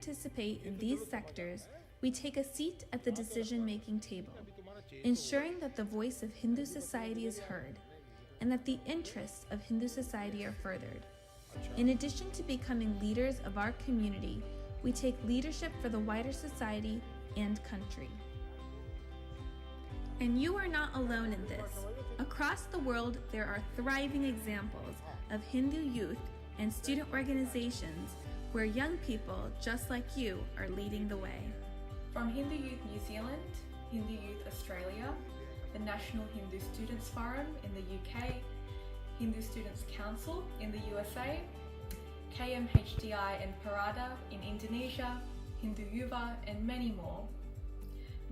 Participate in these sectors, we take a seat at the decision-making table, ensuring that the voice of Hindu society is heard and that the interests of Hindu society are furthered. In addition to becoming leaders of our community, we take leadership for the wider society and country. And you are not alone in this. Across the world, there are thriving examples of Hindu youth and student organizations where young people just like you are leading the way. From Hindu Youth New Zealand, Hindu Youth Australia, the National Hindu Students Forum in the UK, Hindu Students Council in the USA, KMHDI and Parada in Indonesia, Hindu Yuva, and many more.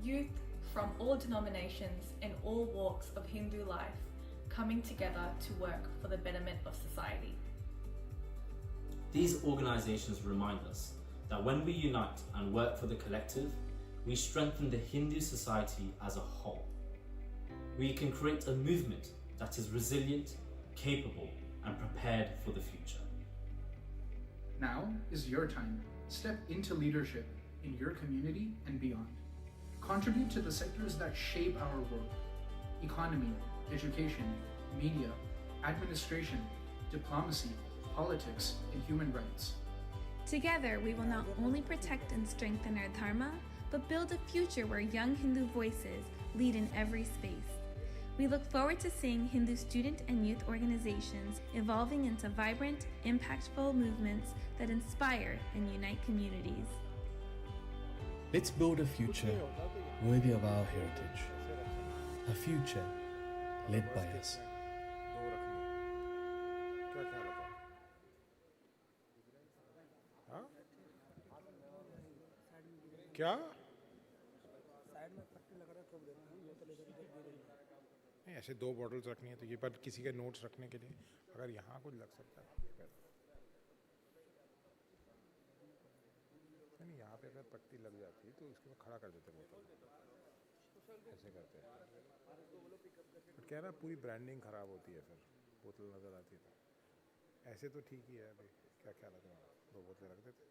Youth from all denominations and all walks of Hindu life coming together to work for the betterment of society. These organizations remind us that when we unite and work for the collective, we strengthen the Hindu society as a whole. We can create a movement that is resilient, capable, and prepared for the future. Now is your time. Step into leadership in your community and beyond. Contribute to the sectors that shape our world: economy, education, media, administration, diplomacy, politics, and human rights. Together, we will not only protect and strengthen our dharma, but build a future where young Hindu voices lead in every space. We look forward to seeing Hindu student and youth organizations evolving into vibrant, impactful movements that inspire and unite communities. Let's build a future worthy of our heritage. A future led by us. क्या नहीं ऐसे दो bottles रखनी है तो ये पर किसी के नोट्स रखने के लिए अगर यहाँ कुछ लग सकता है नहीं यहाँ पे अगर पत्ती लग जाती है तो उसके बाद खड़ा कर देते बोतल ऐसे करते हैं बट क्या ना पूरी ब्रांडिंग ख़राब होती है फिर बोतल नज़र आती है तो ऐसे तो ठीक ही है अभी क्या ख्याल है तुम्हारा दो बोतलें रख देते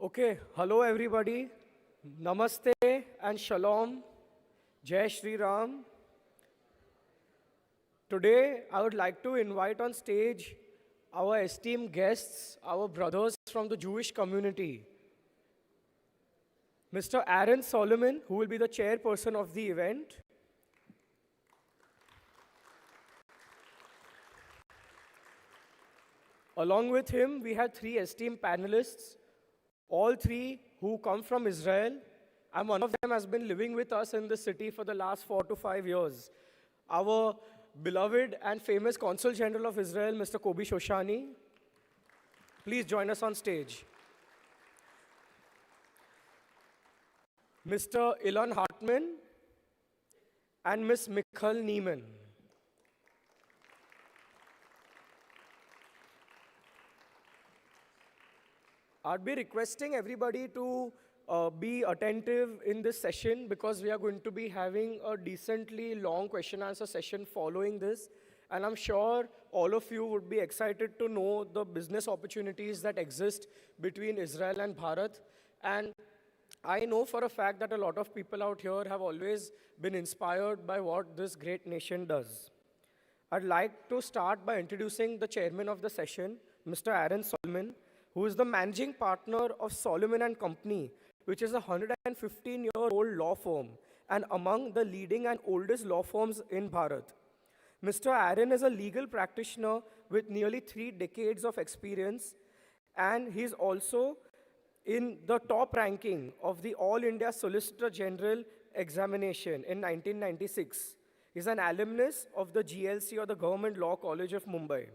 Okay, hello everybody. Namaste and Shalom. Jai Shri Ram. Today, I would like to invite on stage our esteemed guests, our brothers from the Jewish community. Mr. Aaron Solomon, who will be the chairperson of the event. Along with him, we had three esteemed panelists, all three who come from Israel, and one of them has been living with us in the city for the last 4 to 5 years. Our beloved and famous Consul General of Israel, Mr. Kobi Shoshani. Please join us on stage. Mr. Ilan Hartman and Ms. Michal Neiman. I'd be requesting everybody to be attentive in this session because we are going to be having a decently long question answer session following this. And I'm sure all of you would be excited to know the business opportunities that exist between Israel and Bharat. And I know for a fact that a lot of people out here have always been inspired by what this great nation does. I'd like to start by introducing the chairman of the session, Mr. Aaron Solomon, who is the managing partner of Solomon and Company, which is a 115-year-old law firm and among the leading and oldest law firms in Bharat. Mr. Aaron is a legal practitioner with nearly 3 decades of experience, and he's also in the top ranking of the All India Solicitor General examination in 1996. He's an alumnus of the GLC, or the Government Law College of Mumbai.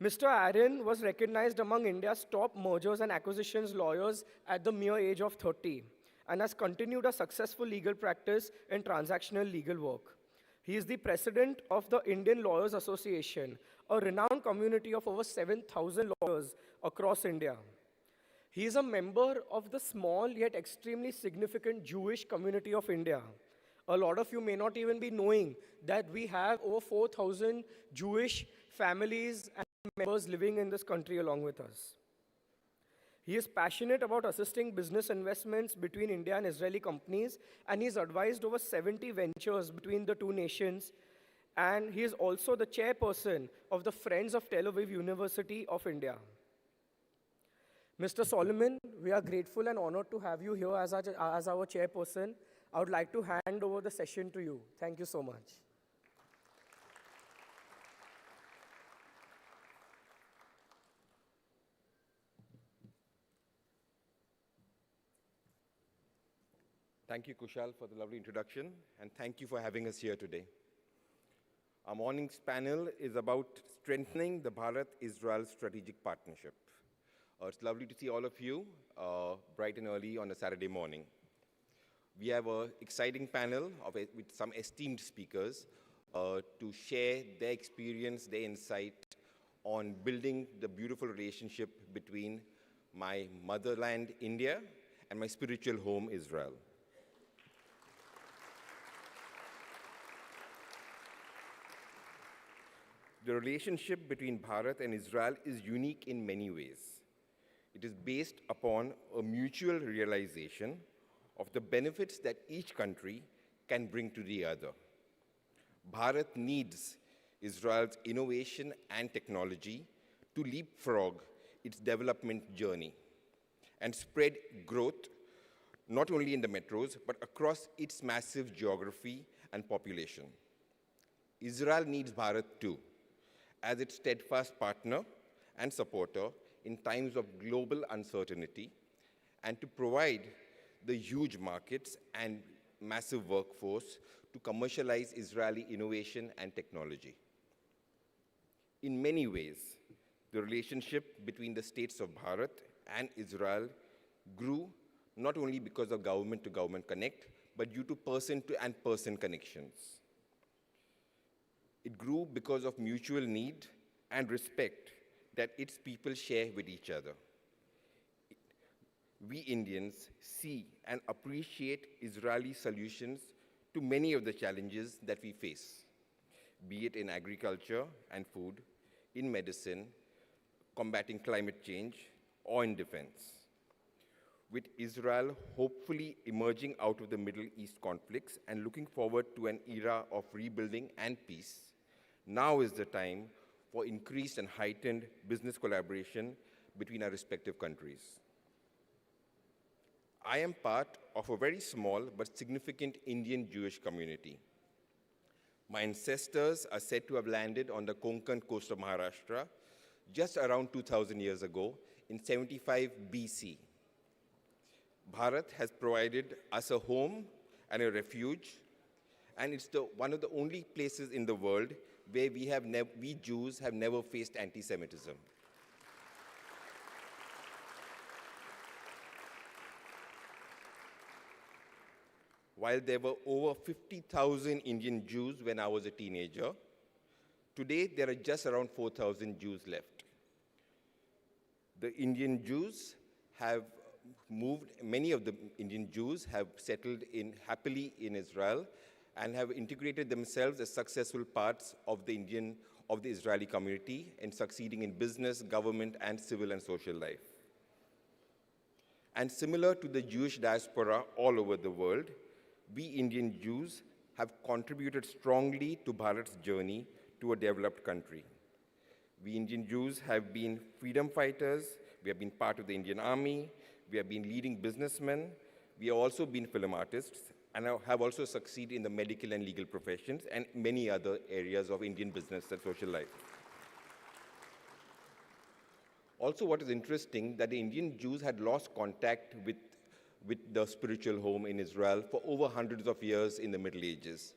Mr. Aaron was recognized among India's top mergers and acquisitions lawyers at the mere age of 30 and has continued a successful legal practice in transactional legal work. He is the president of the Indian Lawyers Association, a renowned community of over 7,000 lawyers across India. He is a member of the small yet extremely significant Jewish community of India. A lot of you may not even be knowing that we have over 4,000 Jewish families and members living in this country along with us. He is passionate about assisting business investments between India and Israeli companies, and he's advised over 70 ventures between the two nations. And he is also the chairperson of the Friends of Tel Aviv University of India. Mr. Solomon, we are grateful and honored to have you here as our chairperson. I would like to hand over the session to you. Thank you so much. Thank you, Kushal, for the lovely introduction, and thank you for having us here today. Our morning's panel is about strengthening the Bharat-Israel strategic partnership. It's lovely to see all of you bright and early on a Saturday morning. We have an exciting panel with some esteemed speakers to share their experience, their insight on building the beautiful relationship between my motherland, India, and my spiritual home, Israel. The relationship between Bharat and Israel is unique in many ways. It is based upon a mutual realization of the benefits that each country can bring to the other. Bharat needs Israel's innovation and technology to leapfrog its development journey and spread growth not only in the metros, but across its massive geography and population. Israel needs Bharat too, as its steadfast partner and supporter in times of global uncertainty, and to provide the huge markets and massive workforce to commercialize Israeli innovation and technology. In many ways, the relationship between the states of Bharat and Israel grew not only because of government-to-government connect, but due to person-to-person connections. It grew because of mutual need and respect that its people share with each other. We Indians see and appreciate Israeli solutions to many of the challenges that we face, be it in agriculture and food, in medicine, combating climate change, or in defense. with Israel hopefully emerging out of the Middle East conflicts and looking forward to an era of rebuilding and peace, now is the time for increased and heightened business collaboration between our respective countries. I am part of a very small but significant Indian Jewish community. My ancestors are said to have landed on the Konkan coast of Maharashtra just around 2,000 years ago in 75 BC. Bharat has provided us a home and a refuge, and it's one of the only places in the world where we Jews have never faced anti-Semitism. While there were over 50,000 Indian Jews when I was a teenager, today there are just around 4,000 Jews left. The Indian Jews have moved, many of the Indian Jews have settled happily in Israel and have integrated themselves as successful parts of the Israeli community and succeeding in business, government, and civil and social life. And similar to the Jewish diaspora all over the world, we Indian Jews have contributed strongly to Bharat's journey to a developed country. We Indian Jews have been freedom fighters, we have been part of the Indian Army, we have been leading businessmen, we have also been film artists, and have also succeeded in the medical and legal professions and many other areas of Indian business and social life. Also, what is interesting, that the Indian Jews had lost contact with the spiritual home in Israel for over hundreds of years in the Middle Ages.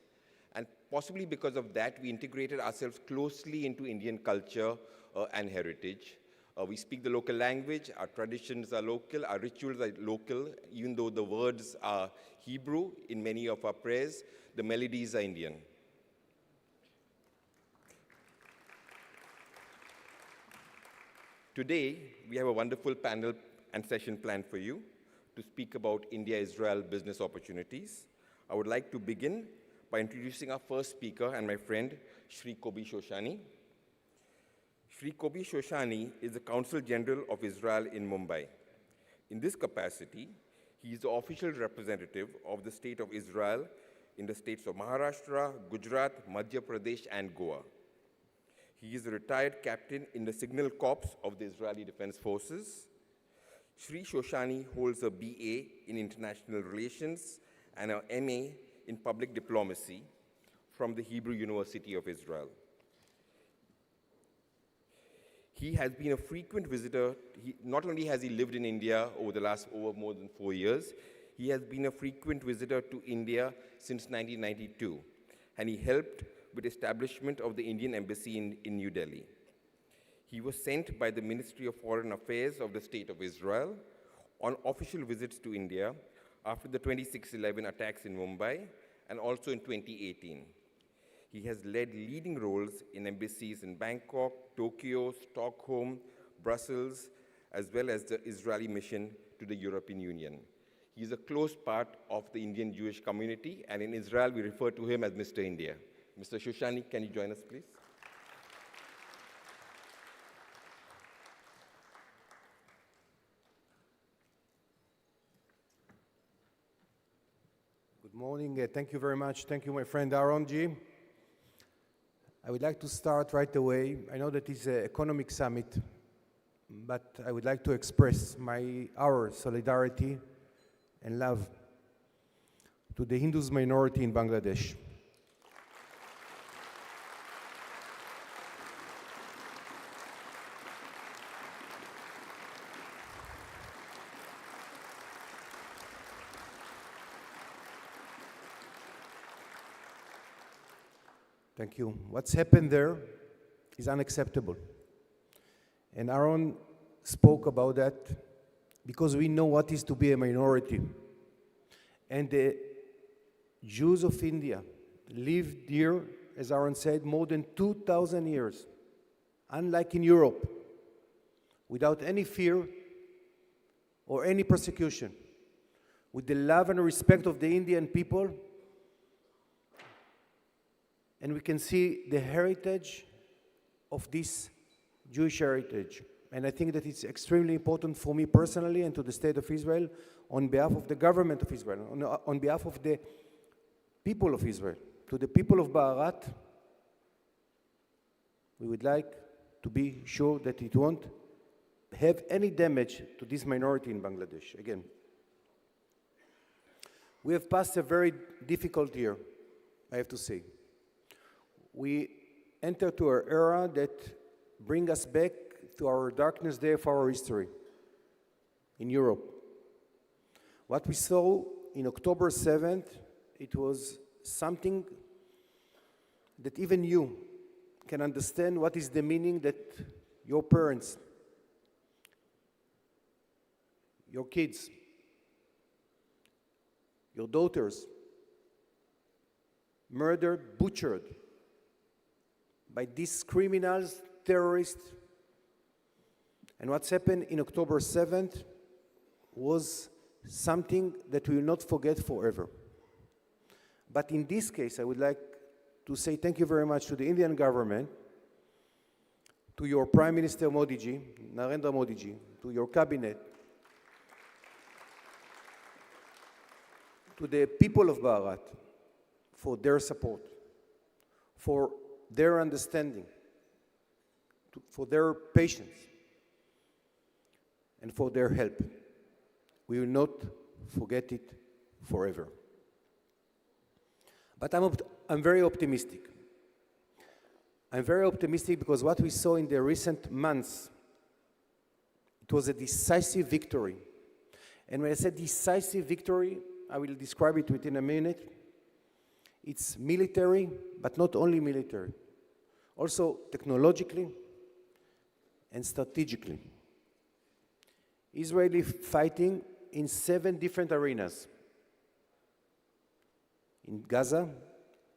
And possibly because of that, we integrated ourselves closely into Indian culture and heritage. We speak the local language, our traditions are local, our rituals are local, even though the words are Hebrew in many of our prayers, the melodies are Indian. Today, we have a wonderful panel and session planned for you to speak about India-Israel business opportunities. I would like to begin by introducing our first speaker and my friend, Shri Kobi Shoshani. Shri Kobi Shoshani is the Consul General of Israel in Mumbai. In this capacity, he is the official representative of the State of Israel in the states of Maharashtra, Gujarat, Madhya Pradesh, and Goa. He is a retired captain in the Signal Corps of the Israeli Defense Forces. Shri Shoshani holds a BA in International Relations and an MA in Public Diplomacy from the Hebrew University of Israel. He has been a frequent visitor. Not only has he lived in India over more than 4 years, he has been a frequent visitor to India since 1992, and he helped with establishment of the Indian Embassy in New Delhi. He was sent by the Ministry of Foreign Affairs of the State of Israel on official visits to India after the 26/11 attacks in Mumbai and also in 2018. He has led leading roles in embassies in Bangkok, Tokyo, Stockholm, Brussels, as well as the Israeli mission to the European Union. He is a close part of the Indian Jewish community, and in Israel we refer to him as Mr. India. Mr. Shoshani, can you join us, please? Good morning. Thank you very much. Thank you, my friend Aaron G. I would like to start right away. I know that it's an economic summit, but I would like to express our solidarity and love to the Hindus minority in Bangladesh. Thank you. What's happened there is unacceptable. And Aaron spoke about that because we know what is to be a minority. And the Jews of India lived here, as Aaron said, more than 2,000 years, unlike in Europe, without any fear or any persecution, with the love and respect of the Indian people. And we can see the heritage of this Jewish heritage. and I think that it's extremely important for me personally and to the State of Israel, on behalf of the government of Israel, on behalf of the people of Israel, to the people of Ba'arat, we would like to be sure that it won't have any damage to this minority in Bangladesh. Again, we have passed a very difficult year, I have to say. We entered to an era that brings us back to our darkness day of our history in Europe. What we saw in October 7th, it was something that even you can understand what is the meaning that your parents, your kids, your daughters, murdered, butchered by these criminals, terrorists. And what's happened in October 7th was something that we will not forget forever. But in this case, I would like to say thank you very much to the Indian government, to your Prime Minister Modi ji, Narendra Modi ji, to your cabinet, to the people of Bharat for their support, for their understanding, for their patience, and for their help. We will not forget it forever. But I'm very optimistic. I'm very optimistic because what we saw in the recent months, it was a decisive victory. And when I say decisive victory, I will describe it within a minute. It's military, but not only military, also technologically and strategically. Israeli fighting in 7 different arenas. In Gaza,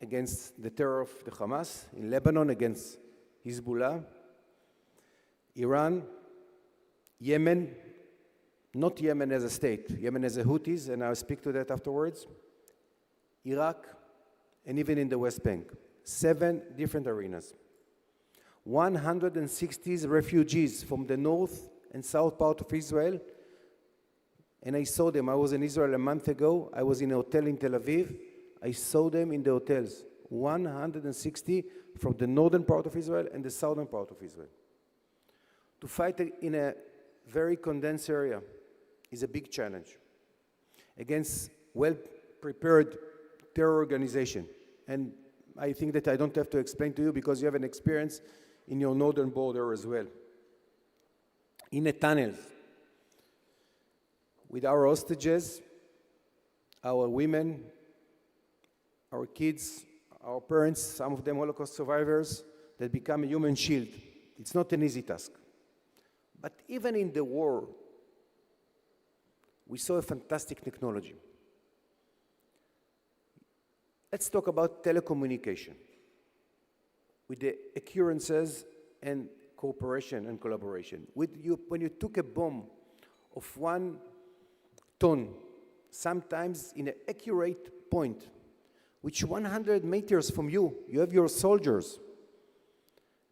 against the terror of the Hamas, in Lebanon against Hezbollah, Iran, Yemen, not Yemen as a state, Yemen as a Houthis, and I'll speak to that afterwards, Iraq, and even in the West Bank. 7 different arenas. 160 refugees from the north and south part of Israel, and I saw them. I was in Israel a month ago. I was in a hotel in Tel Aviv. I saw them in the hotels, 160 from the northern part of Israel and the southern part of Israel. To fight in a very condensed area is a big challenge against well-prepared terror organization. And I think that I don't have to explain to you because you have an experience in your northern border as well. In the tunnels, with our hostages, our women, our kids, our parents, some of them Holocaust survivors, that become a human shield. It's not an easy task. But even in the war, we saw a fantastic technology. Let's talk about telecommunication with the occurrences and cooperation and collaboration. When you took a bomb of 1 ton, sometimes in an accurate point, which 100 meters from you, you have your soldiers.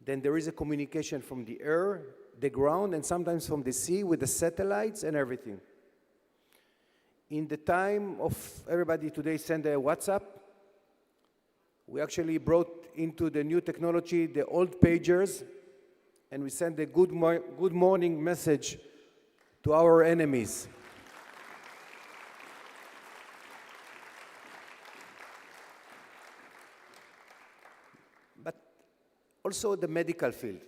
Then there is a communication from the air, the ground, and sometimes from the sea with the satellites and everything. In the time of everybody today send a WhatsApp, we actually brought into the new technology the old pagers, and we send a good morning message to our enemies. Also the medical field.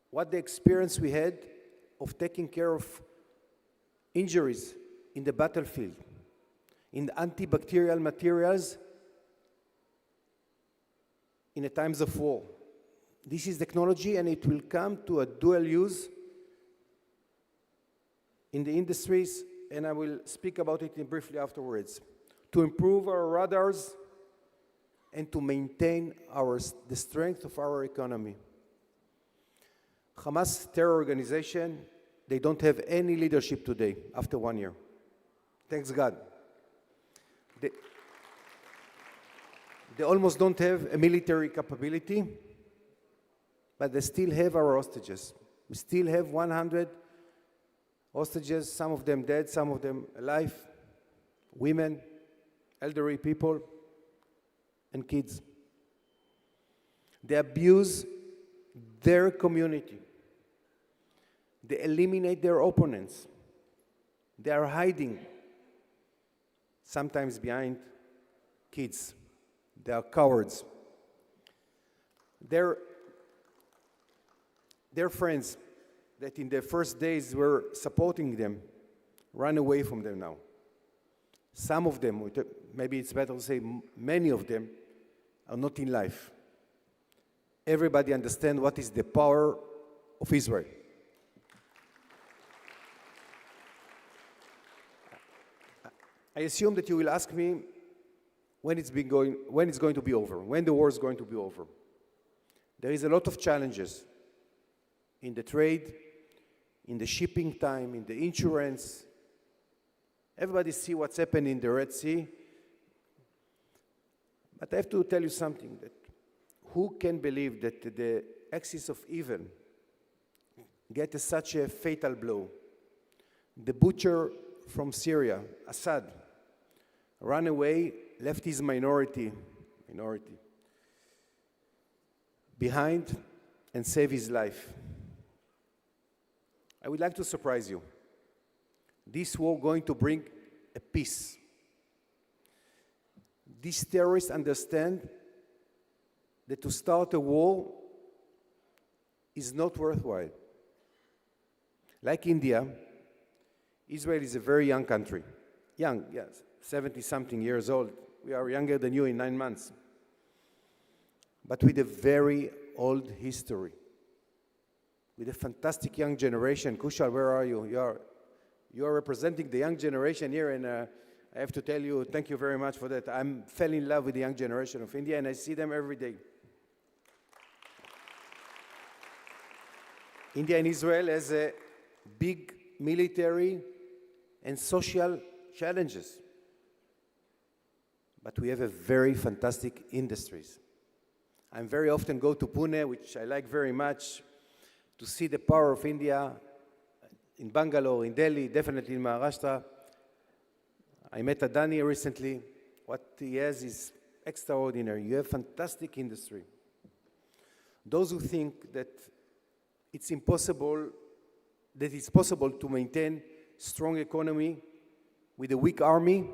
What the experience we had of taking care of injuries in the battlefield, in the antibacterial materials in the times of war. This is technology and it will come to a dual use in the industries, and I will speak about it briefly afterwards, to improve our radars and to maintain the strength of our economy. Hamas terror organization, they don't have any leadership today after 1 year. Thanks God. They almost don't have a military capability, but they still have our hostages. We still have 100 hostages, some of them dead, some of them alive, women, elderly people, and kids. They abuse their community. They eliminate their opponents. They are hiding, sometimes behind kids. They are cowards. Their friends that in their first days were supporting them run away from them now. Some of them, maybe it's better to say many of them, are not in life. Everybody understands what is the power of Israel. I assume that you will ask me when it's going to be over, when the war is going to be over. There is a lot of challenges in the trade, in the shipping time, in the insurance. Everybody see what's happened in the Red Sea. But I have to tell you something, that who can believe that the axis of evil get such a fatal blow? The butcher from Syria, Assad, ran away, left his minority behind and saved his life. I would like to surprise you. This war going to bring a peace. These terrorists understand that to start a war is not worthwhile. Like India, Israel is a very young country. Young, yes, 70-something years old. We are younger than you in 9 months. But with a very old history. With a fantastic young generation. Kushal, where are you? You are representing the young generation here, and I have to tell you, thank you very much for that. I fell in love with the young generation of India, and I see them every day. India and Israel has a big military and social challenges. But we have a very fantastic industries. I very often go to Pune, which I like very much, to see the power of India in Bangalore, in Delhi, definitely in Maharashtra. I met Adani recently. What he has is extraordinary. You have fantastic industry. Those who think that it's possible to maintain strong economy with a weak army,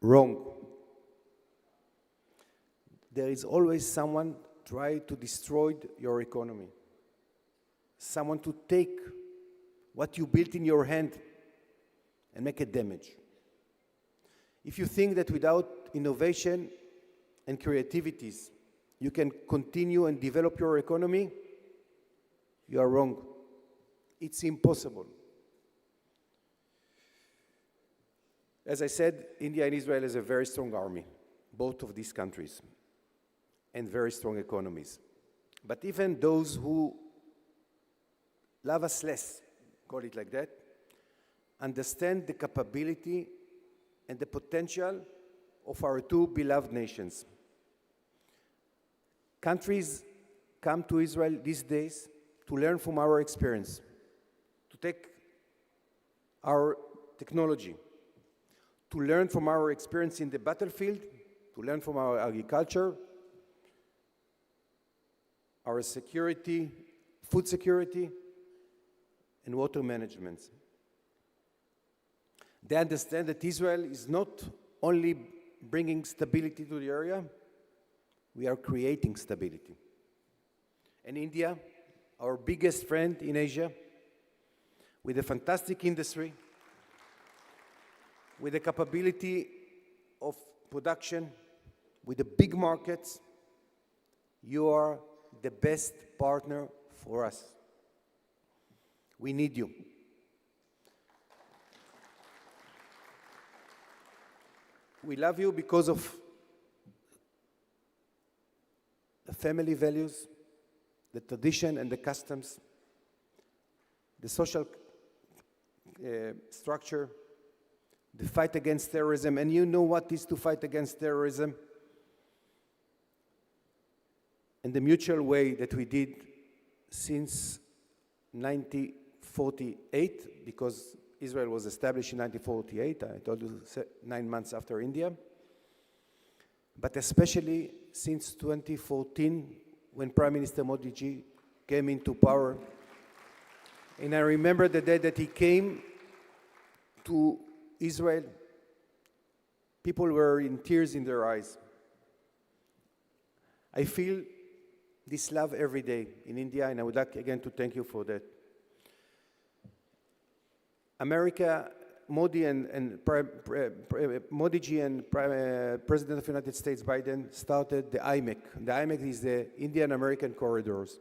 wrong. There is always someone trying to destroy your economy. Someone to take what you built in your hand and make it damage. If you think that without innovation and creativities you can continue and develop your economy, you are wrong. It's impossible. As I said, India and Israel has a very strong army, both of these countries, and very strong economies. But even those who love us less, call it like that, understand the capability and the potential of our two beloved nations. Countries come to Israel these days to learn from our experience, to take our technology, to learn from our experience in the battlefield, to learn from our agriculture, our security, food security, and water management. They understand that Israel is not only bringing stability to the area, we are creating stability. And India, our biggest friend in Asia, with a fantastic industry, with the capability of production, with the big markets, you are the best partner for us. We need you. We love you because of the family values, the tradition and the customs, the social structure, the fight against terrorism, and you know what is to fight against terrorism, and the mutual way that we did since 1948, because Israel was established in 1948, I told you 9 months after India, but especially since 2014, when Prime Minister Modi ji came into power. And I remember the day that he came to Israel, people were in tears in their eyes. I feel this love every day in India, and I would like again to thank you for that. America, Modi ji and President of the United States Biden started the IMEC. The IMEC is the Indian-American Corridors.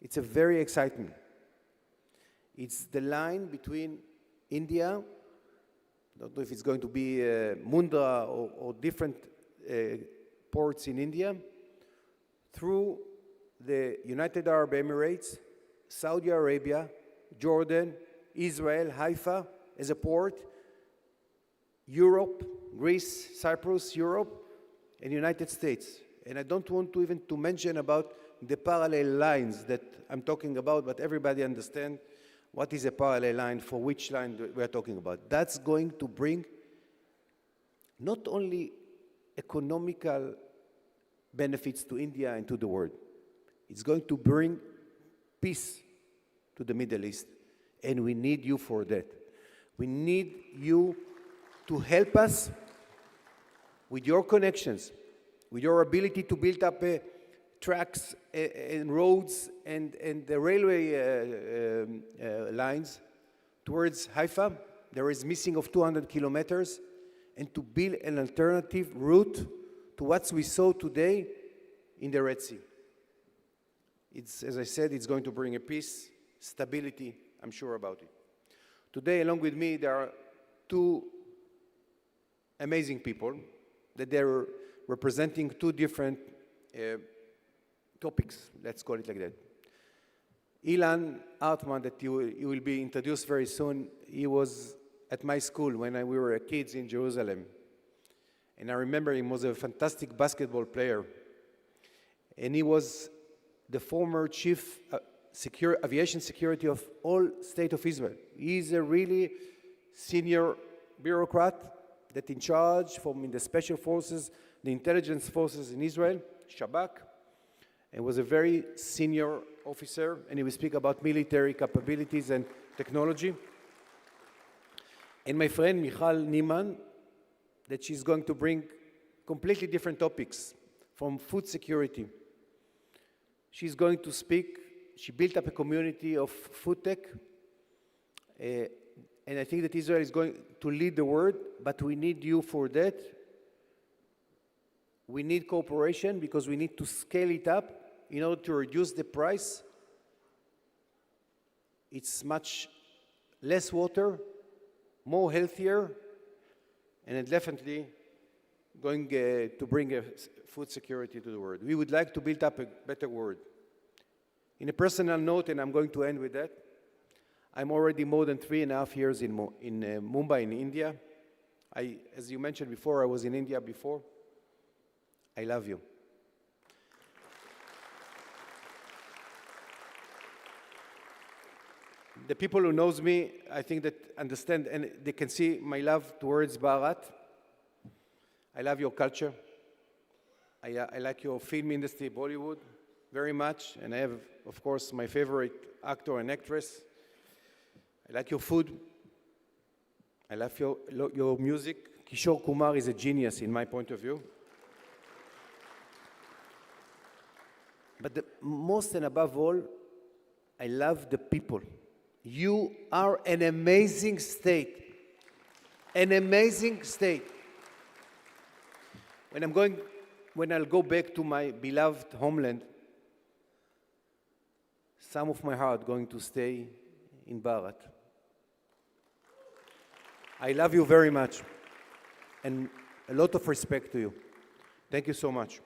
It's a very exciting. It's the line between India, I don't know if it's going to be Mundra or different ports in India, through the United Arab Emirates, Saudi Arabia, Jordan, Israel, Haifa as a port, Europe, Greece, Cyprus, Europe, and United States. And I don't want to even to mention about the parallel lines that I'm talking about, but everybody understands what is a parallel line, for which line we are talking about. That's going to bring not only economical benefits to India and to the world, it's going to bring peace to the Middle East, and we need you for that. We need you to help us with your connections, with your ability to build up tracks and roads and the railway lines towards Haifa. There is missing of 200 kilometers, and to build an alternative route to what we saw today in the Red Sea. It's, as I said, it's going to bring a peace, stability, I'm sure about it. Today, along with me, there are two amazing people that they're representing two different topics, let's call it like that. Ilan Hartman, that you will be introduced very soon, he was at my school when we were kids in Jerusalem. And I remember he was a fantastic basketball player. And he was the former chief aviation security of all state of Israel. He's a really senior bureaucrat that in charge from the special forces, the intelligence forces in Israel, Shabak, and was a very senior officer, and he will speak about military capabilities and technology. And my friend Michal Niemann, that she's going to bring completely different topics from food security. She's going to speak, she built up a community of food tech, and I think that Israel is going to lead the world, but we need you for that. We need cooperation because we need to scale it up in order to reduce the price. It's much less water, more healthier, and it's definitely going to bring a food security to the world. We would like to build up a better world. In a personal note, and I'm going to end with that, I'm already more than 3.5 years in Mumbai, in India. As you mentioned before, I was in India before. I love you. The people who knows me, I think that understand, and they can see my love towards Bharat. I love your culture. I like your film industry, Bollywood, very much. And I have, of course, my favorite actor and actress. I like your food. I love your music. Kishore Kumar is a genius in my point of view. But the most and above all, I love the people. You are an amazing state. An amazing state. When I'll go back to my beloved homeland, some of my heart going to stay in Bharat. I love you very much, and a lot of respect to you. Thank you so much.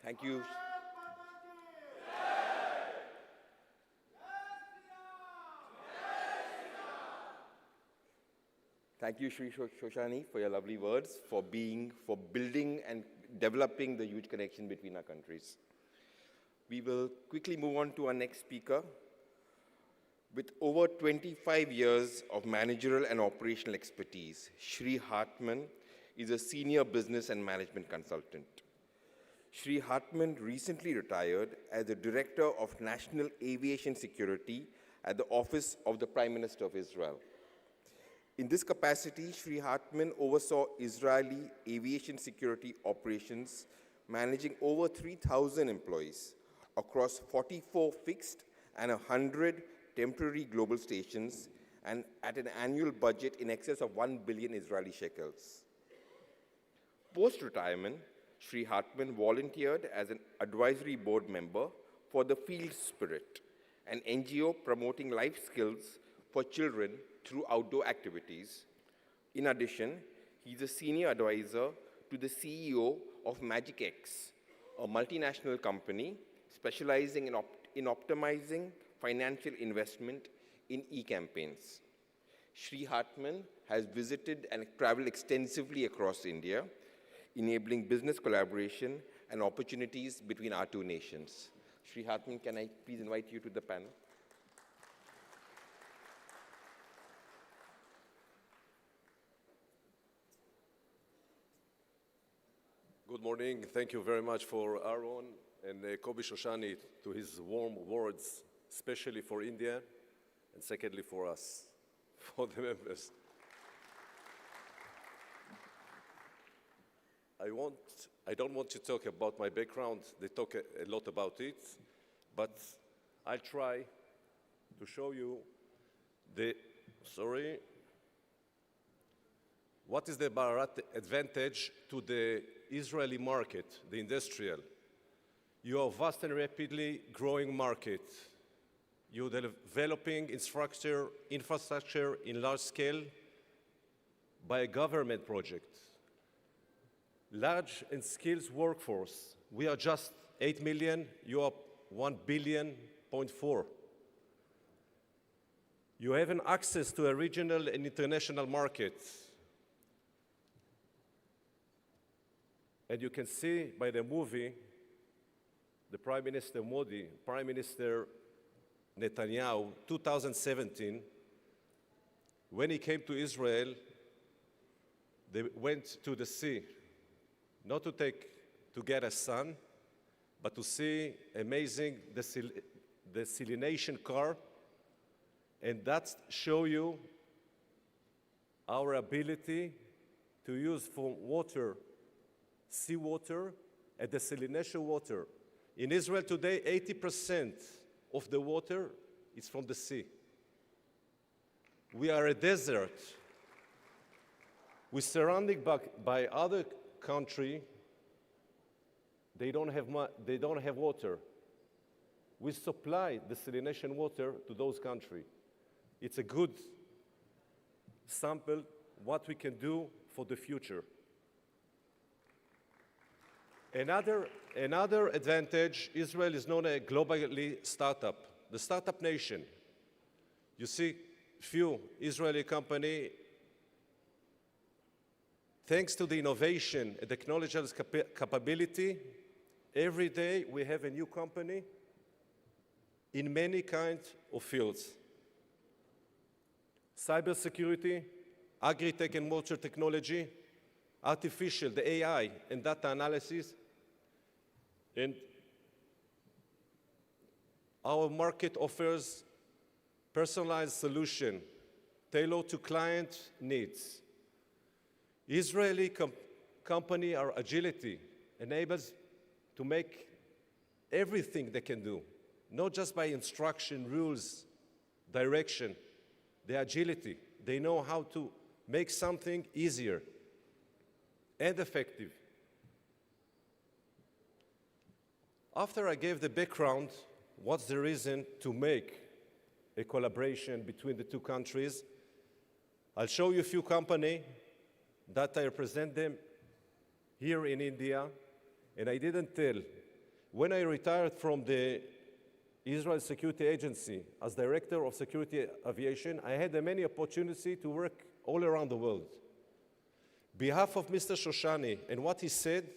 Thank you. Thank you, Shri Shoshani, for your lovely words, for building and developing the huge connection between our countries. We will quickly move on to our next speaker. With over 25 years of managerial and operational expertise, Shri Hartman is a senior business and management consultant. Shri Hartman recently retired as the Director of National Aviation Security at the Office of the Prime Minister of Israel. In this capacity, Shri Hartman oversaw Israeli aviation security operations, managing over 3,000 employees across 44 fixed and 100 temporary global stations, and at an annual budget in excess of 1 billion Israeli shekels. Post-retirement, Shri Hartman volunteered as an advisory board member for the Field Spirit, an NGO promoting life skills for children through outdoor activities. In addition, he's a senior advisor to the CEO of MagicX, a multinational company specializing in optimizing financial investment in e-campaigns. Shri Hartman has visited and traveled extensively across India, enabling business collaboration and opportunities between our two nations. Shri Hartman, can I please invite you to the panel? Good morning. Thank you very much for Aaron and Kobi Shoshani to his warm words, especially for India, and secondly for us, for the members. I don't want to talk about my background. They talk a lot about it, but I'll try to show you what is the Bharat advantage to the Israeli market, the industrial. You are a vast and rapidly growing market. You're developing infrastructure in large scale by a government project. Large and skilled workforce. We are just 8 million, you are 1 billion, 0.4. You have an access to a regional and international market. And you can see by the movie, the Prime Minister Modi, Prime Minister Netanyahu, 2017, when he came to Israel, they went to the sea, not to get a sun, but to see amazing desalination car, and that show you our ability to use for water, seawater, and desalination water. In Israel today, 80% of the water is from the sea. We are a desert. We're surrounded by other countries. They don't have water. We supply desalination water to those countries. It's a good sample what we can do for the future. Another advantage, Israel is known as a globally startup, the startup nation. You see few Israeli companies, thanks to the innovation and technological capability, every day we have a new company in many kinds of fields. Cybersecurity, agri-tech and water technology, artificial, the AI and data analysis, and our market offers personalized solution tailored to client needs. Israeli company, our agility enables to make everything they can do, not just by instruction, rules, direction, the agility. They know how to make something easier and effective. After I gave the background, what's the reason to make a collaboration between the two countries, I'll show you a few companies that I represent them here in India, and I didn't tell When I retired from the Israel Security Agency as Director of Security Aviation, I had many opportunities to work all around the world. Behalf of Mr. Shoshani and what he said,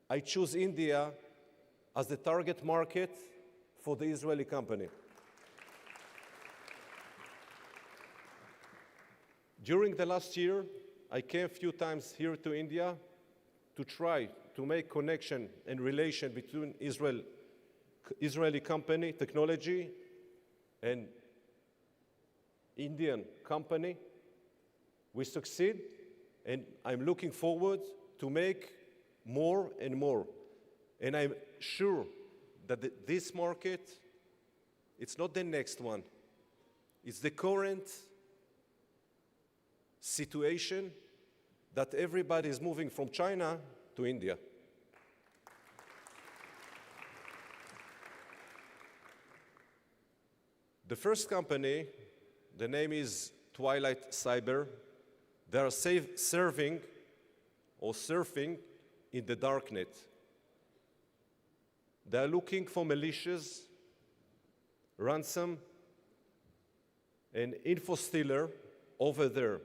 I choose India as the target market for the Israeli company. During the last year, I came a few times here to India to try to make connection and relation between Israeli company, technology, and Indian company. We succeed, and I'm looking forward to make more and more. And I'm sure that this market, it's not the next one. It's the current situation that everybody is moving from China to India. The first company, the name is Twilight Cyber. They are serving or surfing in the darknet. They are looking for militias, ransom, and info stealer over there.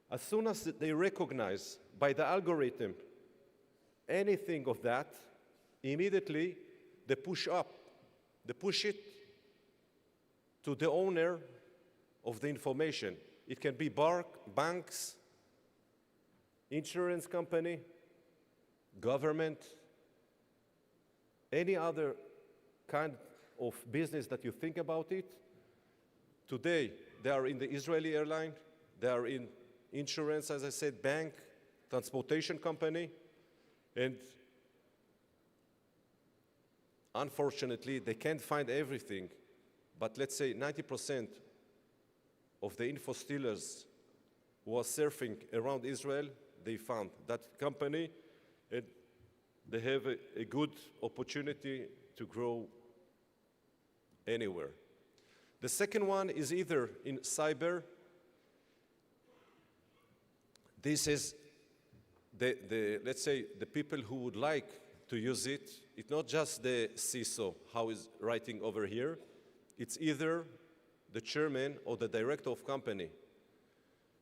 As soon as they recognize by the algorithm anything of that, immediately they push it to the owner of the information. It can be banks, insurance company, government, any other kind of business that you think about it. Today, they are in the Israeli airline, they are in insurance, as I said, bank, transportation company, and unfortunately, they can't find everything. But let's say 90% of the info stealers who are surfing around Israel, they found that company, and they have a good opportunity to grow anywhere. The second one is either in cyber. This is let's say, the people who would like to use it. It's not just the CISO, how is writing over here. It's either the chairman or the director of company.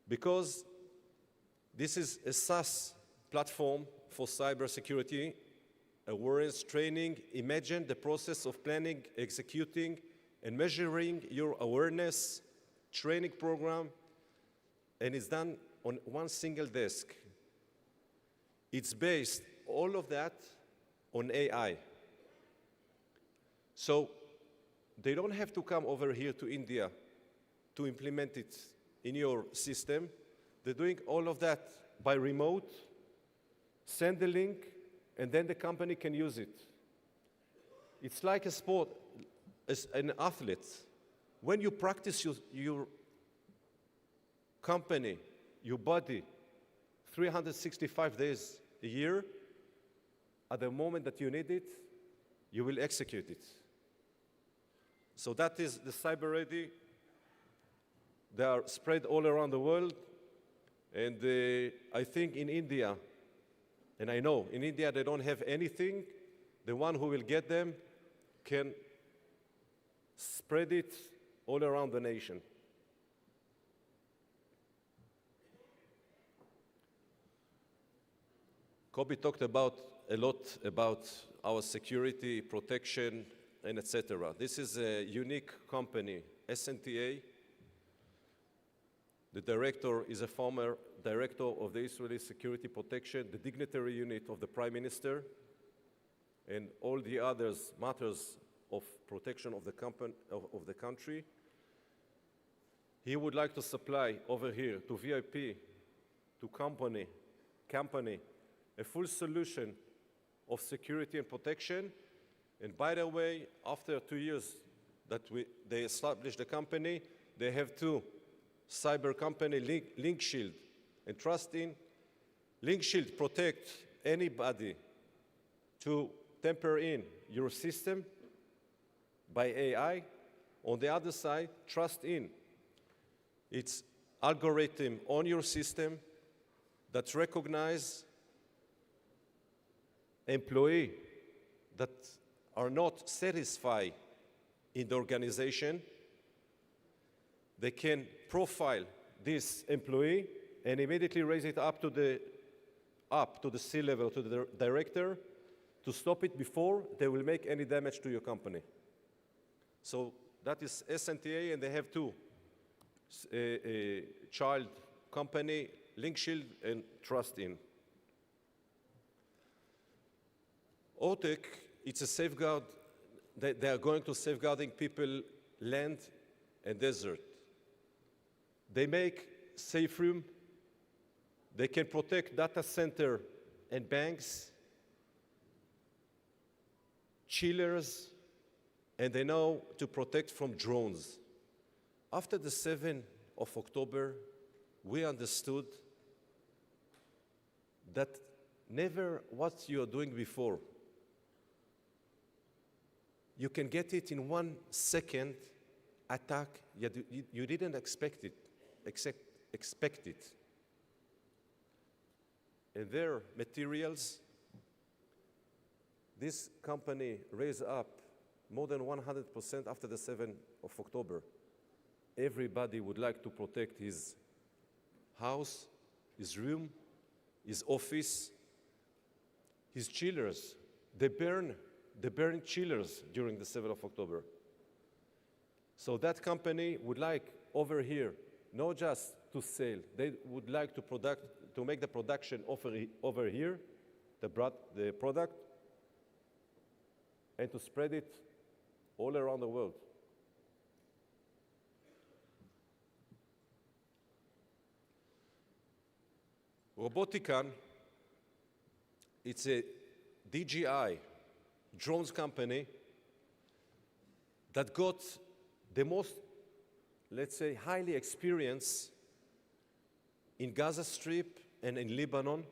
Because this is a SaaS platform for cybersecurity awareness training. Imagine the process of planning, executing, and measuring your awareness training program, and it's done on one single desk. It's based, all of that, on AI. So they don't have to come over here to India to implement it in your system. They're doing all of that by remote, send the link, and then the company can use it. It's like a sport, as an athlete. When you practice your company, your body, 365 days a year, at the moment that you need it, you will execute it. So that is the cyber ready. They are spread all around the world. And I think in India, and I know in India they don't have anything, the one who will get them can spread it all around the nation. Kobe talked a lot about our security, protection, and etc. This is a unique company, SNTA. The director is a former director of the Israeli Security Protection, the dignitary unit of the Prime Minister, and all the others matters of protection of the country. He would like to supply over here to VIP, to company, a full solution of security and protection. And by the way, after 2 years that they established the company, they have two cyber company, Link Shield and Trustin. Link Shield protect anybody to tamper in your system by AI. On the other side, Trustin. It's algorithm on your system that recognize employee that are not satisfied in the organization, they can profile this employee and immediately raise it up to the C-level, to the director, to stop it before they will make any damage to your company. So that is SNTA, and they have two child company, LinkShield and TrustIn. OTEC, it's a safeguard. They are going to safeguarding people, land, and desert. They make safe room. They can protect data center and banks, chillers, and they know to protect from drones. After the 7th of October, we understood that never what you are doing before. You can get it in 1 second attack. You didn't expect it. And their materials, this company raised up more than 100% after the 7th of October. Everybody would like to protect his house, his room, his office, his chillers. They burn chillers during the 7th of October. So that company would like over here, not just to sell, they would like to make the production over here, the product, and to spread it all around the world. Robotican, it's a DJI drones company that got the most, let's say, highly experienced in Gaza Strip and in Lebanon.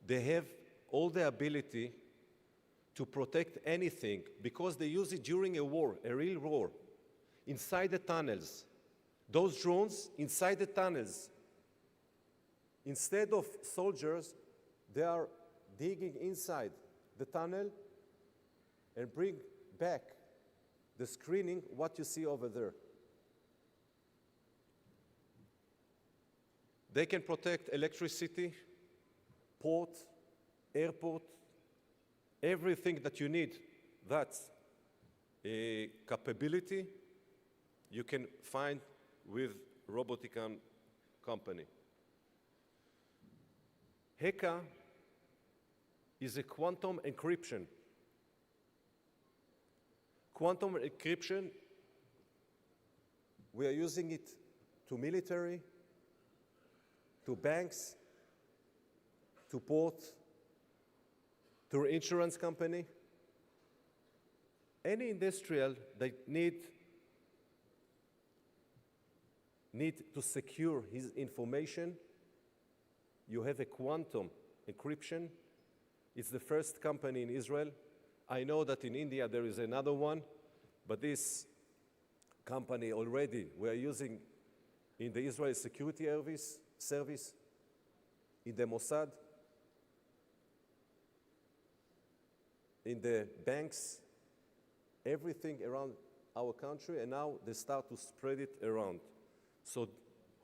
They have all the ability to protect anything because they use it during a war, a real war, inside the tunnels. Those drones inside the tunnels, instead of soldiers, they are digging inside the tunnel and bring back the screening, what you see over there. They can protect electricity, port, airport, everything that you need. That's a capability you can find with Robotican company. Heka is a quantum encryption. Quantum encryption, we are using it to military, to banks, to port, to insurance company. Any industrial that need to secure his information, you have a quantum encryption. It's the first company in Israel. I know that in India there is another one, but this company already we are using in the Israel Security Service, in the Mossad, in the banks, everything around our country, and now they start to spread it around. So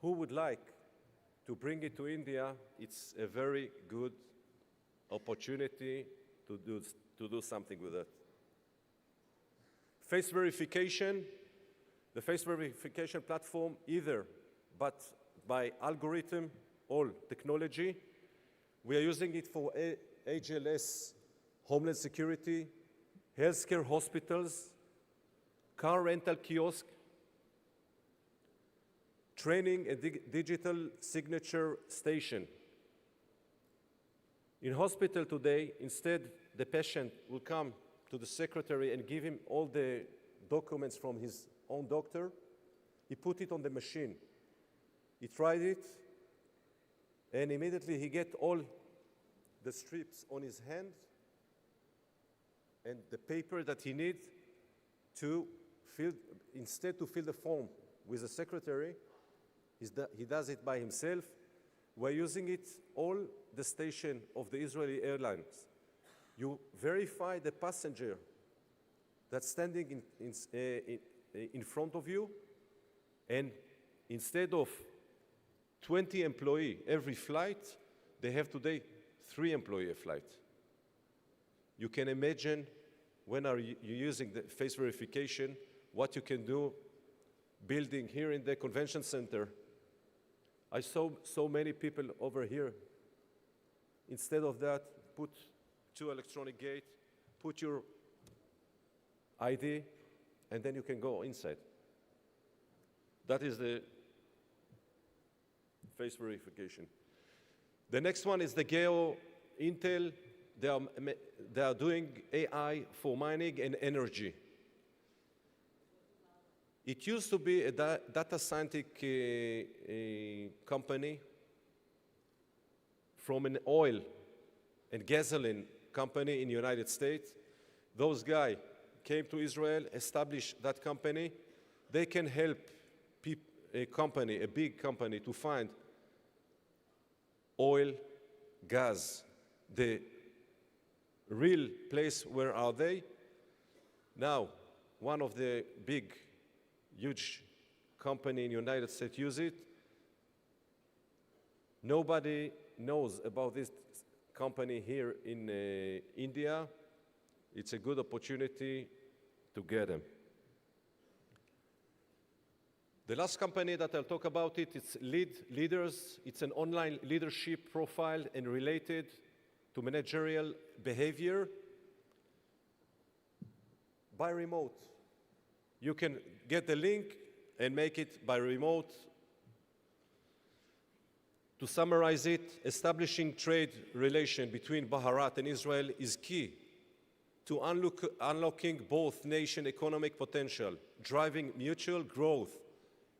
who would like to bring it to India? It's a very good opportunity to do something with it. Face verification, the face verification platform, either but by algorithm or technology. We are using it for HLS, Homeland Security, healthcare hospitals, car rental kiosk, training and digital signature station. In hospital today, instead the patient will come to the secretary and give him all the documents from his own doctor. He put it on the machine. He tried it, and immediately he get all the strips on his hand and the paper that he needs to fill, instead to fill the form with the secretary, he does it by himself. We're using it all the station of the Israeli Airlines. You verify the passenger that's standing in front of you, and instead of 20 employees every flight, they have today 3 employees a flight. You can imagine when are you using the face verification, what you can do building here in the convention center. I saw so many people over here. Instead of that, put 2 electronic gates, put your ID, and then you can go inside. That is the face verification. The next one is the Geo Intel. They are doing AI for mining and energy. It used to be a data scientific company from an oil and gasoline company in the United States. Those guys came to Israel, established that company. They can help a big company, to find oil, gas, the real place where are they. Now, one of the big, huge company in the United States use it. Nobody knows about this company here in India. It's a good opportunity to get them. The last company that I'll talk about it's Leaders. It's an online leadership profile and related to managerial behavior by remote. You can get the link and make it by remote. To summarize it, establishing trade relation between Bharat and Israel is key to unlocking both nation economic potential, driving mutual growth,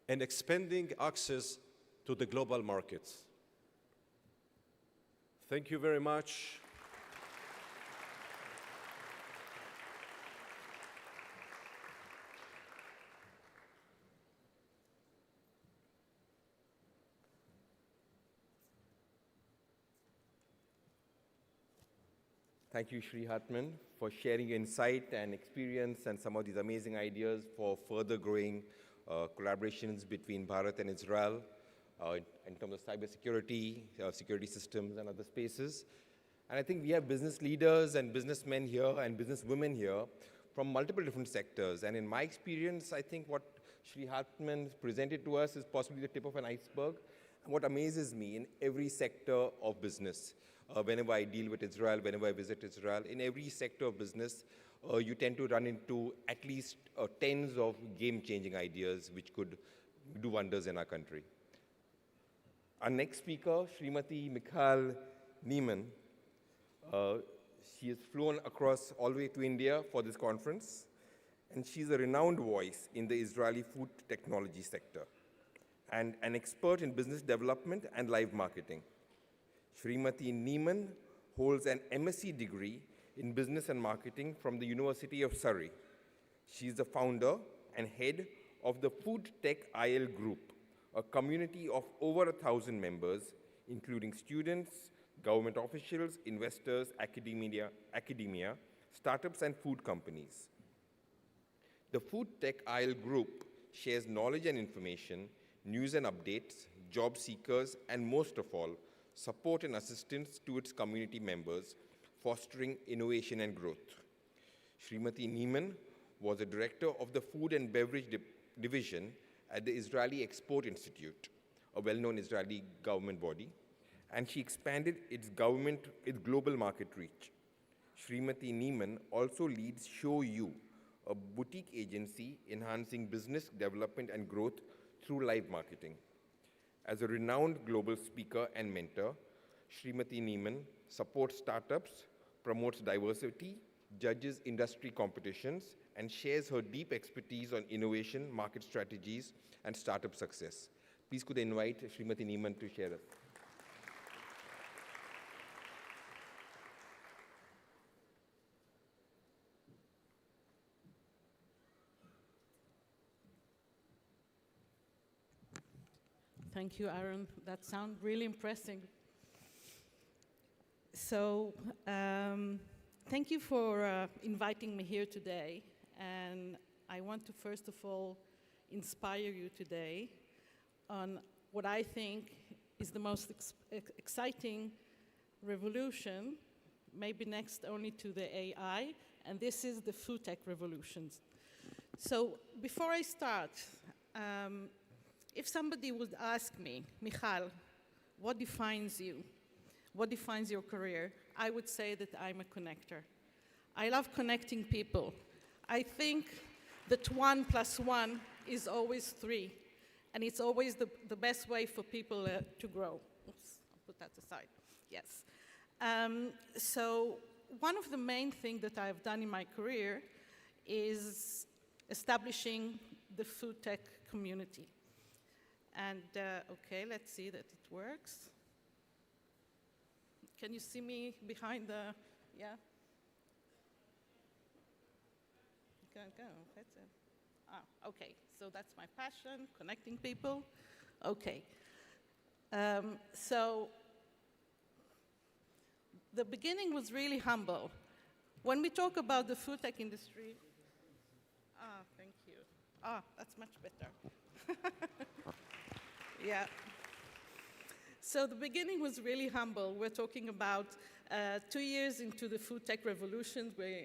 and expanding access to the global markets. Thank you very much. Thank you, Shri Hartman, for sharing your insight and experience and some of these amazing ideas for further growing collaborations between Bharat and Israel in terms of cybersecurity, security systems, and other spaces. And I think we have business leaders and businessmen here and businesswomen here from multiple different sectors. And in my experience, I think what Shri Hartman presented to us is possibly the tip of an iceberg. And what amazes me in every sector of business, whenever I deal with Israel, whenever I visit Israel, in every sector of business, you tend to run into at least tens of game-changing ideas which could do wonders in our country. Our next speaker, Srimati Michal Neiman, she has flown across all the way to India for this conference, and she's a renowned voice in the Israeli food technology sector and an expert in business development and live marketing. Srimati Neiman holds an MSc degree in business and marketing from the University of Surrey. She is the founder and head of the Food Tech IL Group, a community of over 1,000 members, including students, government officials, investors, academia, startups, and food companies. The Food Tech IL Group shares knowledge and information, news and updates, job seekers, and most of all, support and assistance to its community members, fostering innovation and growth. Srimati Neiman was a director of the Food and Beverage Division at the Israeli Export Institute, a well-known Israeli government body, and she expanded its global market reach. Srimati Neiman also leads Show You, a boutique agency enhancing business development and growth through live marketing. As a renowned global speaker and mentor, Srimati Neiman supports startups, promotes diversity, judges industry competitions, and shares her deep expertise on innovation, market strategies, and startup success. Please could I invite Srimati Neiman to share it. Thank you, Aaron. That sounds really impressive. So, Thank you for inviting me here today. And I want to, first of all, inspire you today on what I think is the most exciting revolution, maybe next only to the AI, and this is the food tech revolution. So before I start, if somebody would ask me, Michal, what defines you? What defines your career? I would say that I'm a connector. I love connecting people. I think that 1 + 1 is always 3, and it's always the best way for people to grow. Oops, I'll put that aside. Yes. So one of the main things that I've done in my career is establishing the food tech community. And okay, let's see that it works. Can you see me behind the, yeah? Go, that's it. Ah, okay, so that's my passion, connecting people. Okay. So the beginning was really humble. When we talk about the food tech industry, thank you. That's much better. Yeah. So the beginning was really humble. We're talking about 2 years into the food tech revolution, where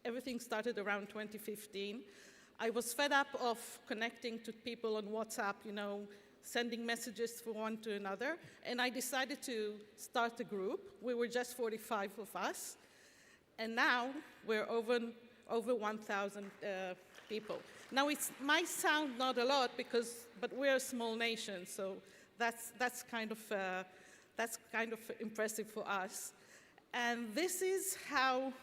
everything started around 2015. I was fed up of connecting to people on WhatsApp, you know, sending messages from one to another, and I decided to start a group. We were just 45 of us, and now we're over 1,000 people. Now it might sound not a lot, but we're a small nation, so that's kind of impressive for us. And this is how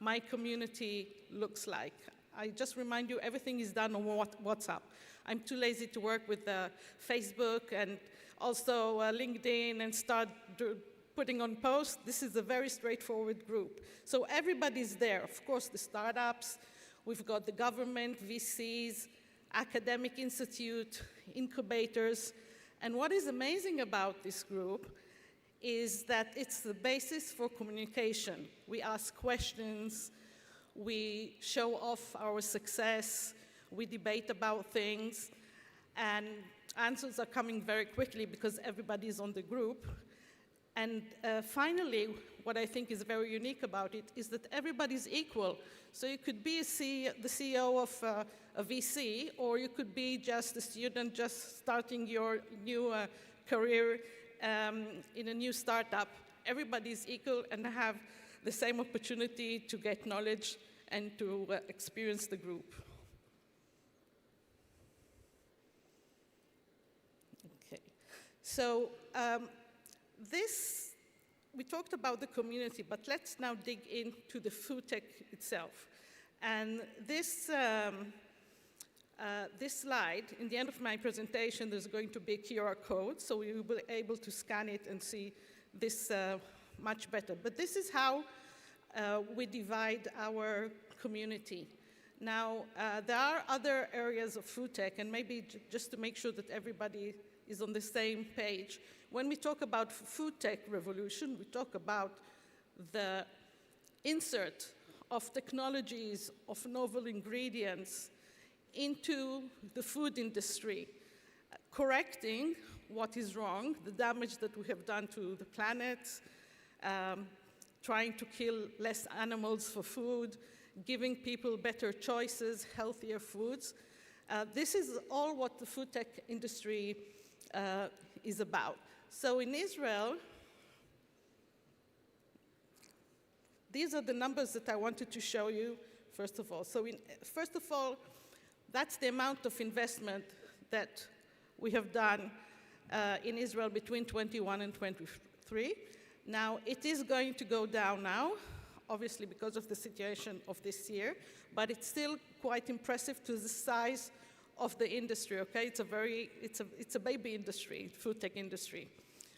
my community looks like. I just remind you, everything is done on WhatsApp. I'm too lazy to work with Facebook and also LinkedIn and start putting on posts. This is a very straightforward group. So everybody's there. Of course, the startups, we've got the government, VCs, academic institute, incubators. And what is amazing about this group is that it's the basis for communication. We ask questions, we show off our success, we debate about things, and answers are coming very quickly because everybody is on the group. And finally, what I think is very unique about it is that everybody's equal. So you could be the CEO of a VC, or you could be just a student just starting your new career in a new startup. Everybody's equal and have the same opportunity to get knowledge and to experience the group. Okay, so we talked about the community, but let's now dig into the food tech itself. And this slide, in the end of my presentation, there's going to be a QR code, so you will be able to scan it and see this much better. But this is how we divide our community. Now, there are other areas of food tech, and maybe just to make sure that everybody is on the same page. When we talk about food tech revolution, we talk about the insert of technologies, of novel ingredients into the food industry, correcting what is wrong, the damage that we have done to the planet, trying to kill less animals for food, giving people better choices, healthier foods. This is all what the food tech industry is about. So in Israel, these are the numbers that I wanted to show you, first of all. So first of all, that's the amount of investment that we have done in Israel between 21 and 23. Now, it is going to go down now, obviously because of the situation of this year, but it's still quite impressive to the size of the industry, okay? It's a baby industry, food tech industry.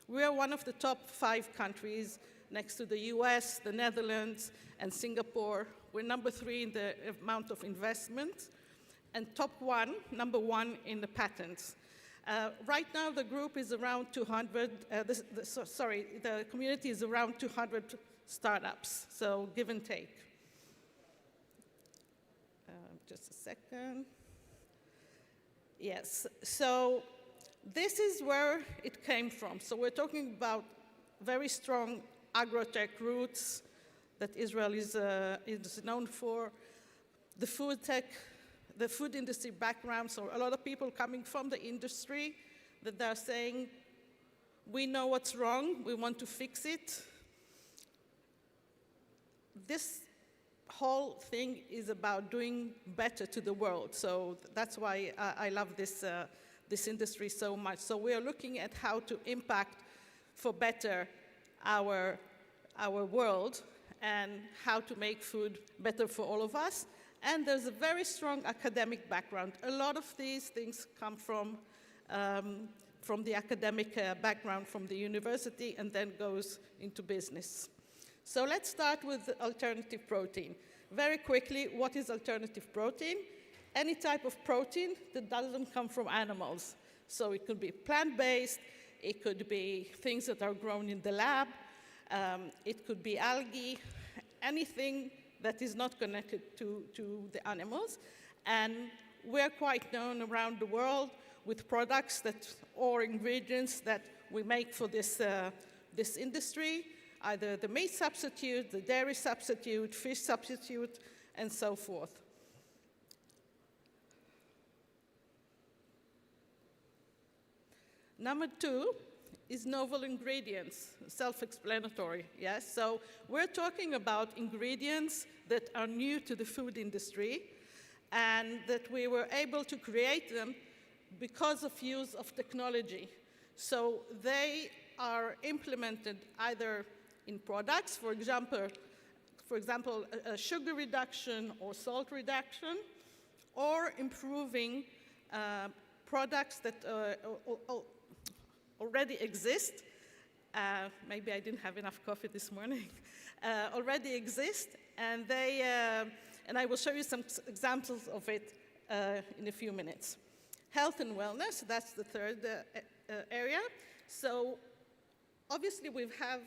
We are one of the top 5 countries next to the US, the Netherlands, and Singapore. We're number 3 in the amount of investment, and number 1 in the patents. Right now, the group is around 200, the community is around 200 startups, so give and take. Just a second. Yes, so this is where it came from. So we're talking about very strong agrotech roots that Israel is known for, the food tech, the food industry background, so a lot of people coming from the industry that they're saying, we know what's wrong, we want to fix it. This whole thing is about doing better to the world, so that's why I love this, this industry so much. So we are looking at how to impact for better our world and how to make food better for all of us. And there's a very strong academic background. A lot of these things come from the academic background from the university and then goes into business. So let's start with alternative protein. Very quickly, what is alternative protein? Any type of protein that doesn't come from animals. So it could be plant-based, it could be things that are grown in the lab, it could be algae, anything that is not connected to the animals. And we're quite known around the world with products that, or ingredients that we make for this, this industry, either the meat substitute, the dairy substitute, fish substitute, and so forth. Number two is novel ingredients, self-explanatory, yes? So we're talking about ingredients that are new to the food industry and that we were able to create them because of use of technology. So they are implemented either in products, for example, a sugar reduction or salt reduction, or improving products that already exist. Maybe I didn't have enough coffee this morning. Already exist, and and I will show you some examples of it in a few minutes. Health and wellness, that's the third area. So obviously we have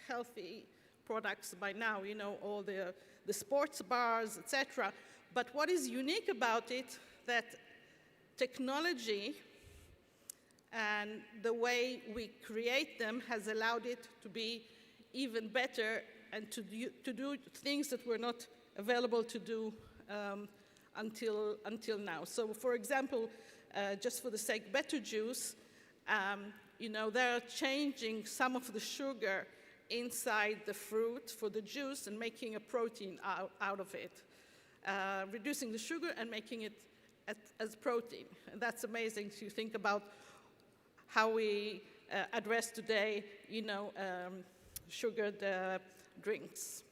healthy products by now, you know, all the sports bars, etc. But what is unique about it, that technology and the way we create them has allowed it to be even better and to do things that were not available to do until now. So for example, just for the sake, better juice, you know, they're changing some of the sugar inside the fruit for the juice and making a protein out of it. Reducing the sugar and making it as protein. And that's amazing to think about how we address today, you know, sugared drinks.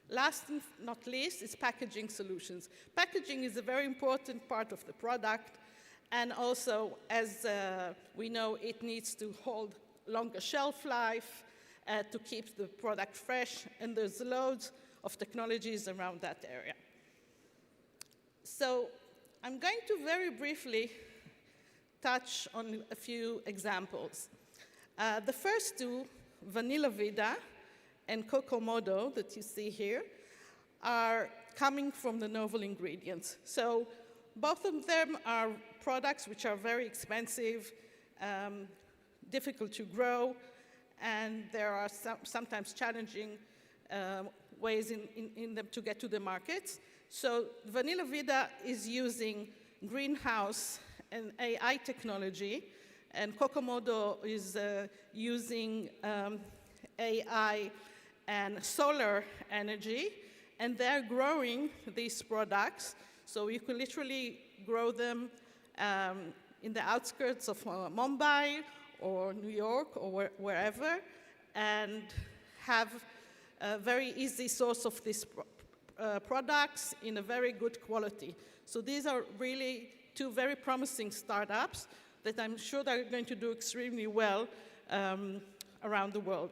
Last and not least is packaging solutions. Packaging is a very important part of the product, and also, as we know, it needs to hold longer shelf life to keep the product fresh, and there's loads of technologies around that area. So I'm going to very briefly touch on a few examples. The first two, Vanilla Vida and Kokomodo that you see here, are coming from the novel ingredients. So both of them are products which are very expensive, difficult to grow, and there are sometimes challenging ways in them to get to the markets. So Vanilla Vida is using greenhouse and AI technology, and Kokomodo is using AI and solar energy, and they're growing these products. So you could literally grow them in the outskirts of Mumbai or New York or wherever, and have a very easy source of these products in a very good quality. So these are really two very promising startups that I'm sure they're going to do extremely well around the world.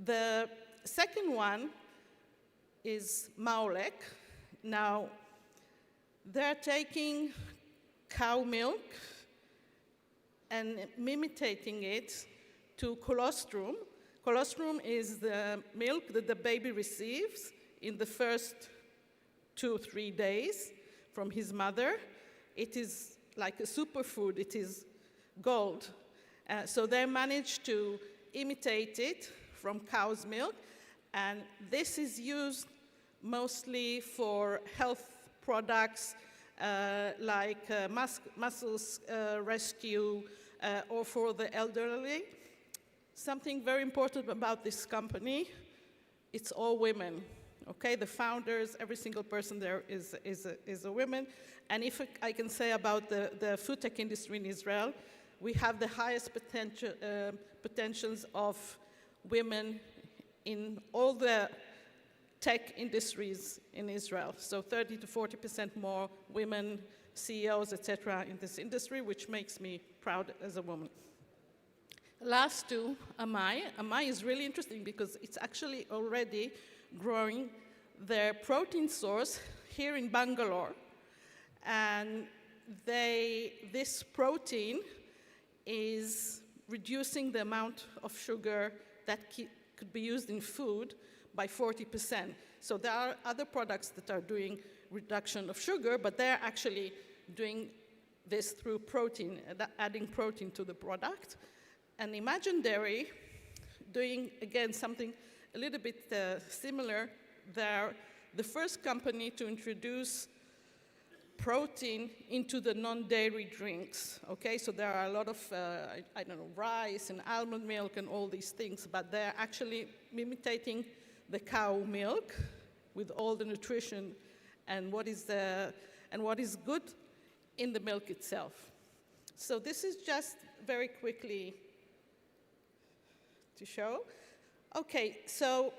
The second one is Maolek. Now, they're taking cow milk and imitating it to colostrum. Colostrum is the milk that the baby receives in the first 2-3 days from his mother. It is like a superfood, it is gold. So they managed to imitate it from cow's milk, and this is used mostly for health products like muscles rescue or for the elderly. Something very important about this company, it's all women. Okay, the founders, every single person there is a woman. And if I can say about the food tech industry in Israel, we have the highest potentials of women in all the tech industries in Israel. So 30 to 40% more women, CEOs, etc. in this industry, which makes me proud as a woman. Last two, Amai. Amai is really interesting because it's actually already growing their protein source here in Bangalore. And this protein is reducing the amount of sugar that could be used in food by 40%. So there are other products that are doing reduction of sugar, but they're actually doing this through protein, adding protein to the product. And Imagine Dairy doing, again, something a little bit similar. They're the first company to introduce protein into the non-dairy drinks, okay? So there are a lot of, I don't know, rice and almond milk and all these things, but they're actually imitating the cow milk with all the nutrition and what is good in the milk itself. So this is just very quickly to show. Okay, so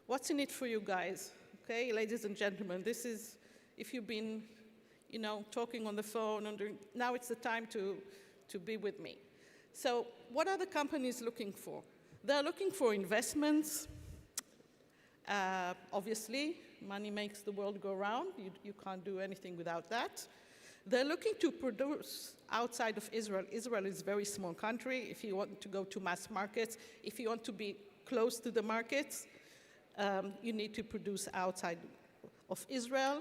what's in it for you guys? Okay, ladies and gentlemen, this is, if you've been, talking on the phone, now it's the time to be with me. So what are the companies looking for? They're looking for investments. Obviously, money makes the world go round. You can't do anything without that. They're looking to produce outside of Israel. Israel is a very small country. If you want to go to mass markets, if you want to be close to the markets, you need to produce outside of Israel.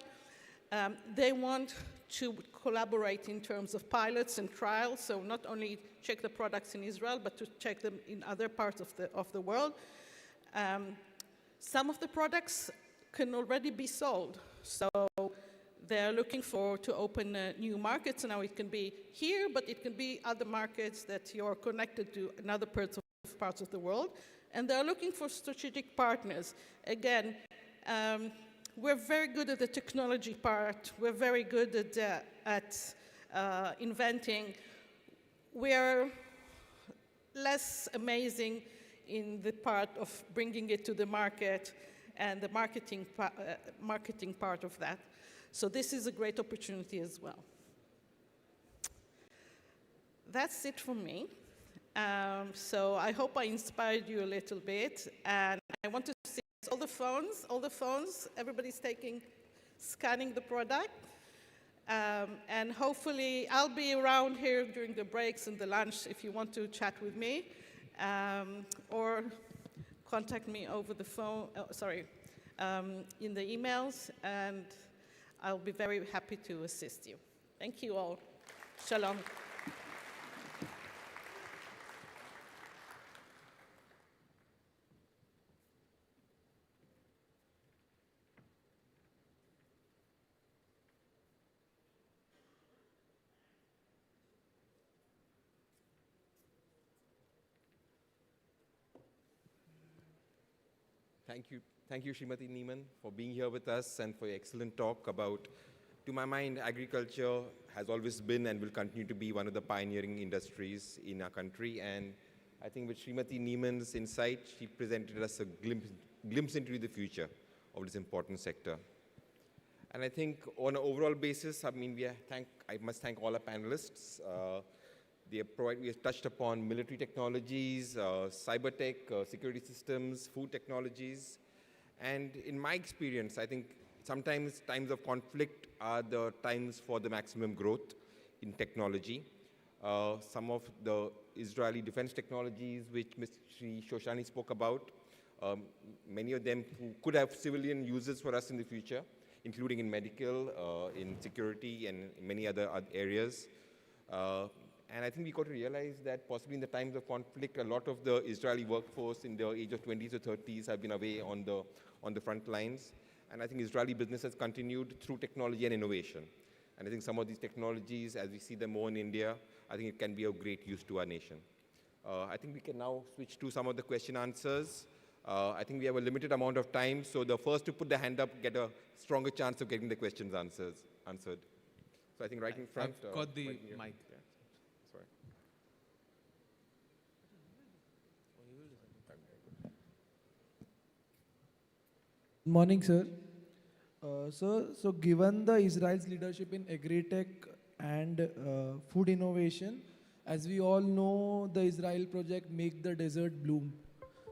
They want to collaborate in terms of pilots and trials, so not only check the products in Israel, but to check them in other parts of the world. Some of the products can already be sold, so they're looking to open new markets. Now it can be here, but it can be other markets that you're connected to in other parts of the world. And they're looking for strategic partners. Again, we're very good at the technology part. We're very good at inventing. We're less amazing in the part of bringing it to the market and the marketing part of that. So this is a great opportunity as well. That's it from me. So I hope I inspired you a little bit. And I want to see all the phones, everybody's scanning the product. And hopefully I'll be around here during the breaks and the lunch if you want to chat with me. Or contact me over the phone, in the emails, and I'll be very happy to assist you. Thank you all. Shalom. Thank you, Srimati Neiman, for being here with us and for your excellent talk about, to my mind, agriculture has always been and will continue to be one of the pioneering industries in our country. And I think with Srimati Neiman's insight, she presented us a glimpse into the future of this important sector. And I think on an overall basis, I must thank all our panelists. We have touched upon military technologies, cyber tech, security systems, food technologies. And in my experience, I think sometimes times of conflict are the times for the maximum growth in technology. some of the Israeli defense technologies which Mr. Shoshani spoke about, many of them who could have civilian uses for us in the future, including in medical, in security, and many other areas. And I think we got to realize that possibly in the times of conflict, a lot of the Israeli workforce in the age of 20s or 30s have been away on the front lines. And I think Israeli business has continued through technology and innovation. And I think some of these technologies, as we see them more in India, I think it can be of great use to our nation. I think we can now switch to some of the question answers. I think we have a limited amount of time, so the first to put the hand up get a stronger chance of getting the questions answered. So I think right in front. I've got the right mic. Yeah. Sorry. Morning, sir. So given the Israel's leadership in agri-tech and food innovation, as we all know, the Israel project Make the Desert Bloom.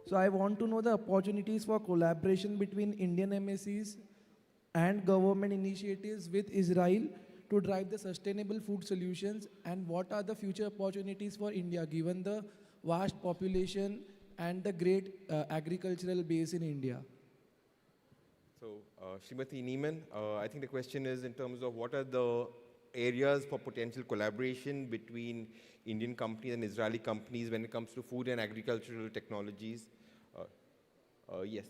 So I want to know the opportunities for collaboration between Indian MSCs and government initiatives with Israel to drive the sustainable food solutions, and what are the future opportunities for India given the vast population and the great agricultural base in India? So, Srimati Neiman, I think the question is in terms of what are the areas for potential collaboration between Indian companies and Israeli companies when it comes to food and agricultural technologies? Yes.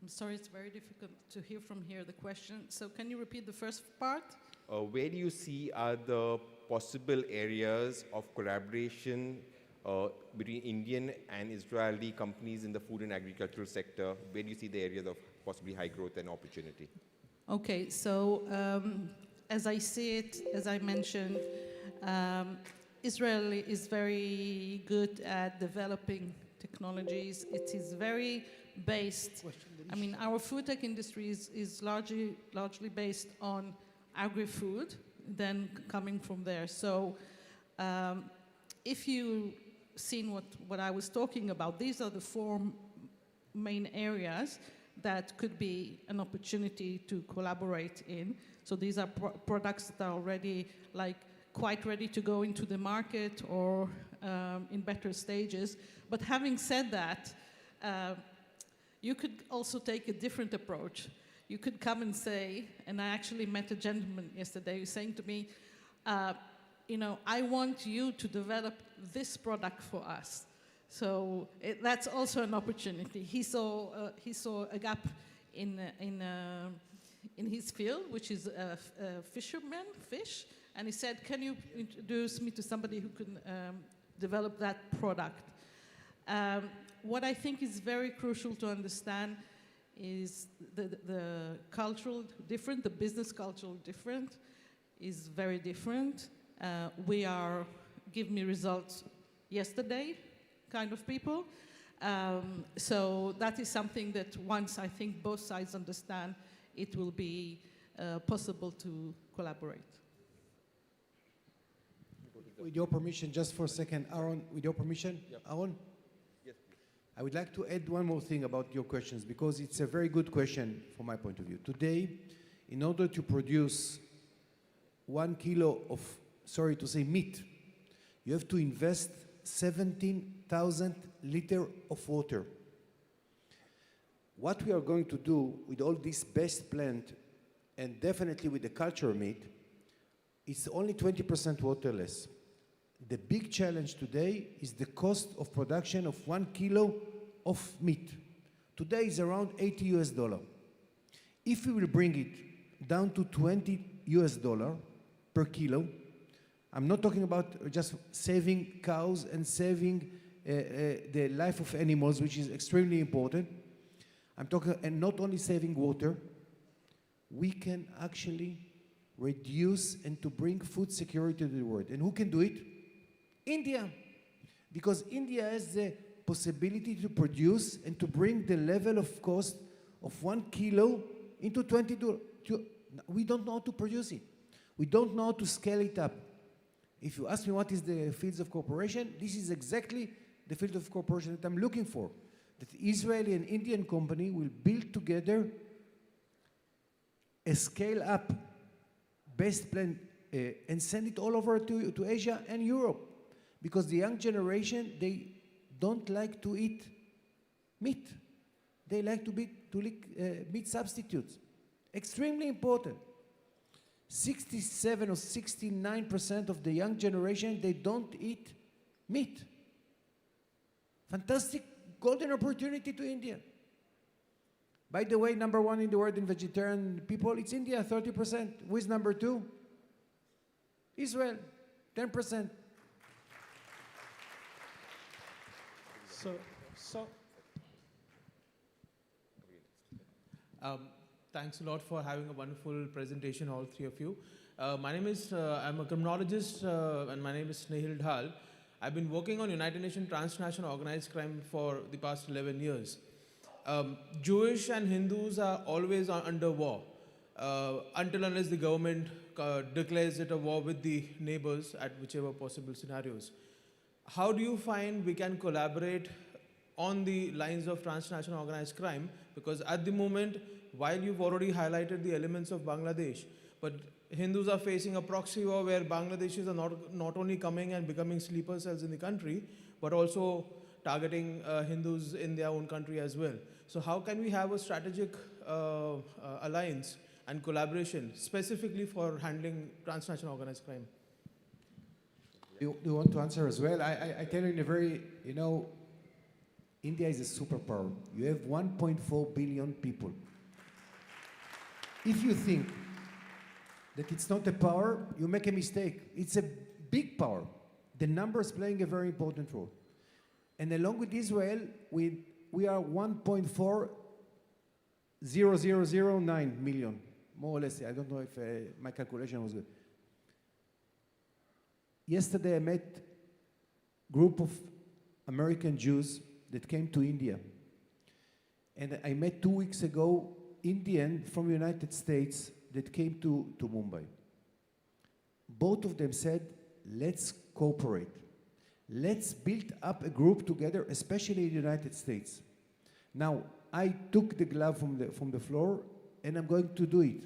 I'm sorry, it's very difficult to hear from here the question. So can you repeat the first part? Where do you see are the possible areas of collaboration between Indian and Israeli companies in the food and agricultural sector? Where do you see the areas of possibly high growth and opportunity? Okay, so as I see it, as I mentioned, Israel is very good at developing technologies. It is very based, I mean, our food tech industry is largely based on agri-food, then coming from there. So if you've seen what I was talking about, these are the four main areas that could be an opportunity to collaborate in. So these are products that are already quite ready to go into the market or in better stages. But having said that, you could also take a different approach. You could come and say, and I actually met a gentleman yesterday saying to me, I want you to develop this product for us. So that's also an opportunity. He saw a gap in his field, which is fishermen, fish, and he said, "Can you introduce me to somebody who can develop that product?" What I think is very crucial to understand is the cultural different, the business cultural different is very different. We are give me results yesterday kind of people. So that is something that once I think both sides understand, it will be possible to collaborate. With your permission, just for a second, Aaron, with your permission, yep. Aaron? Yes, please. I would like to add one more thing about your questions, because it's a very good question from my point of view. Today, in order to produce 1 kilo of, sorry to say, meat, you have to invest 17,000 liters of water. What we are going to do with all this best plant, and definitely with the culture meat, it's only 20% water less. The big challenge today is the cost of production of 1 kilo of meat. Today is around $80. If we will bring it down to $20 per kilo, I'm not talking about just saving cows and saving the life of animals, which is extremely important. I'm talking, and not only saving water, we can actually reduce and to bring food security to the world. And who can do it? India. Because India has the possibility to produce and to bring the level of cost of 1 kilo into $20. We don't know how to produce it. We don't know how to scale it up. If you ask me what is the fields of cooperation, this is exactly the field of cooperation that I'm looking for. That Israeli and Indian company will build together a scale up best plan and send it all over to Asia and Europe. Because the young generation, they don't like to eat meat. They like to eat meat substitutes. Extremely important. 67 or 69% of the young generation, they don't eat meat. Fantastic golden opportunity to India. By the way, number one in the world in vegetarian people, it's India, 30%. Who is number two? Israel, 10%. Thanks a lot for having a wonderful presentation, all three of you. My name is, I'm a criminologist, and my name is Snehil Dhal. I've been working on United Nations transnational organized crime for the past 11 years. Jewish and Hindus are always under war, until unless the government declares it a war with the neighbors at whichever possible scenarios. How do you find we can collaborate on the lines of transnational organized crime? Because at the moment, while you've already highlighted the elements of Bangladesh, but Hindus are facing a proxy war where Bangladeshis are not only coming and becoming sleeper cells in the country, but also targeting Hindus in their own country as well. So how can we have a strategic alliance and collaboration specifically for handling transnational organized crime? You want to answer as well? I tell you in a very, India is a superpower. You have 1.4 billion people. If you think that it's not a power, you make a mistake. It's a big power. The numbers playing a very important role. And along with Israel, we are 1.40009 million, more or less. I don't know if my calculation was good. Yesterday I met a group of American Jews that came to India. And I met 2 weeks ago Indian from the United States that came to Mumbai. Both of them said, let's cooperate. Let's build up a group together, especially in the United States. Now, I took the glove from the floor, and I'm going to do it.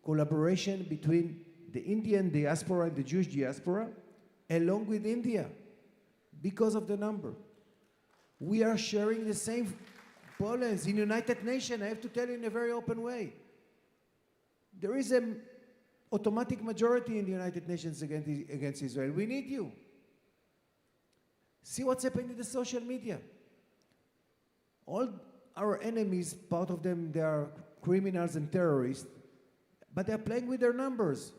Collaboration between the Indian diaspora and the Jewish diaspora, along with India, because of the number. We are sharing the same problems in United Nations. I have to tell you in a very open way. There is an automatic majority in the United Nations against Israel. We need you. See what's happening in the social media. All our enemies, part of them, they are criminals and terrorists, but they're playing with their numbers.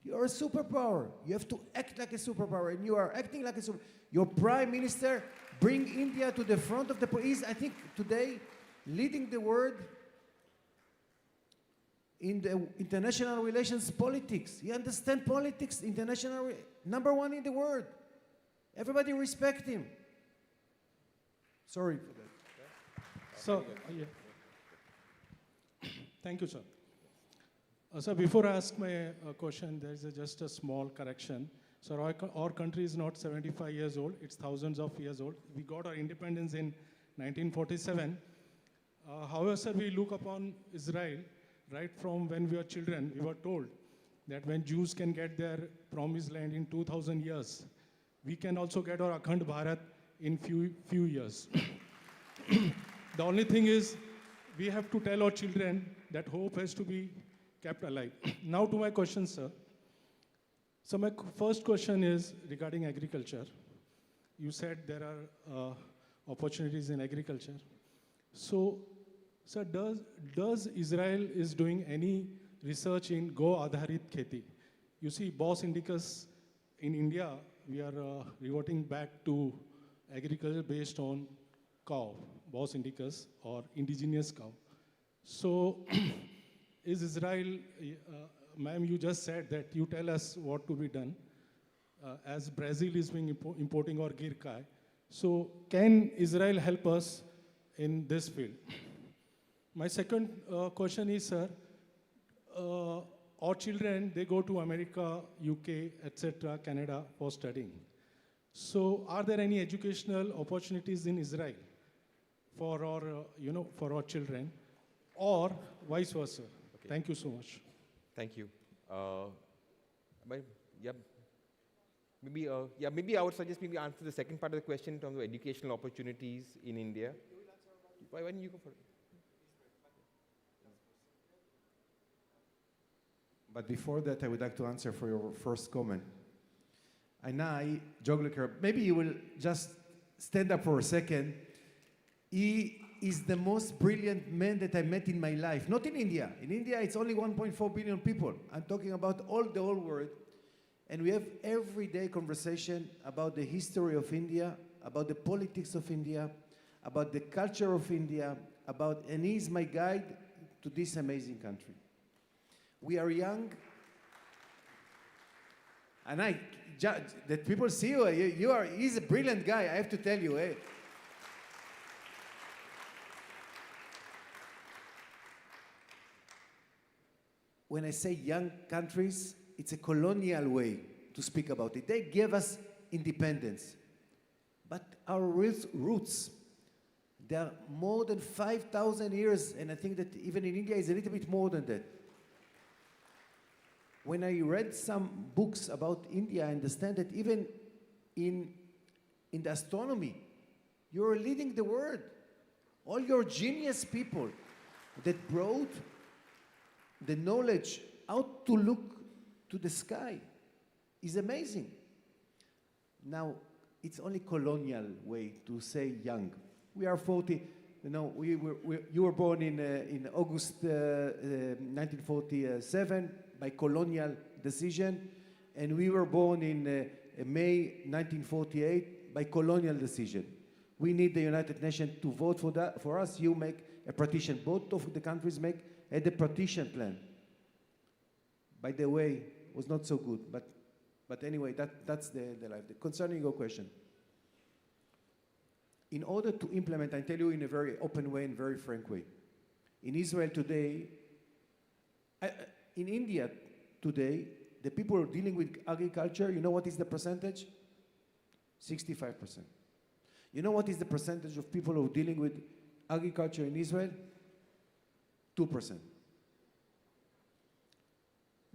You're a superpower. You have to act like a superpower, and you are acting like a superpower. Your prime minister bring India to the front of the police, I think today, leading the world in the international relations politics. You understand politics, international, number one in the world. Everybody respect him. Sorry for that. So, thank you, sir. So before I ask my question, there is just a small correction. So our country is not 75 years old, it's thousands of years old. We got our independence in 1947. However, sir, we look upon Israel, right from when we were children, we were told that when Jews can get their promised land in 2000 years, we can also get our Akhand Bharat in few years. The only thing is, we have to tell our children that hope has to be kept alive. Now to my question, sir. So my first question is regarding agriculture. You said there are opportunities in agriculture. So, sir, does Israel is doing any research in Go Adharit Kheti? You see, Bos Indicus in India, we are reverting back to agriculture based on cow, Bos Indicus, or indigenous cow. So, is Israel, ma'am, you just said that you tell us what to be done, as Brazil is being importing our Gir Kai. So, can Israel help us in this field? My second question is, sir, our children, they go to America, UK, etc., Canada for studying. So are there any educational opportunities in Israel for our, for our children, or vice versa? Okay. Thank you so much. Thank you. Maybe I would suggest maybe answer the second part of the question in terms of educational opportunities in India. Why don't you go for it? But before that, I would like to answer for your first comment. Anai Jogleker, maybe you will just stand up for a second. He is the most brilliant man that I met in my life. Not in India. In India, it's only 1.4 billion people. I'm talking about the whole world. And we have everyday conversation about the history of India, about the politics of India, about the culture of India, and he's my guide to this amazing country. We are young, and that people see you, he's a brilliant guy, I have to tell you. Eh? When I say young countries, it's a colonial way to speak about it. They gave us independence. But our roots, they are more than 5,000 years, and I think that even in India it's a little bit more than that. When I read some books about India, I understand that even in the astronomy, you're leading the world. All your genius people that brought the knowledge out to look to the sky is amazing. Now, it's only colonial way to say young. We are 40. You know, you were born in August 1947 by colonial decision, and we were born in May 1948 by colonial decision. We need the United Nations to vote for that. For us, you make a partition. Both of the countries make a partition plan. By the way, was not so good, but anyway, that's the life. Concerning your question, in order to implement, I tell you in a very open way and very frank way, in Israel today, in India today, the people dealing with agriculture, you know what is the percentage? 65%. You know what is the percentage of people who are dealing with agriculture in Israel? 2%.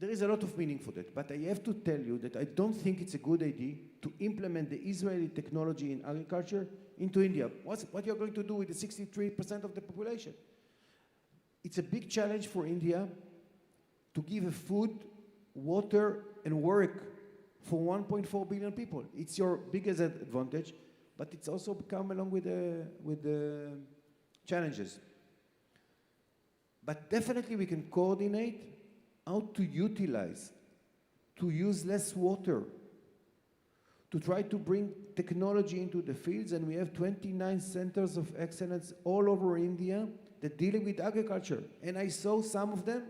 There is a lot of meaning for that, but I have to tell you that I don't think it's a good idea to implement the Israeli technology in agriculture into India. What you're going to do with the 63% of the population? It's a big challenge for India to give food, water, and work for 1.4 billion people. It's your biggest advantage, but it's also come along with the challenges. But definitely we can coordinate how to utilize, to use less water, to try to bring technology into the fields, and we have 29 centers of excellence all over India that dealing with agriculture. And I saw some of them,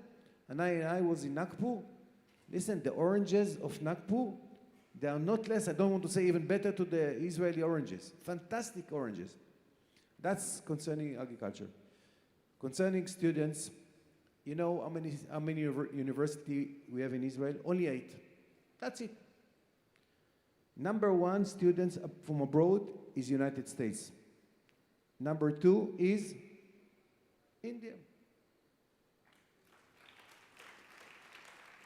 and I was in Nagpur. Listen, the oranges of Nagpur, they are not less, I don't want to say even better to the Israeli oranges. Fantastic oranges. That's concerning agriculture. Concerning students, you know how many universities we have in Israel? Only 8. That's it. Number 1 students from abroad is United States. Number 2 is India.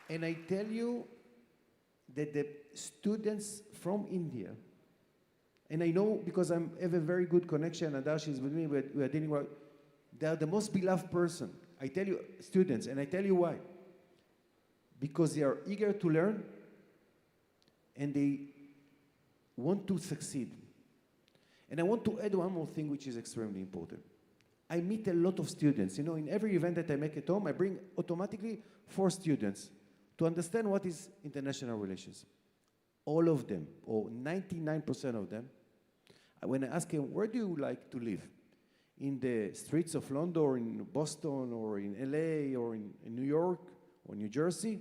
And I tell you that the students from India, and I know because I have a very good connection, and Darshi is with me, we are dealing with, they are the most beloved person. I tell you, students, and I tell you why. Because they are eager to learn, and they want to succeed. And I want to add one more thing which is extremely important. I meet a lot of students. You know, in every event that I make at home, I bring automatically 4 students to understand what is international relations. All of them, or 99% of them, when I ask them, where do you like to live? In the streets of London, or in Boston, or in LA, or in New York, or New Jersey,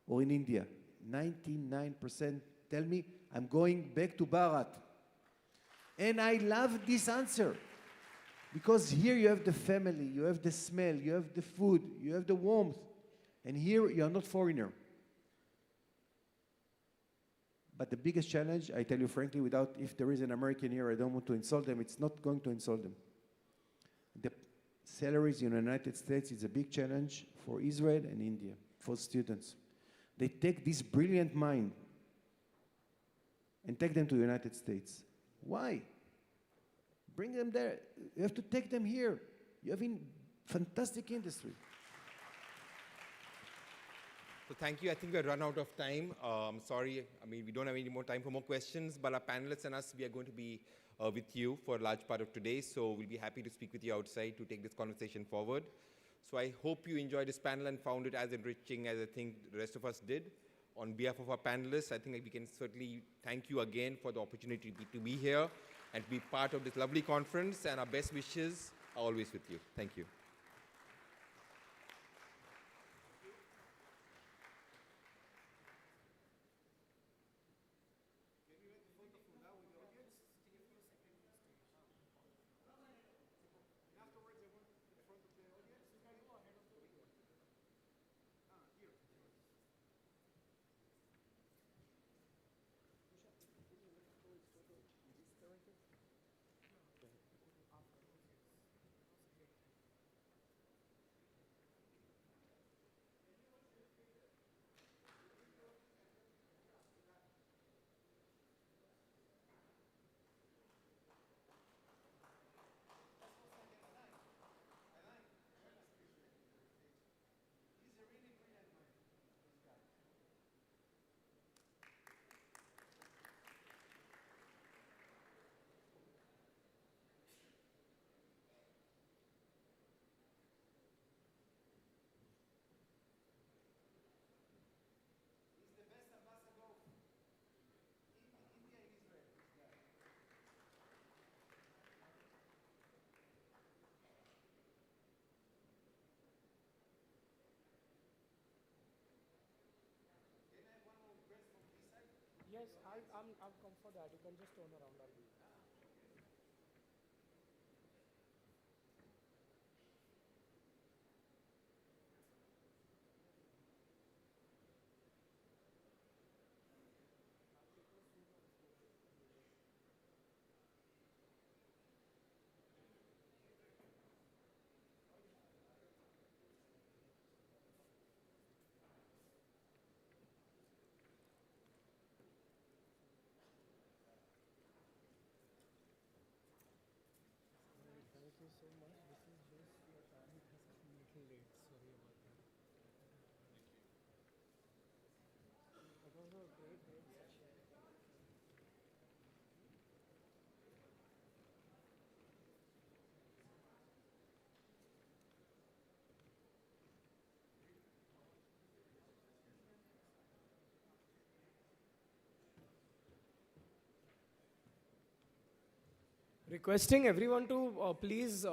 or in India? 99% tell me, I'm going back to Bharat. And I love this answer. Because here you have the family, you have the smell, you have the food, you have the warmth. And here you are not foreigner. But the biggest challenge, I tell you frankly, if there is an American here, I don't want to insult them, it's not going to insult them. salaries in the United States is a big challenge for Israel and India, for students. They take this brilliant mind and take them to the United States. Why? Bring them there. You have to take them here. You have a fantastic industry. So thank you. I think we've run out of time. Sorry, I mean, we don't have any more time for more questions, but our panelists and us, we are going to be with you for a large part of today. So we'll be happy to speak with you outside to take this conversation forward. So I hope you enjoyed this panel and found it as enriching as I think the rest of us did. On behalf of our panelists, I think we can certainly thank you again for the opportunity to be here and to be part of this lovely conference, and our best wishes are always with you. Thank you. Yes, I'll come for that. You can just turn around. I'll be. So much. This is just your time has come a little late. Sorry about that. That was a great session. Requesting everyone to please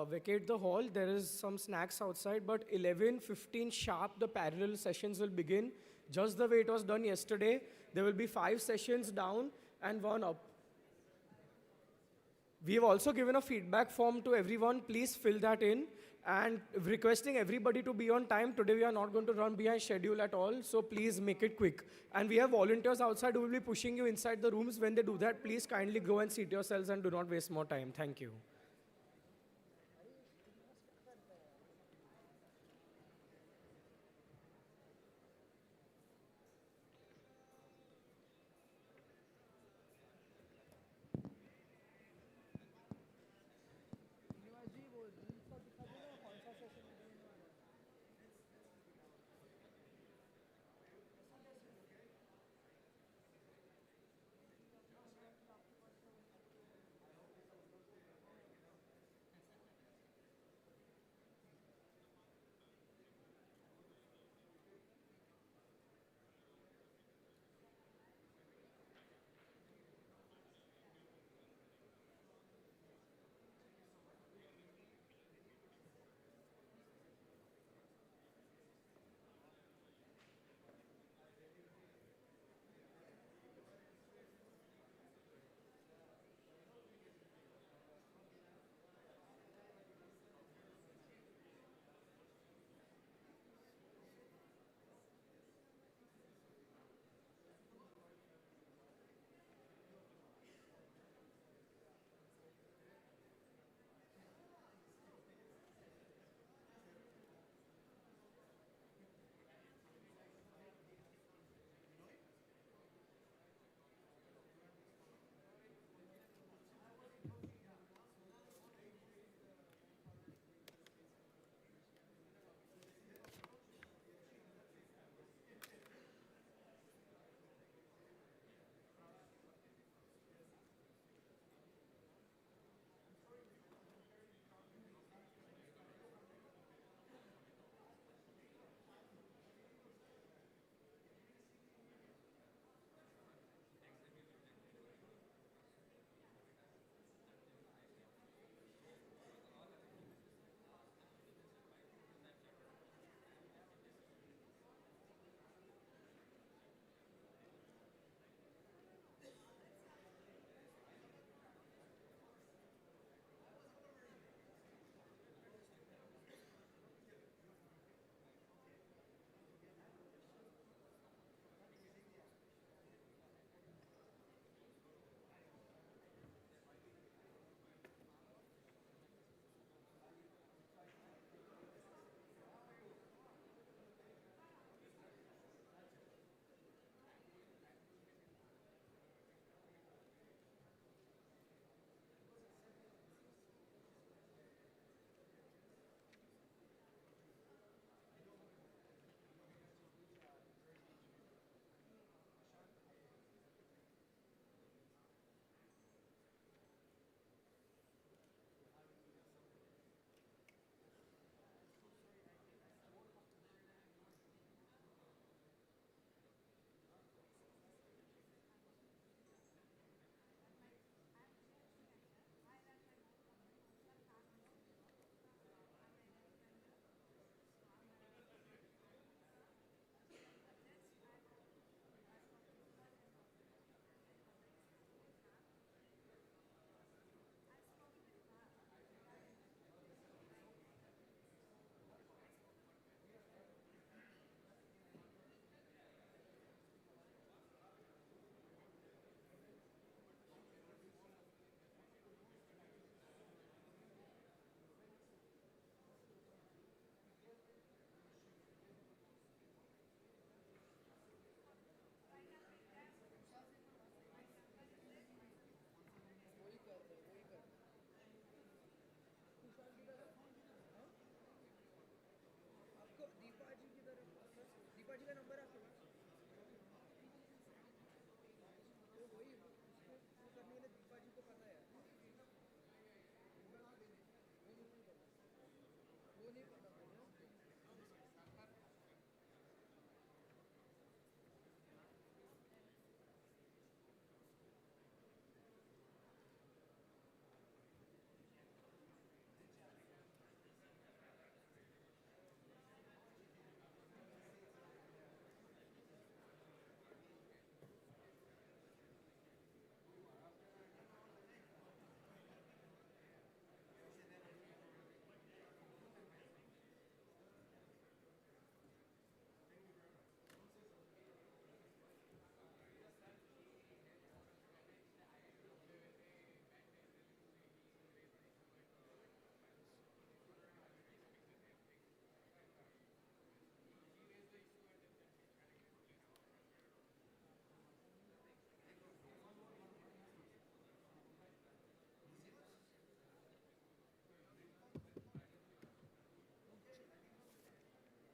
vacate the hall. There is some snacks outside, but 11:15 sharp, the parallel sessions will begin. Just the way it was done yesterday. There will be 5 sessions down and 1 up. We have also given a feedback form to everyone. Please fill that in. And requesting everybody to be on time. Today we are not going to run behind schedule at all, so please make it quick. And we have volunteers outside who will be pushing you inside the rooms. When they do that, please kindly go and seat yourselves and do not waste more time. Thank you.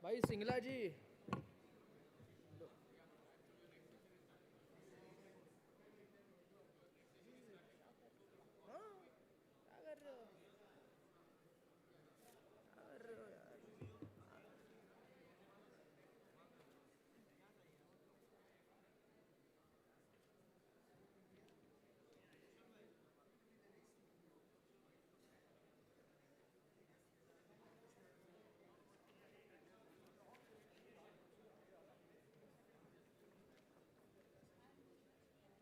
भाई सिंगला जी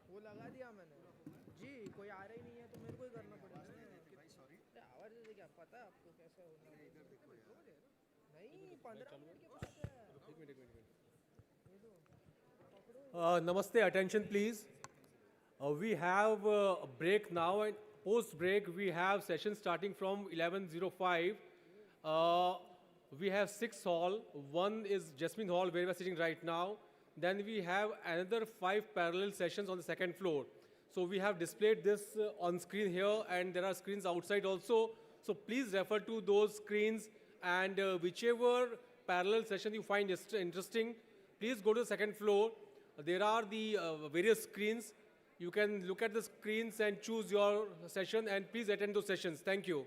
वो लगा दिया मैंने जी, कोई आ रहा ही नहीं है तो मेरे को ही करना पड़ेगा भाई। सॉरी आवाज से क्या पता है आपको कैसे होना है? इधर देखो नहीं 15 मिनट के बाद Namaste, attention please. We have a break now, and post break we have session starting from 11:05. We have 6 hall. One is Jasmine Hall where we are sitting right now. Then we have another 5 parallel sessions on the second floor. So we have displayed this on screen here, and there are screens outside also. So please refer to those screens, and whichever parallel session you find interesting, please go to the second floor. There are the various screens. You can look at the screens and choose your session, and please attend those sessions. Thank you.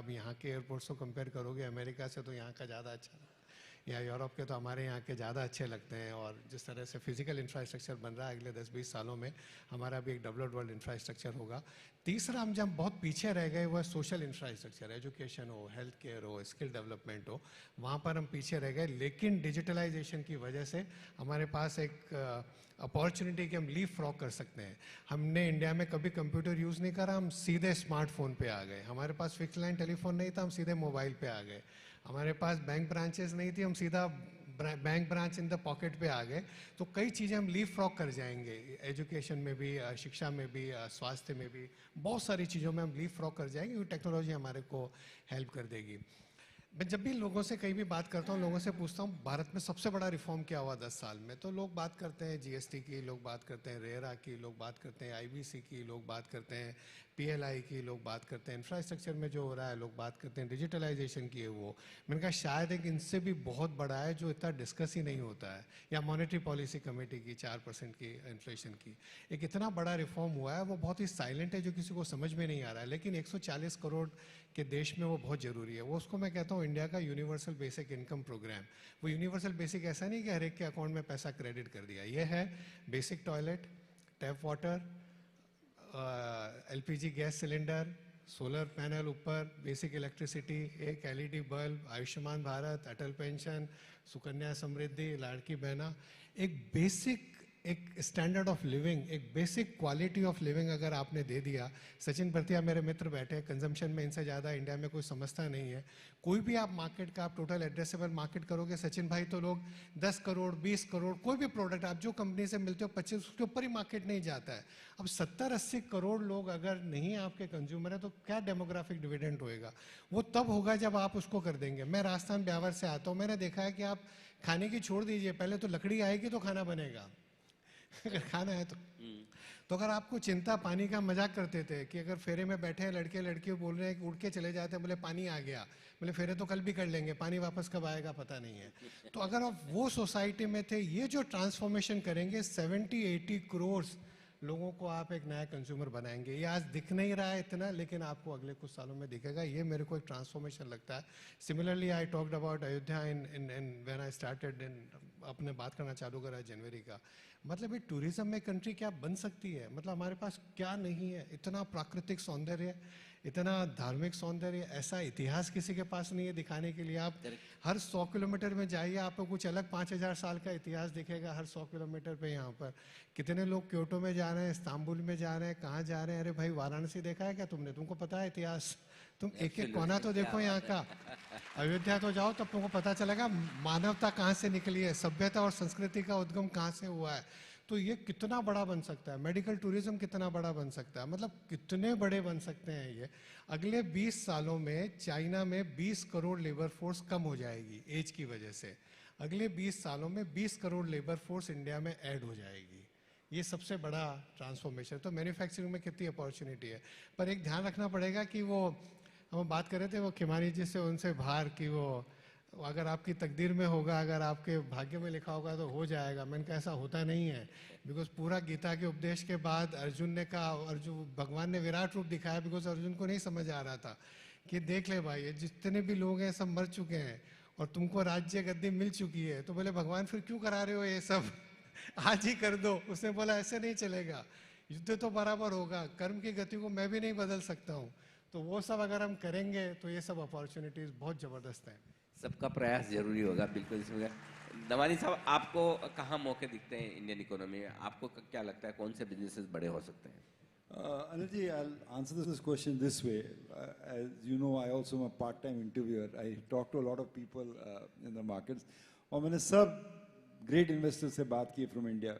अब यहाँ के airports को compare करोगे America से तो यहाँ का ज़्यादा अच्छा, या यूरोप के तो हमारे यहाँ के ज़्यादा अच्छे लगते हैं। और जिस तरह से फिजिकल इंफ्रास्ट्रक्चर बन रहा है अगले 10-20 सालों में, हमारा भी एक डेवलप्ड वर्ल्ड इंफ्रास्ट्रक्चर होगा। तीसरा हम जब बहुत पीछे रह गए वह सोशल इंफ्रास्ट्रक्चर, एजुकेशन हो, हेल्थ केयर हो, स्किल डेवलपमेंट हो, वहाँ पर हम पीछे रह गए। लेकिन डिजिटलाइजेशन की वजह से हमारे पास एक अपॉर्चुनिटी कि हम लीप फ्रॉग कर सकते हैं। हमने इंडिया में कभी कंप्यूटर यूज़ नहीं करा, हम सीधे स्मार्टफोन पे आ गए। हमारे पास फिक्स लाइन टेलीफोन नहीं था, हम सीधे मोबाइल पे आ गए। हमारे पास बैंक ब्रांचेस नहीं थी, हम सीधा bank branch in the pocket पे आ गए। तो कई चीज़ें हम लीप फ्रॉग कर जाएंगे, एजुकेशन में भी, शिक्षा में भी, स्वास्थ्य में भी, बहुत सारी चीज़ों में हम लीप फ्रॉग कर जाएंगे क्योंकि टेक्नोलॉजी हमारे को हेल्प कर देगी। मैं जब भी लोगों से कहीं भी बात करता हूँ, लोगों से पूछता हूँ भारत में सबसे बड़ा रिफॉर्म क्या हुआ 10 साल में, तो लोग बात करते हैं जीएसटी की, लोग बात करते हैं रेरा की, लोग बात करते हैं आईबीसी की, लोग बात करते हैं पीएलआई की, लोग बात करते हैं इंफ्रास्ट्रक्चर में जो हो रहा है, लोग बात करते हैं डिजिटलाइजेशन की है। वो मैंने कहा शायद एक इनसे भी बहुत बड़ा है जो इतना डिस्कस ही नहीं होता है, या मॉनेटरी पॉलिसी कमेटी की 4% की इन्फ्लेशन की एक इतना बड़ा रिफॉर्म हुआ है, वो बहुत ही साइलेंट है, जो किसी को समझ में नहीं आ रहा है, लेकिन 140 करोड़ के देश में वो बहुत ज़रूरी है। वो उसको मैं कहता हूँ इंडिया का यूनिवर्सल बेसिक इनकम प्रोग्राम। वो यूनिवर्सल बेसिक ऐसा नहीं कि हर एक के अकाउंट में पैसा क्रेडिट कर दिया, ये है basic toilet, tap water, LPG gas cylinder, solar panel ऊपर, बेसिक इलेक्ट्रिसिटी, एक एलईडी बल्ब, आयुष्मान भारत, अटल पेंशन, सुकन्या समृद्धि, लाड़की बहना, एक बेसिक एक स्टैंडर्ड ऑफ लिविंग, एक बेसिक क्वालिटी ऑफ लिविंग अगर आपने दे दिया। सचिन प्रतिया मेरे मित्र बैठे हैं, कंजम्पशन में इनसे ज़्यादा इंडिया में कोई समझता नहीं है। कोई भी आप मार्केट का आप टोटल एड्रेसेबल मार्केट करोगे सचिन भाई, तो लोग 10 करोड़ 20 करोड़ कोई भी प्रोडक्ट आप जो कंपनी से मिलते हो 25 उसके ऊपर ही मार्केट नहीं जाता है। अब 70-80 करोड़ लोग अगर नहीं आपके कंज्यूमर है तो क्या डेमोग्राफिक डिविडेंड होएगा? वो तब होगा जब आप उसको कर देंगे। मैं राजस्थान ब्यावर से आता हूँ, मैंने देखा है कि आप खाने की छोड़ दीजिए, पहले तो लकड़ी आएगी तो खाना बनेगा अगर खाना है तो अगर आपको चिंता, पानी का मजाक करते थे कि अगर फेरे में बैठे हैं लड़के लड़कियों बोल रहे हैं कि उड़ के चले जाते हैं, बोले पानी आ गया, बोले फेरे तो कल भी कर लेंगे, पानी वापस कब आएगा पता नहीं है। तो अगर आप वो सोसाइटी में थे, ये जो ट्रांसफॉर्मेशन करेंगे 70-80 करोड़ लोगों को आप एक नया कंज्यूमर बनाएंगे। ये आज दिख नहीं रहा है इतना, लेकिन आपको अगले कुछ सालों में दिखेगा। ये मेरे को एक ट्रांसफॉर्मेशन लगता है। Similarly I talked about Ayodhya in when I started in, अपने बात करना चालू करा जनवरी का। मतलब ये टूरिज्म में कंट्री क्या बन सकती है, मतलब हमारे पास क्या नहीं है, इतना प्राकृतिक सौंदर्य, इतना धार्मिक सौंदर्य, ऐसा इतिहास किसी के पास नहीं है दिखाने के लिए। आप हर 100 किलोमीटर में जाइए, आपको कुछ अलग 5000 साल का इतिहास दिखेगा हर 100 किलोमीटर पे। यहाँ पर कितने लोग क्योटो में जा रहे हैं, इस्तांबुल में जा रहे हैं, कहाँ जा रहे हैं? अरे भाई वाराणसी देखा है क्या तुमने? तुमको पता है इतिहास? तुम एक एक कोना तो देखो यहाँ का। अयोध्या तो जाओ तब तुमको पता चलेगा मानवता कहाँ से निकली है, सभ्यता और संस्कृति का उद्गम कहाँ से हुआ है। तो ये कितना बड़ा बन सकता है, मेडिकल टूरिज्म कितना बड़ा बन सकता है, मतलब कितने बड़े बन सकते हैं ये। अगले 20 सालों में चाइना में 20 करोड़ लेबर फोर्स कम हो जाएगी एज की वजह से। अगले 20 सालों में 20 करोड़ लेबर फोर्स इंडिया में ऐड हो जाएगी। ये सबसे बड़ा ट्रांसफॉर्मेशन। तो मैन्युफैक्चरिंग में कितनी अपॉर्चुनिटी है। पर एक ध्यान रखना पड़ेगा कि वो, हम बात कर रहे थे वो खिमानी जी से, उनसे बाहर कि वो अगर आपकी तकदीर में होगा, अगर आपके भाग्य में लिखा होगा तो हो जाएगा। मैंने कहा ऐसा होता नहीं है, बिकॉज पूरा गीता के उपदेश के बाद अर्जुन ने कहा, अर्जुन भगवान ने विराट रूप दिखाया, बिकॉज अर्जुन को नहीं समझ आ रहा था कि देख ले भाई ये जितने भी लोग हैं सब मर चुके हैं और तुमको राज्य गद्दी मिल चुकी है, तो बोले भगवान फिर क्यों करा रहे हो ये सब, आज ही कर दो। उसने बोला ऐसे नहीं चलेगा, युद्ध तो बराबर होगा, कर्म की गति को मैं भी नहीं बदल सकता हूँ। तो वो सब अगर हम करेंगे तो ये सब अपॉर्चुनिटीज बहुत ज़बरदस्त हैं। सबका प्रयास जरूरी होगा, बिल्कुल इसमें। दवानी साहब, आपको कहाँ मौके दिखते हैं इंडियन इकोनॉमी में? आपको क्या लगता है कौन से बिजनेसेस बड़े हो सकते हैं? Anil ji, I'll answer this question this way. As you know, I also am a part-time interviewer. I talk to a lot of people in the markets. और मैंने सब great investors से बात की from India,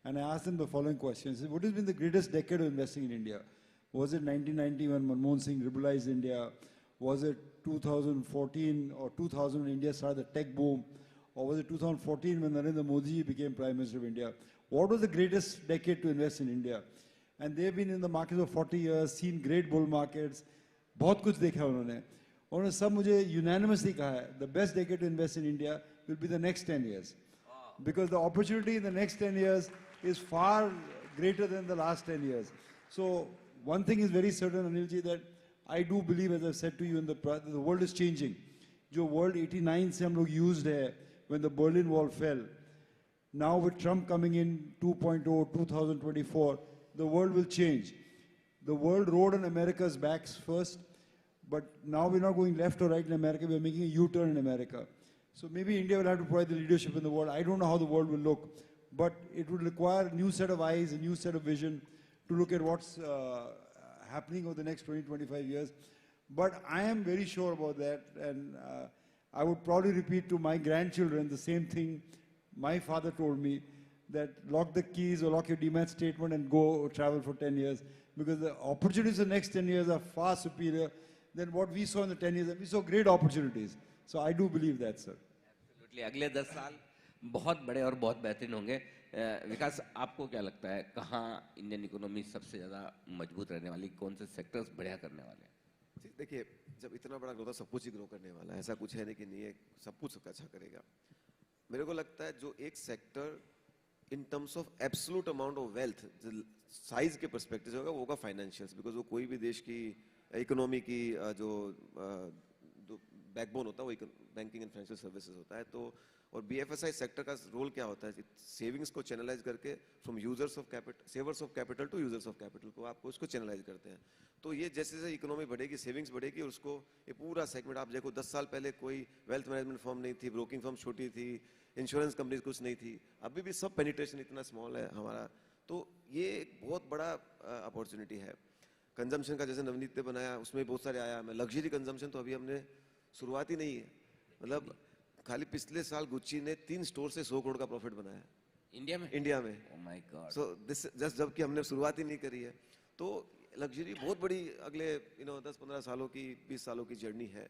and I asked them the following questions: what has been the greatest decade of investing in India? Was it 1990 when Manmohan Singh liberalized India? Was it 2014 or 2000 when India started the tech boom? Or was it 2014 when Narendra Modi became Prime Minister of India? What was the greatest decade to invest in India? And they've been in the market for 40 years, seen great bull markets, बहुत कुछ देखा उन्होंने। उन्होंने सब मुझे unanimously कहा है, the best decade to invest in India will be the next 10 years. Because the opportunity in the next 10 years is far greater than the last 10 years. So one thing is very certain, Anilji, that I do believe, as I've said to you, the world is changing. जो world 89 से हम लोग used है, when the Berlin Wall fell, now with Trump coming in 2.0, 2024, the world will change. The world rode on America's backs first, but now we're not going left or right in America, we're making a U-turn in America. So maybe India will have to provide the leadership in the world. I don't know how the world will look, but it will require a new set of eyes, a new set of vision to look at what's happening over the next 20, 25 years. But I am very sure about that, and I would probably repeat to my grandchildren the same thing my father told me, that lock the keys or lock your demat statement and go travel for 10 years, because the opportunities in the next 10 years are far superior than what we saw in the 10 years. And we saw great opportunities. So I do believe that, sir. Absolutely. अगले 10 साल बहुत बड़े और बहुत बेहतरीन होंगे। विकास, आपको क्या लगता है कहाँ इंडियन इकोनॉमी सबसे ज़्यादा मजबूत रहने वाली, कौन से सेक्टर्स बढ़िया करने वाले हैं? देखिए, जब इतना बड़ा ग्रोथ है, सब कुछ ही ग्रो करने वाला है, ऐसा कुछ है नहीं कि नहीं, सब कुछ अच्छा करेगा। मेरे को लगता है जो एक sector in terms of absolute amount of wealth size के पर्सपेक्टिव से होगा, वो होगा फाइनेंशियल्स। बिकॉज वो कोई भी देश की इकोनॉमी की जो बैकबोन होता है वो बैंकिंग एंड फाइनेंशियल सर्विसेज होता है। तो और BFSI सेक्टर का रोल क्या होता है, सेविंग्स को चैनलाइज करके from users of capital, savers of capital to users of capital को आपको उसको चैनलाइज करते हैं। तो ये जैसे जैसे इकोनॉमी बढ़ेगी, सेविंग्स बढ़ेगी, और उसको ये पूरा सेगमेंट आप देखो 10 साल पहले कोई वेल्थ मैनेजमेंट फर्म नहीं थी, ब्रोकिंग फर्म छोटी थी, इंश्योरेंस कंपनीज कुछ नहीं थी, अभी भी सब पेनिट्रेशन इतना स्मॉल है हमारा। तो ये एक बहुत बड़ा अपॉर्चुनिटी है। कंजम्पशन का जैसे नवनीत ने बनाया उसमें बहुत सारे आया, मैं लग्जरी कंजम्पशन तो अभी हमने शुरुआत ही नहीं है, मतलब खाली पिछले साल गुच्ची ने 3 स्टोर से 100 करोड़ का प्रॉफिट बनाया इंडिया में। इंडिया में Oh my God. So this just, जबकि हमने शुरुआत ही नहीं करी है। तो लग्जरी बहुत बड़ी अगले 10-15 सालों की, 20 सालों की जर्नी है।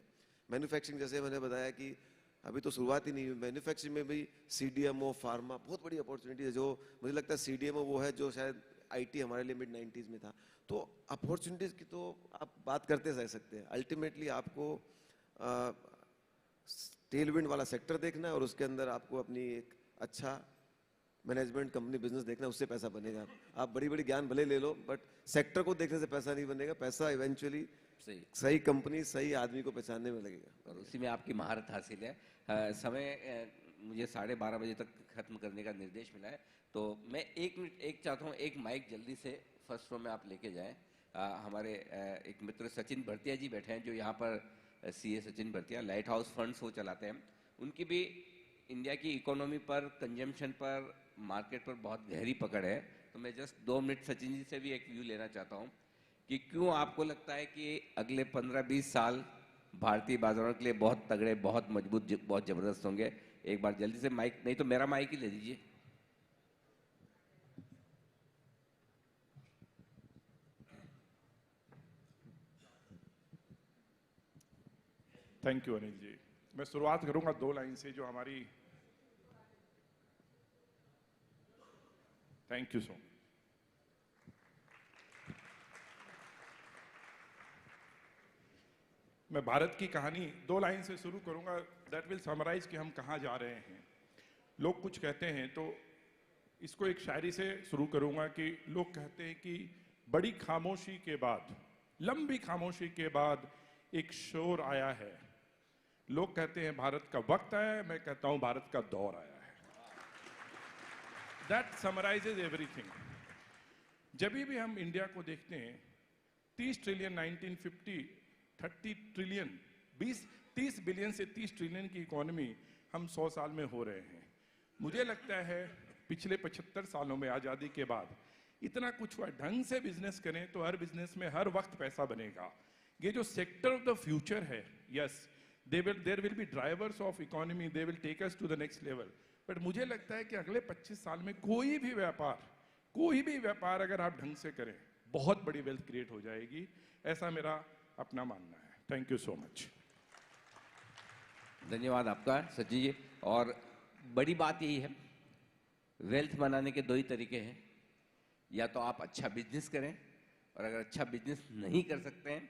मैन्युफैक्चरिंग जैसे मैंने बताया कि अभी तो शुरुआत ही नहीं हुई, मैन्युफैक्चरिंग में भी CDMO, फार्मा बहुत बड़ी अपॉर्चुनिटी है। जो मुझे लगता है CDMO वो है जो शायद IT हमारे लिए मिड-90s में था। तो अपॉर्चुनिटीज की तो आप बात करते रह सकते हैं। अल्टीमेटली आपको टेलविंड वाला सेक्टर देखना है और उसके अंदर आपको अपनी एक अच्छा मैनेजमेंट कंपनी बिजनेस देखना, उससे पैसा बनेगा। आप बड़ी बड़ी ज्ञान भले ले लो, बट सेक्टर को देखने से पैसा नहीं बनेगा। पैसा इवेंचुअली सही कंपनी, सही आदमी को पहचानने में लगेगा, और उसी में आपकी महारत हासिल है। समय मुझे 12:30 बजे तक खत्म करने का निर्देश मिला है, तो मैं 1 मिनट चाहता हूँ, एक माइक जल्दी से फर्स्ट रो में आप लेके जाएं। हमारे एक मित्र सचिन भरतिया जी बैठे हैं, जो यहाँ पर CA Sachin Bharatiya Lighthouse Funds वो चलाते हैं। उनकी भी इंडिया की इकोनॉमी पर, कंजम्पशन पर, मार्केट पर बहुत गहरी पकड़ है। तो मैं जस्ट 2 मिनट सचिन जी से भी एक व्यू लेना चाहता हूँ कि क्यों आपको लगता है कि अगले 15-20 साल भारतीय बाजारों के लिए बहुत तगड़े, बहुत मजबूत, बहुत जबरदस्त होंगे। एक बार जल्दी से माइक, नहीं तो मेरा माइक ही ले दीजिए। Thank you Anil ji. मैं शुरुआत करूंगा 2 लाइन से जो हमारी, थैंक यू सो मच। मैं भारत की कहानी 2 लाइन से शुरू करूंगा, दैट विल समराइज कि हम कहां जा रहे हैं। लोग कुछ कहते हैं तो इसको एक शायरी से शुरू करूंगा कि लोग कहते हैं कि बड़ी खामोशी के बाद, लंबी खामोशी के बाद एक शोर आया है। लोग कहते हैं भारत का वक्त आया है, मैं कहता हूं भारत का दौर आया है। That summarises everything. जब भी हम इंडिया को देखते हैं, 30 ट्रिलियन 1950, 30 ट्रिलियन, 30 बिलियन से 30 ट्रिलियन की इकोनॉमी हम 100 साल में हो रहे हैं। मुझे लगता है पिछले 75 सालों में आज़ादी के बाद इतना कुछ हुआ। ढंग से बिजनेस करें तो हर बिजनेस में हर वक्त पैसा बनेगा। ये जो सेक्टर ऑफ द फ्यूचर है, yes, there will be drivers of economy, they will take us to the next level. But मुझे लगता है कि अगले 25 साल में कोई भी व्यापार अगर आप ढंग से करें, बहुत बड़ी वेल्थ क्रिएट हो जाएगी। ऐसा मेरा अपना मानना है। Thank you so much. धन्यवाद आपका सचिन जी। और बड़ी बात यही है, वेल्थ बनाने के 2 ही तरीके हैं, या तो आप अच्छा बिजनेस करें, और अगर अच्छा बिजनेस नहीं कर सकते हैं,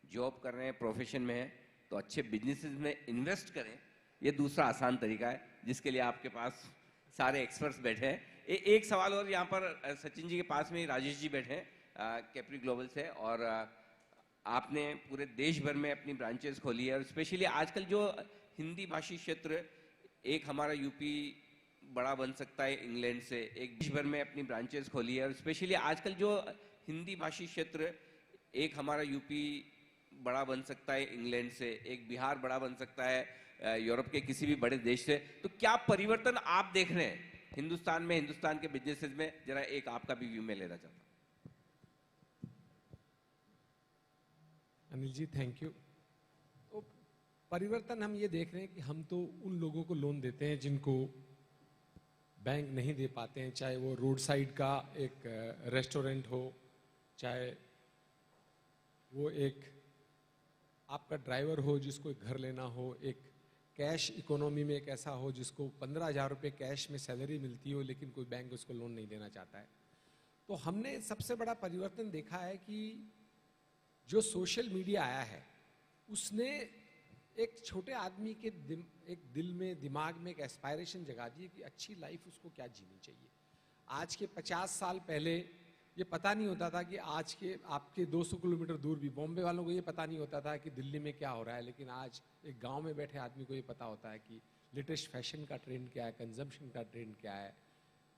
जॉब कर रहे हैं, प्रोफेशन में है, तो अच्छे बिजनेसेस में इन्वेस्ट करें। ये दूसरा आसान तरीका है, जिसके लिए आपके पास सारे एक्सपर्ट्स बैठे हैं। एक सवाल और, यहाँ पर सचिन जी के पास में राजेश जी बैठे हैं कैप्री ग्लोबल से, और आपने पूरे देश भर में अपनी ब्रांचेस खोली है, और स्पेशली आजकल जो हिंदी भाषी क्षेत्र, एक हमारा यूपी बड़ा बन सकता है इंग्लैंड से, एक देश भर में अपनी ब्रांचेस खोली है, और स्पेशली आजकल जो हिंदी भाषी क्षेत्र, एक हमारा यूपी बड़ा बन सकता है इंग्लैंड से, एक बिहार बड़ा बन सकता है यूरोप के किसी भी बड़े देश से। तो क्या परिवर्तन आप देख रहे हैं हिंदुस्तान में, हिंदुस्तान के बिजनेसेस में? जरा एक आपका भी व्यू में लेना चाहता हूँ। Anil ji thank you. तो परिवर्तन हम ये देख रहे हैं कि हम तो उन लोगों को लोन देते हैं जिनको बैंक नहीं दे पाते हैं, चाहे वो रोड साइड का एक रेस्टोरेंट हो, चाहे वो एक आपका ड्राइवर हो जिसको एक घर लेना हो, एक कैश इकोनॉमी में एक ऐसा हो जिसको 15,000 रुपये कैश में सैलरी मिलती हो, लेकिन कोई बैंक उसको लोन नहीं देना चाहता है। तो हमने सबसे बड़ा परिवर्तन देखा है कि जो सोशल मीडिया आया है, उसने एक छोटे आदमी के एक दिल में, दिमाग में एक एस्पायरेशन जगा दी कि अच्छी लाइफ उसको क्या जीनी चाहिए। आज के 50 साल पहले ये पता नहीं होता था कि आज के आपके 200 किलोमीटर दूर भी बॉम्बे वालों को ये पता नहीं होता था कि दिल्ली में क्या हो रहा है, लेकिन आज एक गांव में बैठे आदमी को ये पता होता है कि लेटेस्ट फैशन का ट्रेंड क्या है, कंजम्पशन का ट्रेंड क्या है,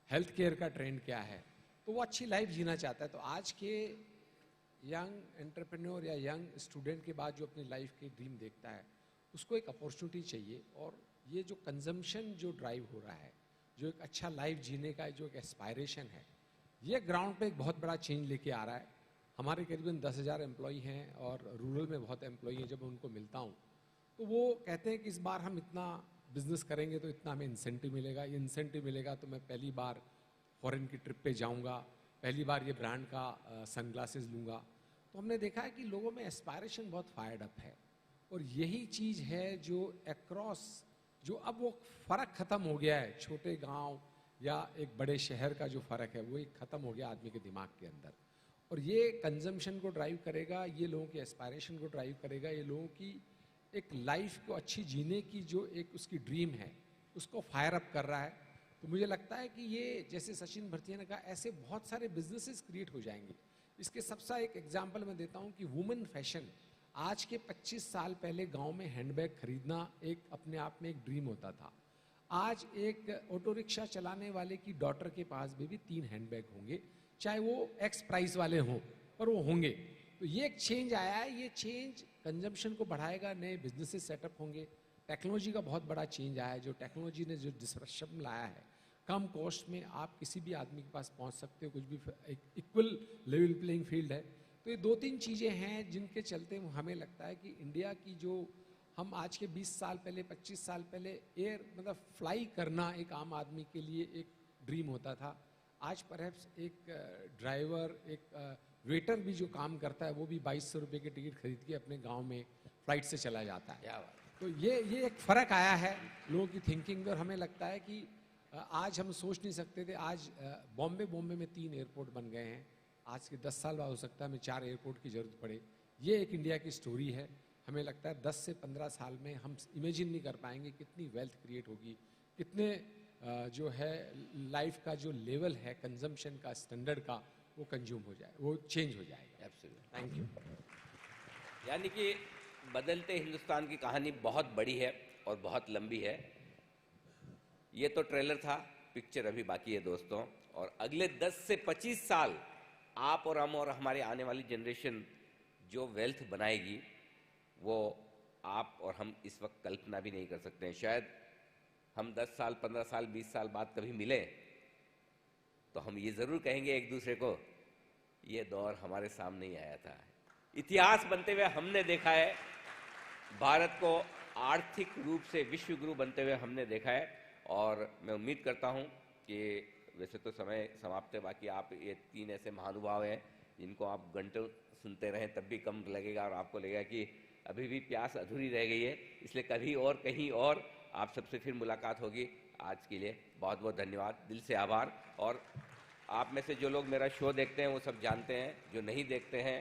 हेल्थ केयर का ट्रेंड क्या है, तो वो अच्छी लाइफ जीना चाहता है। तो आज के यंग एंटरप्रेन्योर या यंग स्टूडेंट के बाद जो अपनी लाइफ की ड्रीम देखता है, उसको एक अपॉर्चुनिटी चाहिए। और ये जो कंजम्पशन जो ड्राइव हो रहा है, जो एक अच्छा लाइफ जीने का जो एक एस्पायरेशन है, ये ग्राउंड पे एक बहुत बड़ा चेंज लेके आ रहा है। हमारे करीबन 10,000 एम्प्लॉई हैं और रूरल में बहुत एम्प्लॉई हैं। जब उनको मिलता हूँ तो वो कहते हैं कि इस बार हम इतना बिजनेस करेंगे तो इतना हमें इंसेंटिव मिलेगा, ये इंसेंटिव मिलेगा तो मैं पहली बार फॉरेन की ट्रिप पे जाऊँगा, पहली बार ये ब्रांड का सनग्लासेस लूँगा। तो हमने देखा है कि लोगों में एस्पायरेशन बहुत फायर्ड अप है, और यही चीज़ है जो अक्रॉस, जो अब वो फ़र्क ख़त्म हो गया है, छोटे गांव या एक बड़े शहर का जो फ़र्क है वो एक ख़त्म हो गया आदमी के दिमाग के अंदर। और ये कंजम्पशन को ड्राइव करेगा, ये लोगों के एस्पायरेशन को ड्राइव करेगा, ये लोगों की एक लाइफ को अच्छी जीने की जो एक उसकी ड्रीम है उसको फायर अप कर रहा है। तो मुझे लगता है कि ये, जैसे सचिन भरतिया ने कहा, ऐसे बहुत सारे बिजनेसेस क्रिएट हो जाएंगे। इसके सबसे एक एग्जांपल मैं देता हूँ कि वुमेन फैशन, आज के 25 साल पहले गांव में हैंडबैग खरीदना एक अपने आप में एक ड्रीम होता था। आज एक ऑटो रिक्शा चलाने वाले की डॉटर के पास भी 3 हैंडबैग होंगे, चाहे वो एक्स प्राइस वाले हों, पर वो होंगे। तो ये एक चेंज आया है, ये चेंज कंजम्पशन को बढ़ाएगा, नए बिजनेसेस सेटअप होंगे। टेक्नोलॉजी का बहुत बड़ा चेंज आया है, जो टेक्नोलॉजी ने जो डिस्रप्शन लाया है, कम कॉस्ट में आप किसी भी आदमी के पास पहुंच सकते हो, कुछ भी एक इक्वल लेवल प्लेइंग फील्ड है। तो ये 2-3 चीज़ें हैं जिनके चलते हमें लगता है कि इंडिया की जो हम आज के 20 साल पहले, 25 साल पहले एयर मतलब फ्लाई करना एक आम आदमी के लिए एक ड्रीम होता था, आज परहैप्स एक ड्राइवर, एक वेटर भी जो काम करता है वो भी 2200 रुपये की टिकट खरीद के अपने गांव में फ्लाइट से चला जाता है। तो ये एक फ़र्क आया है लोगों की थिंकिंग में, और हमें लगता है कि आज हम सोच नहीं सकते थे। आज बॉम्बे में 3 एयरपोर्ट बन गए हैं। आज के 10 साल बाद हो सकता है हमें 4 एयरपोर्ट की ज़रूरत पड़े। ये एक इंडिया की स्टोरी है। हमें लगता है 10 से 15 साल में हम इमेजिन नहीं कर पाएंगे कितनी वेल्थ क्रिएट होगी, कितने जो है लाइफ का जो लेवल है कंजम्पशन का, स्टैंडर्ड का, वो कंज्यूम हो जाए, वो चेंज हो जाएगा। Absolutely, thank you. यानी कि बदलते हिंदुस्तान की कहानी बहुत बड़ी है और बहुत लंबी है। ये तो ट्रेलर था, पिक्चर अभी बाकी है दोस्तों। और अगले 10 से 25 साल आप और हम और हमारे आने वाली जनरेशन जो वेल्थ बनाएगी, वो आप और हम इस वक्त कल्पना भी नहीं कर सकते हैं। शायद हम 10 साल, 15 साल, 20 साल बाद कभी मिले तो हम ये ज़रूर कहेंगे एक दूसरे को, ये दौर हमारे सामने ही आया था। इतिहास बनते हुए हमने देखा है, भारत को आर्थिक रूप से विश्व गुरु बनते हुए हमने देखा है। और मैं उम्मीद करता हूँ कि वैसे तो समय समाप्त है, बाकी आप ये 3 ऐसे महानुभाव हैं जिनको आप घंटों सुनते रहें तब भी कम लगेगा, और आपको लगेगा कि अभी भी प्यास अधूरी रह गई है। इसलिए कभी और कहीं और आप सबसे फिर मुलाकात होगी। आज के लिए बहुत बहुत धन्यवाद, दिल से आभार। और आप में से जो लोग मेरा शो देखते हैं वो सब जानते हैं, जो नहीं देखते हैं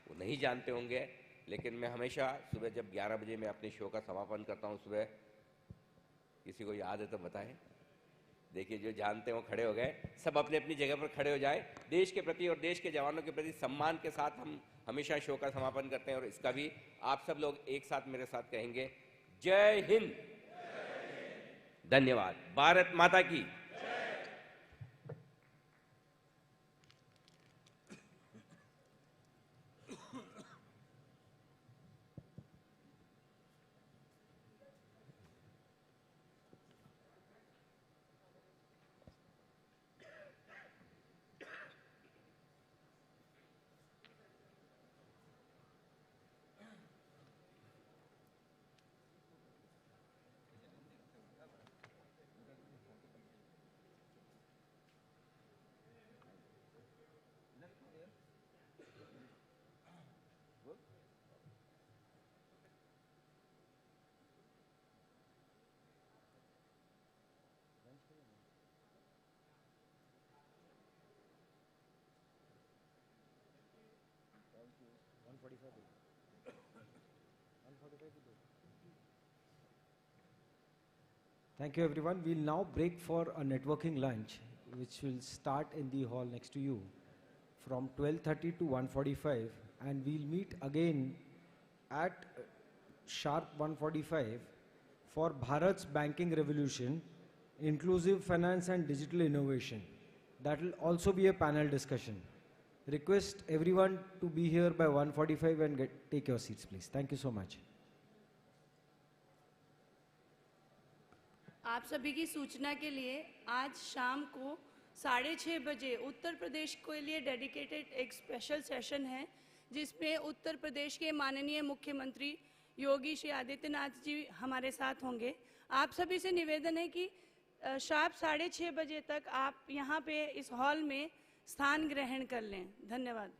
वो नहीं जानते होंगे। लेकिन मैं हमेशा सुबह जब 11 बजे मैं अपने शो का समापन करता हूँ, सुबह किसी को याद है तो बताएं। देखिए, जो जानते हैं वो खड़े हो गए, सब अपनी अपनी जगह पर खड़े हो जाए। देश के प्रति और देश के जवानों के प्रति सम्मान के साथ हम हमेशा शो का समापन करते हैं, और इसका भी आप सब लोग एक साथ मेरे साथ कहेंगे, जय हिंद, धन्यवाद, भारत माता की। Thank you everyone. We'll now break for a networking lunch, which will start in the hall next to you. from 12:30 to 1:45, and we'll meet again at sharp 1:45 for Bharat's Banking Revolution, Inclusive Finance and Digital Innovation. That will also be a panel discussion. Request everyone to be here by 1:45 and take your seats, please. Thank you so much. आप सभी की सूचना के लिए आज शाम को 6:30 बजे उत्तर प्रदेश के लिए डेडिकेटेड एक स्पेशल सेशन है, जिसमें उत्तर प्रदेश के माननीय मुख्यमंत्री योगी श्री आदित्यनाथ जी हमारे साथ होंगे। आप सभी से निवेदन है कि शार्प 6:30 बजे तक आप यहाँ पे इस हॉल में स्थान ग्रहण कर लें। धन्यवाद।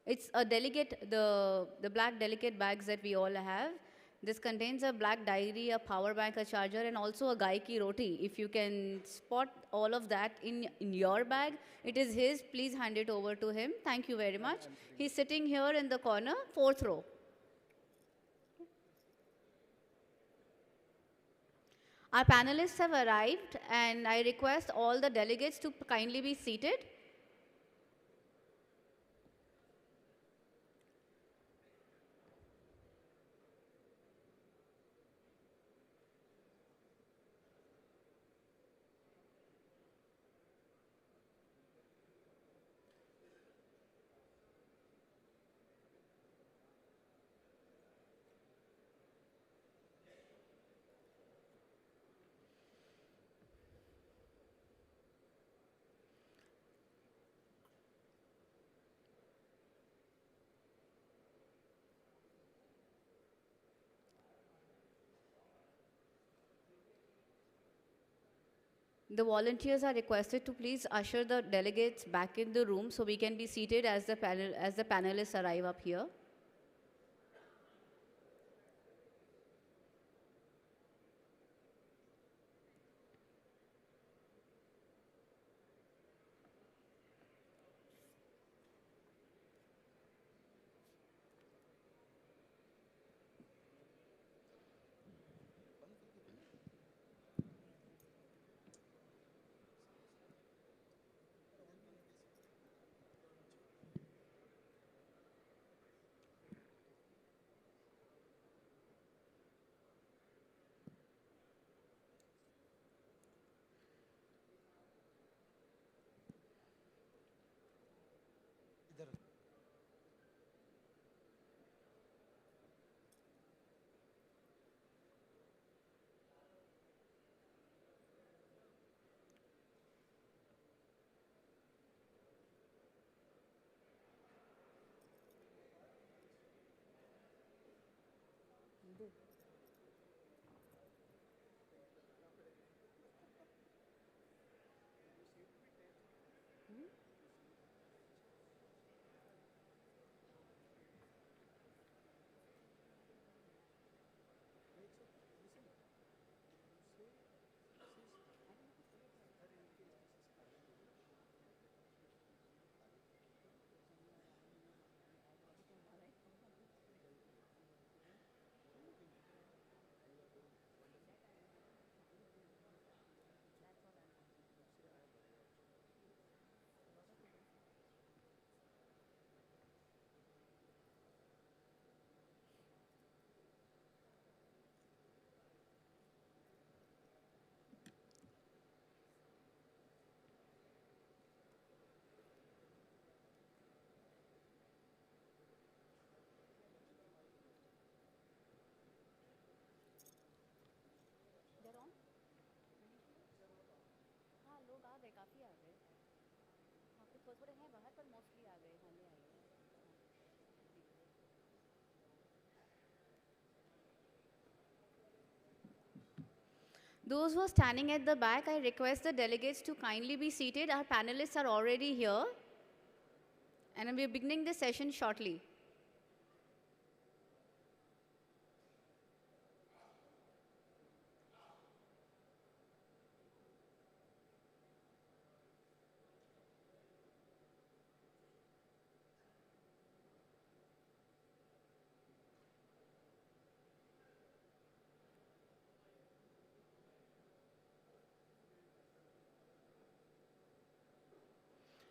It's a delegate, the black delegate bags that we all have. This contains a black diary, a power bank, a charger, and also a gai ki roti. If you can spot all of that in your bag, it is his. Please hand it over to him. Thank you very much. He's sitting here in the corner, 4th row. Our panelists have arrived, and I request all the delegates to kindly be seated. The volunteers are requested to please usher the delegates back in the room so we can be seated as the panelists arrive up here. Those who are standing at the back, I request the delegates to kindly be seated. Our panelists are already here, and we're beginning the session shortly.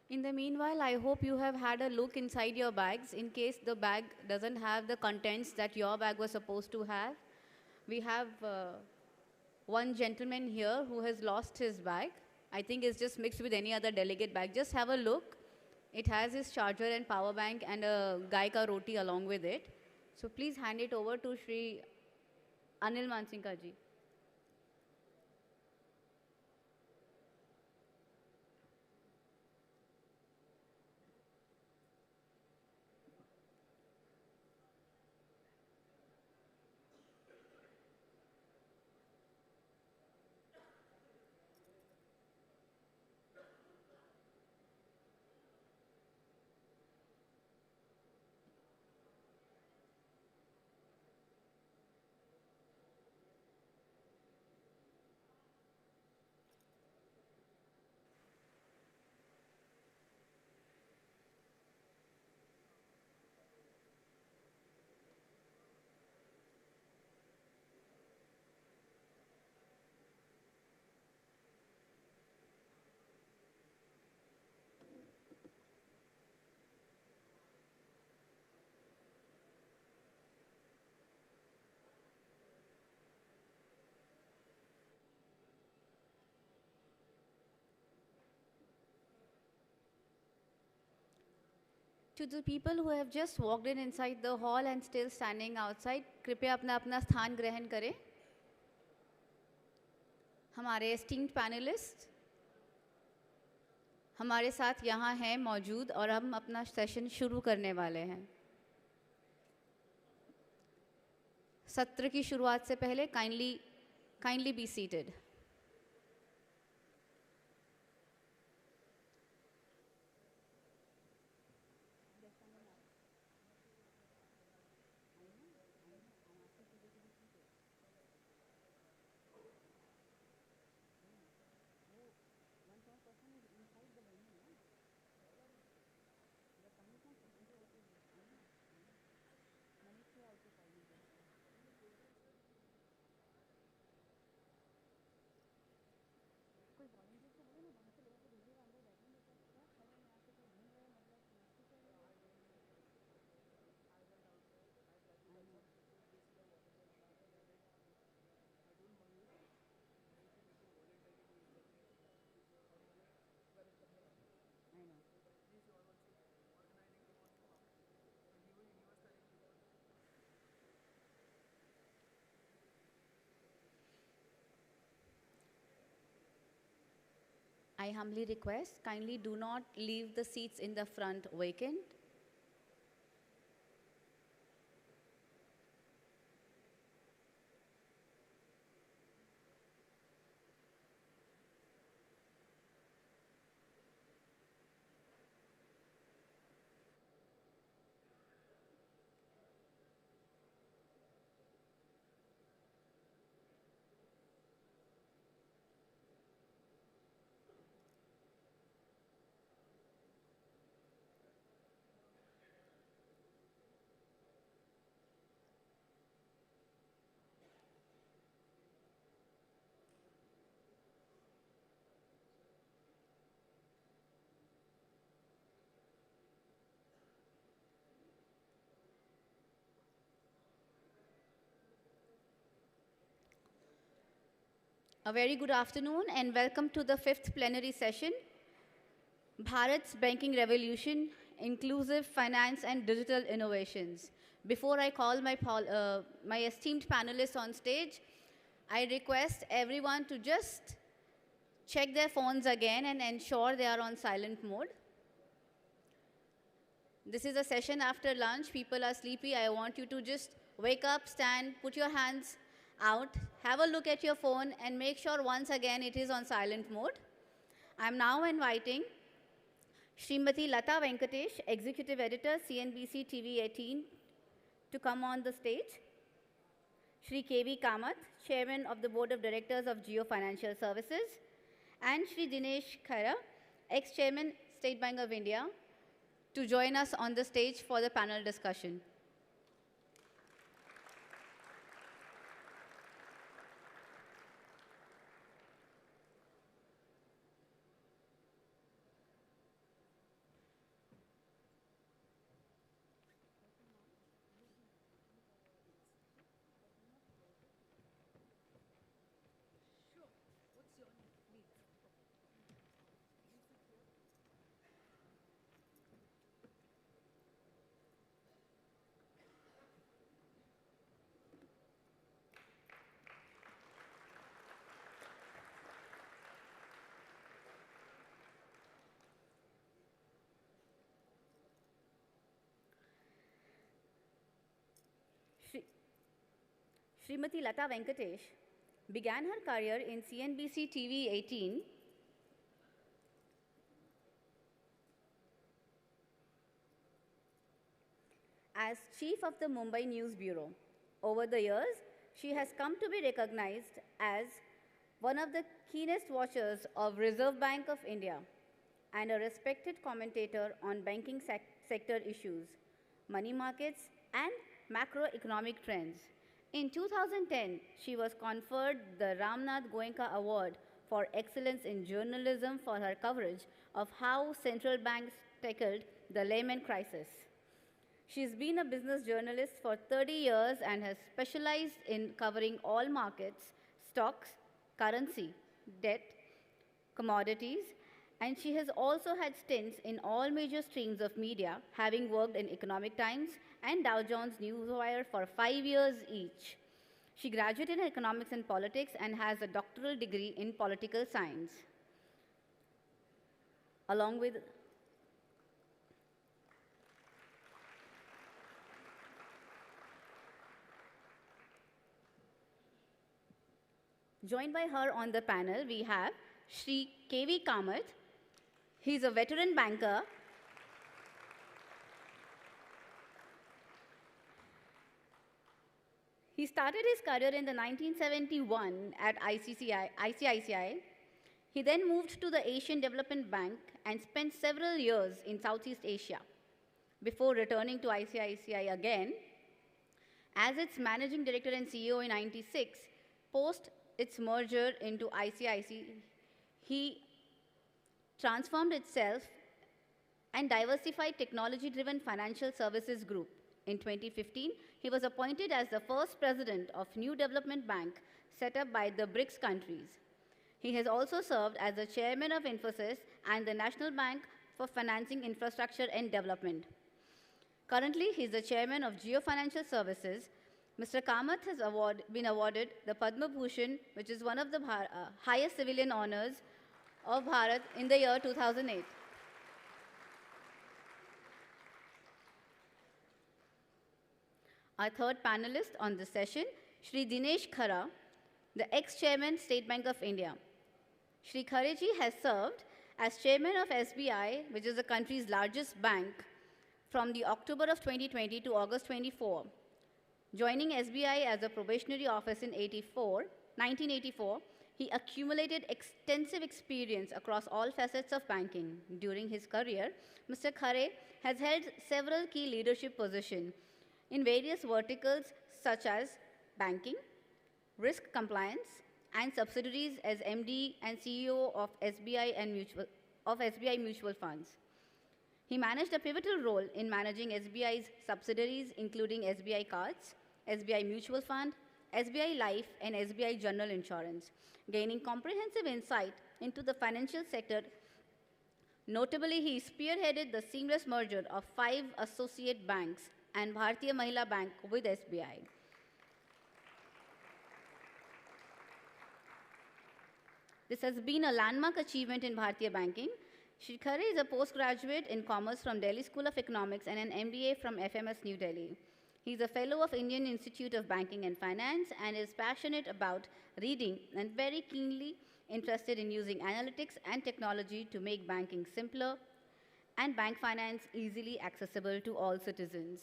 In the meanwhile, I hope you have had a look inside your bags in case the bag doesn't have the contents that your bag was supposed to have. We have one gentleman here who has lost his bag. I think it's just mixed with any other delegate bag. Just have a look. It has his charger and power bank and a gai ka roti along with it. So please hand it over to Shri Anil Mansinka ji. To the people who have just walked in inside the hall and still standing outside, कृपया अपना अपना स्थान ग्रहण करें. हमारे esteemed panelists हमारे साथ यहाँ हैं मौजूद और हम अपना सेशन शुरू करने वाले हैं. सत्र की शुरुआत से पहले kindly be seated. I humbly request, kindly do not leave the seats in the front vacant. A very good afternoon and welcome to the 5th plenary session, Bharat's Banking Revolution, Inclusive Finance and Digital Innovations. Before I call my esteemed panelists on stage, I request everyone to just check their phones again and ensure they are on silent mode. This is a session after lunch. People are sleepy. I want you to just wake up, stand, put your hands out, have a look at your phone and make sure once again it is on silent mode. I'm now inviting Srimati Lata Venkatesh, Executive Editor, CNBC TV 18, to come on the stage. Shri K.V. Kamath, Chairman of the Board of Directors of Jio Financial Services, and Shri Dinesh Khara, Ex-Chairman, State Bank of India, to join us on the stage for the panel discussion. Srimati Lata Venkatesh began her career in CNBC TV 18 as chief of the Mumbai News Bureau. Over the years, she has come to be recognized as one of the keenest watchers of Reserve Bank of India and a respected commentator on banking sector issues, money markets, and macroeconomic trends. In 2010, she was conferred the Ramnath Goenka Award for Excellence in Journalism for her coverage of how central banks tackled the Lehman crisis. She's been a business journalist for 30 years and has specialized in covering all markets, stocks, currency, debt, commodities, And she has also had stints in all major streams of media, having worked in Economic Times and Dow Jones Newswire for 5 years each. She graduated in economics and politics and has a doctoral degree in political science. Along with joined by her on the panel, we have Shri K.V. Kamath. He's a veteran banker. He started his career in the 1971 at ICICI. He then moved to the Asian Development Bank and spent several years in Southeast Asia before returning to ICICI again as its managing director and CEO in 96. Post its merger into ICICI, he transformed itself and diversified technology-driven financial services group. In 2015, he was appointed as the first president of New Development Bank set up by the BRICS countries. He has also served as the chairman of Infosys and the National Bank for Financing Infrastructure and Development. Currently, he is the chairman of Geo Financial Services. Mr. Kamath has been awarded the Padma Bhushan, which is one of the highest civilian honors of Bharat in the year 2008. Our third panelist on this session, Shri Dinesh Khara, the ex-chairman, State Bank of India. Shri Khare ji has served as chairman of SBI, which is the country's largest bank, from the October of 2020 to August 24. Joining SBI as a probationary office in 1984, he accumulated extensive experience across all facets of banking. During his career, Mr. Khare has held several key leadership positions in various verticals such as banking, risk compliance, and subsidiaries as MD and CEO of SBI Mutual Funds. He managed a pivotal role in managing SBI's subsidiaries, including SBI Cards, SBI Mutual Fund, SBI Life, and SBI General Insurance, gaining comprehensive insight into the financial sector. Notably, he spearheaded the seamless merger of 5 associate banks and Bharatiya Mahila Bank with SBI. This has been a landmark achievement in Bharatiya banking. Shri Khare is a postgraduate in commerce from Delhi School of Economics and an MBA from FMS New Delhi. He is a fellow of Indian Institute of Banking and Finance and is passionate about reading and very keenly interested in using analytics and technology to make banking simpler and bank finance easily accessible to all citizens.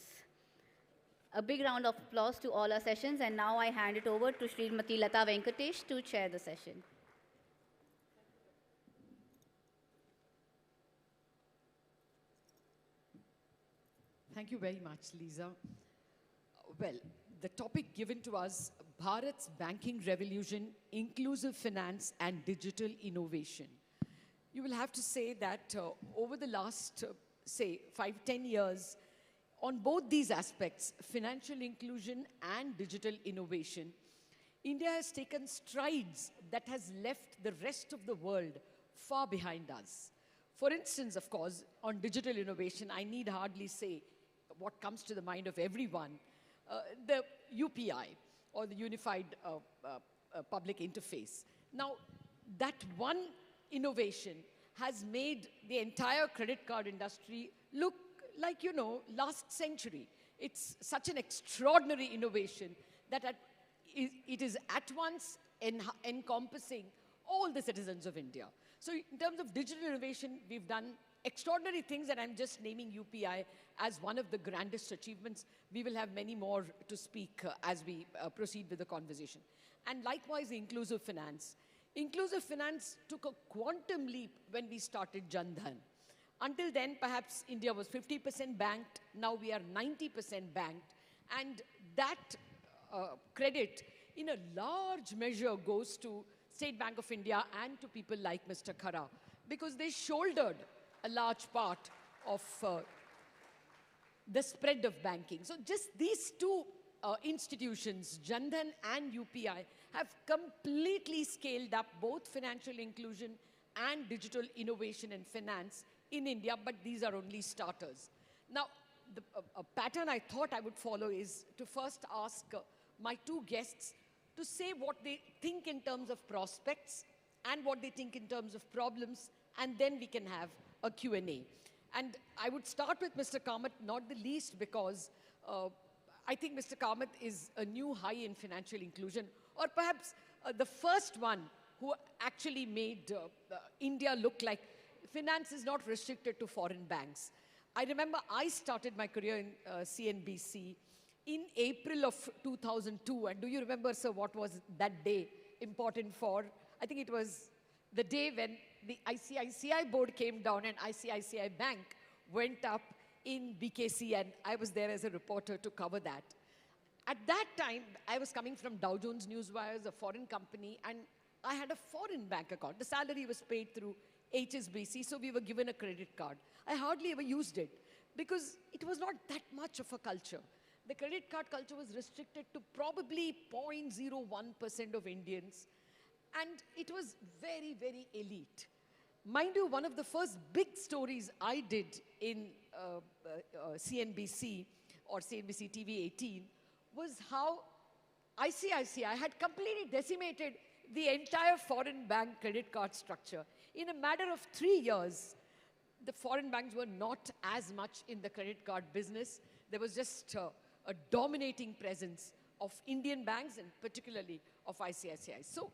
A big round of applause to all our sessions, and now I hand it over to Srimati Lata Venkatesh to chair the session. Thank you very much, Lisa. Well, the topic given to us, Bharat's Banking Revolution, Inclusive Finance and Digital Innovation. You will have to say that over the last, say, 5-10 years, on both these aspects, financial inclusion and digital innovation, India has taken strides that has left the rest of the world far behind us. For instance, of course, on digital innovation, I need hardly say what comes to the mind of everyone, the UPI, or the Unified Public Interface. Now, that one innovation has made the entire credit card industry look like, you know, last century. It's such an extraordinary innovation that it is at once encompassing all the citizens of India. So in terms of digital innovation, we've done extraordinary things, and I'm just naming UPI as one of the grandest achievements. We will have many more to speak as we proceed with the conversation. And likewise, inclusive finance. Inclusive finance took a quantum leap when we started Jan Dhan. Until then, perhaps India was 50% banked. Now we are 90% banked. And that credit, in a large measure, goes to State Bank of India and to people like Mr. Khara, because they shouldered a large part of the spread of banking. So just these two institutions, Jan Dhan and UPI, have completely scaled up both financial inclusion and digital innovation and finance in India, but these are only starters. Now, a pattern I thought I would follow is to first ask my two guests to say what they think in terms of prospects and what they think in terms of problems, and then we can have a Q&A. And I would start with Mr. Kamath, not the least because I think Mr. Kamath is a new high in financial inclusion, or perhaps the first one who actually made India look like finance is not restricted to foreign banks. I remember I started my career in CNBC in April of 2002. And do you remember, sir, what was that day important for? I think it was the day when the ICICI board came down and ICICI Bank went up in BKC, and I was there as a reporter to cover that. At that time, I was coming from Dow Jones Newswires, a foreign company, and I had a foreign bank account. The salary was paid through HSBC, so we were given a credit card. I hardly ever used it because it was not that much of a culture. The credit card culture was restricted to probably 0.01% of Indians, and it was very, very elite. Mind you, one of the first big stories I did in CNBC or CNBC TV 18 was how ICICI had completely decimated the entire foreign bank credit card structure. In a matter of 3 years, the foreign banks were not as much in the credit card business. There was just a dominating presence of Indian banks and particularly of ICICI. So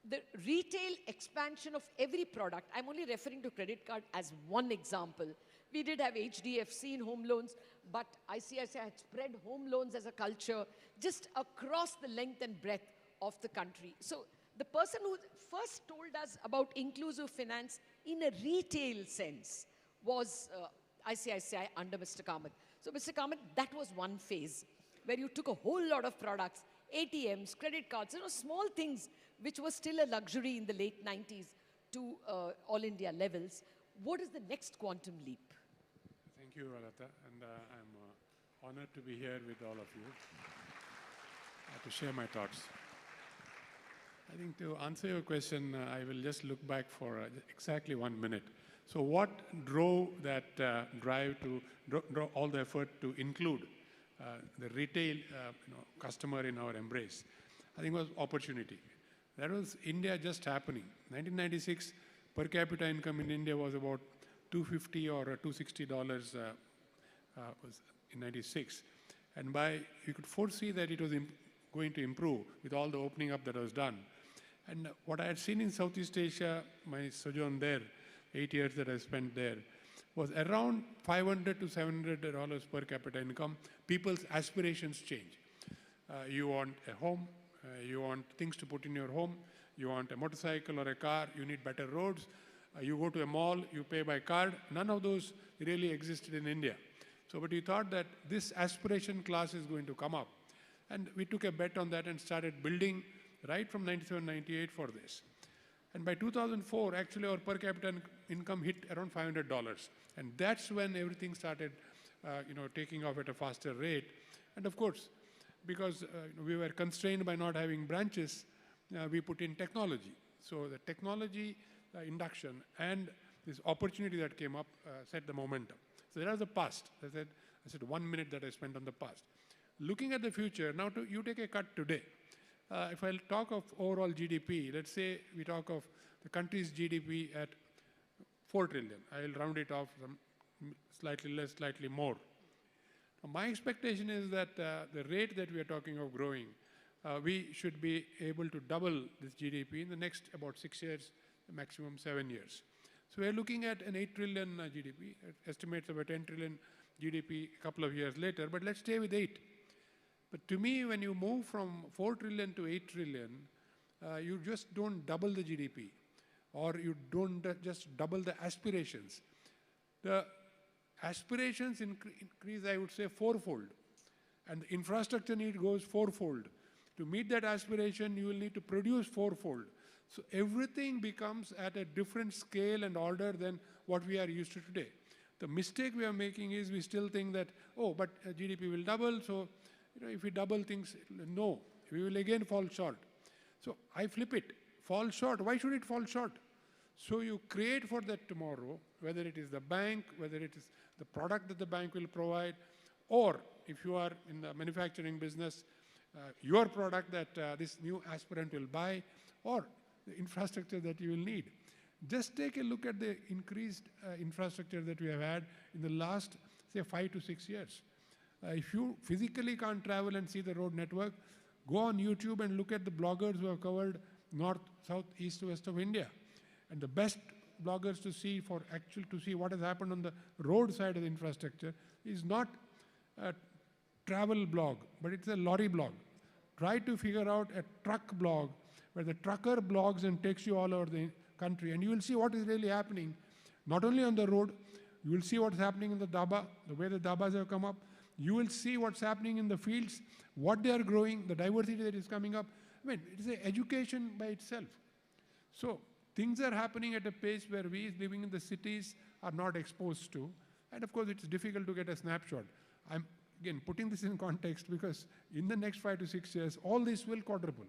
the retail expansion of every product, I'm only referring to credit card as one example. We did have HDFC in home loans, but ICICI had spread home loans as a culture just across the length and breadth of the country. So the person who first told us about inclusive finance in a retail sense was ICICI under Mr. Kamath. So Mr. Kamath, that was one phase where you took a whole lot of products, ATMs, credit cards, small things which was still a luxury in the late 90s to all India levels. What is the next quantum leap? Thank you, Alata, and I'm honored to be here with all of you to share my thoughts. I think to answer your question, I will just look back for exactly 1 minute. So what drove that drive to draw all the effort to include the retail customer in our embrace? I think it was opportunity. That was India just happening. 1996, per capita income in India was about $250 or $260 was in 96. And you could foresee that it was going to improve with all the opening up that was done. And what I had seen in Southeast Asia, my sojourn there, 8 years that I spent there, was around $500 to $700 per capita income. People's aspirations change. You want a home, you want things to put in your home, you want a motorcycle or a car, you need better roads, you go to a mall, you pay by card. None of those really existed in India. So, but we thought that this aspiration class is going to come up. And we took a bet on that and started building right from 97, 98 for this. And by 2004, actually our per capita income hit around $500. And that's when everything started, taking off at a faster rate. And of course, because we were constrained by not having branches, we put in technology. So the technology induction and this opportunity that came up set the momentum. So that was the past. I said 1 minute that I spent on the past. Looking at the future, now you take a cut today. If I talk of overall GDP, let's say we talk of the country's GDP at 4 trillion. I'll round it off slightly less, slightly more. Now, my expectation is that the rate that we are talking of growing, we should be able to double this GDP in the next about 6 years, maximum 7 years. So we're looking at an 8 trillion GDP, estimates of a 10 trillion GDP a couple of years later, but let's stay with 8. But to me, when you move from 4 trillion to 8 trillion, you just don't double the GDP, or you don't just double the aspirations. The aspirations increase, I would say, fourfold, and the infrastructure need goes fourfold. To meet that aspiration, you will need to produce fourfold. So everything becomes at a different scale and order than what we are used to today. The mistake we are making is we still think that, oh, but GDP will double, so if we double things, no, we will again fall short. So I flip it, fall short. Why should it fall short? So you create for that tomorrow, whether it is the bank, whether it is the product that the bank will provide, or if you are in the manufacturing business, your product that this new aspirant will buy, or the infrastructure that you will need. Just take a look at the increased infrastructure that we have had in the last, say, 5 to 6 years. If you physically can't travel and see the road network, go on YouTube and look at the bloggers who have covered north, south, east, west of India. And the best bloggers to see what has happened on the road side of the infrastructure is not a travel blog, but it's a lorry blog. Try to figure out a truck blog where the trucker blogs and takes you all over the country, and you will see what is really happening, not only on the road, you will see what's happening in the dhaba, the way the dhabas have come up, you will see what's happening in the fields, what they are growing, the diversity that is coming up. I mean, it is an education by itself. So things are happening at a pace where we living in the cities are not exposed to, and of course it's difficult to get a snapshot. I'm again putting this in context because in the next 5 to 6 years, all this will quadruple.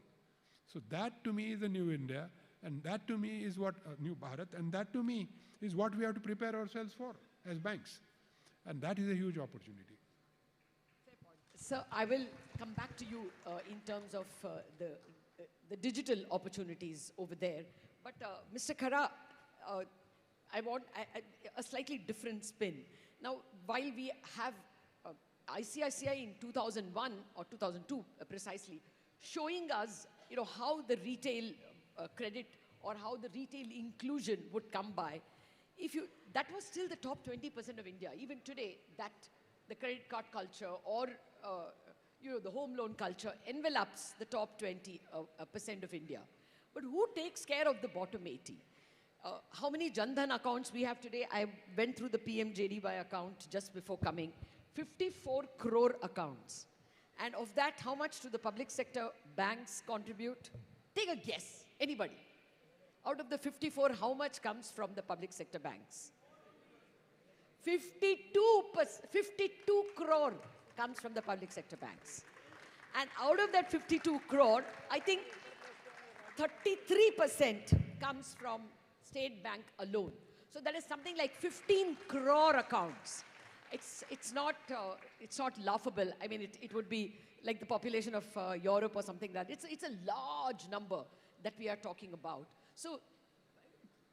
So that to me is the new India, and that to me is what new Bharat, and that to me is what we have to prepare ourselves for as banks. And that is a huge opportunity. So I will come back to you in terms of the digital opportunities over there. But Mr. Khara, I want a slightly different spin. Now, while we have ICICI in 2001 or 2002 precisely, showing us how the retail credit or how the retail inclusion would come by, that was still the top 20% of India. Even today, that the credit card culture or the home loan culture envelops the top 20% of India. But who takes care of the bottom 80? How many Jan Dhan accounts we have today? I went through the PMJDY account just before coming. 54 crore accounts. And of that, how much do the public sector banks contribute? Take a guess, anybody. Out of the 54, how much comes from the public sector banks? 52 crore comes from the public sector banks. And out of that 52 crore, I think 33% comes from State Bank alone. So that is something like 15 crore accounts. It's not laughable. I mean, it would be like the population of Europe or something like that. It's a large number that we are talking about. So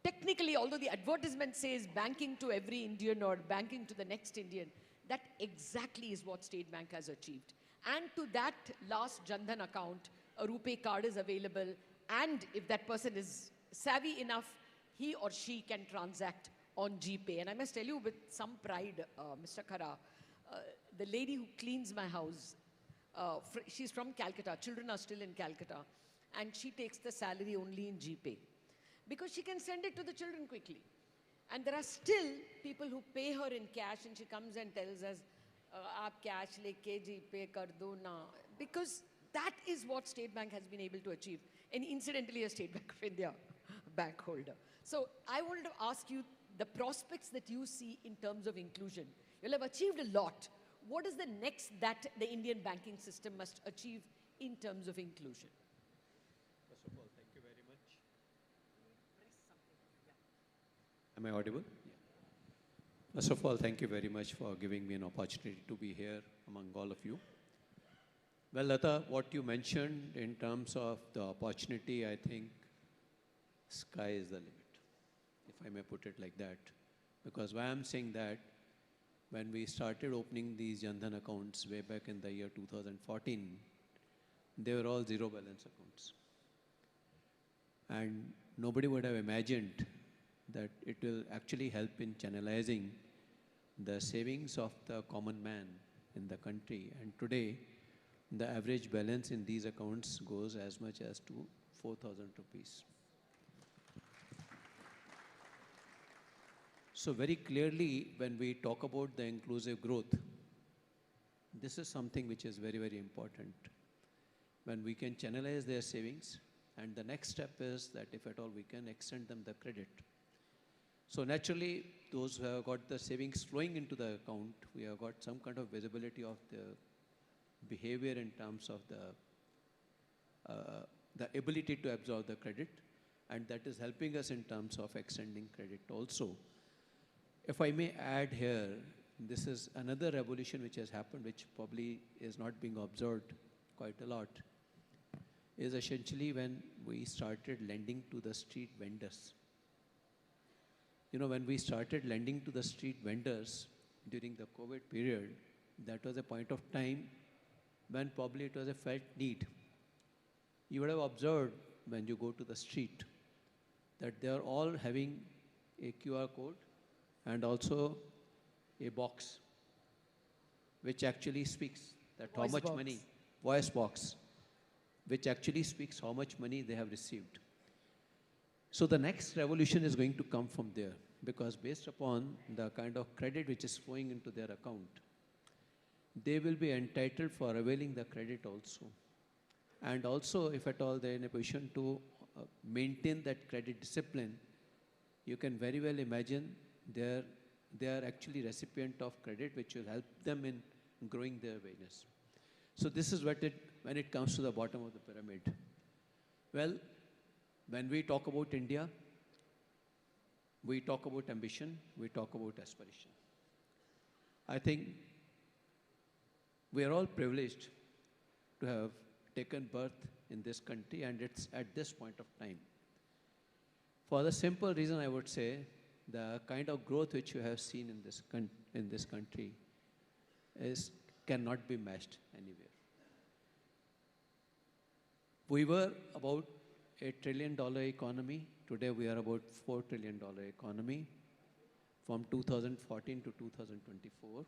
technically, although the advertisement says banking to every Indian or banking to the next Indian, that exactly is what State Bank has achieved. And to that last Jan Dhan account, a RuPay card is available. And if that person is savvy enough, he or she can transact on GPay. And I must tell you with some pride, Mr. Khara, the lady who cleans my house, she's from Calcutta. Children are still in Calcutta. And she takes the salary only in GPay, because she can send it to the children quickly. And there are still people who pay her in cash, and she comes and tells us, aap cash leke GPay kar do na. Because that is what State Bank has been able to achieve. And incidentally, a State Bank of India bank holder. So I wanted to ask you the prospects that you see in terms of inclusion. You'll have achieved a lot. What is the next that the Indian banking system must achieve in terms of inclusion? First of all, thank you very much. Am I audible? Yeah. First of all, thank you very much for giving me an opportunity to be here among all of you. Well, Lata, what you mentioned in terms of the opportunity, I think sky is the limit, if I may put it like that. Because why I'm saying that, when we started opening these Jan Dhan accounts way back in the year 2014, they were all zero balance accounts. And nobody would have imagined that it will actually help in channelizing the savings of the common man in the country. And today, the average balance in these accounts goes as much as to 4,000 rupees. So very clearly, when we talk about the inclusive growth, this is something which is very, very important. When we can channelize their savings, and the next step is that if at all we can extend them the credit. So naturally, those who have got the savings flowing into the account, we have got some kind of visibility of the behavior in terms of the ability to absorb the credit. And that is helping us in terms of extending credit also. If I may add here, this is another revolution which has happened, which probably is not being observed quite a lot, is essentially when we started lending to the street vendors. You know, when we started lending to the street vendors during the COVID period, that was a point of time when probably it was a felt need. You would have observed when you go to the street that they are all having a QR code and also a box which actually speaks that Voice how much box. money, voice box, which actually speaks how much money they have received. So the next revolution is going to come from there, because based upon the kind of credit which is flowing into their account, they will be entitled for availing the credit also. And also, if at all they are in a position to maintain that credit discipline, you can very well imagine they are actually recipient of credit, which will help them in growing their awareness. So this is what when it comes to the bottom of the pyramid. Well, when we talk about India, we talk about ambition, we talk about aspiration. I think we are all privileged to have taken birth in this country, and it's at this point of time. For the simple reason, I would say, the kind of growth which you have seen in this country cannot be matched anywhere. We were about $1 trillion economy. Today we are about $4 trillion economy from 2014 to 2024.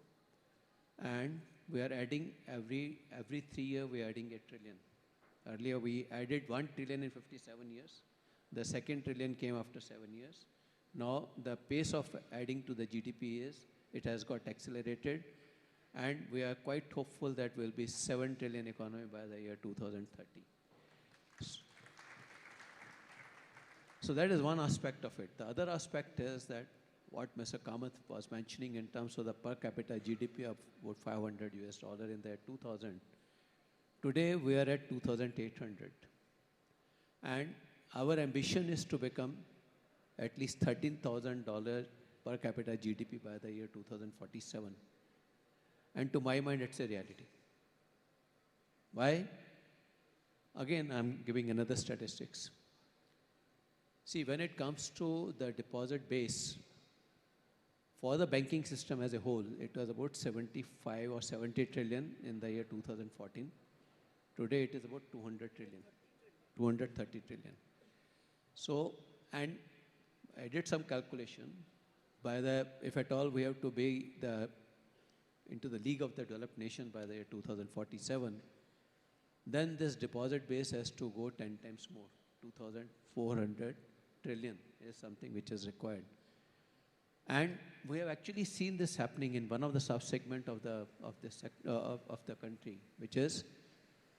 And we are adding every 3 years, we are adding $1 trillion. Earlier we added $1 trillion in 57 years. The second trillion came after 7 years. Now the pace of adding to the GDP it has got accelerated, and we are quite hopeful that we'll be $7 trillion economy by the year 2030. So that is one aspect of it. The other aspect is that what Mr. Kamath was mentioning in terms of the per capita GDP of about $500 in the year 2000. Today we are at 2,800. And our ambition is to become at least $13,000 per capita GDP by the year 2047. And to my mind, it's a reality. Why? Again, I'm giving another statistics. See, when it comes to the deposit base, for the banking system as a whole, it was about 75 or 70 trillion in the year 2014. Today it is about 200 trillion, 230 trillion. So, and I did some calculation. If at all we have to be into the league of the developed nation by the year 2047, then this deposit base has to go 10 times more. 2,400 trillion is something which is required. And we have actually seen this happening in one of the sub-segment of the country, which is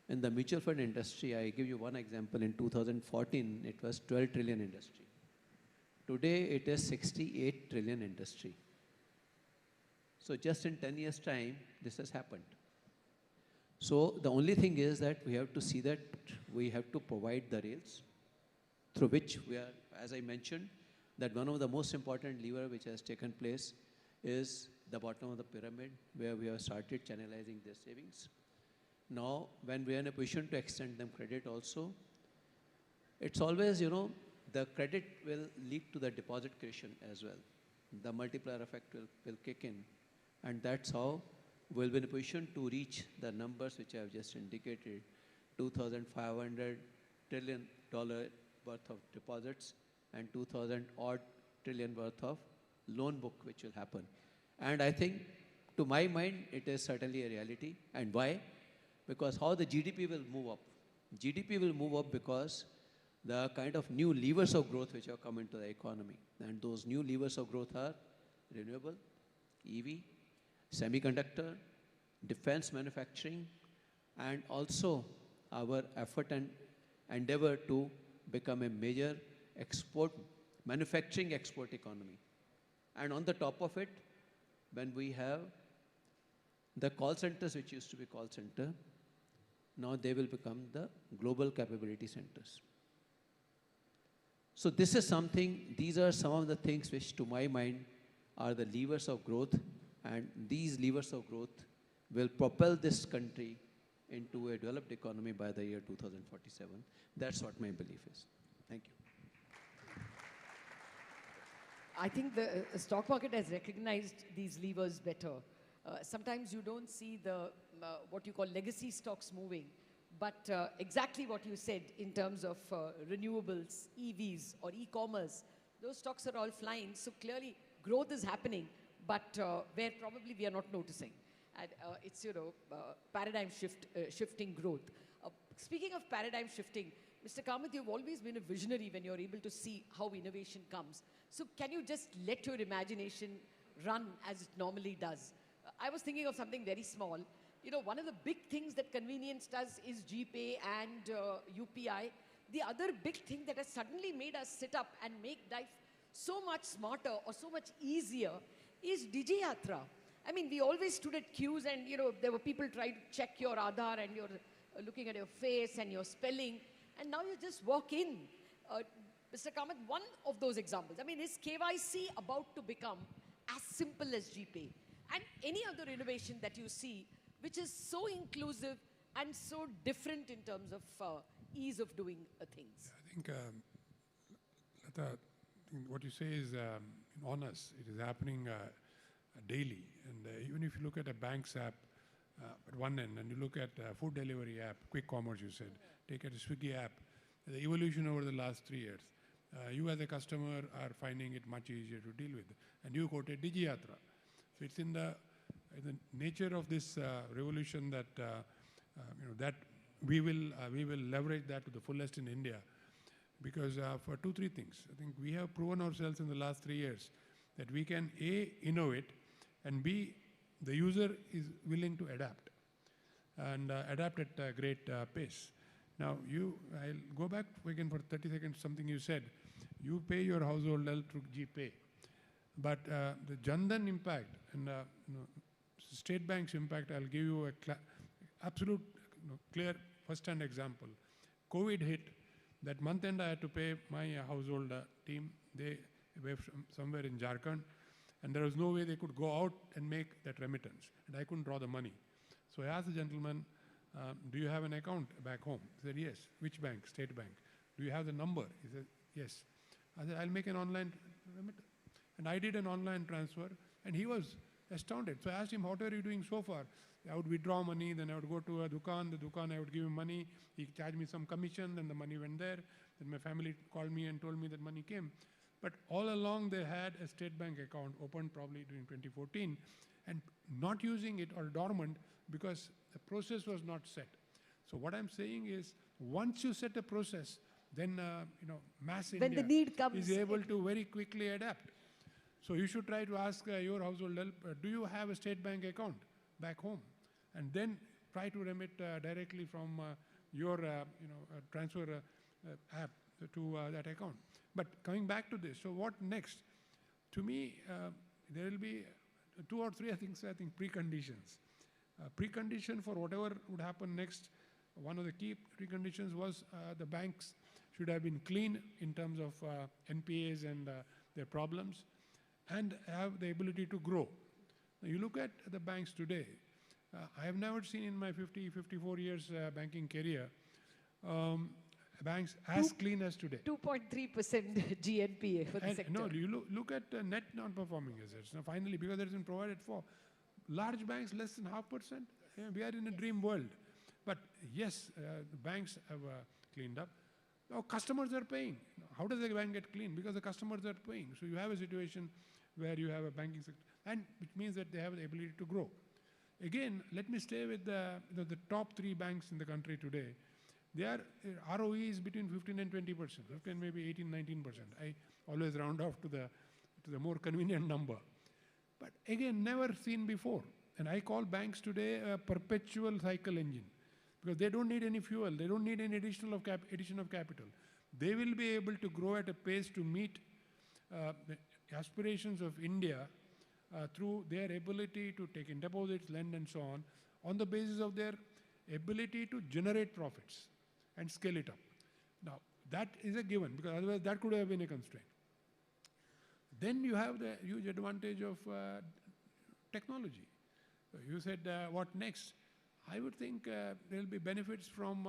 in the mutual fund industry. I give you one example. In 2014, it was 12 trillion industry. Today, it is 68 trillion industry. So just in 10 years' time, this has happened. So the only thing is that we have to see that we have to provide the rails through which we are, as I mentioned, that one of the most important lever which has taken place is the bottom of the pyramid, where we have started channelizing their savings. Now, when we are in a position to extend them credit also, it's always, the credit will lead to the deposit creation as well. The multiplier effect will kick in. And that's how we'll be in a position to reach the numbers which I have just indicated, $2,500 trillion worth of deposits and 2,000 odd trillion worth of loan book which will happen. And I think, to my mind, it is certainly a reality. And why? Because how the GDP will move up. GDP will move up because the kind of new levers of growth which have come into the economy. And those new levers of growth are renewable, EV, semiconductor, defense manufacturing, and also our effort and endeavor to become a major manufacturing export economy. And on the top of it, when we have the call centers which used to be call center, now they will become the global capability centers. So this is something, these are some of the things which to my mind are the levers of growth, and these levers of growth will propel this country into a developed economy by the year 2047. That's what my belief is. Thank you. I think the stock market has recognized these levers better. Sometimes you don't see the what you call legacy stocks moving, but exactly what you said in terms of renewables, EVs, or e-commerce, those stocks are all flying. So clearly, growth is happening, but where probably we are not noticing. And it's, paradigm shifting growth. Speaking of paradigm shifting, Mr. Kamath, you've always been a visionary when you're able to see how innovation comes. So can you just let your imagination run as it normally does? I was thinking of something very small. One of the big things that convenience does is GPay and UPI. The other big thing that has suddenly made us sit up and make life so much smarter or so much easier is DigiYatra. I mean, we always stood at queues and, there were people trying to check your Aadhaar and you're looking at your face and your spelling. And now you just walk in. Mr. Kamath, one of those examples. I mean, is KYC about to become as simple as GPay? And any other innovation that you see, which is so inclusive and so different in terms of ease of doing things? I think, Lata, what you say is on us. It is happening daily. And even if you look at a bank's app at one end, and you look at a food delivery app, quick commerce you said, take a Swiggy app, the evolution over the last 3 years, you as a customer are finding it much easier to deal with. And you quoted DigiYatra. So it's in the nature of this revolution that, that we will leverage that to the fullest in India. Because for 2-3 things, I think we have proven ourselves in the last 3 years that we can A, innovate, and B, the user is willing to adapt, and adapt at a great pace. Now, I'll go back again for 30 seconds, something you said. You pay your household bill through GPay. But the Jandan impact and State Bank's impact, I'll give you a absolute clear first-hand example. COVID hit. That month end, I had to pay my household team. They were somewhere in Jharkhand, and there was no way they could go out and make that remittance. And I couldn't draw the money. So I asked the gentleman, do you have an account back home? He said, yes. Which bank? State Bank. Do you have the number? He said, yes. I said, I'll make an online remittance. And I did an online transfer, and he was astounded. So I asked him, what are you doing so far? I would withdraw money, then I would go to a dukan. The dukan, I would give him money. He charged me some commission, then the money went there. Then my family called me and told me that money came. But all along, they had a State Bank account opened probably during 2014, and not using it or dormant because the process was not set. So what I'm saying is, once you set a process, then mass when India the need comes, is able to very quickly adapt. So you should try to ask your household help, do you have a State Bank account back home? And then try to remit directly from your transfer app to that account. But coming back to this, so what next? To me, there will be 2 or 3 things, I think, preconditions. Precondition for whatever would happen next, one of the key preconditions was the banks should have been clean in terms of NPAs and their problems, and have the ability to grow. Now, you look at the banks today, I have never seen in my 54 years banking career, banks as clean as today. 2.3% GNPA for the sector. No, you look at net non-performing assets. Now, finally, because it's been provided for, large banks less than 0.5%. We are in a dream world. But yes, the banks have cleaned up. Now, customers are paying. How does the bank get clean? Because the customers are paying. So you have a situation where you have a banking sector, and which means that they have the ability to grow. Again, let me stay with the top 3 banks in the country today. Their ROE is between 15 and 20%, 15 maybe 18, 19%. I always round off to the more convenient number. But again, never seen before. And I call banks today a perpetual cycle engine, because they don't need any fuel, they don't need any addition of capital. They will be able to grow at a pace to meet the aspirations of India through their ability to take in deposits, lend and so on the basis of their ability to generate profits and scale it up. Now, That is a given, because otherwise that could have been a constraint. Then you have the huge advantage of technology. So you said, what next? I would think there will be benefits from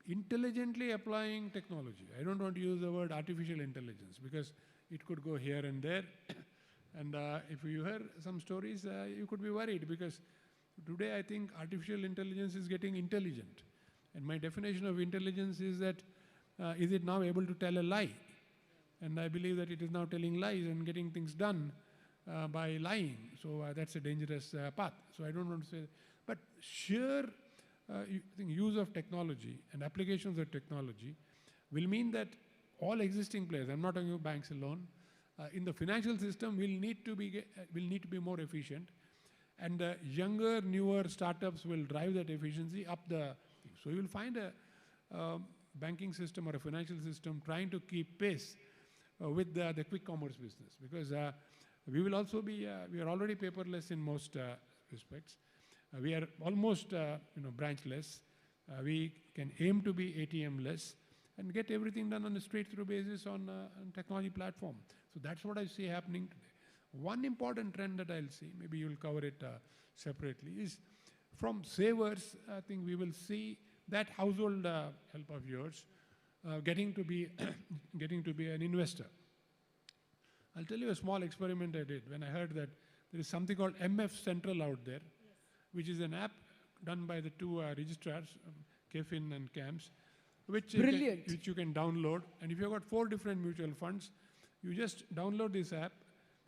intelligently applying technology. I don't want to use the word artificial intelligence, because it could go here and there. And if you hear some stories, you could be worried, because today I think artificial intelligence is getting intelligent. And my definition of intelligence is that, is it now able to tell a lie? And I believe that it is now telling lies and getting things done by lying. So that's a dangerous path. So I don't want to say, but sheer use of technology and applications of technology will mean that all existing players, I'm not talking about banks alone, in the financial system will need to be more efficient, and younger, newer startups will drive that efficiency up the thing. So you will find a banking system or a financial system trying to keep pace with the quick commerce business, because we will also be, we are already paperless in most respects. We are almost branchless. We can aim to be ATM-less and get everything done on a straight-through basis on technology platform. So that's what I see happening today. One important trend that I'll see, maybe you'll cover it separately, is from savers. I think we will see that household help of yours getting to be an investor. I'll tell you a small experiment I did when I heard that there is something called MF Central out there, which is an app done by the two registrars, KFIN and CAMS, which you can download. And if you've got 4 different mutual funds, you just download this app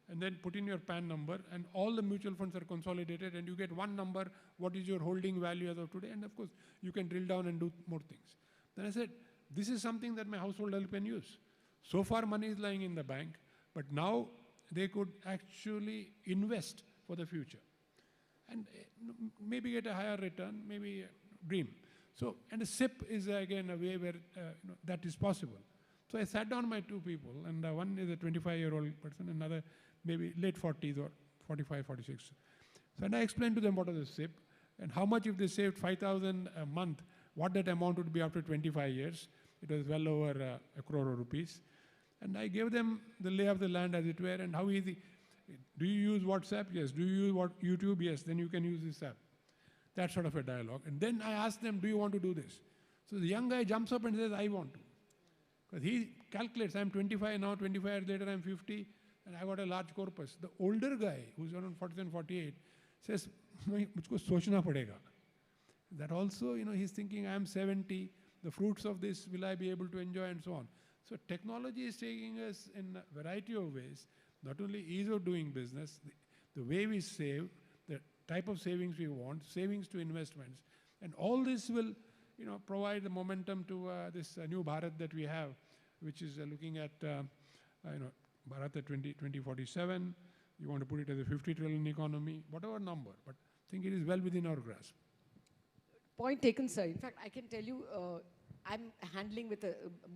and then put in your PAN number, and all the mutual funds are consolidated, and you get one number, what is your holding value as of today, and of course, you can drill down and do more things. Then I said, this is something that my household help can use. So far, money is lying in the bank, but now they could actually invest for the future and maybe get a higher return, maybe dream. So, and a SIP is again a way where that is possible. So I sat down my 2 people, and one is a 25-year-old person, another maybe late 40s or 45, 46. So, and I explained to them what is a SIP and how much if they saved 5,000 a month, what that amount would be after 25 years. It was well over 1 crore rupees. And I gave them the lay of the land, as it were, and how easy. Do you use WhatsApp? Yes. Do you use YouTube? Yes. Then you can use this app. That sort of a dialogue. And then I asked them, do you want to do this? So the young guy jumps up and says, I want to. Because he calculates, I'm 25 now, 25 years later I'm 50, and I got a large corpus. The older guy, who's around 47, 48, says, mujhko sochna padega. That also, he's thinking, I'm 70, the fruits of this, will I be able to enjoy, and so on. So technology is taking us in a variety of ways, not only ease of doing business, the way we save, the type of savings we want, savings to investments, and all this will provide the momentum to this new Bharat that we have, which is looking at Bharat at 2047. You want to put it as a 50 trillion economy, whatever number, but I think it is well within our grasp. Point taken, sir. In fact, I can tell you, I'm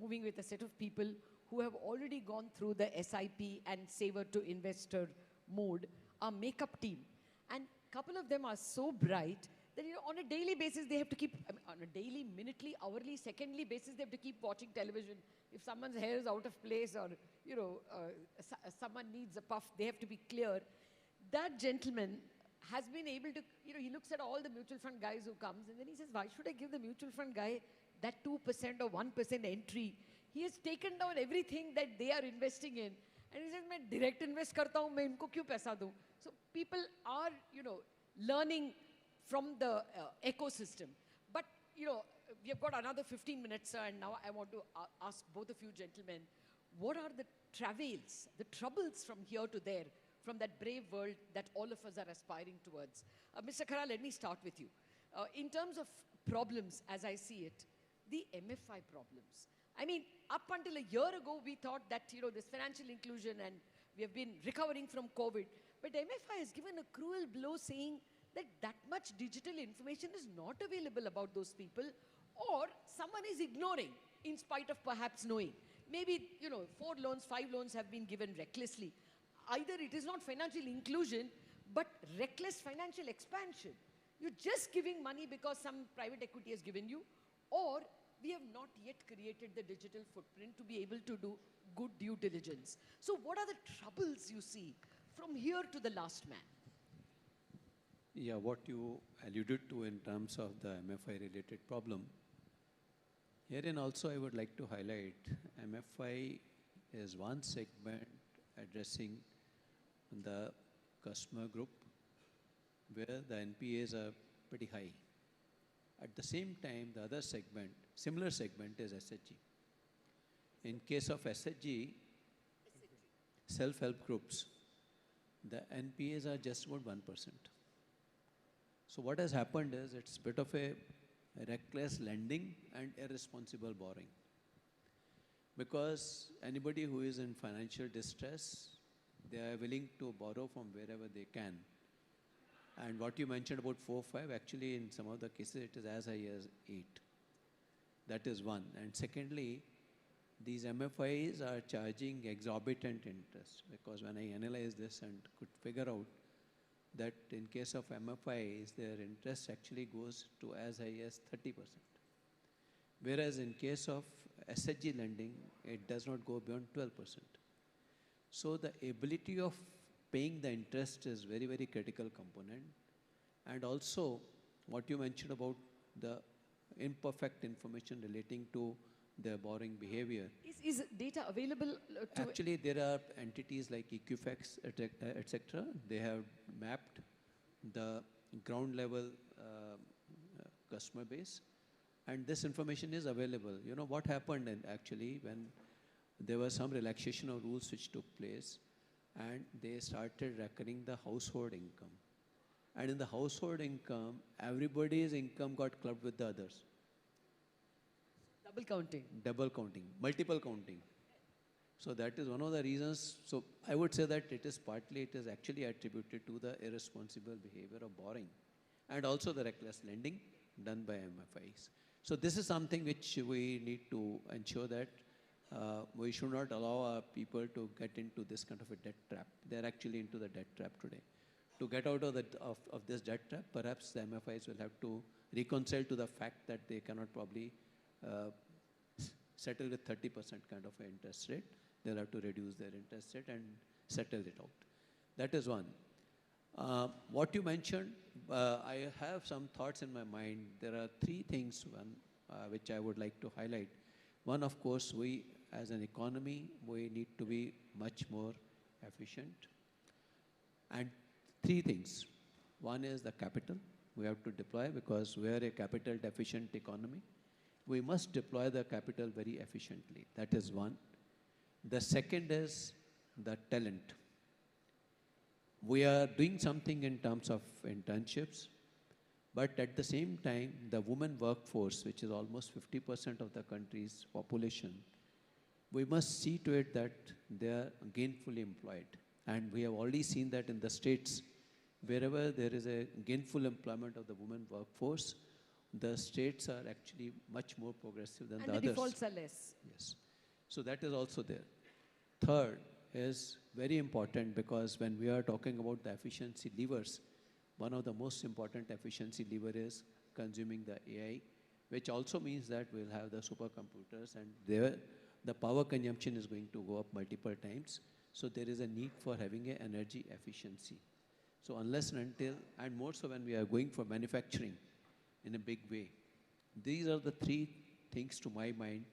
moving with a set of people who have already gone through the SIP and saver to investor mode, our makeup team. And a couple of them are so bright that on a daily basis they have to keep, on a daily, minutely, hourly, secondly basis, they have to keep watching television. If someone's hair is out of place or, someone needs a puff, they have to be clear. That gentleman has been able to, he looks at all the mutual fund guys who comes, and then he says, why should I give the mutual fund guy that 2% or 1% entry? He has taken down everything that they are investing in. And he says, मैं direct invest करता हूँ, मैं इनको क्यों पैसा दूँ? So people are, learning from the ecosystem. But, we have got another 15 minutes, sir, and now I want to ask both of you gentlemen, what are the travails, the troubles from here to there, from that brave world that all of us are aspiring towards? Mr. Khara, let me start with you. In terms of problems, as I see it, the MFI problems. I mean, up until a year ago, we thought that, this financial inclusion, and we have been recovering from COVID, but MFI has given a cruel blow saying that much digital information is not available about those people, or someone is ignoring in spite of perhaps knowing. Maybe, 4 loans, 5 loans have been given recklessly. Either it is not financial inclusion, but reckless financial expansion. You're just giving money because some private equity has given you, or we have not yet created the digital footprint to be able to do good due diligence. So what are the troubles you see from here to the last man? Yeah, what you alluded to in terms of the MFI related problem, herein also I would like to highlight MFI is one segment addressing the customer group where the NPAs are pretty high. At the same time, the other segment, similar segment is SHG. In case of SHG, self-help groups, the NPAs are just about 1%. So what has happened is it's a bit of a reckless lending and irresponsible borrowing. Because anybody who is in financial distress, they are willing to borrow from wherever they can. And what you mentioned about 4, 5, actually in some of the cases it is as high as 8. That is one. And secondly, these MFIs are charging exorbitant interest, because when I analyzed this and could figure out that in case of MFIs, their interest actually goes to as high as 30%. Whereas in case of SHG lending, it does not go beyond 12%. So the ability of paying the interest is very, very critical component. And also, what you mentioned about the imperfect information relating to their borrowing behavior. Is data available to... Actually, there are entities like Equifax, etc. They have mapped the ground level customer base, and this information is available. You know what happened actually when there was some relaxation of rules which took place, and they started reckoning the household income. And in the household income, everybody's income got clubbed with the others. Double counting. Double counting, multiple counting. So that is one of the reasons. So I would say that it is actually attributed to the irresponsible behavior of borrowing and also the reckless lending done by MFIs. So this is something which we need to ensure that we should not allow our people to get into this kind of a debt trap. They're actually into the debt trap today. To get out of this debt trap, perhaps the MFIs will have to reconcile to the fact that they cannot probably settle with 30% kind of an interest rate. They'll have to reduce their interest rate and settle it out. That is one. What you mentioned, I have some thoughts in my mind. There are 3 things which I would like to highlight. One, of course, we as an economy, we need to be much more efficient. And 3 things. One is the capital we have to deploy, because we are a capital deficient economy. We must deploy the capital very efficiently. That is one. The second is the talent. We are doing something in terms of internships, but at the same time, the women workforce, which is almost 50% of the country's population, we must see to it that they are gainfully employed. And we have already seen that in the states, wherever there is a gainful employment of the women workforce, the states are actually much more progressive than the others. And the defaults are less. Yes. So that is also there. Third is very important, because when we are talking about the efficiency levers, one of the most important efficiency lever is consuming the AI, which also means that we'll have the supercomputers, and there the power consumption is going to go up multiple times. So there is a need for having an energy efficiency. So unless and until, and more so when we are going for manufacturing in a big way, these are the 3 things to my mind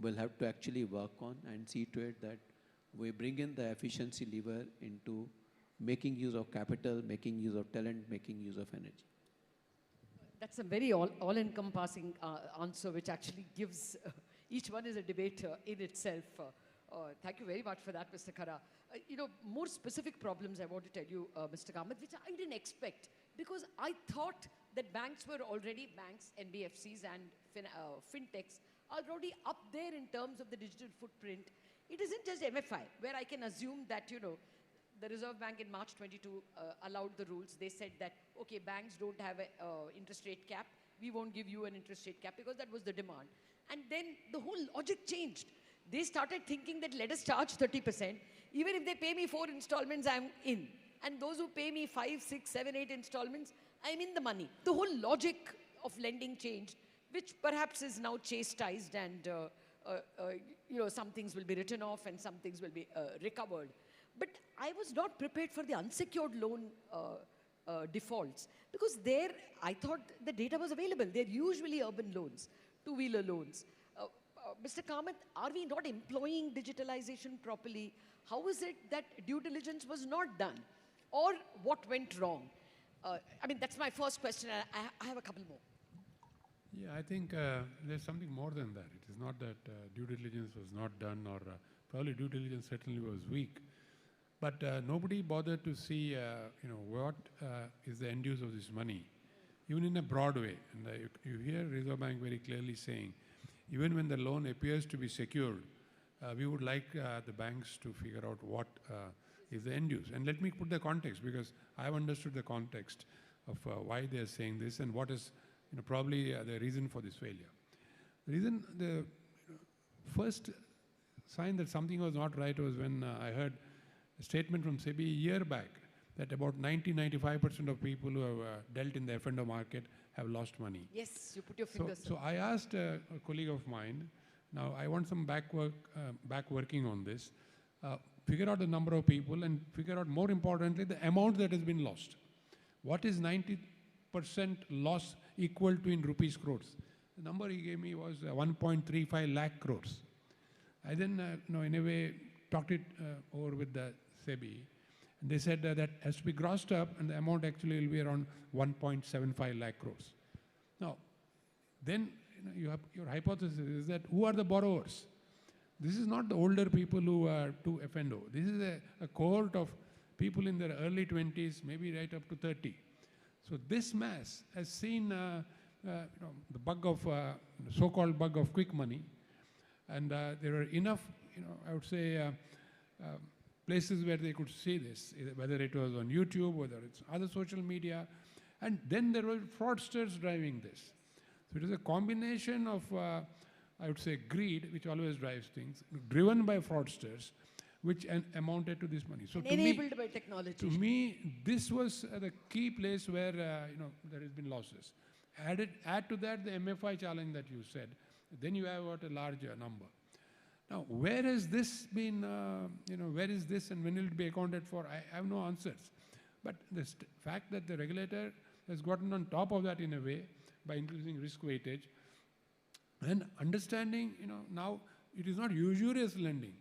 we'll have to actually work on and see to it that we bring in the efficiency lever into making use of capital, making use of talent, making use of energy. That's a very all-encompassing answer, which actually gives, each one is a debate in itself. Thank you very much for that, Mr. Khara. More specific problems I want to tell you, Mr. Kamath, which I didn't expect, because I thought that banks, NBFCs and fintechs are already up there in terms of the digital footprint. It isn't just MFI, where I can assume that, the Reserve Bank in March 22 allowed the rules. They said that, okay, banks don't have an interest rate cap. We won't give you an interest rate cap, because that was the demand. And then the whole logic changed. They started thinking that let us charge 30%. Even if they pay me 4 installments, I'm in. And those who pay me 5, 6, 7, 8 installments, I'm in the money. The whole logic of lending changed, which perhaps is now chastised and some things will be written off and some things will be recovered. But I was not prepared for the unsecured loan defaults, because there I thought the data was available. They're usually urban loans, two-wheeler loans. Mr. Kamath, are we not employing digitalization properly? How is it that due diligence was not done? Or what went wrong? I mean, that's my first question. I have a couple more. Yeah, I think there's something more than that. It is not that due diligence was not done, or probably due diligence certainly was weak. But nobody bothered to see, what is the end use of this money, even in a broad way. And you hear Reserve Bank very clearly saying, even when the loan appears to be secured, we would like the banks to figure out what is the end use. And let me put the context, because I have understood the context of why they are saying this and what is probably the reason for this failure. The first sign that something was not right was when I heard a statement from SEBI a year back that about 90-95% of people who have dealt in the F&O market have lost money. Yes, you put your fingers. So I asked a colleague of mine, now I want some back working on this, figure out the number of people and figure out, more importantly, the amount that has been lost. What is 90% loss equal to in rupees crores? The number he gave me was 1.35 lakh crores. I then, in a way, talked it over with the SEBI. And they said that has to be grossed up, and the amount actually will be around 1.75 lakh crores. Now, then you have your hypothesis is that who are the borrowers? This is not the older people who are to F&O. This is a cohort of people in their early 20s, maybe right up to 30. So this mass has seen the bug of so-called bug of quick money, and there are enough, I would say, places where they could see this, whether it was on YouTube, whether it's other social media, and then there were fraudsters driving this. So it is a combination of, I would say, greed, which always drives things, driven by fraudsters, which amounted to this money. So enabled by technology. To me, this was the key place where there has been losses. Add to that the MFI challenge that you said, then you have got a larger number. Now, where has this been, where is this and when will it be accounted for? I have no answers. But the fact that the regulator has gotten on top of that in a way by increasing risk weightage and understanding, now it is not usurious lending.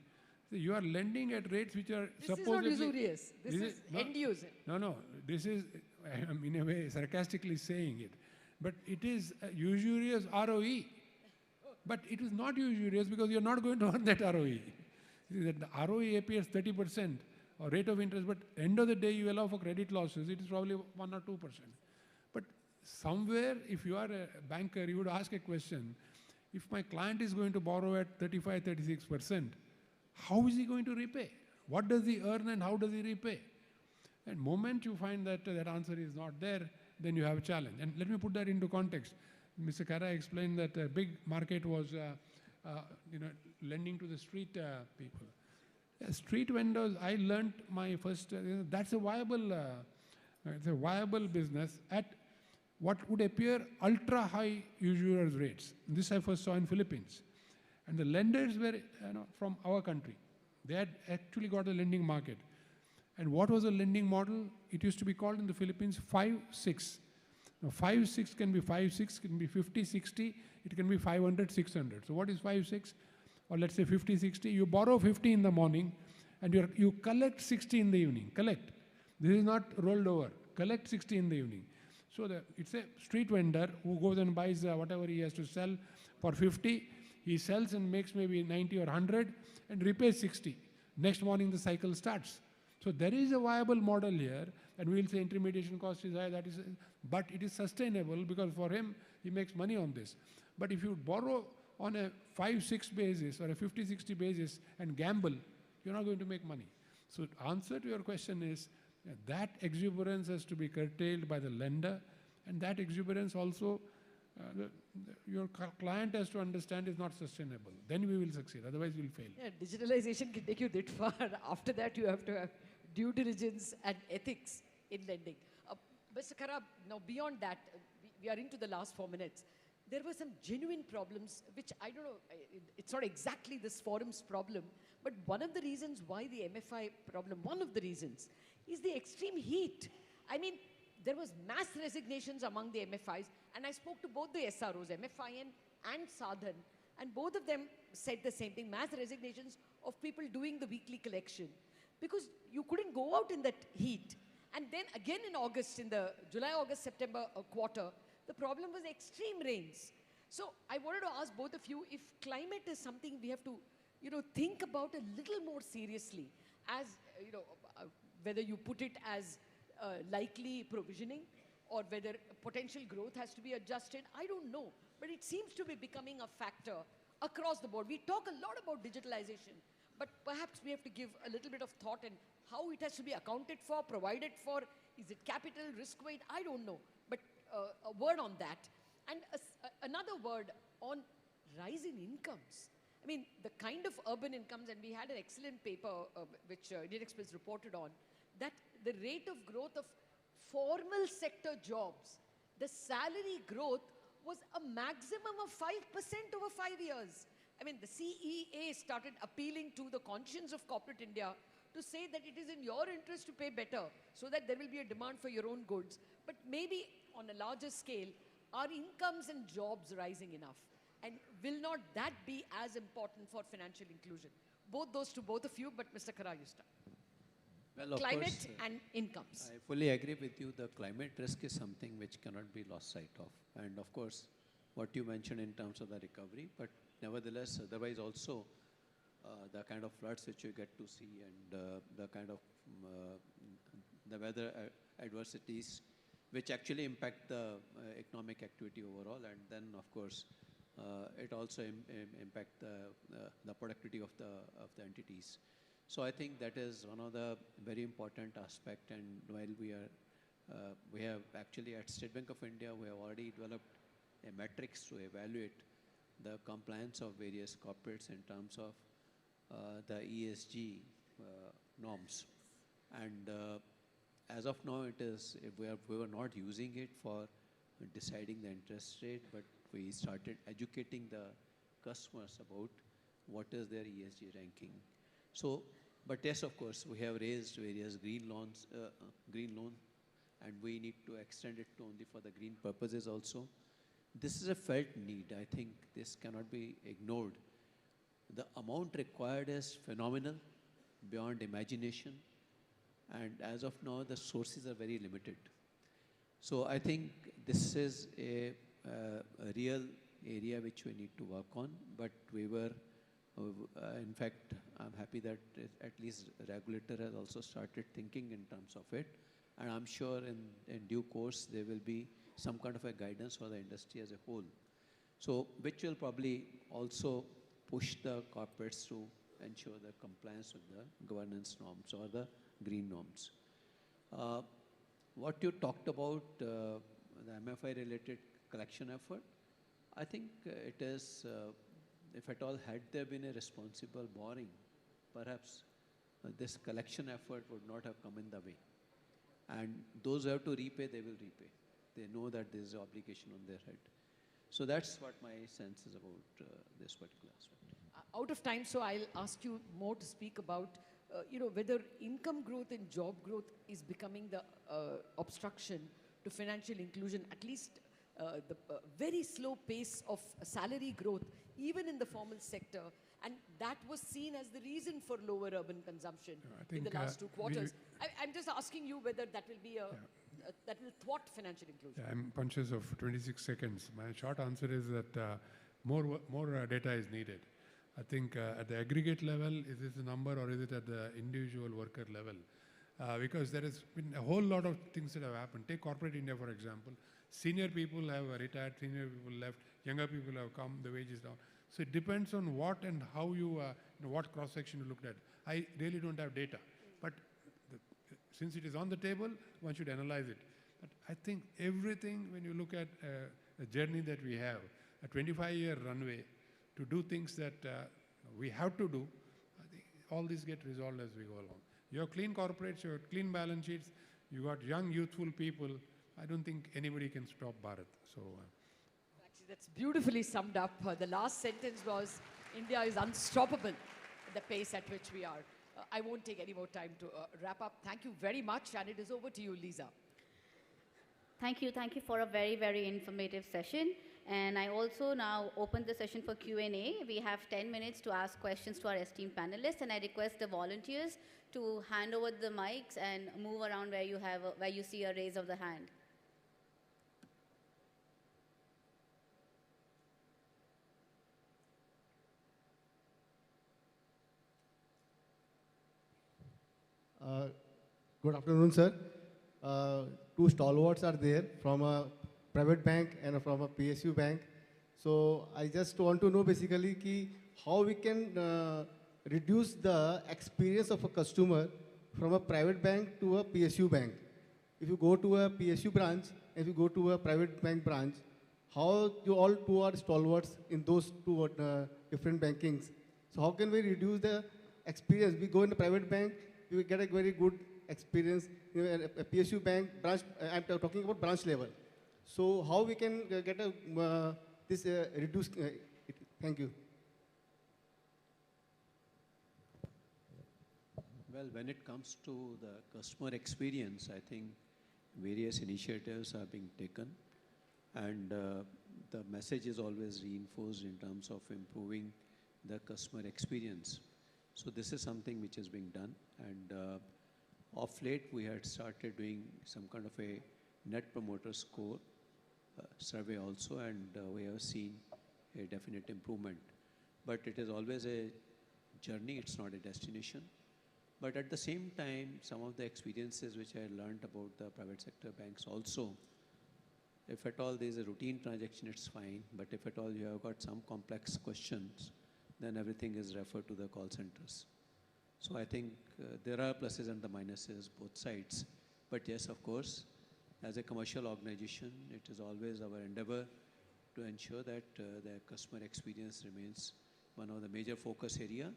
So you are lending at rates which are supposedly... This is not usurious. This is end user. No. This is, I am in a way sarcastically saying it. But it is a usurious ROE. But it is not usurious because you're not going to earn that ROE. The ROE appears 30% or rate of interest, but end of the day you allow for credit losses, it is probably 1 or 2%. But somewhere, if you are a banker, you would ask a question, if my client is going to borrow at 35-36%, how is he going to repay? What does he earn and how does he repay? And moment you find that that answer is not there, then you have a challenge. And let me put that into context. Mr. Kara explained that a big market was, lending to the street people. Street vendors, I learned my first, that's a viable, it's a viable business at what would appear ultra-high usurious rates. This I first saw in Philippines. And the lenders were from our country. They had actually got a lending market. And what was the lending model? It used to be called in the Philippines 5-6. Now 5-6 can be 5-6, can be 50-60, it can be 500-600. So what is 5-6? Or let's say 50-60, you borrow 50 in the morning and you collect 60 in the evening. Collect. This is not rolled over. Collect 60 in the evening. So it's a street vendor who goes and buys whatever he has to sell for 50. He sells and makes maybe 90 or 100 and repays 60. Next morning the cycle starts. So there is a viable model here, and we will say intermediation cost is high, but it is sustainable because for him, he makes money on this. But if you borrow on a 5-6 basis or a 50-60 basis and gamble, you're not going to make money. So answer to your question is that exuberance has to be curtailed by the lender, and that exuberance also your client has to understand is not sustainable. Then we will succeed, otherwise we will fail. Yeah, digitalization can take you that far. After that, you have to have due diligence and ethics in lending. Mr. Kara, now beyond that, we are into the last 4 minutes. there were some genuine problems, which I don't know, it's not exactly this forum's problem, but one of the reasons why the MFI problem, one of the reasons, is the extreme heat. I mean, there was mass resignations among the MFIs, and I spoke to both the SROs, MFIN and Sadhan, and both of them said the same thing, mass resignations of people doing the weekly collection, because you couldn't go out in that heat. And then again in August, in the July, August, September quarter, the problem was extreme rains. So I wanted to ask both of you if climate is something we have to, think about a little more seriously, as, whether you put it as likely provisioning or whether potential growth has to be adjusted. I don't know, but it seems to be becoming a factor across the board. We talk a lot about digitalization, but perhaps we have to give a little bit of thought in how it has to be accounted for, provided for. Is it capital, risk weight? I don't know, but a word on that. And another word on rising incomes. I mean, the kind of urban incomes, and we had an excellent paper which Indian Express reported on, that the rate of growth of formal sector jobs, the salary growth was a maximum of 5% over 5 years. I mean, the CEA started appealing to the conscience of corporate India to say that it is in your interest to pay better so that there will be a demand for your own goods. But maybe on a larger scale, are incomes and jobs rising enough? And will not that be as important for financial inclusion? Both those to both of you, but Mr. Khara, you start. Well, of Climate course, and incomes. I fully agree with you. The climate risk is something which cannot be lost sight of. And of course, what you mentioned in terms of the recovery, but nevertheless, otherwise also, the kind of floods which you get to see and the kind of the weather adversities which actually impact the economic activity overall, and then of course it also impact the productivity of the entities. So I think that is one of the very important aspect. And while we have actually at State Bank of India, we have already developed a matrix to evaluate the compliance of various corporates in terms of the ESG norms. And as of now, it is we were not using it for deciding the interest rate, but we started educating the customers about what is their ESG ranking. So, but yes, of course, we have raised various green loans, and we need to extend it to only for the green purposes also. This is a felt need. I think this cannot be ignored. The amount required is phenomenal, beyond imagination, and as of now, the sources are very limited. So I think this is a real area which we need to work on, but we were, in fact, I'm happy that at least the regulator has also started thinking in terms of it, and I'm sure in due course there will be some kind of a guidance for the industry as a whole. So, which will probably also push the corporates to ensure the compliance with the governance norms or the green norms. What you talked about, the MFI related collection effort, I think it is, if at all had there been a responsible borrowing, perhaps this collection effort would not have come in the way. And those who have to repay, they will repay. They know that there is an obligation on their head. So that's what my sense is about this particular aspect. Out of time, so I'll ask you more to speak about, whether income growth and job growth is becoming the obstruction to financial inclusion, at least the very slow pace of salary growth, even in the formal sector. And that was seen as the reason for lower urban consumption in the last 2 quarters. I'm just asking you whether that will be that will thwart financial inclusion. Yeah, I'm conscious of 26 seconds. My short answer is that more data is needed. I think at the aggregate level, is this a number or is it at the individual worker level? Because there has been a whole lot of things that have happened. Take corporate India, for example. Senior people have retired, senior people left, younger people have come, the wage is down. So it depends on what and how you, what cross-section you looked at. I really don't have data. But since it is on the table, one should analyze it. But I think everything, when you look at a journey that we have, a 25-year runway to do things that we have to do, I think all these get resolved as we go along. You have clean corporates, you have clean balance sheets, you got young, youthful people. I don't think anybody can stop Bharat. So, That's beautifully summed up. The last sentence was, India is unstoppable at the pace at which we are. I won't take any more time to wrap up. Thank you very much, and it is over to you, Lisa. Thank you for a very, very informative session. And I also now open the session for Q&A. We have 10 minutes to ask questions to our esteemed panelists, and I request the volunteers to hand over the mics and move around where you see a raise of the hand. Good afternoon, sir. Two stalwarts are there from a private bank and from a PSU bank. So I just want to know basically how we can reduce the experience of a customer from a private bank to a PSU bank. If you go to a PSU branch, if you go to a private bank branch, how you all two are stalwarts in those two different bankings. So how can we reduce the experience? We go in the private bank, we get a very good experience. A PSU bank branch, I'm talking about branch level. So how we can get this reduced? Thank you. Well, when it comes to the customer experience, I think various initiatives are being taken, and the message is always reinforced in terms of improving the customer experience. So this is something which is being done, and of late we had started doing some kind of a net promoter score survey also, and we have seen a definite improvement. But it is always a journey, it's not a destination. But at the same time, some of the experiences which I learned about the private sector banks also, if at all there is a routine transaction, it's fine. But if at all you have got some complex questions, then everything is referred to the call centers. So I think there are pluses and the minuses, both sides. But yes, of course, as a commercial organization, it is always our endeavor to ensure that the customer experience remains one of the major focus area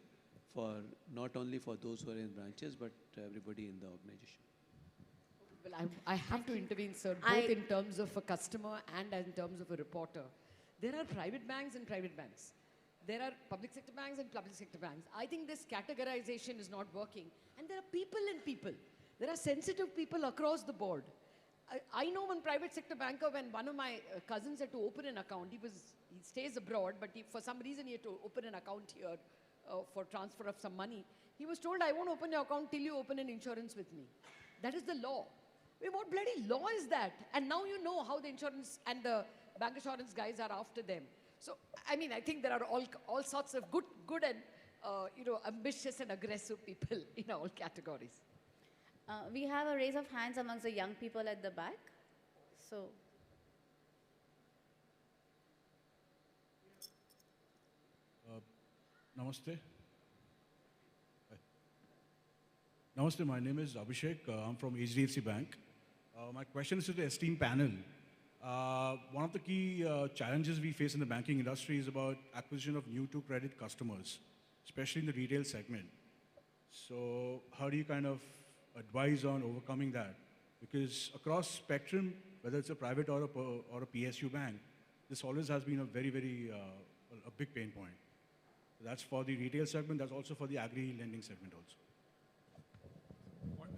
for not only for those who are in branches, but everybody in the organization. Well, I have to intervene, sir, both in terms of a customer and in terms of a reporter. There are private banks and private banks. There are public sector banks and public sector banks. I think this categorization is not working. And there are people and people. There are sensitive people across the board. I know one private sector banker, when one of my cousins had to open an account, he stays abroad, but for some reason he had to open an account here for transfer of some money. He was told, I won't open your account till you open an insurance with me. That is the law. What bloody law is that? And now you know how the insurance and the bank insurance guys are after them. So, I mean, I think there are all sorts of good and, ambitious and aggressive people in all categories. We have a raise of hands amongst the young people at the back. So. Namaste. Namaste, my name is Abhishek. I'm from HDFC Bank. My question is to the esteemed panel. One of the key challenges we face in the banking industry is about acquisition of new to credit customers, especially in the retail segment. So how do you kind of advise on overcoming that? Because across spectrum, whether it's a private or a PSU bank, this always has been a very, very a big pain point. That's for the retail segment, that's also for the agri-lending segment also.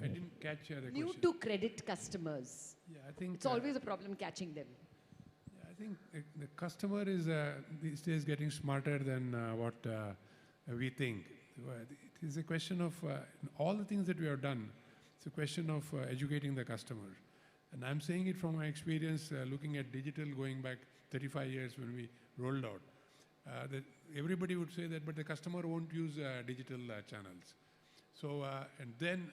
I didn't catch the question. New to credit customers. Yeah, I think it's always a problem catching them. Yeah, I think the customer is these days getting smarter than what we think. It is a question of all the things that we have done. It's a question of educating the customer. And I'm saying it from my experience looking at digital going back 35 years when we rolled out. That everybody would say that, but the customer won't use digital channels. So, and then,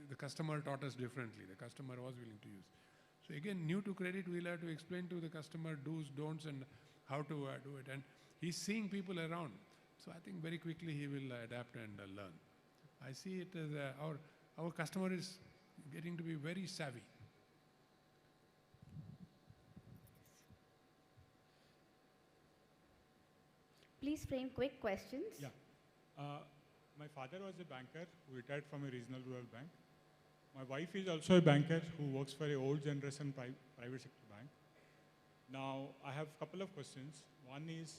the customer taught us differently. The customer was willing to use. So again, new to credit, we'll have to explain to the customer do's, don'ts, and how to do it. And he's seeing people around. So I think very quickly he will adapt and learn. I see it as our customer is getting to be very savvy. Please frame quick questions. Yeah. My father was a banker who retired from a regional rural bank. My wife is also a banker who works for an old generation private sector bank. Now, I have a couple of questions. One is,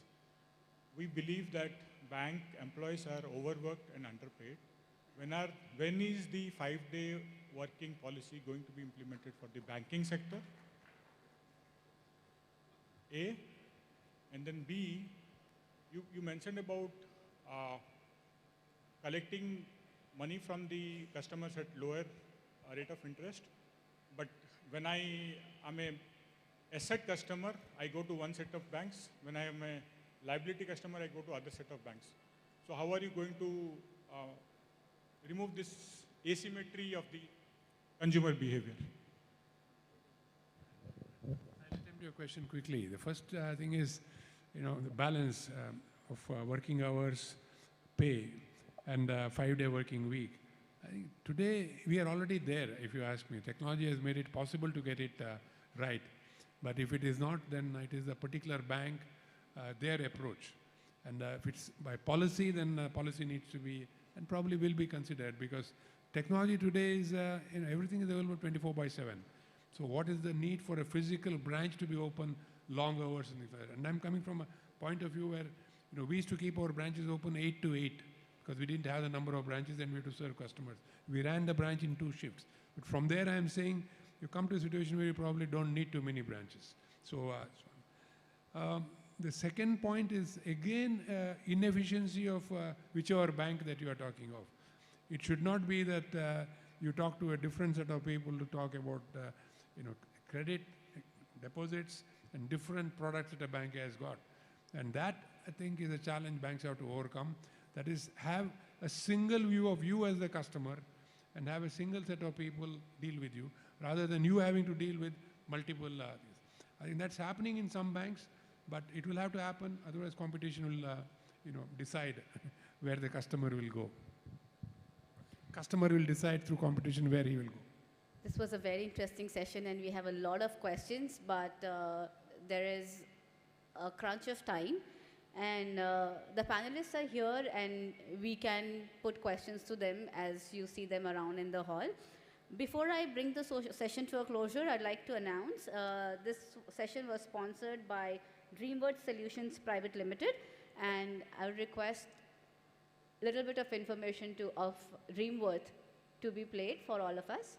we believe that bank employees are overworked and underpaid. When is the 5-day working policy going to be implemented for the banking sector? A. And then B, you mentioned about collecting money from the customers at lower rate of interest. But when I am a asset customer, I go to one set of banks. When I am a liability customer, I go to other set of banks. So how are you going to remove this asymmetry of the consumer behavior? I'll attempt your question quickly. The first thing is, the balance of working hours, pay, and 5-day working week. I think today we are already there, if you ask me. Technology has made it possible to get it right. But if it is not, then it is a particular bank, their approach. And if it's by policy, then policy needs to be, and probably will be considered, because technology today is, everything is available 24/7. So what is the need for a physical branch to be open long hours and things like that? And I'm coming from a point of view where, we used to keep our branches open 8 to 8 because we didn't have the number of branches and we had to serve customers. We ran the branch in 2 shifts. But from there, I am saying, you come to a situation where you probably don't need too many branches. So, the second point is, again, inefficiency of whichever bank that you are talking of. It should not be that you talk to a different set of people to talk about, credit, deposits, and different products that a bank has got. And that, I think, is a challenge banks have to overcome. That is, have a single view of you as the customer and have a single set of people deal with you, rather than you having to deal with multiple things. I think that's happening in some banks, but it will have to happen, otherwise competition will, decide where the customer will go. Customer will decide through competition where he will go. This was a very interesting session and we have a lot of questions, but there is a crunch of time. And the panelists are here and we can put questions to them as you see them around in the hall. Before I bring the session to a closure, I'd like to announce this session was sponsored by DreamWorks Solutions Private Limited, and I would request a little bit of information of DreamWorks to be played for all of us.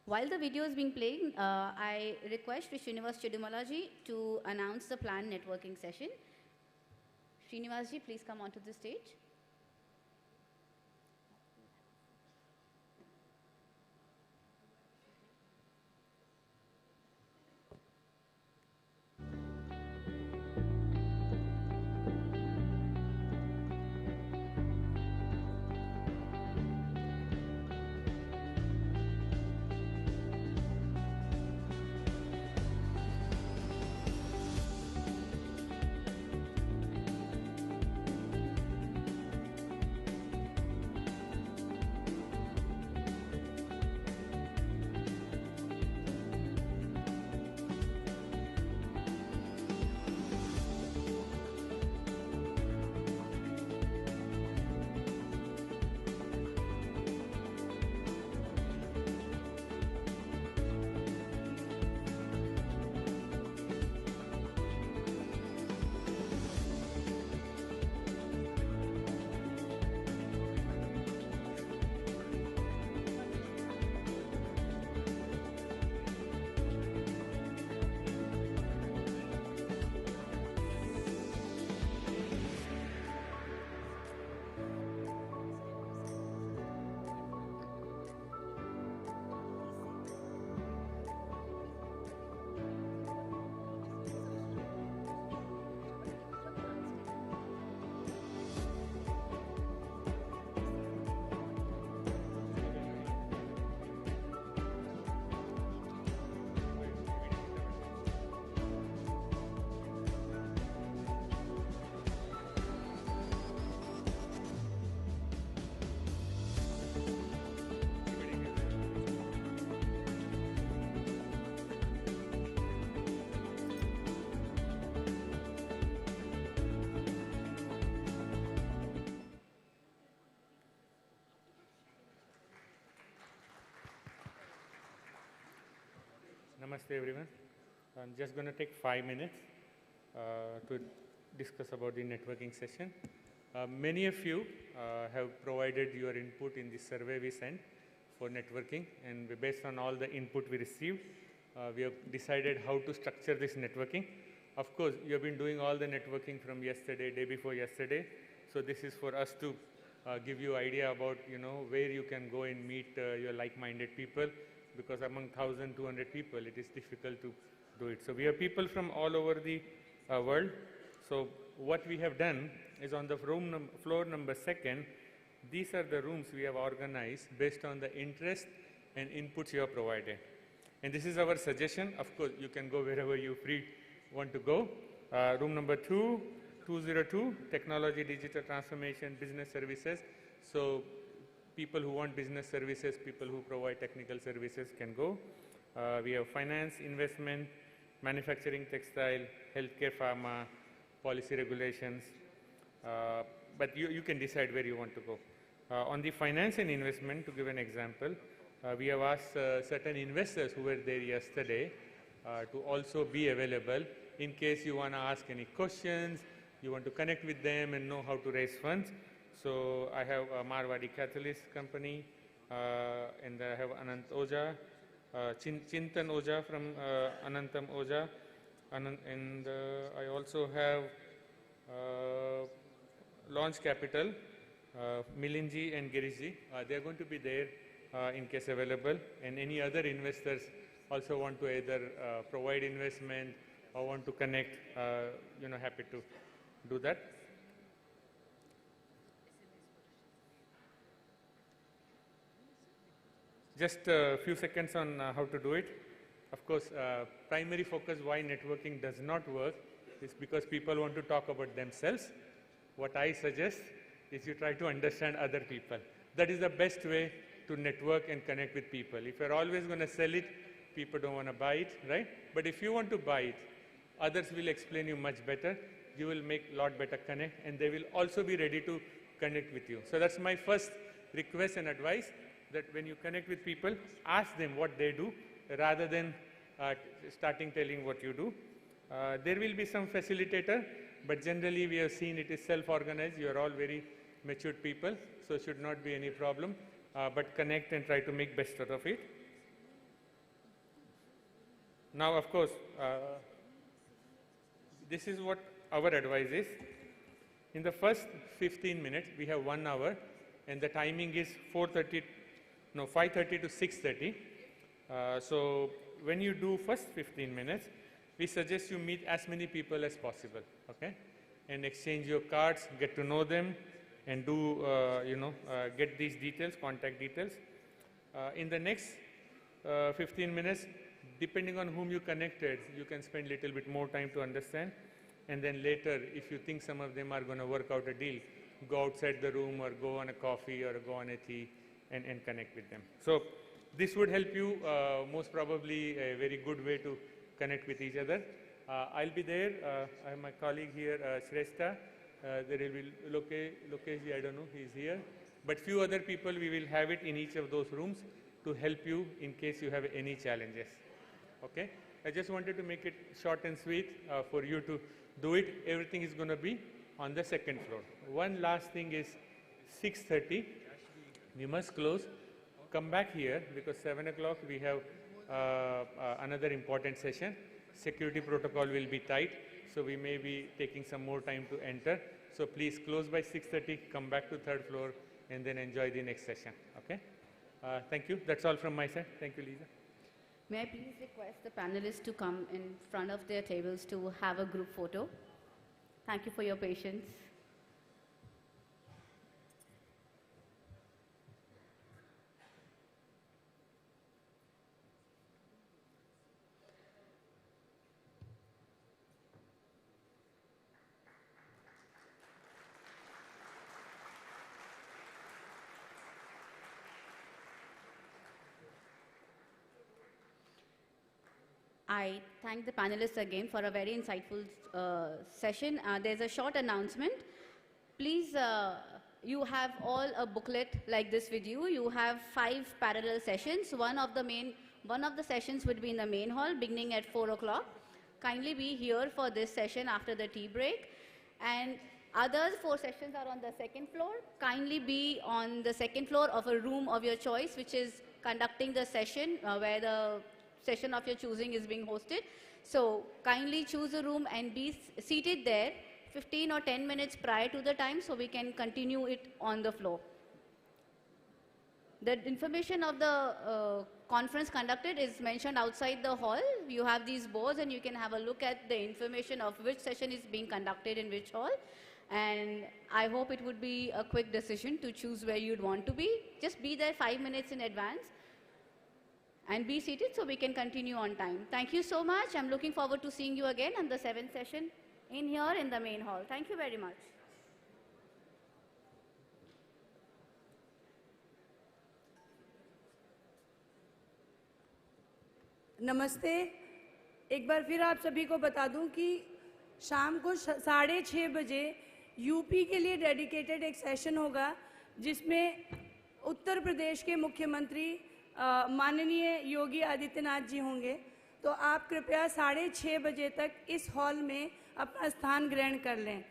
While the video is being played, I request Srinivas Chidumalaji to announce the planned networking session. Srinivasji, please come onto the stage. Namaste everyone. I'm just going to take 5 minutes to discuss about the networking session. Many of you have provided your input in the survey we sent for networking, and based on all the input we received, we have decided how to structure this networking. Of course, you have been doing all the networking from yesterday, day before yesterday, so this is for us to give you idea about where you can go and meet your like-minded people, because among 1,200 people it is difficult to do it. So we have people from all over the world. So what we have done is on the floor number 2nd, these are the rooms we have organized based on the interest and inputs you have provided. And this is our suggestion. Of course, you can go wherever you want to go. Room number 202, technology, digital transformation, business services. So people who want business services, people who provide technical services can go. We have finance, investment, manufacturing, textile, healthcare, pharma, policy regulations. But you can decide where you want to go. On the finance and investment, to give an example, we have asked certain investors who were there yesterday to also be available in case you want to ask any questions, you want to connect with them and know how to raise funds. So I have a Marwadi Catalyst company, and I have Anant Oja, Chintan Oja from Anantam Oja, and I also have Launch Capital, Milinji and Girishji. They are going to be there in case available, and any other investors also want to either provide investment or want to connect, happy to do that. Just a few seconds on how to do it. Of course, primary focus why networking does not work is because people want to talk about themselves. What I suggest is you try to understand other people. That is the best way to network and connect with people. If you're always going to sell it, people don't want to buy it, right? But if you want to buy it, others will explain you much better. You will make a lot better connect, and they will also be ready to connect with you. So that's my first request and advice, that when you connect with people, ask them what they do rather than starting telling what you do. There will be some facilitator, but generally we have seen it is self-organized. You are all very matured people, so it should not be any problem. But connect and try to make best out of it. Now, of course, this is what our advice is. In the first 15 minutes, we have 1 hour, and the timing is 5:30 to 6:30. So when you do first 15 minutes, we suggest you meet as many people as possible, okay? And exchange your cards, get to know them, and do, get these details, contact details. In the next 15 minutes, depending on whom you connected, you can spend a little bit more time to understand. And then later, if you think some of them are going to work out a deal, go outside the room or go on a coffee or go on a tea and connect with them. So this would help you, most probably a very good way to connect with each other. I'll be there. I have my colleague here, Shrestha. There will be Lokeshji, I don't know, he's here. But few other people, we will have it in each of those rooms to help you in case you have any challenges. Okay? I just wanted to make it short and sweet for you to do it. Everything is going to be on the 2nd floor. One last thing is 6:30. We must close. Come back here because 7 o'clock we have another important session. Security protocol will be tight, so we may be taking some more time to enter. So please close by 6:30, come back to 3rd floor, and then enjoy the next session. Okay? Thank you. That's all from my side. Thank you, Lisa. May I please request the panelists to come in front of their tables to have a group photo? Thank you for your patience. I thank the panelists again for a very insightful session. There's a short announcement. Please, you have all a booklet like this with you. You have 5 parallel sessions. One of the main One of the sessions would be in the main hall beginning at 4 o'clock. Kindly be here for this session after the tea break. And other 4 sessions are on the second floor. Kindly be on the second floor of a room of your choice, which is conducting the session where the session of your choosing is being hosted. So kindly choose a room and be seated there 15 or 10 minutes prior to the time so we can continue it on the floor. The information of the conference conducted is mentioned outside the hall. You have these boards and you can have a look at the information of which session is being conducted in which hall. And I hope it would be a quick decision to choose where you'd want to be. Just be there 5 minutes in advance and be seated so we can continue on time. Thank you so much. I'm looking forward to seeing you again on the 7th session in here in the main hall. Thank you very much. नमस्ते। एक बार फिर आप सभी को बता दूं कि शाम को 6:30 बजे यूपी के लिए डेडिकेटेड एक सेशन होगा जिसमें उत्तर प्रदेश के मुख्यमंत्री माननीय योगी आदित्यनाथ जी होंगे। तो आप कृपया 6:30 बजे तक इस हॉल में अपना स्थान ग्रहण कर लें।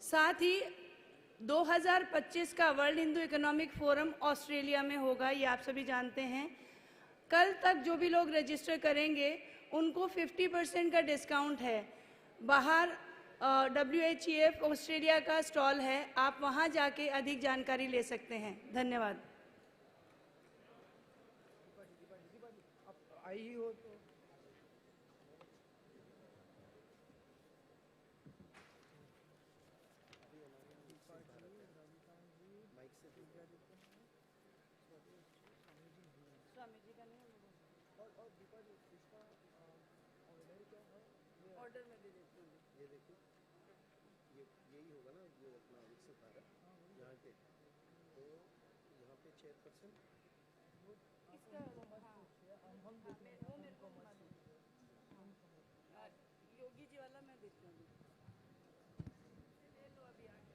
साथ ही 2025 का world Hindu economic forum Australia में होगा, ये आप सभी जानते हैं। कल तक जो भी लोग रजिस्टर करेंगे उनको 50% का डिस्काउंट है। बाहर WHEF ऑस्ट्रेलिया का स्टॉल है, आप वहां जाके अधिक जानकारी ले सकते हैं। धन्यवाद। आई हो तो ऑर्डर में दे देती हूँ। ये देखिए, यही होगा ना जो अपना विकसित भारत यहाँ पे, तो यहाँ पे 6% इसका वो मेरे को मालूम है। योगी जी वाला मैं देती हूँ। ले लो अभी आके।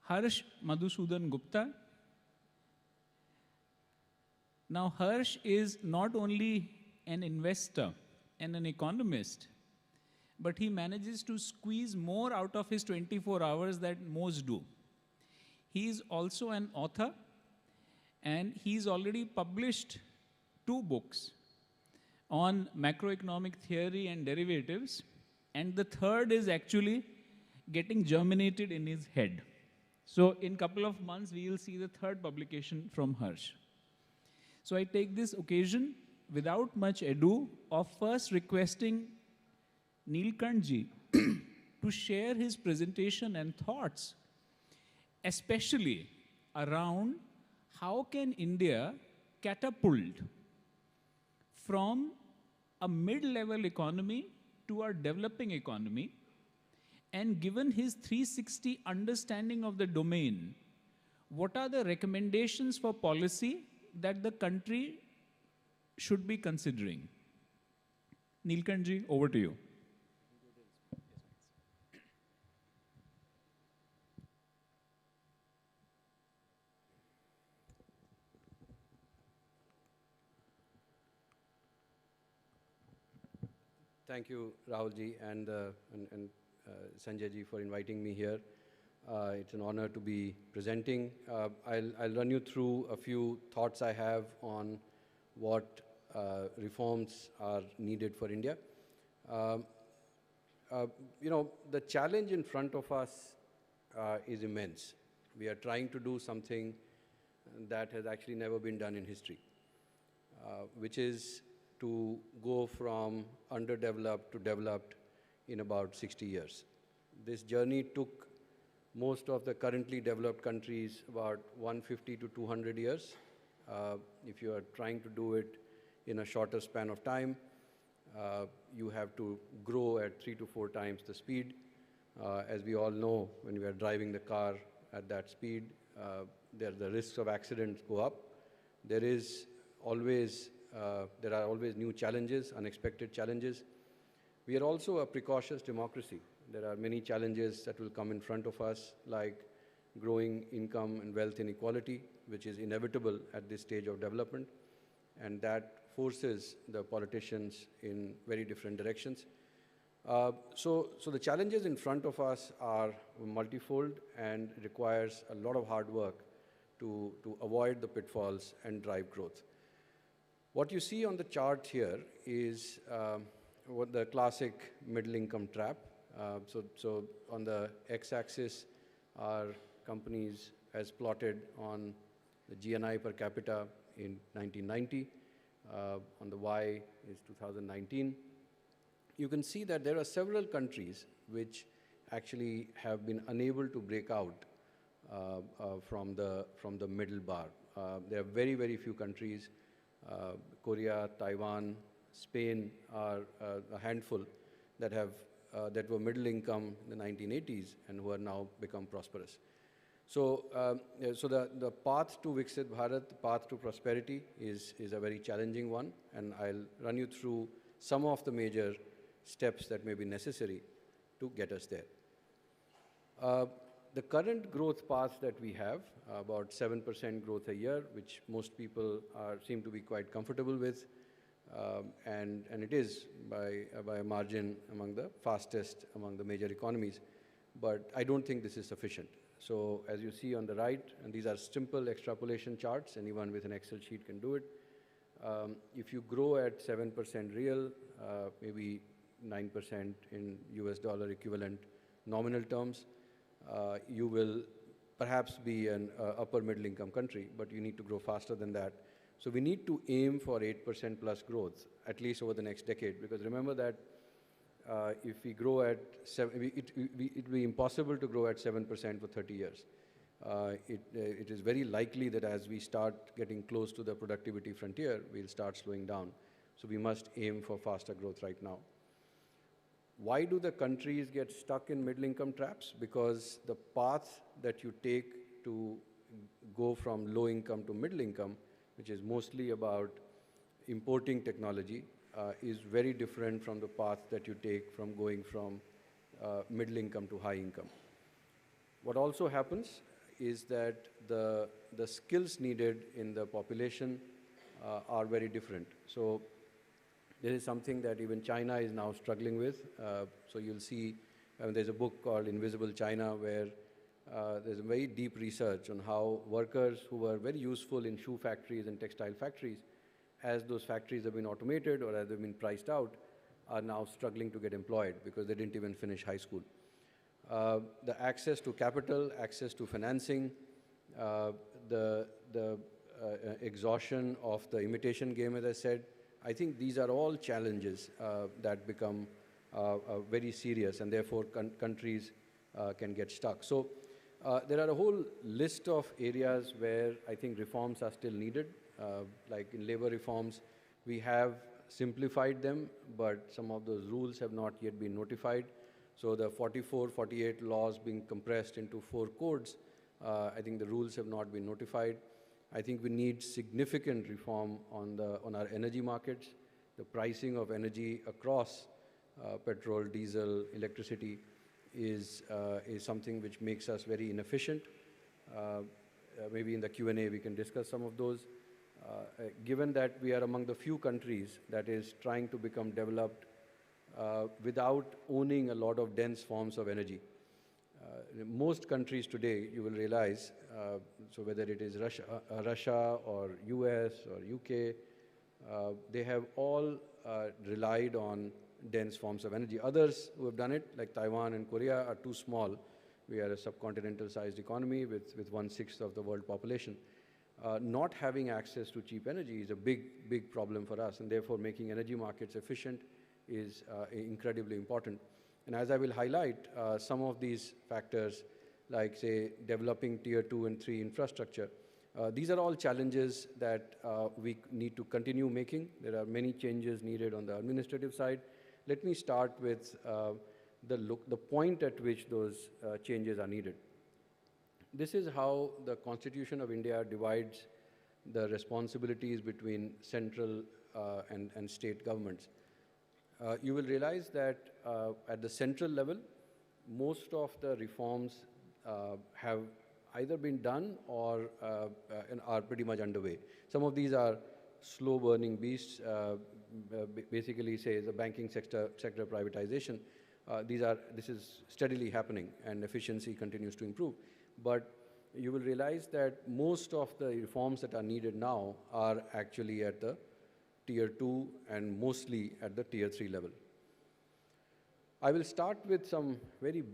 Harsh Madhusudan Gupta. Now, Harsh is not only an investor and an economist, but he manages to squeeze more out of his 24 hours than most do. He is also an author, and he's already published 2 books on macroeconomic theory and derivatives, and the third is actually getting germinated in his head. So in a couple of months, we will see the third publication from Harsh. So I take this occasion, without much ado, of first requesting Neelkanthji to share his presentation and thoughts, especially around how can India catapult from a mid-level economy to a developing economy, and given his 360 understanding of the domain, what are the recommendations for policy that the country should be considering? Neelkanthji, over to you. Thank you, Rahulji and Sanjayji for inviting me here. It's an honor to be presenting. I'll run you through a few thoughts I have on what reforms are needed for India. The challenge in front of us is immense. We are trying to do something that has actually never been done in history, which is to go from underdeveloped to developed in about 60 years. This journey took most of the currently developed countries about 150 to 200 years. If you are trying to do it in a shorter span of time, you have to grow at 3 to 4 times the speed. As we all know, when we are driving the car at that speed, the risks of accidents go up. There are always new challenges, unexpected challenges. We are also a precocious democracy. There are many challenges that will come in front of us, like growing income and wealth inequality, which is inevitable at this stage of development, and that forces the politicians in very different directions. So the challenges in front of us are multifold and requires a lot of hard work to avoid the pitfalls and drive growth. What you see on the chart here is what the classic middle income trap. So on the x-axis are companies as plotted on the GNI per capita in 1990. On the Y is 2019. You can see that there are several countries which actually have been unable to break out from the middle bar. There are very, very few countries. Korea, Taiwan, Spain are a handful that were middle income in the 1980s and who are now become prosperous. So the path to Viksit Bharat, the path to prosperity is a very challenging one, and I'll run you through some of the major steps that may be necessary to get us there. The current growth path that we have, about 7% growth a year, which most people seem to be quite comfortable with, and it is by a margin among the fastest among the major economies. But I don't think this is sufficient. So as you see on the right, and these are simple extrapolation charts, anyone with an Excel sheet can do it. If you grow at 7% real, maybe 9% in US dollar equivalent nominal terms, you will perhaps be an upper middle income country, but you need to grow faster than that. So we need to aim for 8% plus growth, at least over the next decade, because remember that if we grow at 7, it will be impossible to grow at 7% for 30 years. It is very likely that as we start getting close to the productivity frontier, we'll start slowing down. So we must aim for faster growth right now. Why do the countries get stuck in middle income traps? Because the path that you take to go from low income to middle income, which is mostly about importing technology, is very different from the path that you take from going from middle income to high income. What also happens is that the skills needed in the population are very different. So this is something that even China is now struggling with. So you'll see, there's a book called Invisible China where there's a very deep research on how workers who were very useful in shoe factories and textile factories, as those factories have been automated or as they've been priced out, are now struggling to get employed because they didn't even finish high school. The access to capital, access to financing, the exhaustion of the imitation game, as I said, I think these are all challenges that become very serious, and therefore countries can get stuck. So there are a whole list of areas where I think reforms are still needed. Like in labor reforms, we have simplified them, but some of those rules have not yet been notified. So the 44, 48 laws being compressed into 4 codes, I think the rules have not been notified. I think we need significant reform on our energy markets. The pricing of energy across petrol, diesel, electricity is something which makes us very inefficient. Maybe in the Q&A we can discuss some of those. Given that we are among the few countries that is trying to become developed without owning a lot of dense forms of energy. Most countries today, you will realize, so whether it is Russia or US or UK, they have all relied on dense forms of energy. Others who have done it, like Taiwan and Korea, are too small. We are a subcontinental-sized economy with 1/6 of the world population. Not having access to cheap energy is a big problem for us, and therefore making energy markets efficient is incredibly important. And as I will highlight, some of these factors, like say developing tier 2 and 3 infrastructure, these are all challenges that we need to continue making. There are many changes needed on the administrative side. Let me start with the point at which those changes are needed. This is how the Constitution of India divides the responsibilities between central and state governments. You will realize that at the central level, most of the reforms have either been done or and are pretty much underway. Some of these are slow-burning beasts, basically say the banking sector privatization. This is steadily happening, and efficiency continues to improve. But you will realize that most of the reforms that are needed now are actually at the tier 2 and mostly at the tier 3 level. I will start with some very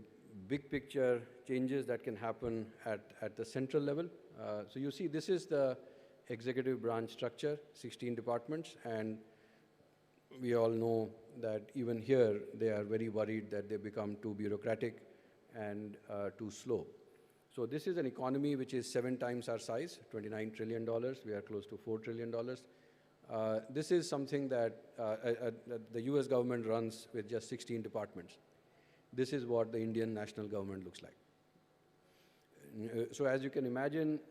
big picture changes that can happen at the central level. So you see, this is the executive branch structure, 16 departments, and we all know that even here they are very worried that they become too bureaucratic and too slow. So this is an economy which is 7 times our size, $29 trillion. We are close to $4 trillion. This is something that the US government runs with just 16 departments. This is what the Indian national government looks like. So as you can imagine,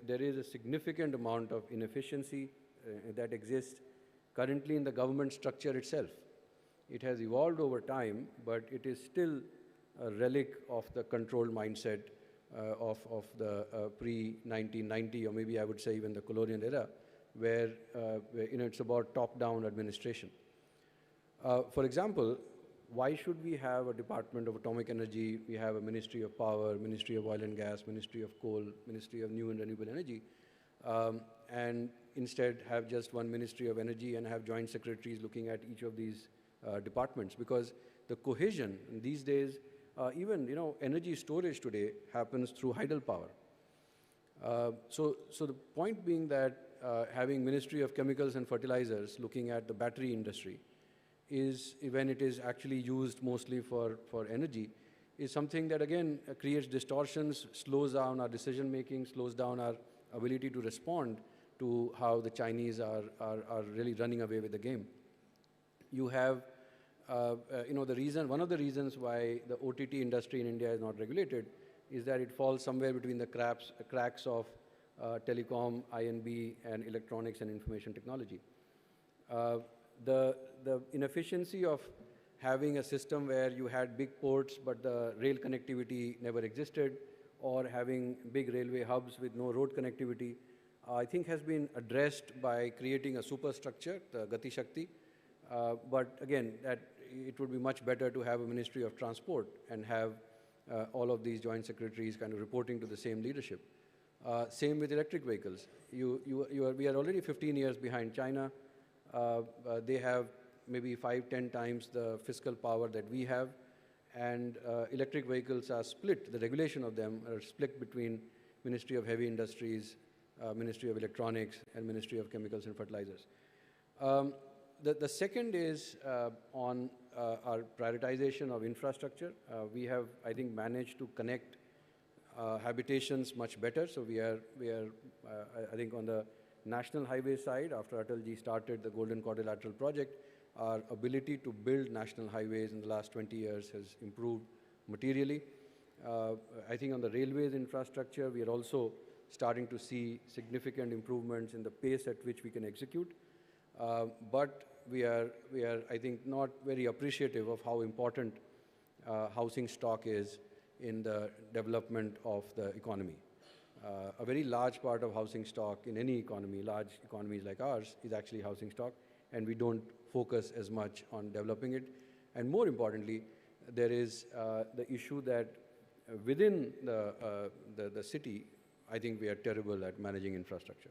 there is a significant amount of inefficiency that exists currently in the government structure itself. It has evolved over time, but it is still a relic of the controlled mindset of the pre-1990, or maybe I would say even the colonial era, where it's about top-down administration. For example, why should we have a Department of Atomic Energy? We have a Ministry of Power, Ministry of Oil and Gas, Ministry of Coal, Ministry of New and Renewable Energy, and instead have just one Ministry of Energy and have joint secretaries looking at each of these departments? Because the cohesion these days, even energy storage today happens through hydropower. So the point being that having Ministry of Chemicals and Fertilizers looking at the battery industry is, when it is actually used mostly for energy, is something that again creates distortions, slows down our decision making, slows down our ability to respond to how the Chinese are really running away with the game. You have one of the reasons why the OTT industry in India is not regulated is that it falls somewhere between the cracks of telecom, INB, and electronics and information technology. The inefficiency of having a system where you had big ports but the rail connectivity never existed, or having big railway hubs with no road connectivity, I think has been addressed by creating a superstructure, the Gati Shakti. But again, that it would be much better to have a Ministry of Transport and have all of these joint secretaries kind of reporting to the same leadership. Same with electric vehicles. We are already 15 years behind China. They have maybe 5-10 times the fiscal power that we have. And electric vehicles are split, the regulation of them are split between Ministry of Heavy Industries, Ministry of Electronics, and Ministry of Chemicals and Fertilizers. The second is on our prioritization of infrastructure. We have, I think, managed to connect habitations much better. So we are I think, on the national highway side, after Atalji started the Golden Quadrilateral project, our ability to build national highways in the last 20 years has improved materially. I think on the railways infrastructure, we are also starting to see significant improvements in the pace at which we can execute. But we are, I think, not very appreciative of how important housing stock is in the development of the economy. A very large part of housing stock in any economy, large economies like ours, is actually housing stock, and we don't focus as much on developing it. And more importantly, there is the issue that within the city, I think we are terrible at managing infrastructure.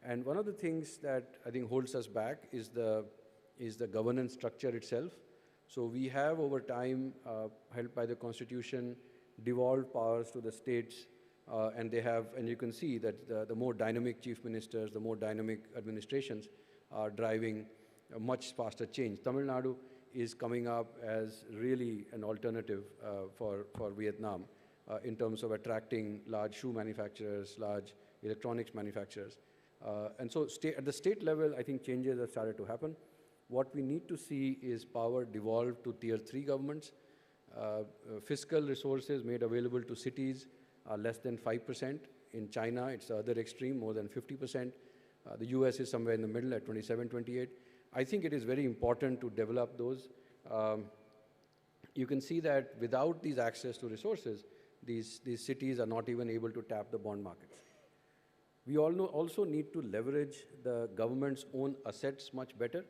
And one of the things that I think holds us back is the governance structure itself. So we have over time, helped by the Constitution, devolved powers to the states, and they have, and you can see that the more dynamic chief ministers, the more dynamic administrations are driving a much faster change. Tamil Nadu is coming up as really an alternative for Vietnam in terms of attracting large shoe manufacturers, large electronics manufacturers. And so at the state level, I think changes have started to happen. What we need to see is power devolved to tier 3 governments. Fiscal resources made available to cities are less than 5%. In China, it's the other extreme, more than 50%. The US is somewhere in the middle at 27, 28. I think it is very important to develop those. You can see that without these access to resources, these cities are not even able to tap the bond markets. We also need to leverage the government's own assets much better.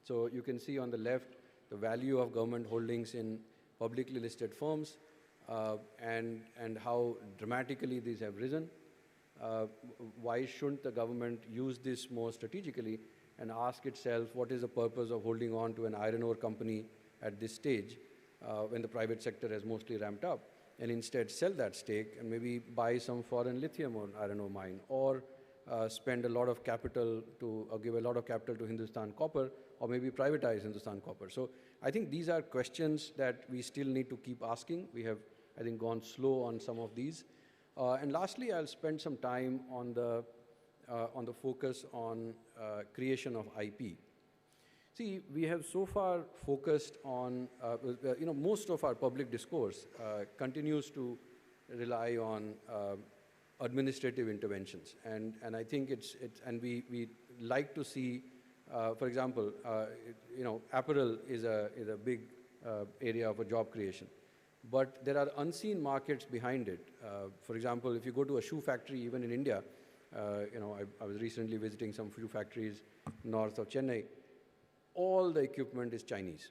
So you can see on the left the value of government holdings in publicly listed firms and how dramatically these have risen. Why shouldn't the government use this more strategically and ask itself what is the purpose of holding on to an iron ore company at this stage when the private sector has mostly ramped up, and instead sell that stake and maybe buy some foreign lithium or iron ore mine, or spend a lot of capital to, or give a lot of capital to Hindustan Copper, or maybe privatize Hindustan Copper. So I think these are questions that we still need to keep asking. We have, I think, gone slow on some of these. And lastly, I'll spend some time on the focus on creation of IP. See, we have so far focused on, most of our public discourse continues to rely on administrative interventions. And I think and we like to see, for example, apparel is a big area of a job creation. But there are unseen markets behind it. For example, if you go to a shoe factory, even in India, I was recently visiting some shoe factories north of Chennai. All the equipment is Chinese.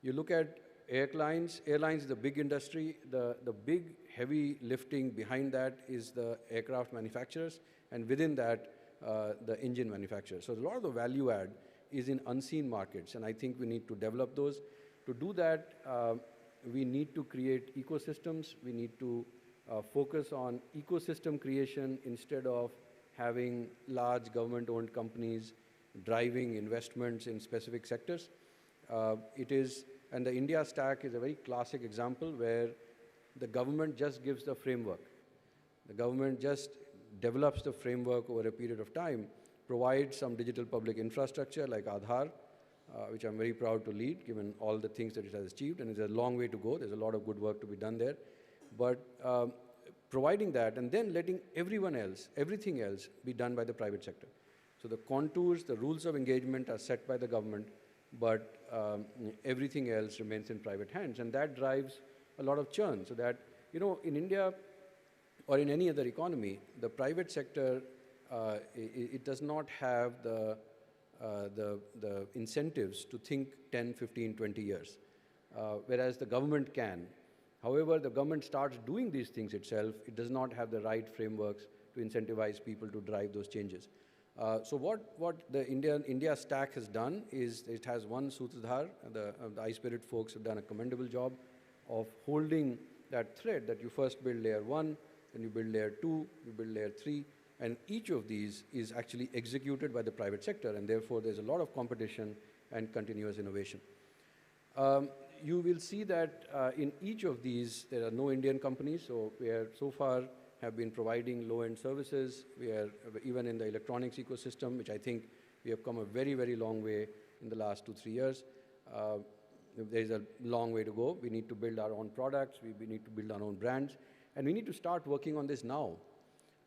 You look at airlines is a big industry. The big heavy lifting behind that is the aircraft manufacturers, and within that, the engine manufacturers. So a lot of the value add is in unseen markets, and I think we need to develop those. To do that, we need to create ecosystems. We need to focus on ecosystem creation instead of having large government-owned companies driving investments in specific sectors. And the India stack is a very classic example where the government just gives the framework. The government just develops the framework over a period of time, provides some digital public infrastructure like Aadhaar, which I'm very proud to lead, given all the things that it has achieved, and there's a long way to go. There's a lot of good work to be done there. But providing that and then letting everything else be done by the private sector. So the contours, the rules of engagement are set by the government, but everything else remains in private hands, and that drives a lot of churn. So that, in India, or in any other economy, the private sector, it does not have the incentives to think 10, 15, 20 years, whereas the government can. However, the government starts doing these things itself, it does not have the right frameworks to incentivize people to drive those changes. So what the India stack has done is it has one Sutradhar, the iSpirit folks have done a commendable job of holding that thread that you first build layer 1, then you build layer 2, you build layer 3, and each of these is actually executed by the private sector, and therefore there's a lot of competition and continuous innovation. You will see that in each of these, there are no Indian companies, so we are so far have been providing low-end services. We are even in the electronics ecosystem, which I think we have come a very, very long way in the last 2-3 years. There is a long way to go. We need to build our own products. We need to build our own brands. And we need to start working on this now.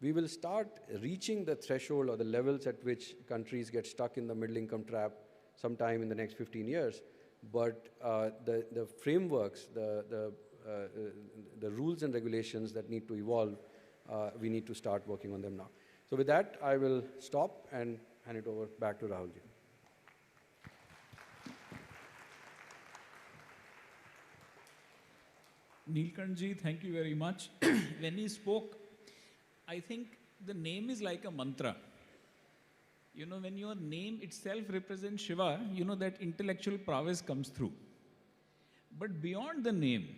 We will start reaching the threshold or the levels at which countries get stuck in the middle income trap sometime in the next 15 years. But the frameworks, the rules and regulations that need to evolve, we need to start working on them now. So with that, I will stop and hand it over back to Rahulji. Neelkanth-ji, thank you very much. When he spoke, I think the name is like a mantra. You know, when your name itself represents Shiva, you know that intellectual prowess comes through. But beyond the name,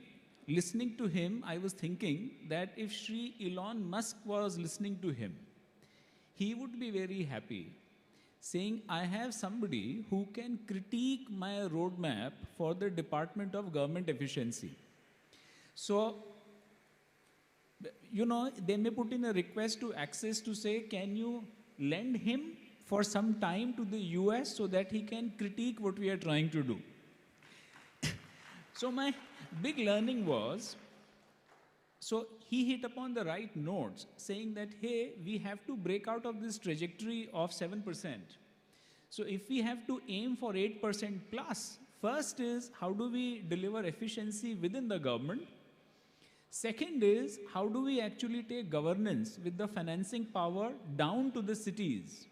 listening to him, I was thinking that if Shri Elon Musk was listening to him, he would be very happy, saying, I have somebody who can critique my roadmap for the Department of Government Efficiency. So, you know, they may put in a request to Access to say, can you lend him for some time to the US so that he can critique what we are trying to do. So my big learning was, so he hit upon the right notes, saying that, hey, we have to break out of this trajectory of 7%. So if we have to aim for 8% plus, first is how do we deliver efficiency within the government? Second is, how do we actually take governance with the financing power down to the cities?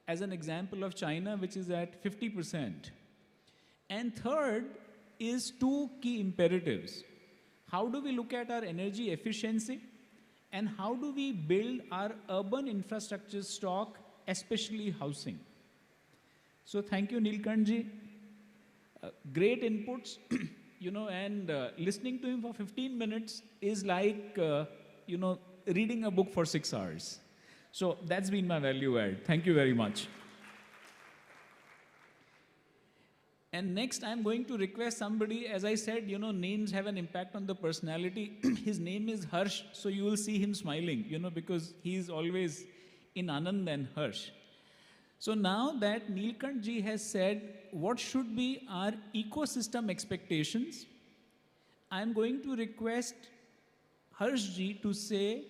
As an example of China, which is at 50%. And third is two key imperatives. How do we look at our energy efficiency? And how do we build our urban infrastructure stock, especially housing? So thank you, Neelkanth-ji. Great inputs. You know, and listening to him for 15 minutes is like, you know, reading a book for 6 hours. So that's been my value add. Thank you very much. And next, I'm going to request somebody, as I said, you know, names have an impact on the personality. His name is Harsh, so you will see him smiling, you know, because he is always in Anand and Harsh. So now that Neelkanth-ji has said what should be our ecosystem expectations, I'm going to request Harsh-ji to say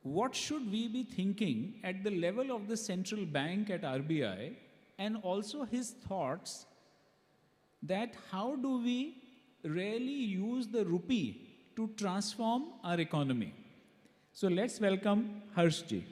what should we be thinking at the level of the central bank at RBI, and also his thoughts that how do we really use the rupee to transform our economy. So let's welcome Harsh-ji.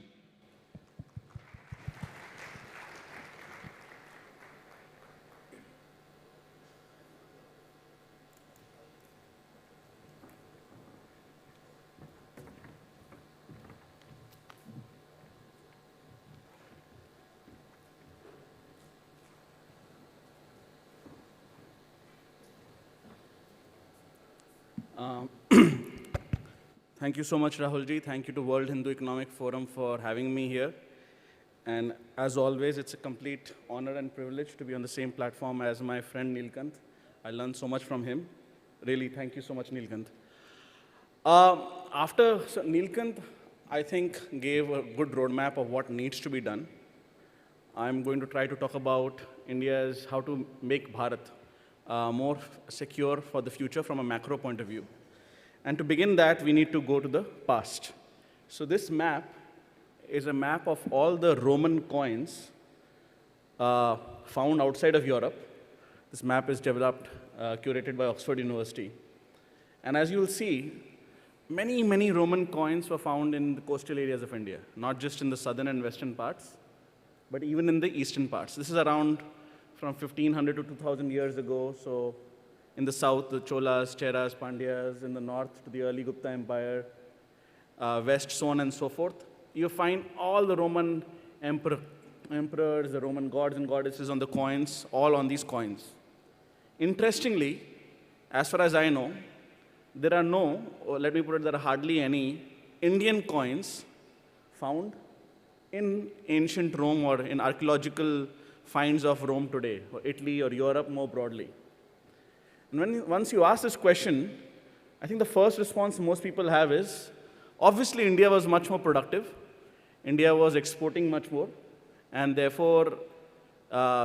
Thank you so much, Rahulji. Thank you to World Hindu Economic Forum for having me here. And as always, it's a complete honor and privilege to be on the same platform as my friend Neelkanth. I learned so much from him. Really, thank you so much, Neelkanth. Neelkanth, I think, gave a good roadmap of what needs to be done. I'm going to try to talk about India's how to make Bharat more secure for the future from a macro point of view. And to begin that, we need to go to the past. So this map is a map of all the Roman coins found outside of Europe. This map is developed, curated by Oxford University. And as you will see, many Roman coins were found in the coastal areas of India, not just in the southern and western parts, but even in the eastern parts. This is around from 1500 to 2000 years ago. So in the south, the Cholas, Cheras, Pandyas; in the north, to the early Gupta Empire; west, so on and so forth. You find all the Roman emperors, the Roman gods and goddesses on the coins, all on these coins. Interestingly, as far as I know, there are no, or let me put it, there are hardly any Indian coins found in ancient Rome or in archaeological finds of Rome today, or Italy or Europe more broadly. And once you ask this question, I think the first response most people have is, obviously India was much more productive. India was exporting much more, and therefore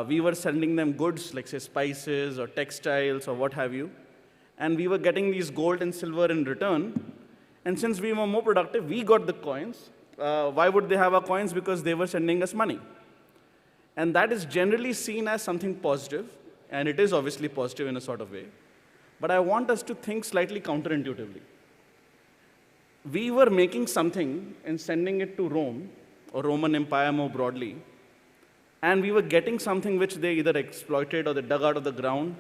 we were sending them goods like, say, spices or textiles or what have you, and we were getting these gold and silver in return. And since we were more productive, we got the coins. Why would they have our coins? Because they were sending us money. And that is generally seen as something positive, and it is obviously positive in a sort of way. But I want us to think slightly counterintuitively. We were making something and sending it to Rome, or Roman Empire more broadly, and we were getting something which they either exploited or they dug out of the ground.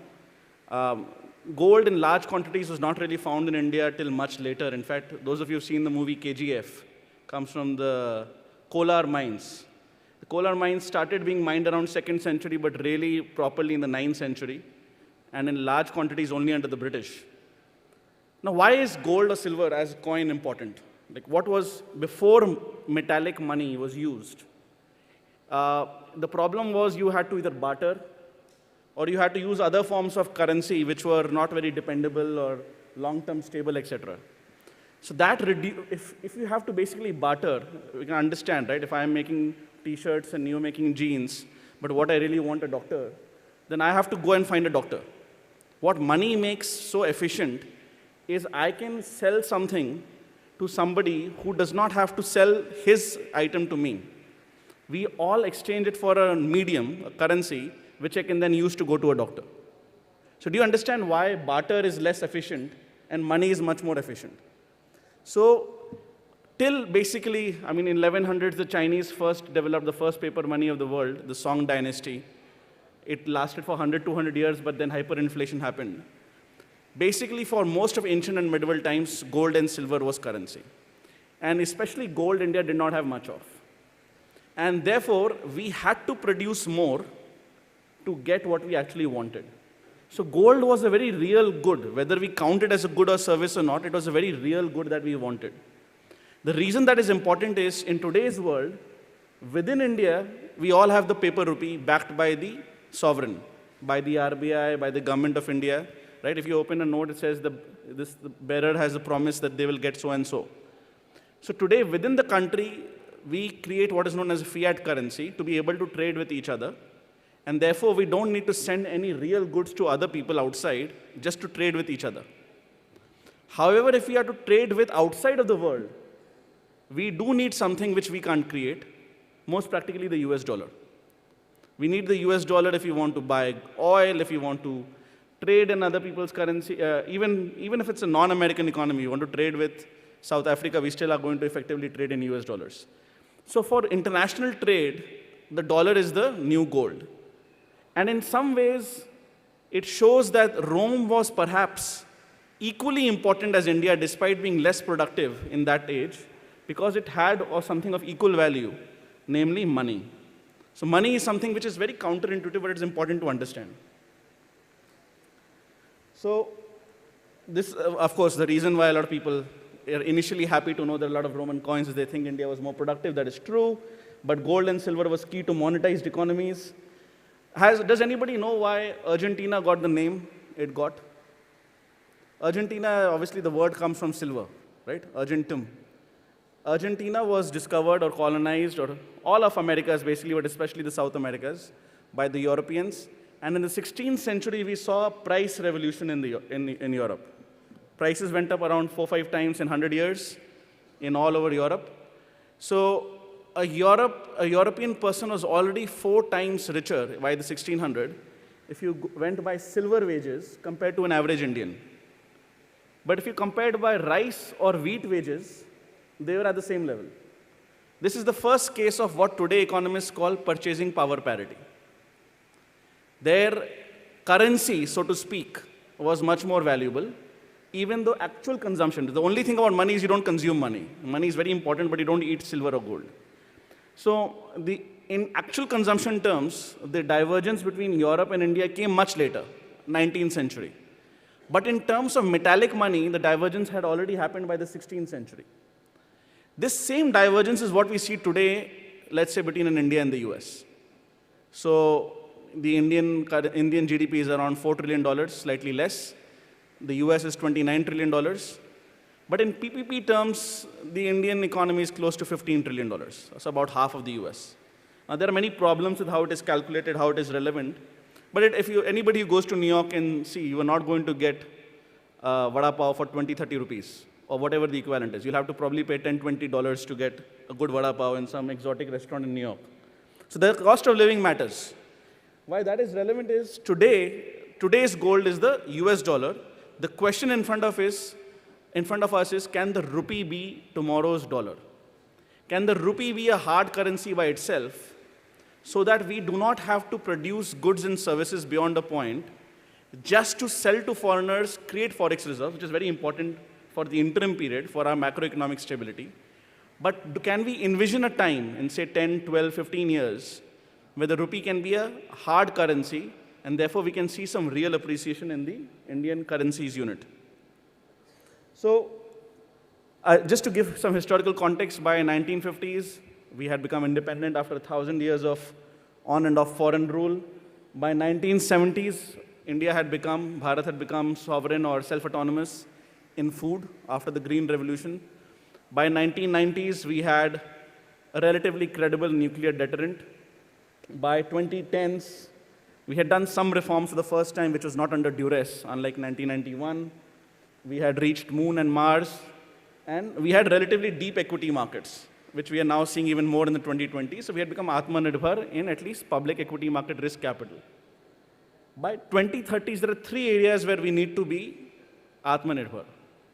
Gold in large quantities was not really found in India till much later. In fact, those of you who have seen the movie KGF, comes from the Kolar mines. The Kolar mines started being mined around 2nd century, but really properly in the 9th century, and in large quantities only under the British. Now, why is gold or silver as a coin important? Like, what was before metallic money was used? The problem was you had to either barter, or you had to use other forms of currency which were not very dependable or long-term stable, etc. So that, if you have to basically barter, we can understand, right? If I'm making t-shirts and you're making jeans, but what I really want a doctor, then I have to go and find a doctor. What money makes so efficient is I can sell something to somebody who does not have to sell his item to me. We all exchange it for a medium, a currency, which I can then use to go to a doctor. So do you understand why barter is less efficient and money is much more efficient? So till basically, I mean, in 1100s, the Chinese first developed the first paper money of the world, the Song dynasty. It lasted for 100, 200 years, but then hyperinflation happened. Basically, for most of ancient and medieval times, gold and silver was currency. And especially gold, India did not have much of. And therefore, we had to produce more to get what we actually wanted. So gold was a very real good. Whether we count it as a good or service or not, it was a very real good that we wanted. The reason that is important is, in today's world, within India, we all have the paper rupee backed by the sovereign, by the RBI, by the government of India. Right? If you open a note, it says the bearer has a promise that they will get so and so. So today, within the country, we create what is known as a fiat currency to be able to trade with each other. And therefore, we don't need to send any real goods to other people outside just to trade with each other. However, if we are to trade with outside of the world, we do need something which we can't create, most practically the US dollar. We need the US dollar if you want to buy oil, if you want to trade in other people's currency, even if it's a non-American economy, you want to trade with South Africa, we still are going to effectively trade in US dollars. So for international trade, the dollar is the new gold. And in some ways, it shows that Rome was perhaps equally important as India, despite being less productive in that age, because it had something of equal value, namely money. So money is something which is very counterintuitive, but it's important to understand. So this, of course, the reason why a lot of people are initially happy to know there are a lot of Roman coins is they think India was more productive. That is true. But gold and silver was key to monetized economies. Does anybody know why Argentina got the name it got? Argentina, obviously the word comes from silver, right? Argentum. Argentina was discovered or colonized, or all of Americas basically, but especially the South Americas, by the Europeans. And in the 16th century, we saw a price revolution in Europe. Prices went up around 4-5 times in 100 years in all over Europe. So a European person was already 4 times richer by the 1600 if you went by silver wages compared to an average Indian. But if you compared by rice or wheat wages, they were at the same level. This is the first case of what today economists call purchasing power parity. Their currency, so to speak, was much more valuable, even though actual consumption, the only thing about money is you don't consume money. Money is very important, but you don't eat silver or gold. So in actual consumption terms, the divergence between Europe and India came much later, 19th century. But in terms of metallic money, the divergence had already happened by the 16th century. This same divergence is what we see today, let's say, between India and the US. So the Indian GDP is around $4 trillion, slightly less. The US is $29 trillion. But in PPP terms, the Indian economy is close to $15 trillion. That's about half of the US. Now, there are many problems with how it is calculated, how it is relevant. But anybody who goes to New York and see, you are not going to get vada pav for 20, 30 rupees, or whatever the equivalent is. You'll have to probably pay $10, $20 to get a good vada pav in some exotic restaurant in New York. So the cost of living matters. Why that is relevant is today's gold is the US dollar. The question in front of us is, can the rupee be tomorrow's dollar? Can the rupee be a hard currency by itself so that we do not have to produce goods and services beyond a point just to sell to foreigners, create forex reserves, which is very important for the interim period for our macroeconomic stability. But can we envision a time in, say, 10, 12, 15 years where the rupee can be a hard currency and therefore we can see some real appreciation in the Indian currencies unit? So just to give some historical context, by 1950s, we had become independent after 1,000 years of on and off foreign rule. By 1970s, Bharat had become sovereign or self-autonomous in food after the Green Revolution. By 1990s, we had a relatively credible nuclear deterrent. By 2010s, we had done some reforms for the first time, which was not under duress, unlike 1991. We had reached Moon and Mars, and we had relatively deep equity markets, which we are now seeing even more in the 2020s. So we had become Atmanirbhar in at least public equity market risk capital. By 2030s, there are 3 areas where we need to be Atmanirbhar.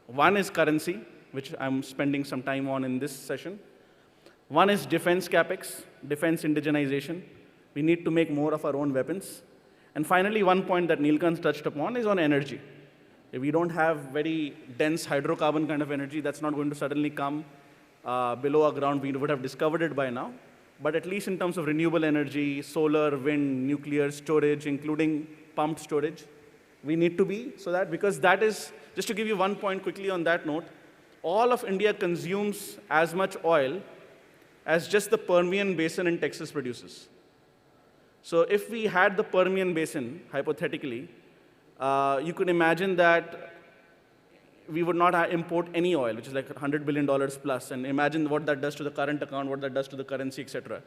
One is currency, which I'm spending some time on in this session. One is defense capex, defense indigenization. We need to make more of our own weapons. And finally, one point that Neelkanth touched upon is on energy. If we don't have very dense hydrocarbon kind of energy, that's not going to suddenly come below our ground. We would have discovered it by now. But at least in terms of renewable energy, solar, wind, nuclear storage, including pumped storage, we need to be so that, because that is, just to give you one point quickly on that note, all of India consumes as much oil as just the Permian Basin in Texas produces. So if we had the Permian Basin, hypothetically, you could imagine that we would not import any oil, which is like $100 billion plus, and imagine what that does to the current account, what that does to the currency, etc.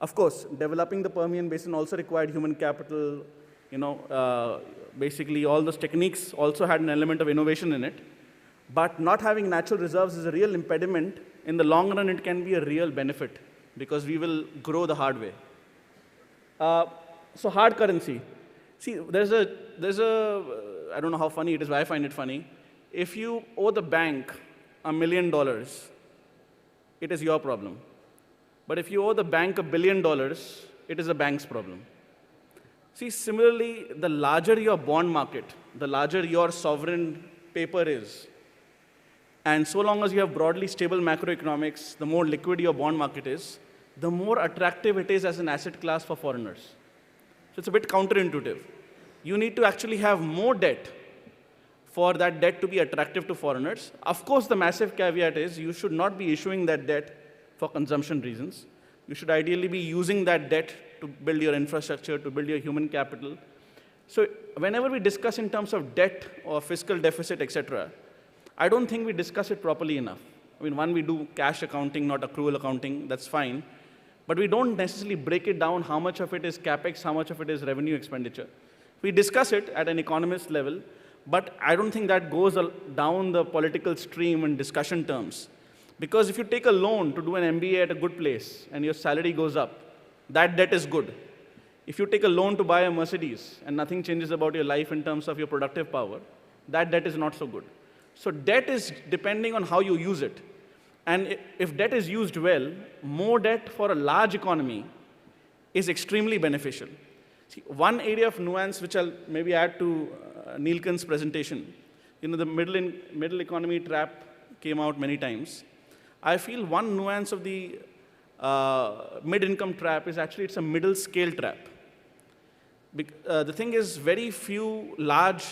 Of course, developing the Permian Basin also required human capital. Basically all those techniques also had an element of innovation in it. But not having natural reserves is a real impediment. In the long run, it can be a real benefit because we will grow the hard way. So hard currency. See, there's a, I don't know how funny it is, but I find it funny. If you owe the bank $1 million, it is your problem. But if you owe the bank $1 billion, it is the bank's problem. See, similarly, the larger your bond market, the larger your sovereign paper is, and so long as you have broadly stable macroeconomics, the more liquid your bond market is, the more attractive it is as an asset class for foreigners. So it's a bit counterintuitive. You need to actually have more debt for that debt to be attractive to foreigners. Of course, the massive caveat is you should not be issuing that debt for consumption reasons. You should ideally be using that debt to build your infrastructure, to build your human capital. So whenever we discuss in terms of debt or fiscal deficit, etc., I don't think we discuss it properly enough. I mean, one, we do cash accounting, not accrual accounting, that's fine. But we don't necessarily break it down how much of it is capex, how much of it is revenue expenditure. We discuss it at an economist level, but I don't think that goes down the political stream in discussion terms. Because if you take a loan to do an MBA at a good place and your salary goes up, that debt is good. If you take a loan to buy a Mercedes and nothing changes about your life in terms of your productive power, that debt is not so good. So debt is depending on how you use it. And if debt is used well, more debt for a large economy is extremely beneficial. See, one area of nuance which I'll maybe add to Neelkan's presentation, the middle economy trap came out many times. I feel one nuance of the mid-income trap is actually it's a middle scale trap. The thing is, very few large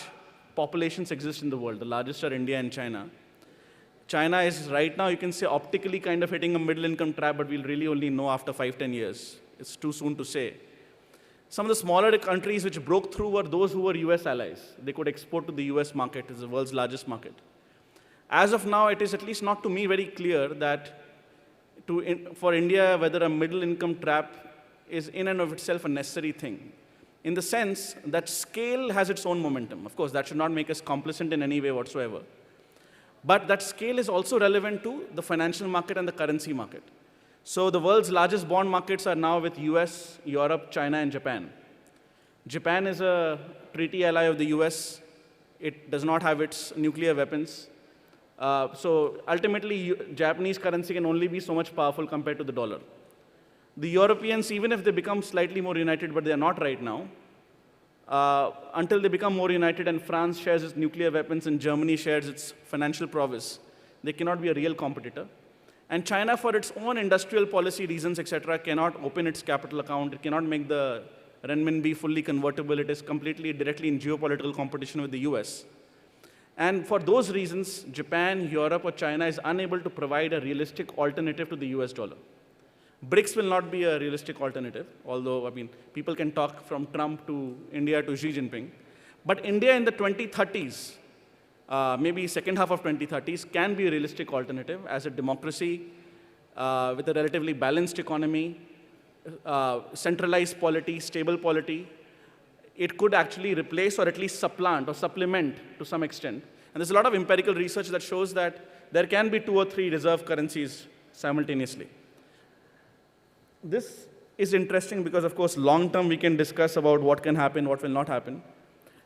populations exist in the world. The largest are India and China. China is right now, you can say, optically kind of hitting a middle income trap, but we'll really only know after 5-10 years. It's too soon to say. Some of the smaller countries which broke through were those who were US allies. They could export to the US market, it's the world's largest market. As of now, it is at least not to me very clear that for India, whether a middle income trap is in and of itself a necessary thing. In the sense that scale has its own momentum. Of course, that should not make us complacent in any way whatsoever. But that scale is also relevant to the financial market and the currency market. So the world's largest bond markets are now with US, Europe, China, and Japan. Japan is a treaty ally of the US. It does not have its nuclear weapons. So ultimately, Japanese currency can only be so much powerful compared to the dollar. The Europeans, even if they become slightly more united, but they are not right now, until they become more united and France shares its nuclear weapons and Germany shares its financial prowess, they cannot be a real competitor. And China, for its own industrial policy reasons, etc., cannot open its capital account. It cannot make the renminbi fully convertible. It is completely directly in geopolitical competition with the US. And for those reasons, Japan, Europe, or China is unable to provide a realistic alternative to the US dollar. BRICS will not be a realistic alternative, although, people can talk from Trump to India to Xi Jinping. But India in the 2030s, maybe second half of 2030s, can be a realistic alternative as a democracy with a relatively balanced economy, centralized polity, stable polity. It could actually replace or at least supplant or supplement to some extent. And there's a lot of empirical research that shows that there can be 2 or 3 reserve currencies simultaneously. This is interesting because, of course, long term we can discuss about what can happen, what will not happen.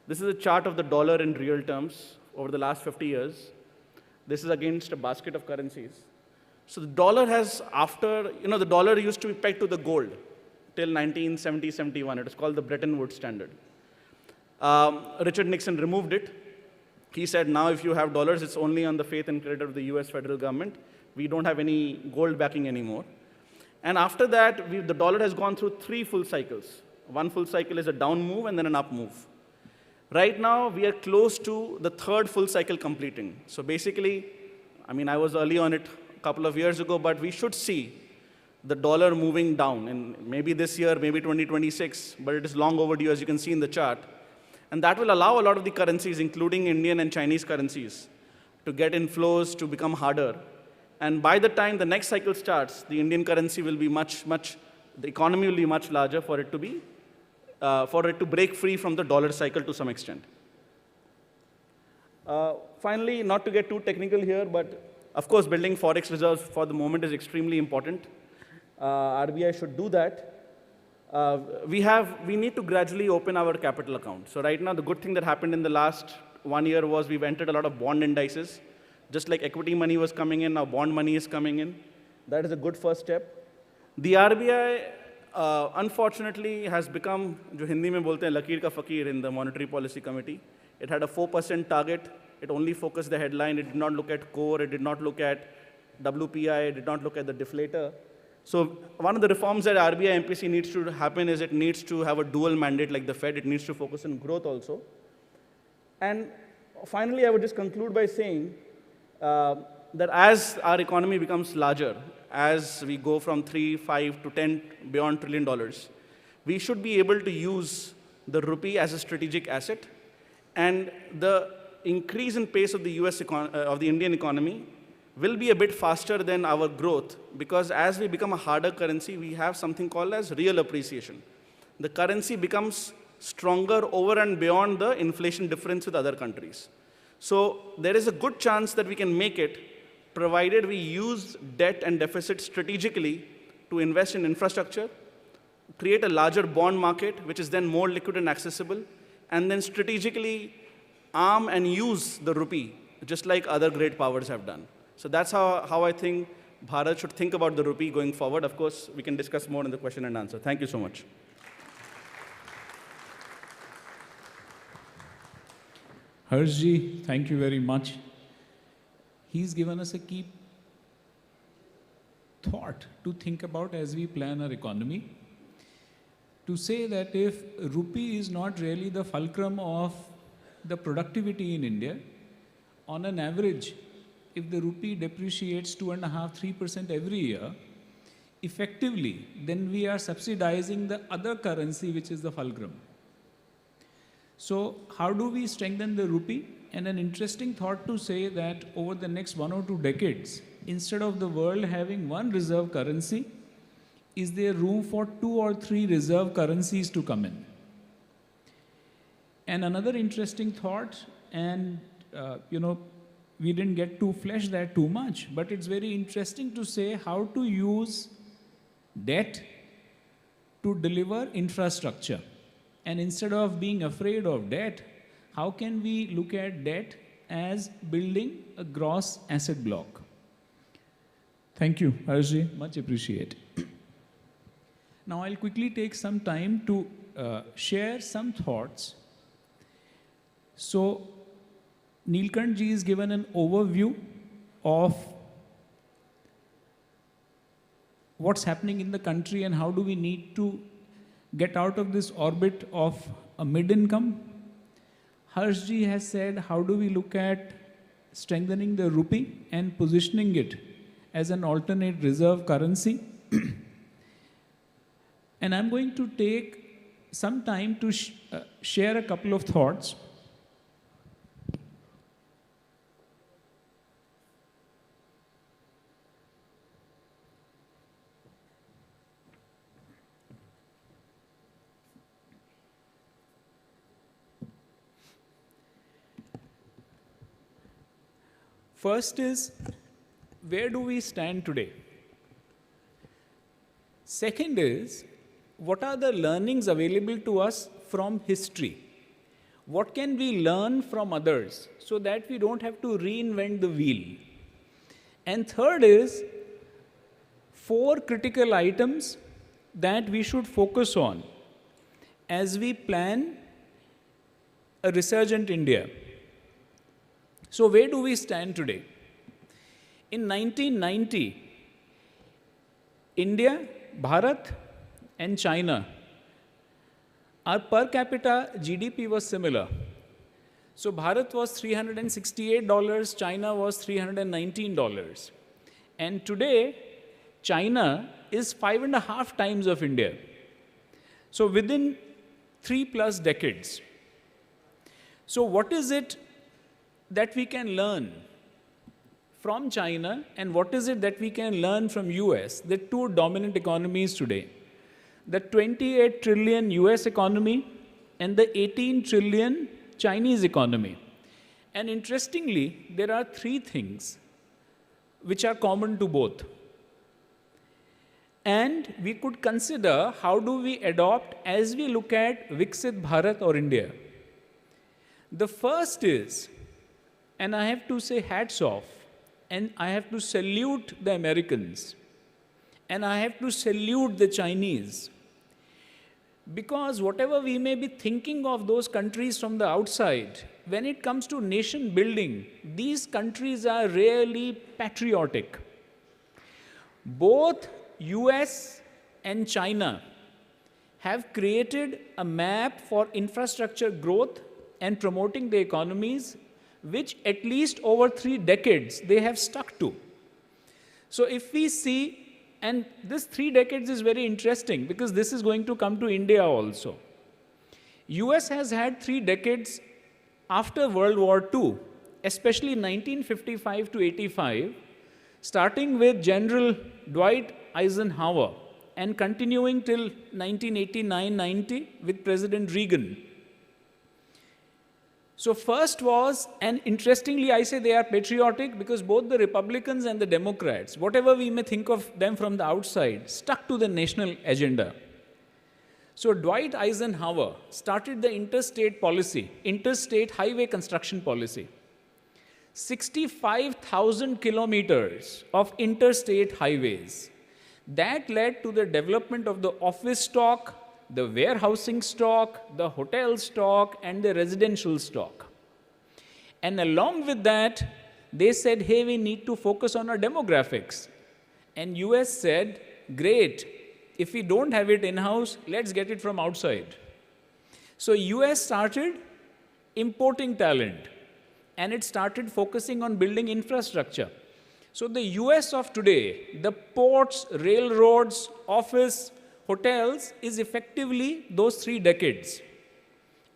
This is a chart of the dollar in real terms over the last 50 years. This is against a basket of currencies. So the dollar has, the dollar used to be pegged to the gold till 1970-71. It was called the Bretton Woods standard. Richard Nixon removed it. He said, now if you have dollars, it's only on the faith and credit of the US federal government. We don't have any gold backing anymore. And after that, the dollar has gone through 3 full cycles. One full cycle is a down move and then an up move. Right now, we are close to the 3rd full cycle completing. So basically, I was early on it a couple of years ago, but we should see the dollar moving down. And maybe this year, maybe 2026, but it is long overdue, as you can see in the chart. And that will allow a lot of the currencies, including Indian and Chinese currencies, to get inflows, to become harder. And by the time the next cycle starts, the Indian currency will be the economy will be much larger for it to break free from the dollar cycle to some extent. Finally, not to get too technical here, but of course, building forex reserves for the moment is extremely important. RBI should do that. We need to gradually open our capital account. So right now, the good thing that happened in the last 1 year was we've entered a lot of bond indices. Just like equity money was coming in, now bond money is coming in. That is a good first step. The RBI, unfortunately, has become, jo Hindi mein bolte hain, lakir ka fakir in the Monetary Policy Committee. It had a 4% target. It only focused the headline. It did not look at core. It did not look at WPI. It did not look at the deflator. So one of the reforms that RBI MPC needs to happen is it needs to have a dual mandate like the Fed. It needs to focus on growth also. And finally, I would just conclude by saying that as our economy becomes larger, as we go from 3, 5 to 10 beyond $1 trillion, we should be able to use the rupee as a strategic asset. And the increase in pace of the Indian economy will be a bit faster than our growth, because as we become a harder currency, we have something called as real appreciation. The currency becomes stronger over and beyond the inflation difference with other countries. So there is a good chance that we can make it, provided we use debt and deficit strategically to invest in infrastructure, create a larger bond market, which is then more liquid and accessible, and then strategically arm and use the rupee just like other great powers have done. So that's how I think Bharat should think about the rupee going forward. Of course, we can discuss more in the question and answer. Thank you so much. Harshji, thank you very much. He's given us a key thought to think about as we plan our economy. To say that if rupee is not really the fulcrum of the productivity in India, on an average, if the rupee depreciates 2.5–3% every year, effectively, then we are subsidizing the other currency, which is the fulcrum. So how do we strengthen the rupee? And an interesting thought to say that over the next 1 or 2 decades, instead of the world having one reserve currency, is there room for 2 or 3 reserve currencies to come in? And another interesting thought, and we didn't get to flesh that too much, but it's very interesting to say how to use debt to deliver infrastructure. And instead of being afraid of debt, how can we look at debt as building a gross asset block? Thank you, Harshji, much appreciate. Now I'll quickly take some time to share some thoughts. So Neelkant ji is given an overview of what's happening in the country and how do we need to get out of this orbit of a mid-income. Harshji has said, how do we look at strengthening the rupee and positioning it as an alternate reserve currency? And I'm going to take some time to share a couple of thoughts. First is, where do we stand today? Second is, what are the learnings available to us from history? What can we learn from others so that we don't have to reinvent the wheel? And third is, 4 critical items that we should focus on as we plan a resurgent India. So where do we stand today? In 1990, India, Bharat, and China, our per capita GDP was similar. So Bharat was $368, China was $319. And today, China is 5.5 times of India. So within 3+ decades. So what is it that we can learn from China, and what is it that we can learn from US, the 2 dominant economies today? The 28 trillion US economy and the 18 trillion Chinese economy. And interestingly, there are 3 things which are common to both. And we could consider how do we adopt as we look at Viksit Bharat or India. The first is, and I have to say hats off, and I have to salute the Americans, and I have to salute the Chinese. Because whatever we may be thinking of those countries from the outside, when it comes to nation building, these countries are really patriotic. Both US and China have created a map for infrastructure growth and promoting the economies, which at least over 3 decades they have stuck to. So if we see, and this 3 decades is very interesting because this is going to come to India also. US has had 3 decades after World War II, especially 1955 to 85, starting with General Dwight Eisenhower and continuing till 1989-90 with President Reagan. So first was, and interestingly I say they are patriotic because both the Republicans and the Democrats, whatever we may think of them from the outside, stuck to the national agenda. So Dwight Eisenhower started the interstate policy, interstate highway construction policy. 65,000 kilometers of interstate highways. That led to the development of the office stock, the warehousing stock, the hotel stock, and the residential stock. And along with that, they said, hey, we need to focus on our demographics. And US said, great, if we don't have it in-house, let's get it from outside. So US started importing talent, and it started focusing on building infrastructure. So the US of today, the ports, railroads, office, hotels, is effectively those 3 decades.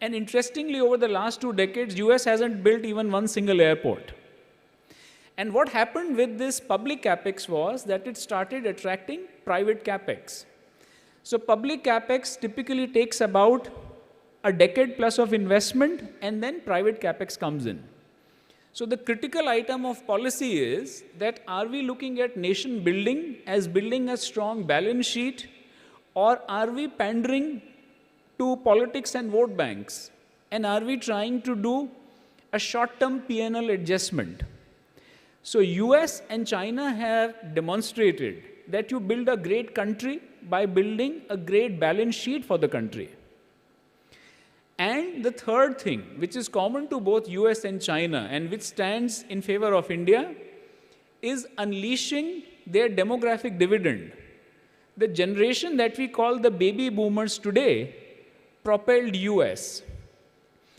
And interestingly, over the last 2 decades, US hasn't built even one single airport. And what happened with this public capex was that it started attracting private capex. So public capex typically takes about a decade plus of investment, and then private capex comes in. So the critical item of policy is that are we looking at nation building as building a strong balance sheet, or are we pandering to politics and vote banks? And are we trying to do a short-term P&L adjustment? So US and China have demonstrated that you build a great country by building a great balance sheet for the country. And the third thing, which is common to both US and China, and which stands in favor of India, is unleashing their demographic dividend. The generation that we call the baby boomers today propelled US.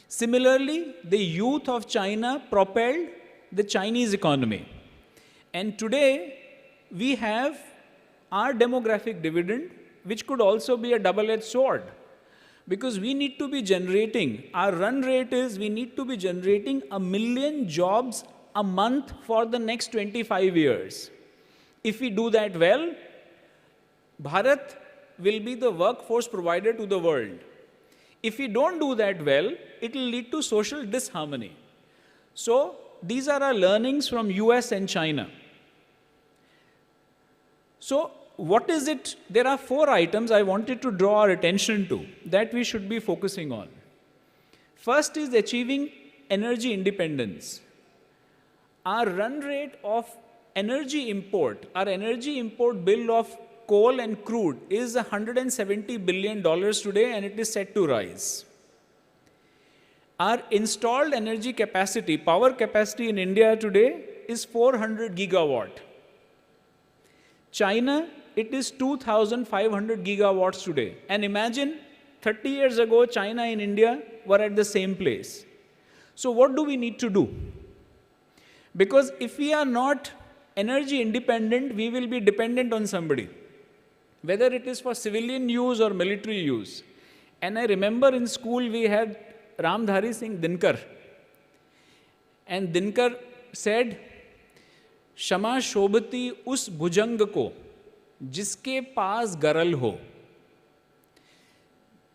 Similarly, the youth of China propelled the Chinese economy. And today, we have our demographic dividend, which could also be a double-edged sword. Because we need to be generating, our run rate is we need to be generating 1 million jobs a month for the next 25 years. If we do that well, Bharat will be the workforce provider to the world. If we don't do that well, it will lead to social disharmony. So these are our learnings from US and China. So what is it? There are 4 items I wanted to draw our attention to that we should be focusing on. First is achieving energy independence. Our run rate of energy import, our energy import bill of coal and crude is $170 billion today, and it is set to rise. Our installed energy capacity, power capacity in India today is 400 gigawatt. China, it is 2,500 gigawatts today. And imagine 30 years ago, China and India were at the same place. So what do we need to do? Because if we are not energy independent, we will be dependent on somebody, whether it is for civilian use or military use. And I remember in school we had Ramdhari Singh Dinkar. And Dinkar said, Shama shobhati us bhujang ko, jiske paas garal ho.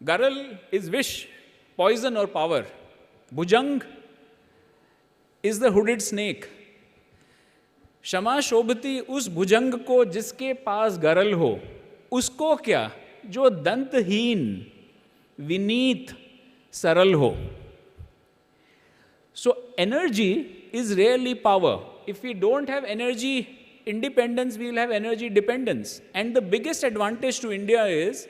Garal is wish, poison or power. Bhujang is the hooded snake. Shama shobhati us bhujang ko, jiske paas garal ho. Usko kya? Jo dantaheen, vineet, saral ho. So energy is really power. If we don't have energy independence, we will have energy dependence. And the biggest advantage to India is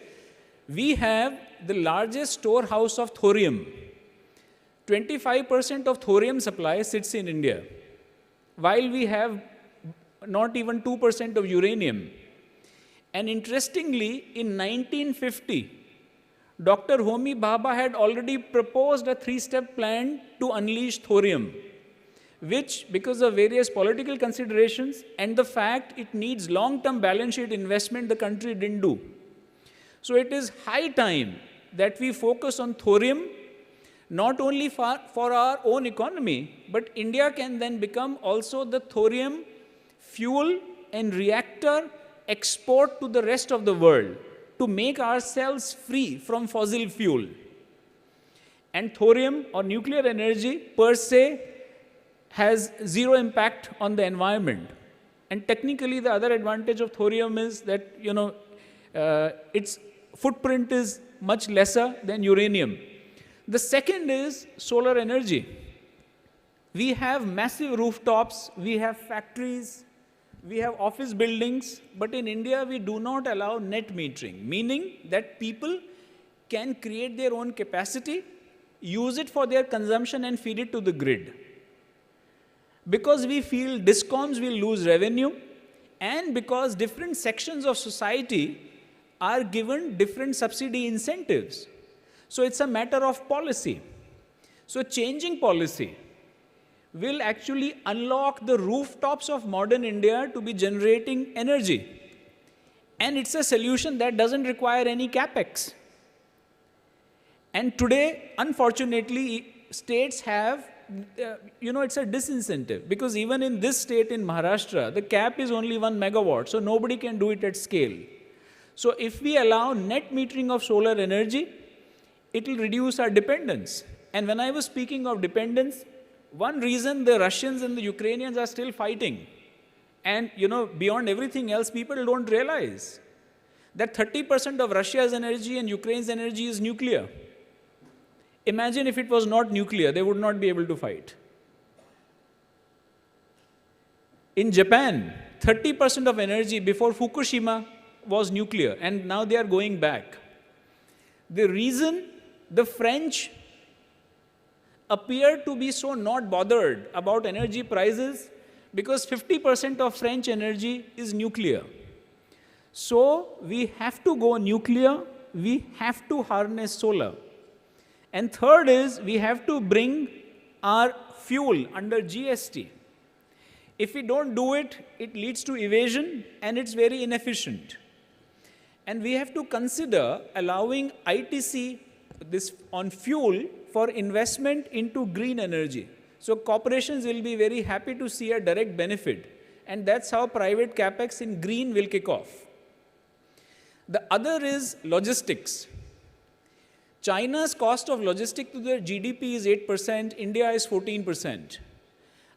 we have the largest storehouse of thorium. 25% of thorium supply sits in India, while we have not even 2% of uranium. And interestingly, in 1950, Dr. Homi Bhabha had already proposed a 3-step plan to unleash thorium, which, because of various political considerations and the fact it needs long-term balance sheet investment, the country didn't do. So it is high time that we focus on thorium, not only for our own economy, but India can then become also the thorium fuel and reactor export to the rest of the world to make ourselves free from fossil fuel. And thorium or nuclear energy per se has zero impact on the environment. And technically, the other advantage of thorium is that, its footprint is much lesser than uranium. The second is solar energy. We have massive rooftops, we have factories, we have office buildings, but in India we do not allow net metering, meaning that people can create their own capacity, use it for their consumption and feed it to the grid. Because we feel discoms will lose revenue, and because different sections of society are given different subsidy incentives. So it's a matter of policy. So changing policy will actually unlock the rooftops of modern India to be generating energy. And it's a solution that doesn't require any capex. And today, unfortunately, states have, it's a disincentive. Because even in this state in Maharashtra, the cap is only 1 megawatt, so nobody can do it at scale. So if we allow net metering of solar energy, it will reduce our dependence. And when I was speaking of dependence, one reason the Russians and the Ukrainians are still fighting, and beyond everything else, people don't realize that 30% of Russia's energy and Ukraine's energy is nuclear. Imagine if it was not nuclear, they would not be able to fight. In Japan, 30% of energy before Fukushima was nuclear, and now they are going back. The reason the French appear to be so not bothered about energy prices, because 50% of French energy is nuclear. So we have to go nuclear, we have to harness solar. And third is, we have to bring our fuel under GST. If we don't do it, it leads to evasion and it's very inefficient. And we have to consider allowing ITC this on fuel for investment into green energy. So corporations will be very happy to see a direct benefit. And that's how private capex in green will kick off. The other is logistics. China's cost of logistics to their GDP is 8%, India is 14%.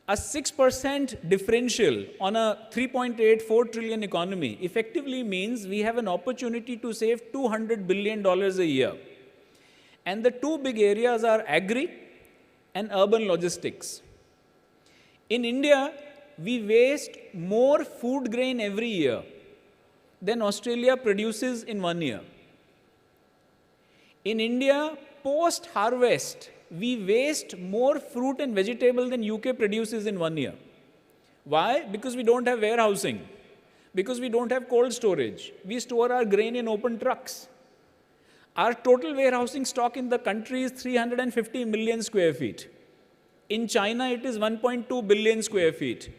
A 6% differential on a 3.84 trillion economy effectively means we have an opportunity to save $200 billion a year. And the two big areas are agri and urban logistics. In India, we waste more food grain every year than Australia produces in 1 year. In India, post-harvest, we waste more fruit and vegetable than UK produces in 1 year. Why? Because we don't have warehousing. Because we don't have cold storage. We store our grain in open trucks. Our total warehousing stock in the country is 350 million square feet. In China, it is 1.2 billion square feet.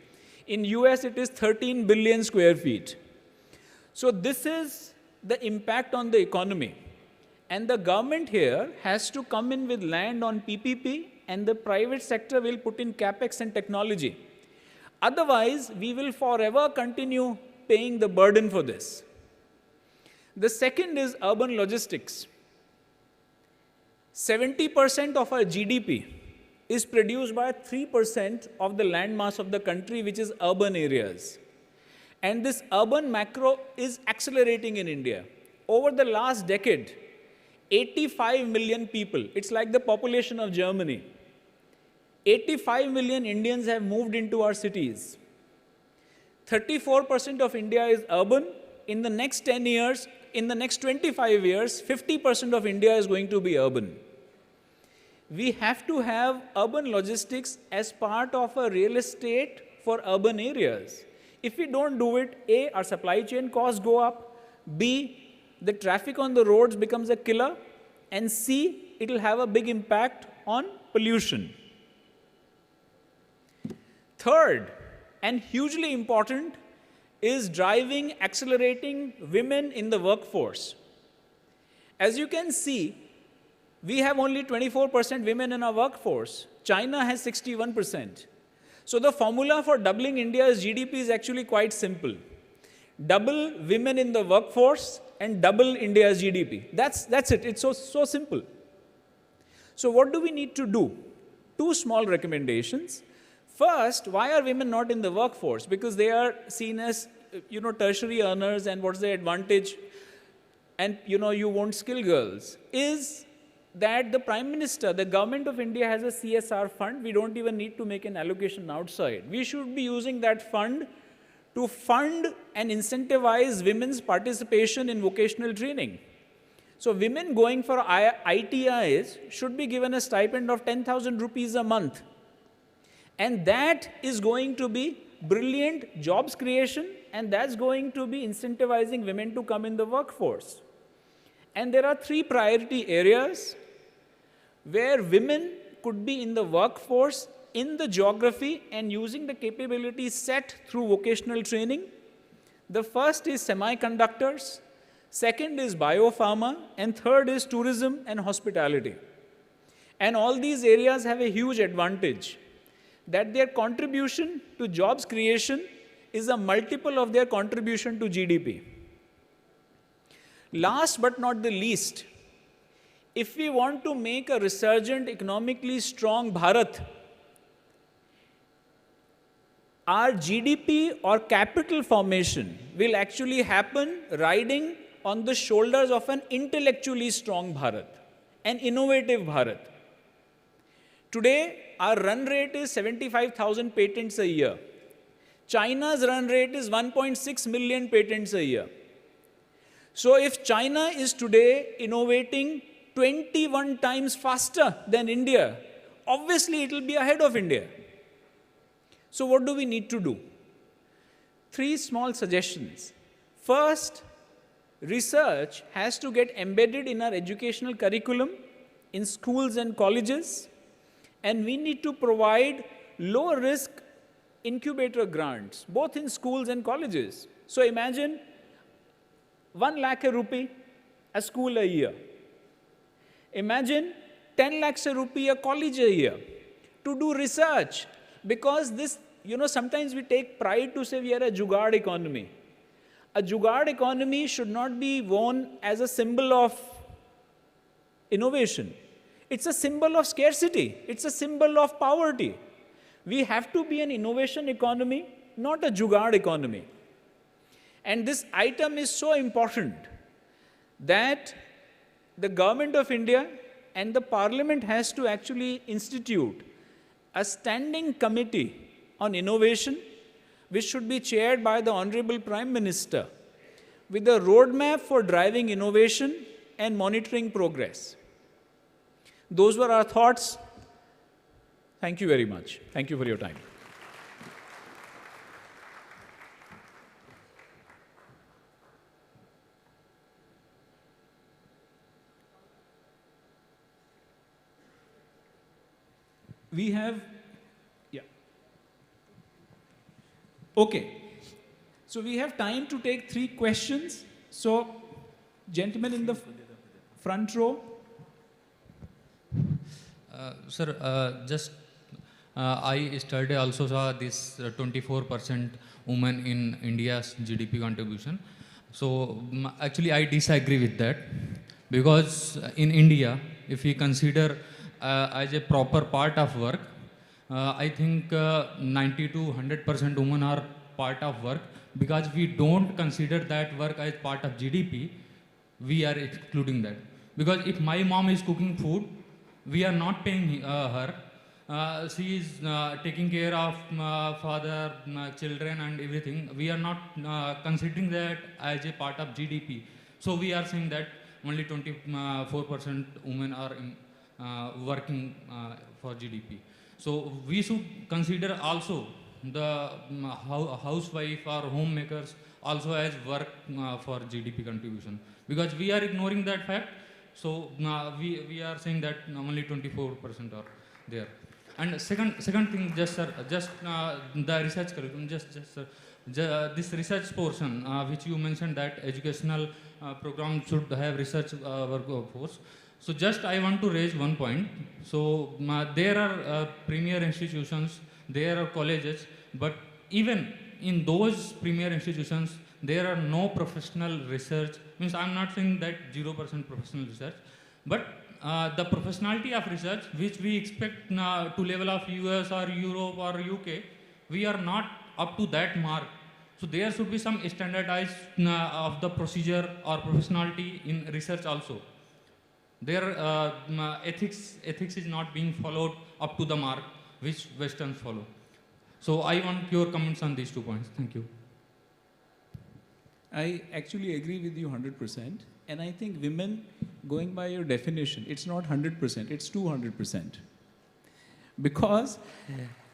In US, it is 13 billion square feet. So this is the impact on the economy. And the government here has to come in with land on PPP, and the private sector will put in capex and technology. Otherwise, we will forever continue paying the burden for this. The second is urban logistics. 70% of our GDP is produced by 3% of the land mass of the country, which is urban areas. And this urban macro is accelerating in India. Over the last decade, 85 million people, it's like the population of Germany. 85 million Indians have moved into our cities. 34% of India is urban. In the next 10 years, in the next 25 years, 50% of India is going to be urban. We have to have urban logistics as part of a real estate for urban areas. If we don't do it, A, our supply chain costs go up, B, the traffic on the roads becomes a killer, and C, it will have a big impact on pollution. Third, and hugely important, is driving, accelerating women in the workforce. As you can see, we have only 24% women in our workforce. China has 61%. So the formula for doubling India's GDP is actually quite simple. Double women in the workforce and double India's GDP. That's it. It's so simple. So what do we need to do? Two small recommendations. First, why are women not in the workforce? Because they are seen as, tertiary earners, and what's the advantage? And, you won't skill girls. Is that the Prime Minister, the government of India has a CSR fund. We don't even need to make an allocation outside. We should be using that fund to fund and incentivize women's participation in vocational training. So women going for ITIs should be given a stipend of 10,000 rupees a month. And that is going to be brilliant jobs creation, and that's going to be incentivizing women to come in the workforce. And there are 3 priority areas where women could be in the workforce in the geography and using the capabilities set through vocational training. The first is semiconductors, second is biopharma, and third is tourism and hospitality. And all these areas have a huge advantage, that their contribution to jobs creation is a multiple of their contribution to GDP. Last but not the least, if we want to make a resurgent, economically strong Bharat, our GDP or capital formation will actually happen riding on the shoulders of an intellectually strong Bharat, an innovative Bharat. Today, our run rate is 75,000 patents a year. China's run rate is 1.6 million patents a year. So if China is today innovating 21 times faster than India, obviously it will be ahead of India. So what do we need to do? 3 small suggestions. First, research has to get embedded in our educational curriculum in schools and colleges, and we need to provide low-risk incubator grants, both in schools and colleges. So imagine 1 lakh a rupee a school a year. Imagine 10 lakhs a rupee a college a year to do research, because this, sometimes we take pride to say we are a jugaad economy. A jugaad economy should not be worn as a symbol of innovation. It's a symbol of scarcity. It's a symbol of poverty. We have to be an innovation economy, not a jugaad economy. And this item is so important that the government of India and the parliament has to actually institute a standing committee on innovation, which should be chaired by the Honorable Prime Minister, with a roadmap for driving innovation and monitoring progress. Those were our thoughts. Thank you very much. Thank you for your time. We have, okay. So we have time to take 3 questions. So, gentlemen in the front row. Sir, I studied also saw this 24% women in India's GDP contribution. So actually I disagree with that, because in India, if we consider as a proper part of work, I think 90 to 100% women are part of work, because we don't consider that work as part of GDP, we are excluding that. Because if my mom is cooking food, we are not paying her. She is taking care of father, children and everything. We are not considering that as a part of GDP. So we are saying that only 24% women are working for GDP. So we should consider also the housewife or homemakers also as work for GDP contribution. Because we are ignoring that fact. So we are saying that only 24% are there. And second thing, just the research curriculum, this research portion, which you mentioned that educational program should have research workforce. So just I want to raise one point. So there are premier institutions, there are colleges, but even in those premier institutions, there are no professional research. Means I'm not saying that 0% professional research, but the professionality of research, which we expect to level of US or Europe or UK, we are not up to that mark. So there should be some standardized of the procedure or professionality in research also. Their ethics is not being followed up to the mark which Westerns follow. So I want your comments on these 2 points. Thank you. I actually agree with you 100%. And I think women, going by your definition, it's not 100%, it's 200%. Because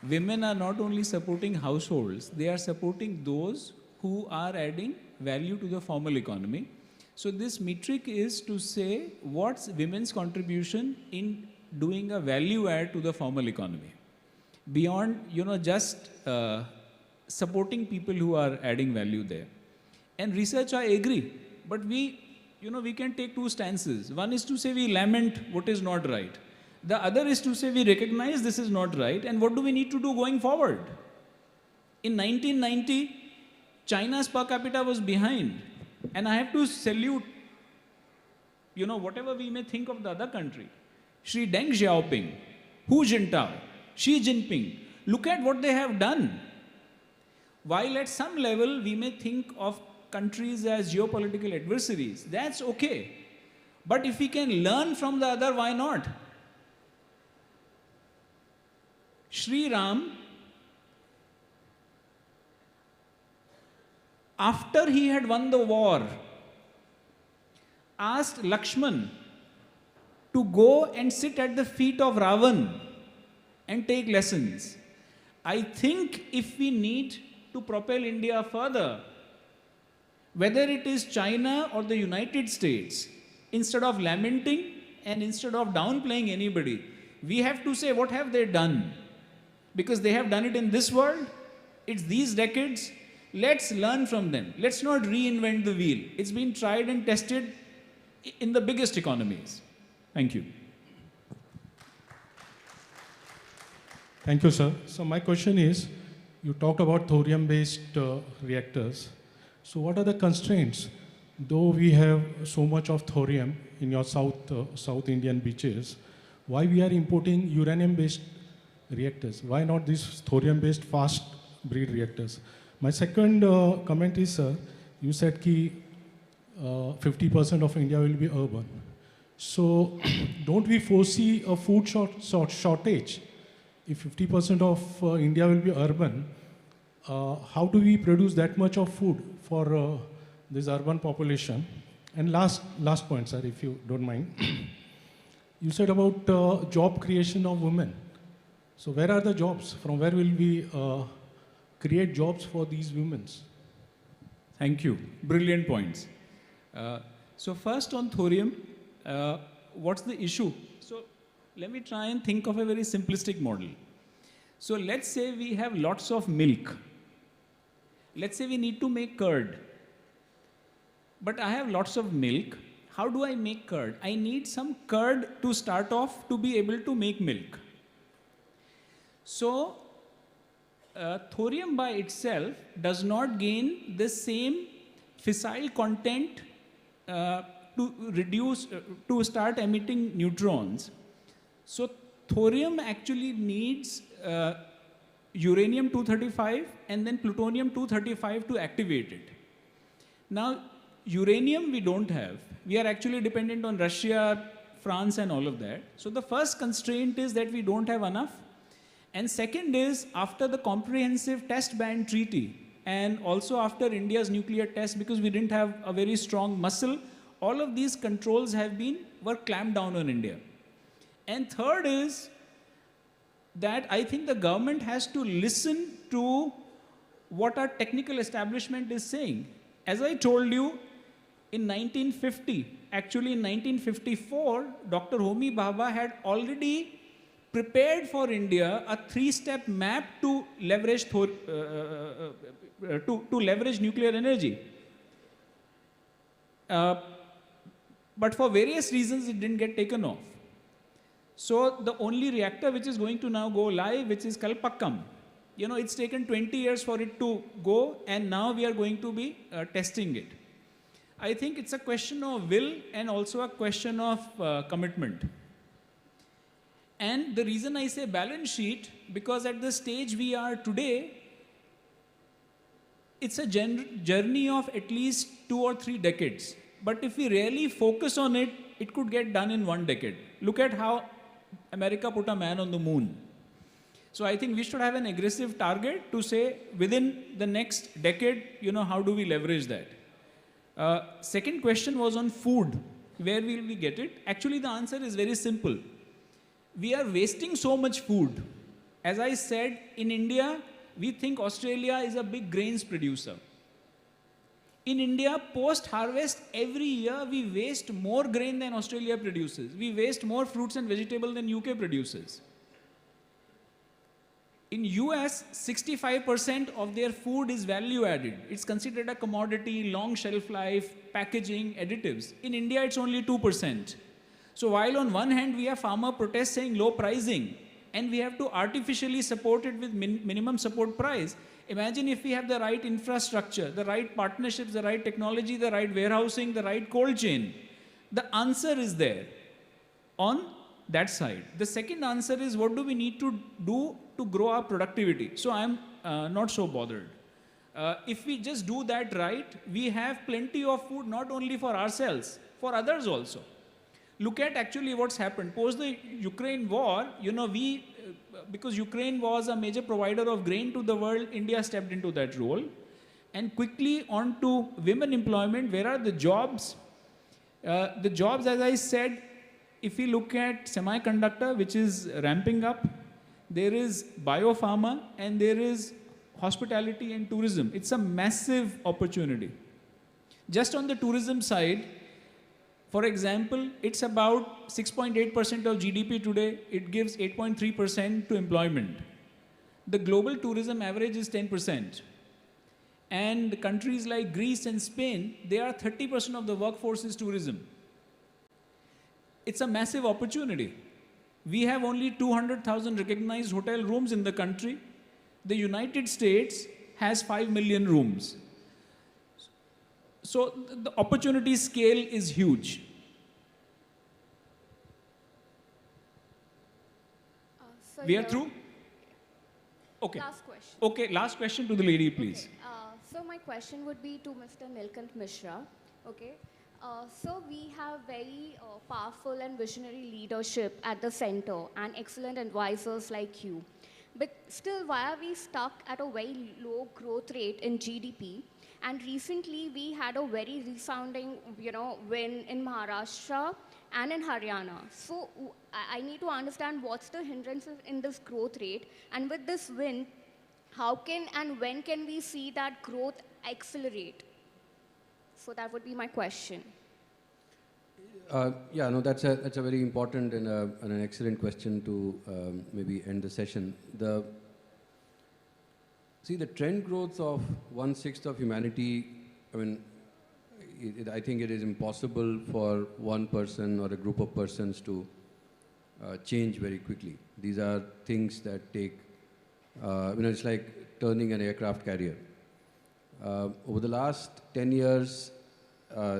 women are not only supporting households, they are supporting those who are adding value to the formal economy. So this metric is to say what's women's contribution in doing a value add to the formal economy. Beyond, just supporting people who are adding value there. And research, I agree. But we can take 2 stances. One is to say we lament what is not right. The other is to say we recognize this is not right and what do we need to do going forward. In 1990, China's per capita was behind. And I have to salute, whatever we may think of the other country. Xi Deng Xiaoping, Hu Jintao, Xi Jinping, look at what they have done. While at some level we may think of countries as geopolitical adversaries, that's okay. But if we can learn from the other, why not? Sri Ram, after he had won the war, asked Lakshman to go and sit at the feet of Ravan and take lessons. I think if we need to propel India further, whether it is China or the United States, instead of lamenting and instead of downplaying anybody, we have to say, what have they done? Because they have done it in this world, it's these decades. Let's learn from them. Let's not reinvent the wheel. It's been tried and tested in the biggest economies. Thank you. Thank you, sir. So my question is, you talked about thorium-based reactors. So what are the constraints? Though we have so much of thorium in your South Indian beaches, why we are importing uranium-based reactors? Why not these thorium-based fast breed reactors? My second comment is, sir, you said that 50% of India will be urban. So don't we foresee a food shortage? If 50% of India will be urban, how do we produce that much of food for this urban population? And last point, sir, if you don't mind. You said about job creation of women. So where are the jobs? From where will we create jobs for these women? Thank you. Brilliant points. So first on thorium, what's the issue? So let me try and think of a very simplistic model. So let's say we have lots of milk. Let's say we need to make curd. But I have lots of milk. How do I make curd? I need some curd to start off to be able to make milk. So thorium by itself does not gain the same fissile content to start emitting neutrons. So thorium actually needs uranium-235 and then plutonium-235 to activate it. Now, uranium we don't have. We are actually dependent on Russia, France and all of that. So the first constraint is that we don't have enough. And second is, after the comprehensive test ban treaty and also after India's nuclear test, because we didn't have a very strong muscle, all of these controls were clamped down on India. And third is that I think the government has to listen to what our technical establishment is saying. As I told you, in 1950, actually in 1954, Dr. Homi Bhabha had already prepared for India a 3-step map to leverage nuclear energy. But for various reasons, it didn't get taken off. So the only reactor which is going to now go live, which is Kalpakkam, it's taken 20 years for it to go, and now we are going to be testing it. I think it's a question of will and also a question of commitment. And the reason I say balance sheet, because at the stage we are today, it's a journey of at least 2 or 3 decades. But if we really focus on it it could get done in 1 decade. Look at how America put a man on the moon. So I think we should have an aggressive target to say within the next decade, how do we leverage that? Second question was on food. Where will we get it? Actually, the answer is very simple. We are wasting so much food. As I said, in India, we think Australia is a big grains producer. In India, post-harvest, every year we waste more grain than Australia produces. We waste more fruits and vegetables than UK produces. In US, 65% of their food is value added. It's considered a commodity, long shelf life, packaging, additives. In India, it's only 2%. So while on one hand, we have farmer protests saying low pricing, and we have to artificially support it with minimum support price, imagine if we have the right infrastructure, the right partnerships, the right technology, the right warehousing, the right cold chain. The answer is there on that side. The second answer is what do we need to do to grow our productivity? So I'm not so bothered. If we just do that right, we have plenty of food not only for ourselves, for others also. Look at actually what's happened. Post the Ukraine war, because Ukraine was a major provider of grain to the world, India stepped into that role. And quickly on to women employment, where are the jobs? The jobs, as I said, if we look at semiconductor, which is ramping up, there is biopharma, and there is hospitality and tourism. It's a massive opportunity. Just on the tourism side, for example, it's about 6.8% of GDP today. It gives 8.3% to employment. The global tourism average is 10%. And countries like Greece and Spain, they are 30% of the workforce is tourism. It's a massive opportunity. We have only 200,000 recognized hotel rooms in the country. The United States has 5 million rooms. So the opportunity scale is huge. We are through? Okay. Last question. Okay, last question to the lady, please. Okay. So my question would be to Mr. Nilkant Mishra. Okay. So we have very powerful and visionary leadership at the center and excellent advisors like you. But still, why are we stuck at a very low growth rate in GDP? And recently, we had a very resounding, win in Maharashtra and in Haryana. So I need to understand what's the hindrances in this growth rate. And with this win, how can and when can we see that growth accelerate? So that would be my question. Yeah, no, that's a very important and an excellent question to maybe end the session. See, the trend growth of 1/6 of humanity, I think it is impossible for one person or a group of persons to change very quickly. These are things that take, it's like turning an aircraft carrier. Over the last 10 years,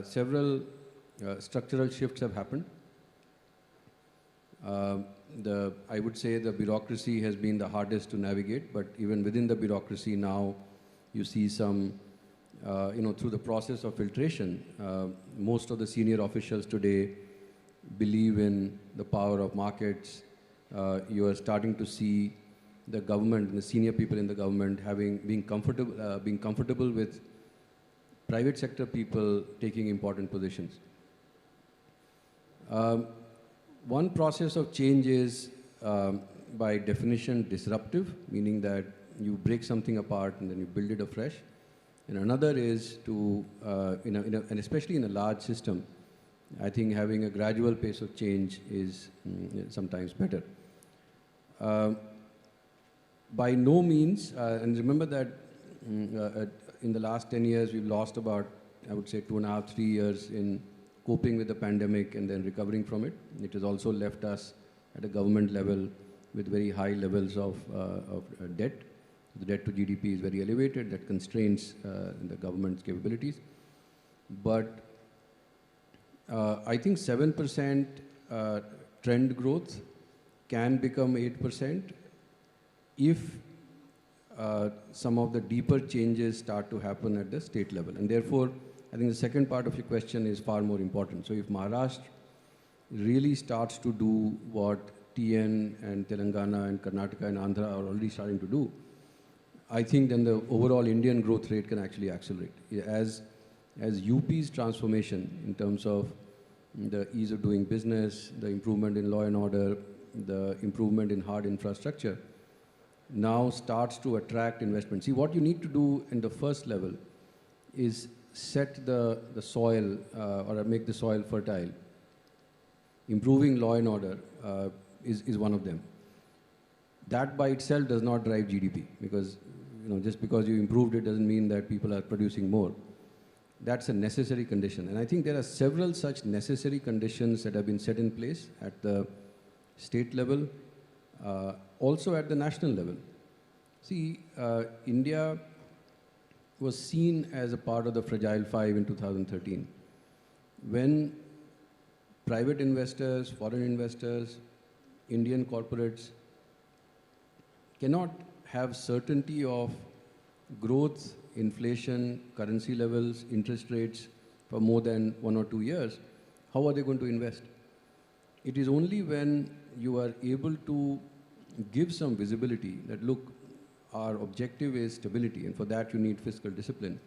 several structural shifts have happened. I would say the bureaucracy has been the hardest to navigate, but even within the bureaucracy now, you see some, through the process of filtration, most of the senior officials today believe in the power of markets. You are starting to see the government, the senior people in the government being comfortable with private sector people taking important positions. One process of change is, by definition, disruptive, meaning that you break something apart and then you build it afresh. And another is to, and especially in a large system, I think having a gradual pace of change is sometimes better. By no means, and remember that in the last 10 years, we've lost about, I would say, 2.5, 3 years in coping with the pandemic and then recovering from it. It has also left us at a government level with very high levels of debt. The debt to GDP is very elevated. That constrains the government's capabilities. But I think 7% trend growth can become 8% if some of the deeper changes start to happen at the state level. And therefore, I think the second part of your question is far more important. So if Maharashtra really starts to do what TN and Telangana and Karnataka and Andhra are already starting to do, I think then the overall Indian growth rate can actually accelerate. As UP's transformation in terms of the ease of doing business, the improvement in law and order, the improvement in hard infrastructure, now starts to attract investment. See, what you need to do in the first level is set the soil or make the soil fertile. Improving law and order is one of them. That by itself does not drive GDP, because just because you improved it doesn't mean that people are producing more. That's a necessary condition. And I think there are several such necessary conditions that have been set in place at the state level, also at the national level. See, India was seen as a part of the Fragile Five in 2013. When private investors, foreign investors, Indian corporates cannot have certainty of growth, inflation, currency levels, interest rates for more than 1 or 2 years, how are they going to invest? It is only when you are able to give some visibility that, look, our objective is stability, and for that you need fiscal discipline.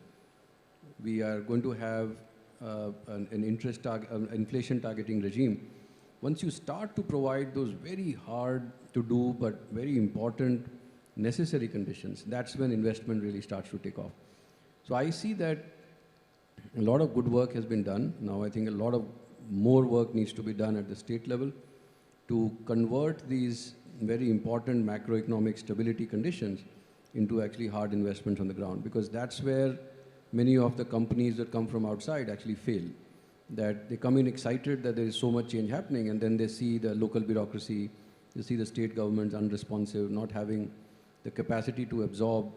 We are going to have an inflation targeting regime. Once you start to provide those very hard to do but very important necessary conditions, that's when investment really starts to take off. So I see that a lot of good work has been done. Now I think a lot of more work needs to be done at the state level to convert these very important macroeconomic stability conditions into actually hard investments on the ground, because that's where many of the companies that come from outside actually fail. That they come in excited that there is so much change happening, and then they see the local bureaucracy, they see the state governments unresponsive, not having the capacity to absorb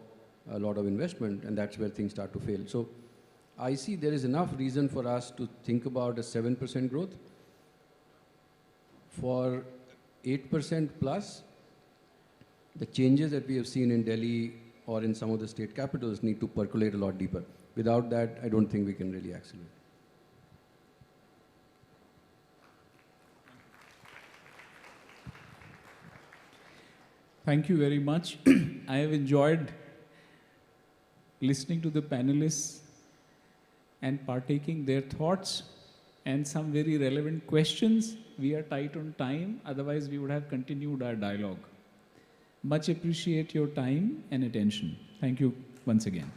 a lot of investment, and that's where things start to fail. So I see there is enough reason for us to think about a 7% growth. For 8% plus, the changes that we have seen in Delhi or in some of the state capitals need to percolate a lot deeper. Without that, I don't think we can really accelerate. Thank you very much. I have enjoyed listening to the panelists and partaking their thoughts and some very relevant questions. We are tight on time, otherwise we would have continued our dialogue. Much appreciate your time and attention. Thank you once again.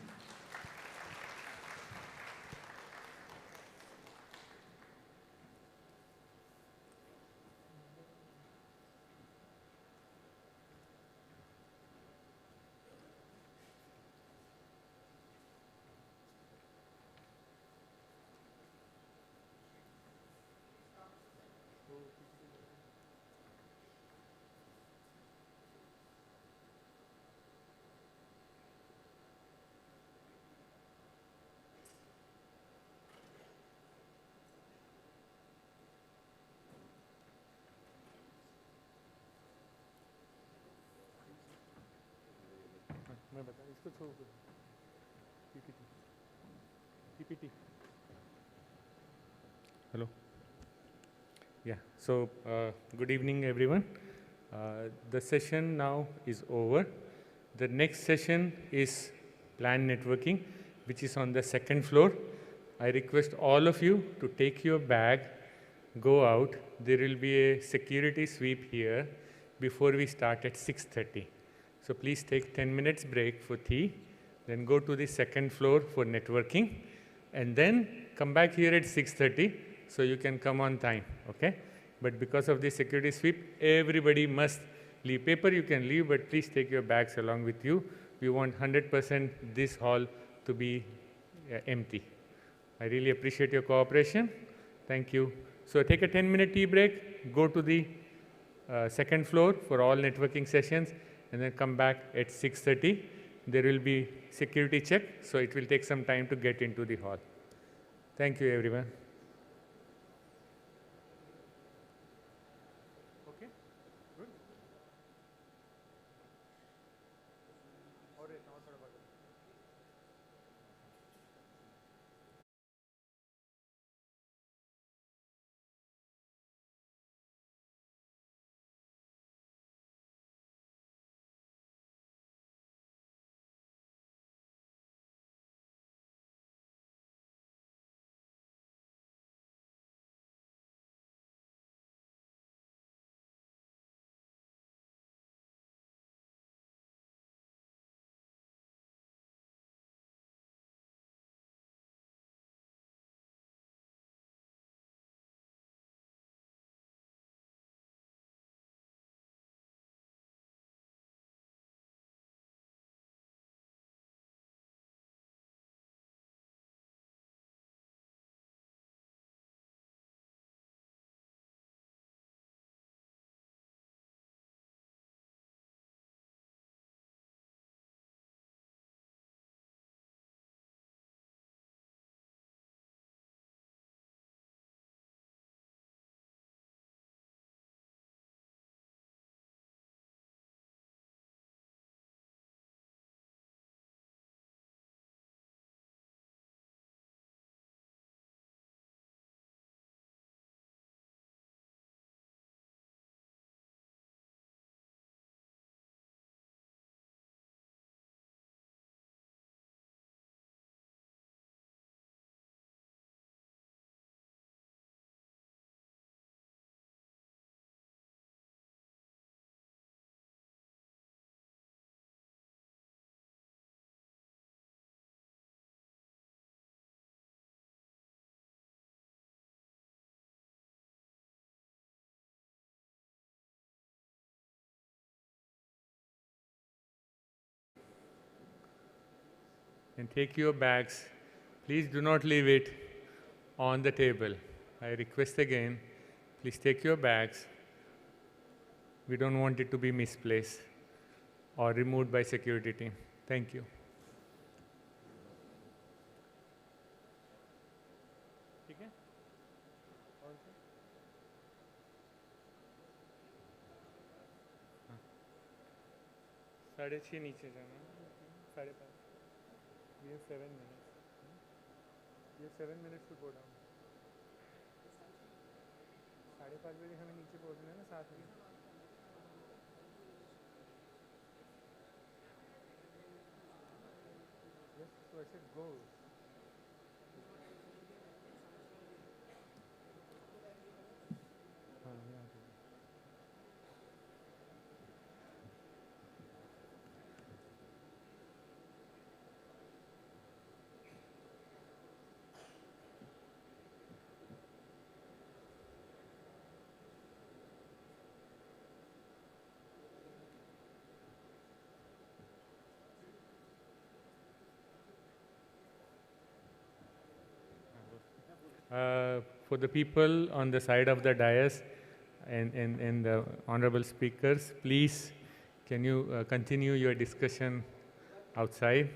मैं बता इसको छोड़ दो PPT. Hello. Yeah. So good evening, everyone. The session now is over. The next session is planned networking, which is on the second floor. I request all of you to take your bag, go out. There will be a security sweep here before we start at 6:30. So please take 10 minutes break for tea, then go to the second floor for networking, and then come back here at 6:30 so you can come on time, okay? But because of the security sweep, everybody must leave. Paper you can leave, but please take your bags along with you. We want 100% this hall to be empty. I really appreciate your cooperation. Thank you. So take a 10-minute tea break, go to the second floor for all networking sessions, and then come back at 6:30. There will be security check, so it will take some time to get into the hall. Thank you, everyone. and take your bags. Please do not leave it on the table. I request again, please take your bags. We don't want it to be misplaced or removed by security team. Thank you. ठीक है? और क्या? हाँ। 6:30 नीचे जाना है, 5:30. We have 7 minutes. You have 7 minutes to go down. 5:30 बजे हमें नीचे पहुंचना है ना 7 बजे. Yes, so I said go. हाँ, यहाँ पे. For the people on the side of the dais and the honorable speakers, please can you continue your discussion outside?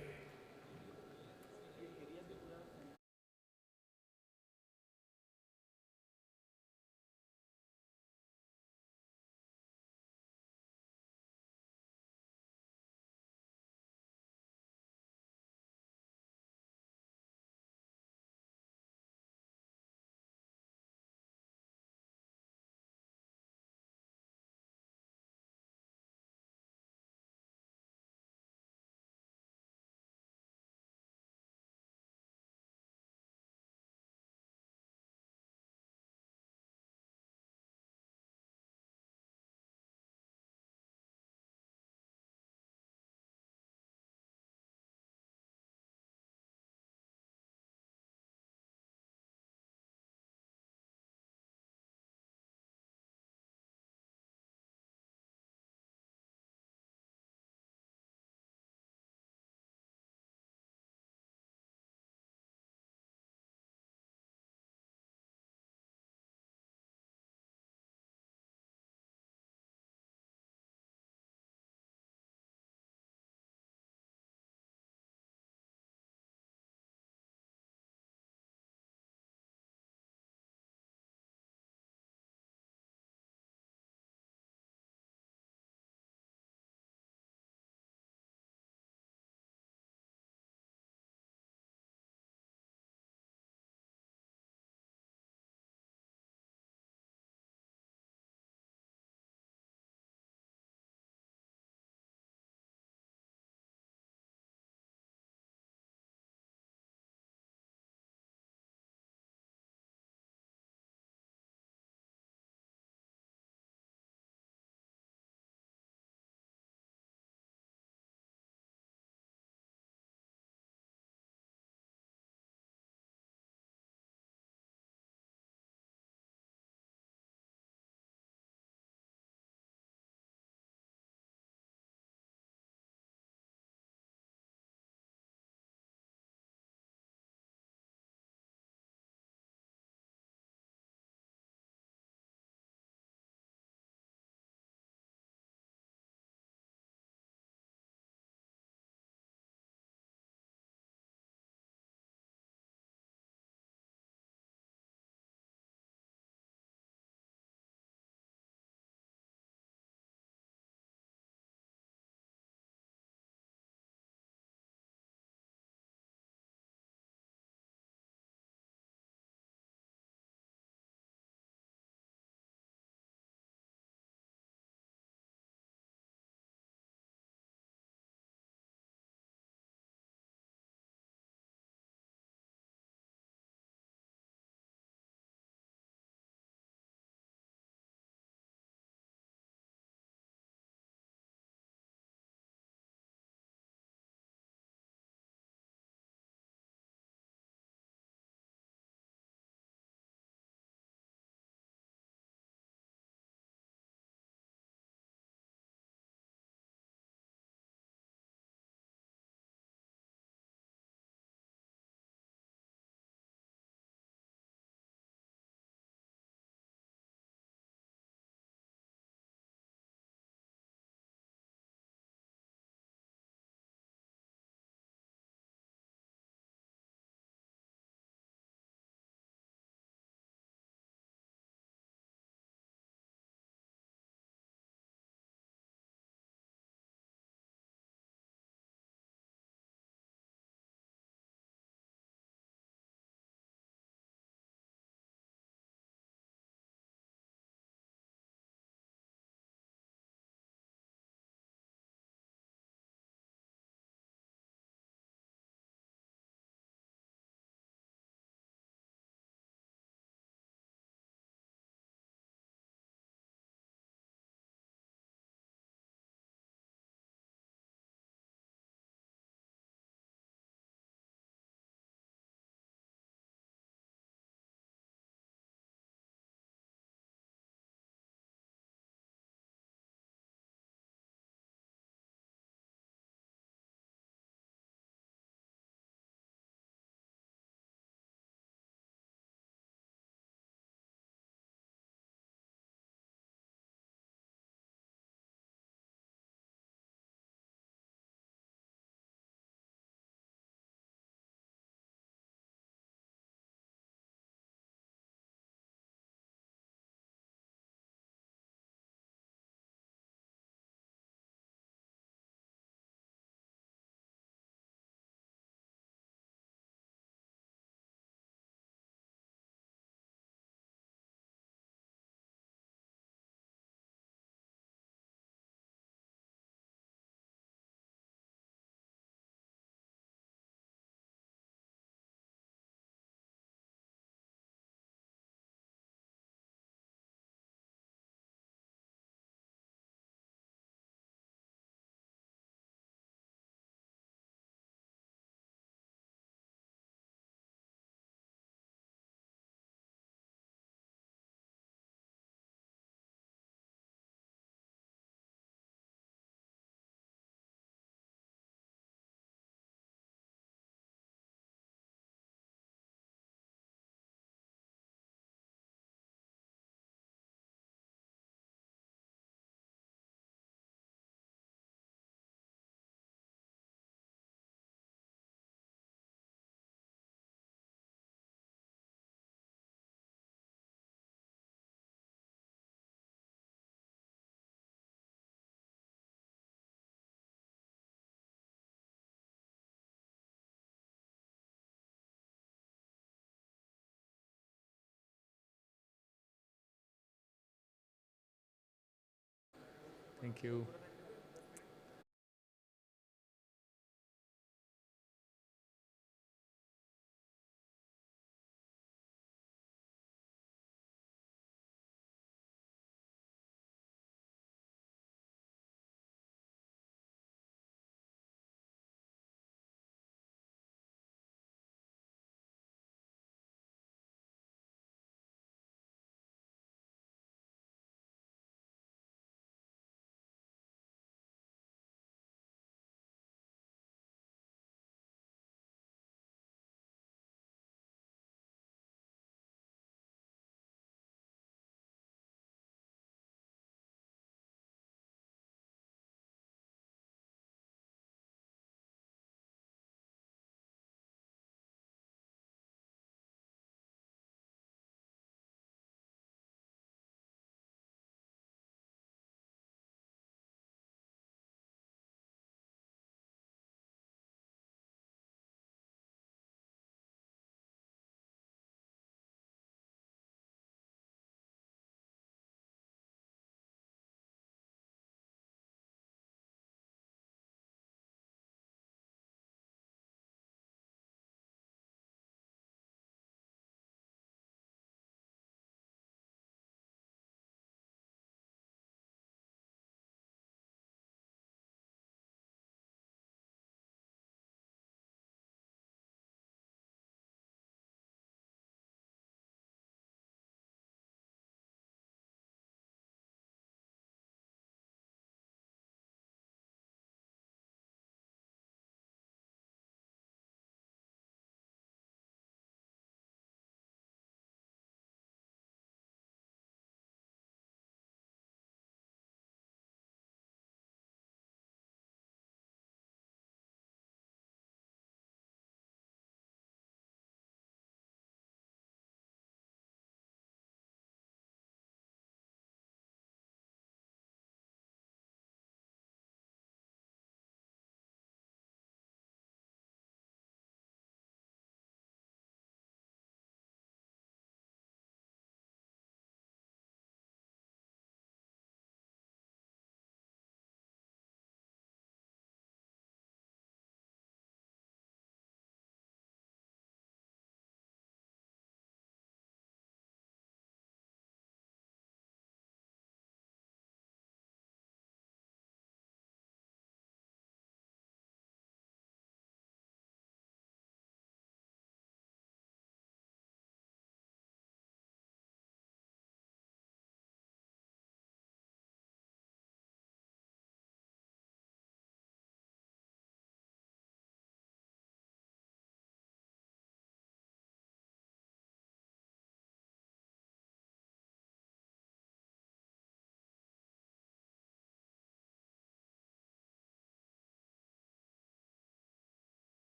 Thank you.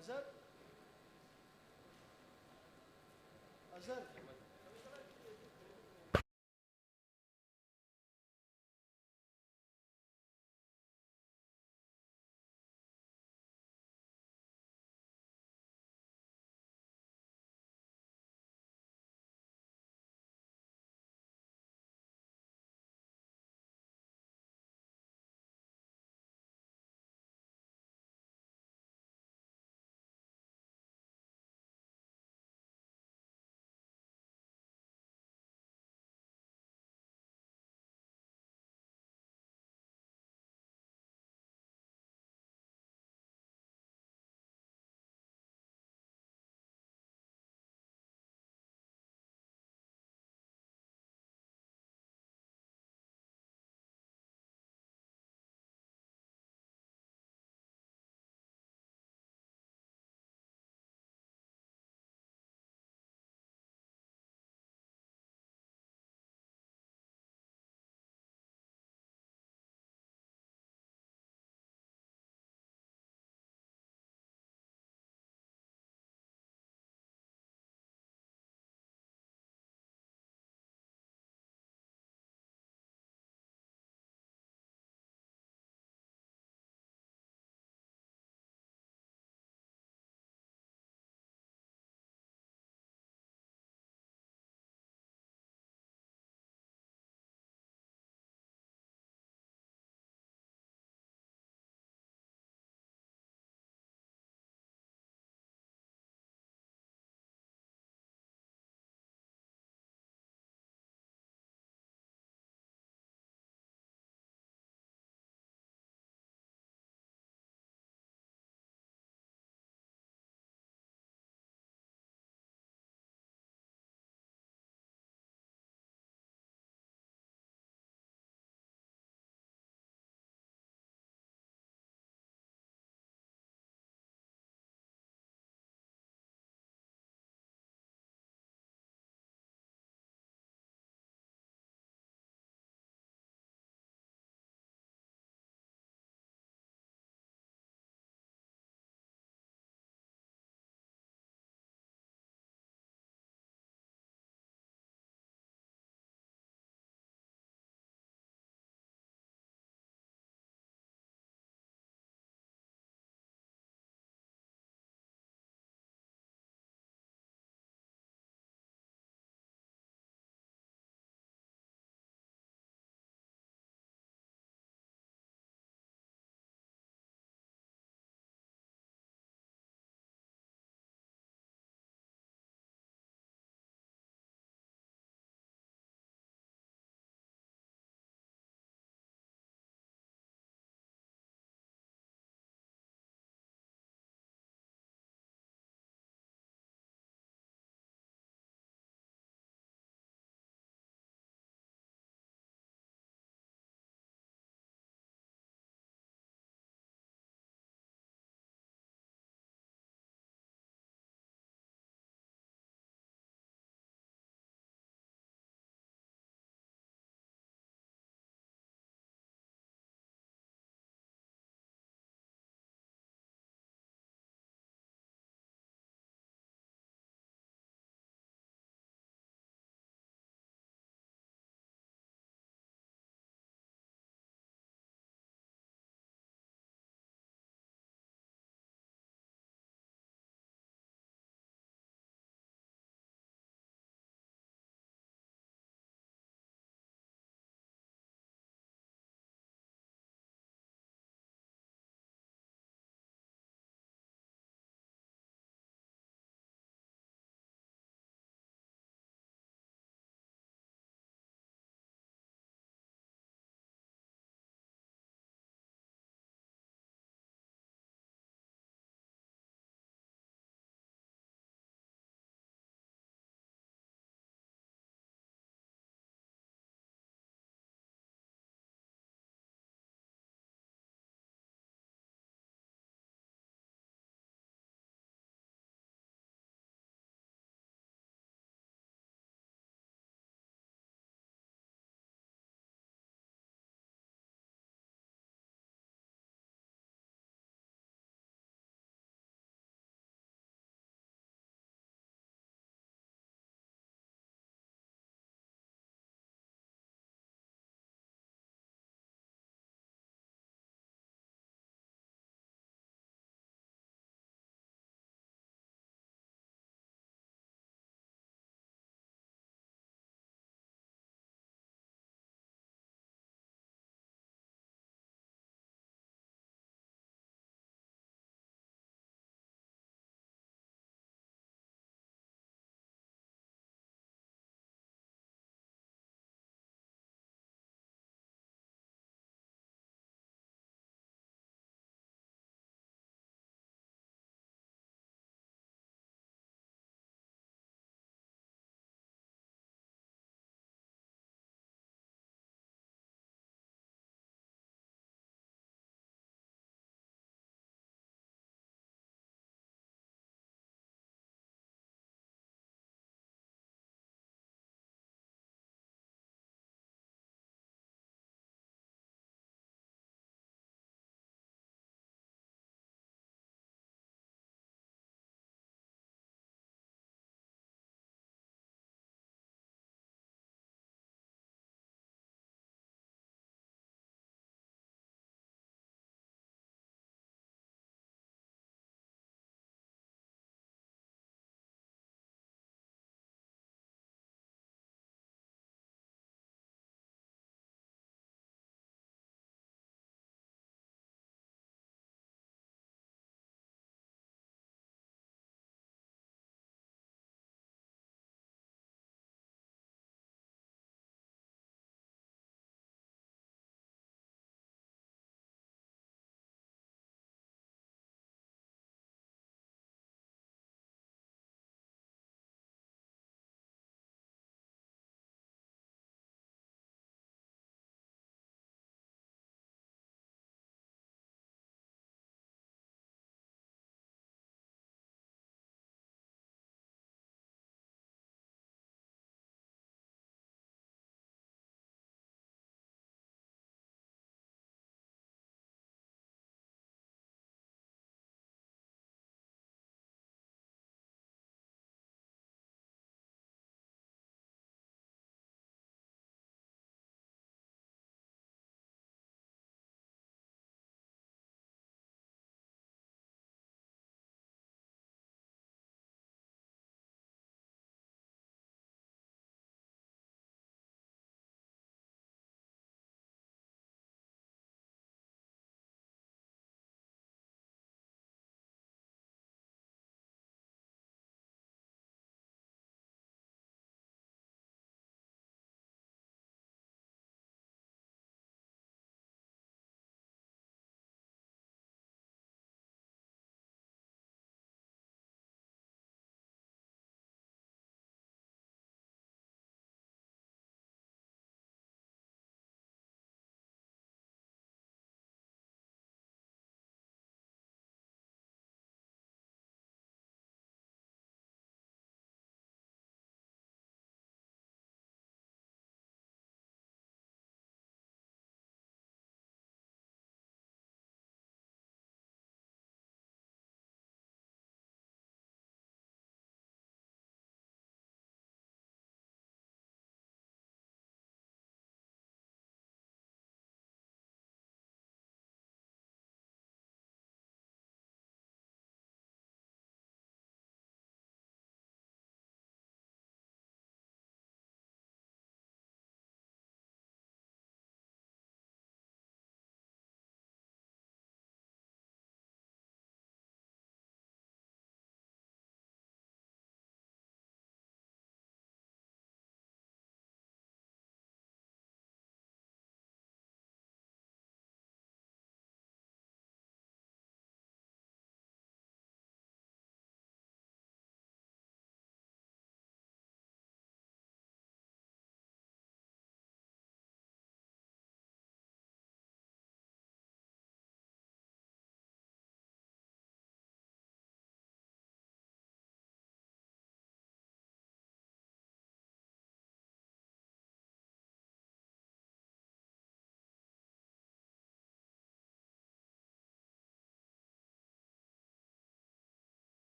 Azhar? Azhar?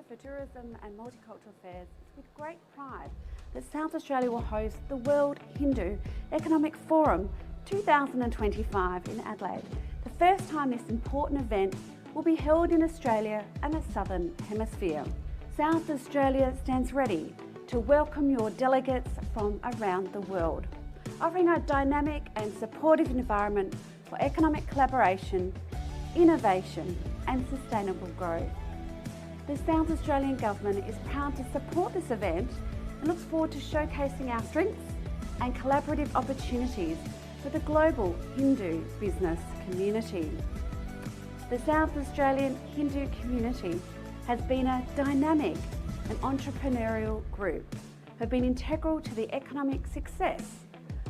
for Tourism and Multicultural Affairs, it's with great pride that South Australia will host the World Hindu Economic Forum 2025 in Adelaide. The first time this important event will be held in Australia and the Southern Hemisphere. South Australia stands ready to welcome your delegates from around the world, offering a dynamic and supportive environment for economic collaboration, innovation and sustainable growth. The South Australian Government is proud to support this event and looks forward to showcasing our strengths and collaborative opportunities for the global Hindu business community. The South Australian Hindu community has been a dynamic and entrepreneurial group who have been integral to the economic success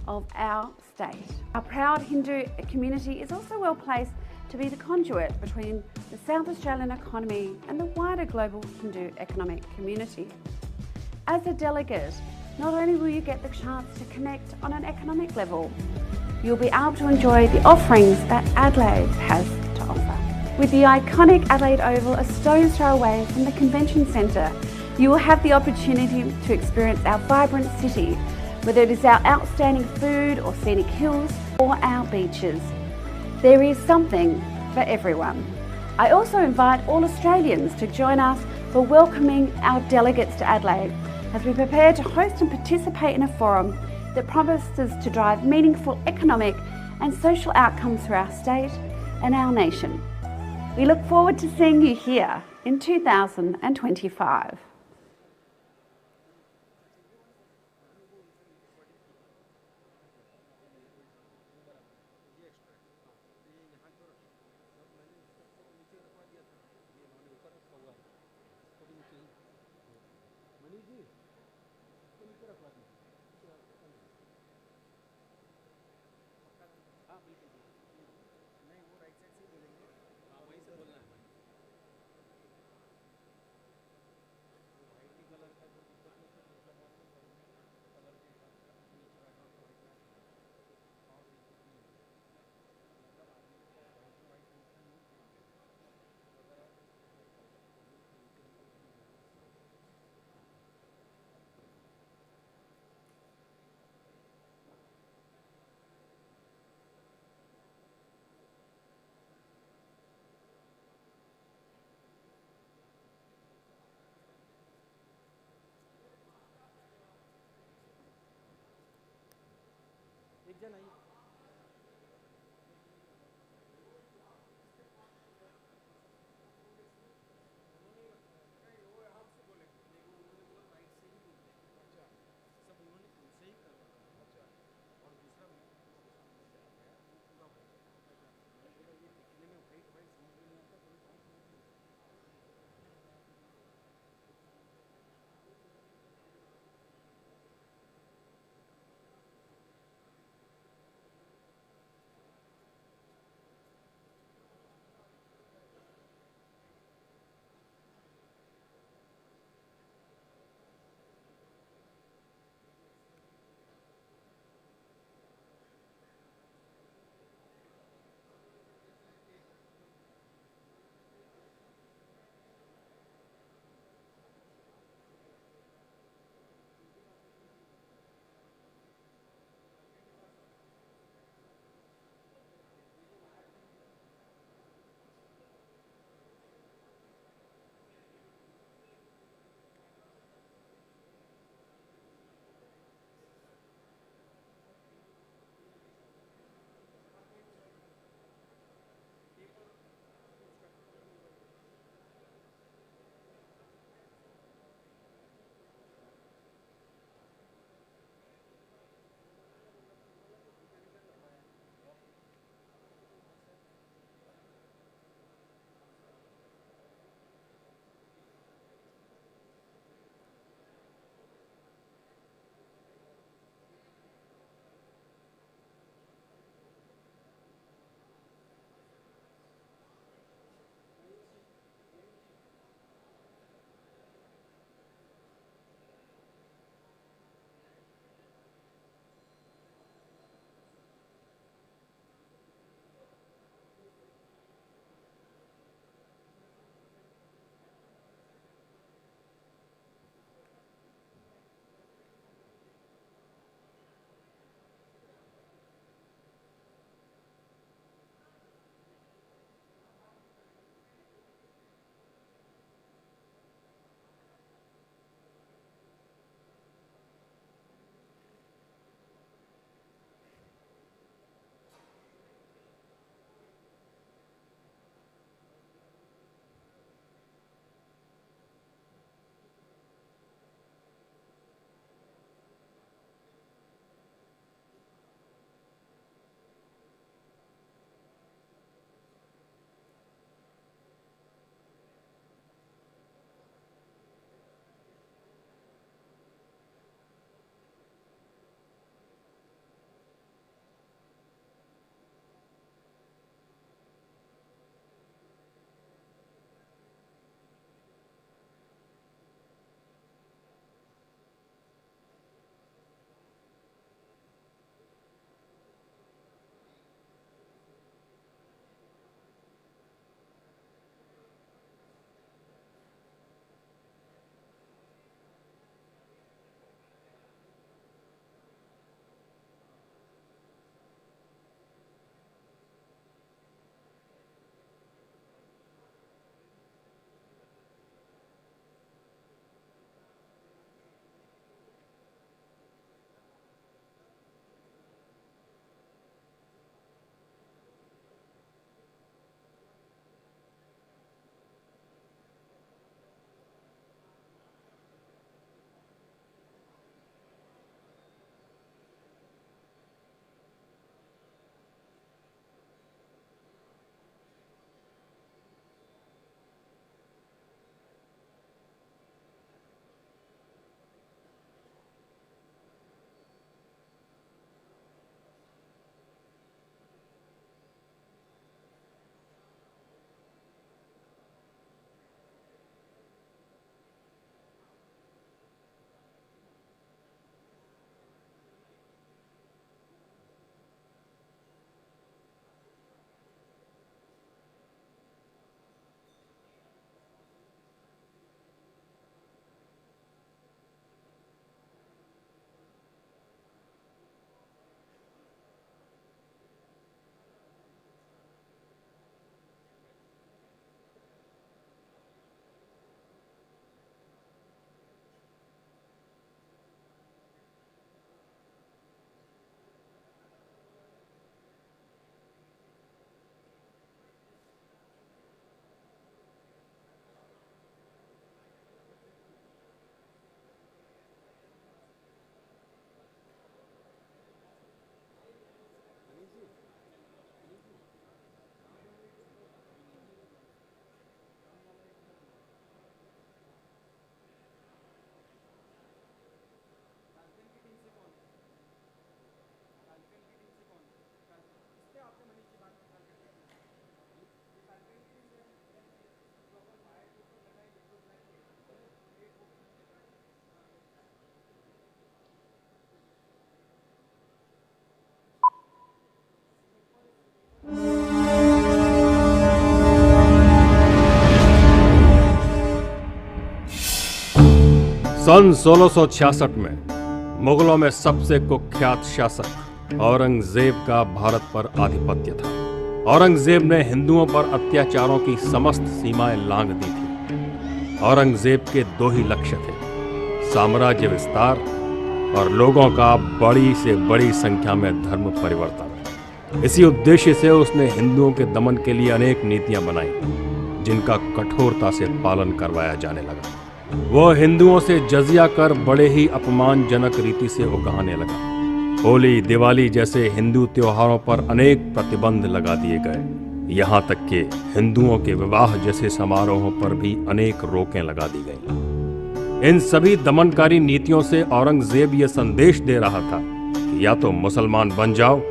of our state. Our proud Hindu community is also well placed to be the conduit between the South Australian economy and the wider global Hindu economic community. As a delegate, not only will you get the chance to connect on an economic level, you'll be able to enjoy the offerings that Adelaide has to offer. With the iconic Adelaide Oval a stone's throw away from the Convention Centre, you will have the opportunity to experience our vibrant city, whether it is our outstanding food or scenic hills or our beaches. There is something for everyone. I also invite all Australians to join us for welcoming our delegates to Adelaide as we prepare to host and participate in a forum that promises to drive meaningful economic and social outcomes for our state and our nation. We look forward to seeing you here in 2025. सन 1666 में मुगलों में सबसे कुख्यात शासक औरंगजेब का भारत पर आधिपत्य था। औरंगजेब ने हिंदुओं पर अत्याचारों की समस्त सीमाएं लांघ दी थी। औरंगजेब के दो ही लक्ष्य थे, साम्राज्य विस्तार और लोगों का बड़ी से बड़ी संख्या में धर्म परिवर्तन। इसी उद्देश्य से उसने हिंदुओं के दमन के लिए अनेक नीतियां बनाई, जिनका कठोरता से पालन करवाया जाने लगा। वह हिंदुओं से जजिया कर बड़े ही अपमानजनक रीति से उकहाने लगा। होली, दिवाली जैसे हिंदू त्योहारों पर अनेक प्रतिबंध लगा दिए गए। यहाँ तक कि हिंदुओं के विवाह जैसे समारोहों पर भी अनेक रोकें लगा दी गईं। इन सभी दमनकारी नीतियों से औरंगजेब यह संदेश दे रहा था कि या तो मुसलमान बन जाओ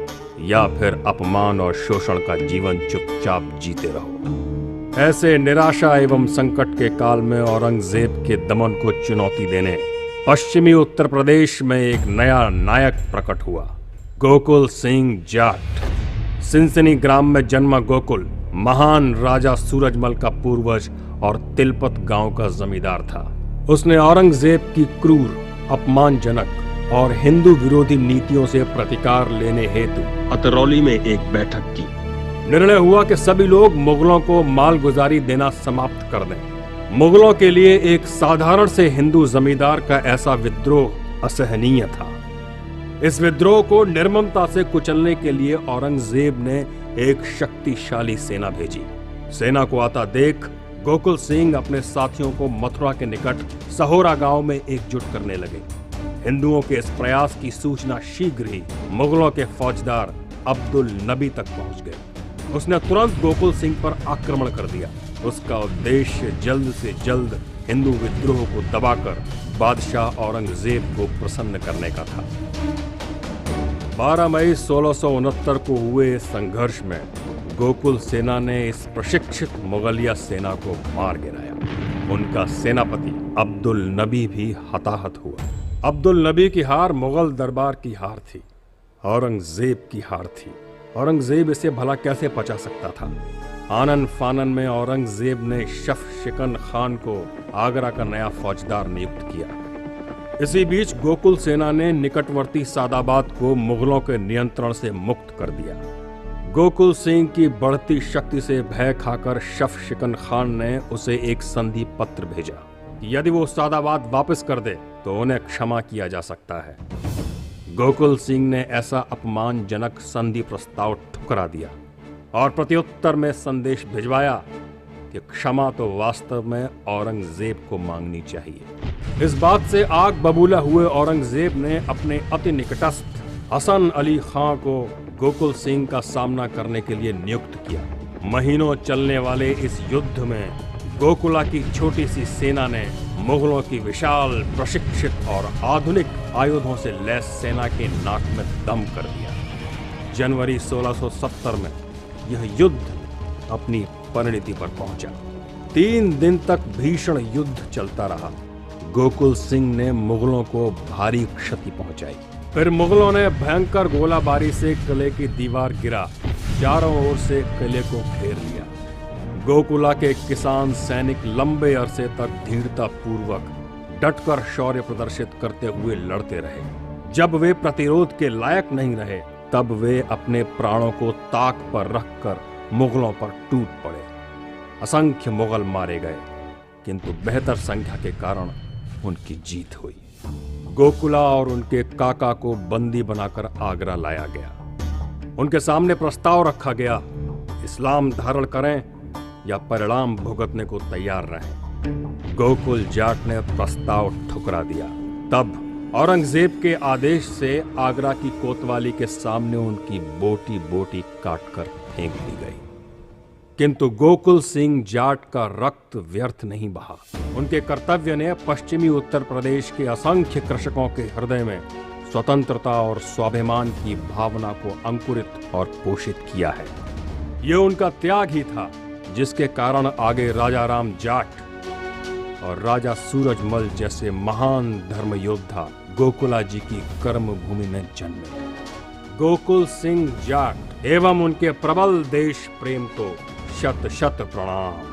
या फिर अपमान और शोषण का जीवन चुपचाप जीते रहो। ऐसे निराशा एवं संकट के काल में औरंगजेब के दमन को चुनौती देने पश्चिमी उत्तर प्रदेश में एक नया नायक प्रकट हुआ, गोकुल सिंह जाट। सिंसनी ग्राम में जन्मा गोकुल महान राजा सूरजमल का पूर्वज और तिलपत गांव का जमींदार था। उसने औरंगजेब की क्रूर, अपमानजनक और हिंदू विरोधी नीतियों से प्रतिकार लेने हेतु अतरौली में एक बैठक की। निर्णय हुआ कि सभी लोग मुगलों को मालगुजारी देना समाप्त कर दें। मुगलों के लिए एक साधारण से हिंदू जमींदार का ऐसा विद्रोह असहनीय था। इस विद्रोह को निर्ममता से कुचलने के लिए औरंगजेब ने एक शक्तिशाली सेना भेजी। सेना को आता देख गोकुल सिंह अपने साथियों को मथुरा के निकट सहोरा गांव में एकजुट करने लगे। हिंदुओं के इस प्रयास की सूचना शीघ्र ही मुगलों के फौजदार अब्दुल नबी तक पहुंच गए। उसने तुरंत गोकुल सिंह पर आक्रमण कर दिया। उसका उद्देश्य जल्द से जल्द हिंदू विद्रोह को दबाकर बादशाह औरंगजेब को प्रसन्न करने का था। 12 मई 1669 को हुए इस संघर्ष में गोकुल सेना ने इस प्रशिक्षित मुगलिया सेना को मार गिराया। उनका सेनापति अब्दुल नबी भी हताहत हुआ। अब्दुल नबी की हार मुगल दरबार की हार थी, औरंगजेब की हार थी। औरंगजेब इसे भला कैसे पचा सकता था। आनन फानन में औरंगजेब ने शफ शिकन खान को आगरा का नया फौजदार नियुक्त किया। इसी बीच गोकुल सेना ने निकटवर्ती सादाबाद को मुगलों के नियंत्रण से मुक्त कर दिया। गोकुल सिंह की बढ़ती शक्ति से भय खाकर शफ शिकन खान ने उसे एक संधि पत्र भेजा। यदि वो सादाबाद वापस कर दे तो उन्हें क्षमा किया जा सकता है। गोकुल सिंह ने ऐसा अपमानजनक संधि प्रस्ताव ठुकरा दिया और प्रत्युत्तर में संदेश भिजवाया कि क्षमा तो वास्तव में औरंगजेब को मांगनी चाहिए। इस बात से आग बबूला हुए औरंगजेब ने अपने अति निकटस्थ हसन अली खां को गोकुल सिंह का सामना करने के लिए नियुक्त किया। महीनों चलने वाले इस युद्ध में गोकुला की छोटी सी सेना ने मुगलों की विशाल, प्रशिक्षित और आधुनिक आयुधों से लैस सेना के नाक में दम कर दिया। जनवरी 1670 में यह युद्ध अपनी परिणति पर पहुंचा। 3 दिन तक भीषण युद्ध चलता रहा। गोकुल सिंह ने मुगलों को भारी क्षति पहुंचाई। फिर मुगलों ने भयंकर गोलाबारी से किले की दीवार गिरा, चारों ओर से किले को घेर लिया। गोकुला के किसान सैनिक लंबे अरसे तक दृढ़ता पूर्वक डटकर शौर्य प्रदर्शित करते हुए लड़ते रहे। जब वे प्रतिरोध के लायक नहीं रहे, तब वे अपने प्राणों को ताक पर रखकर मुगलों पर टूट पड़े। असंख्य मुगल मारे गए, किंतु बेहतर संख्या के कारण उनकी जीत हुई। गोकुला और उनके काका को बंदी बनाकर आगरा लाया गया। उनके सामने प्रस्ताव रखा गया, इस्लाम धारण करें या परिणाम भुगतने को तैयार रहें। गोकुल जाट ने प्रस्ताव ठुकरा दिया। तब औरंगजेब के आदेश से आगरा की कोतवाली के सामने उनकी बोटी बोटी काटकर फेंक दी गई। किंतु गोकुल सिंह जाट का रक्त व्यर्थ नहीं बहा। उनके कर्तव्य ने पश्चिमी उत्तर प्रदेश के असंख्य कृषकों के हृदय में स्वतंत्रता और स्वाभिमान की भावना को अंकुरित और पोषित किया है। ये उनका त्याग ही था जिसके कारण आगे राजा राम जाट और राजा सूरजमल जैसे महान धर्म योद्धा गोकुला जी की कर्म भूमि में जन्मे। गोकुल सिंह जाट एवं उनके प्रबल देश प्रेम को शत शत प्रणाम।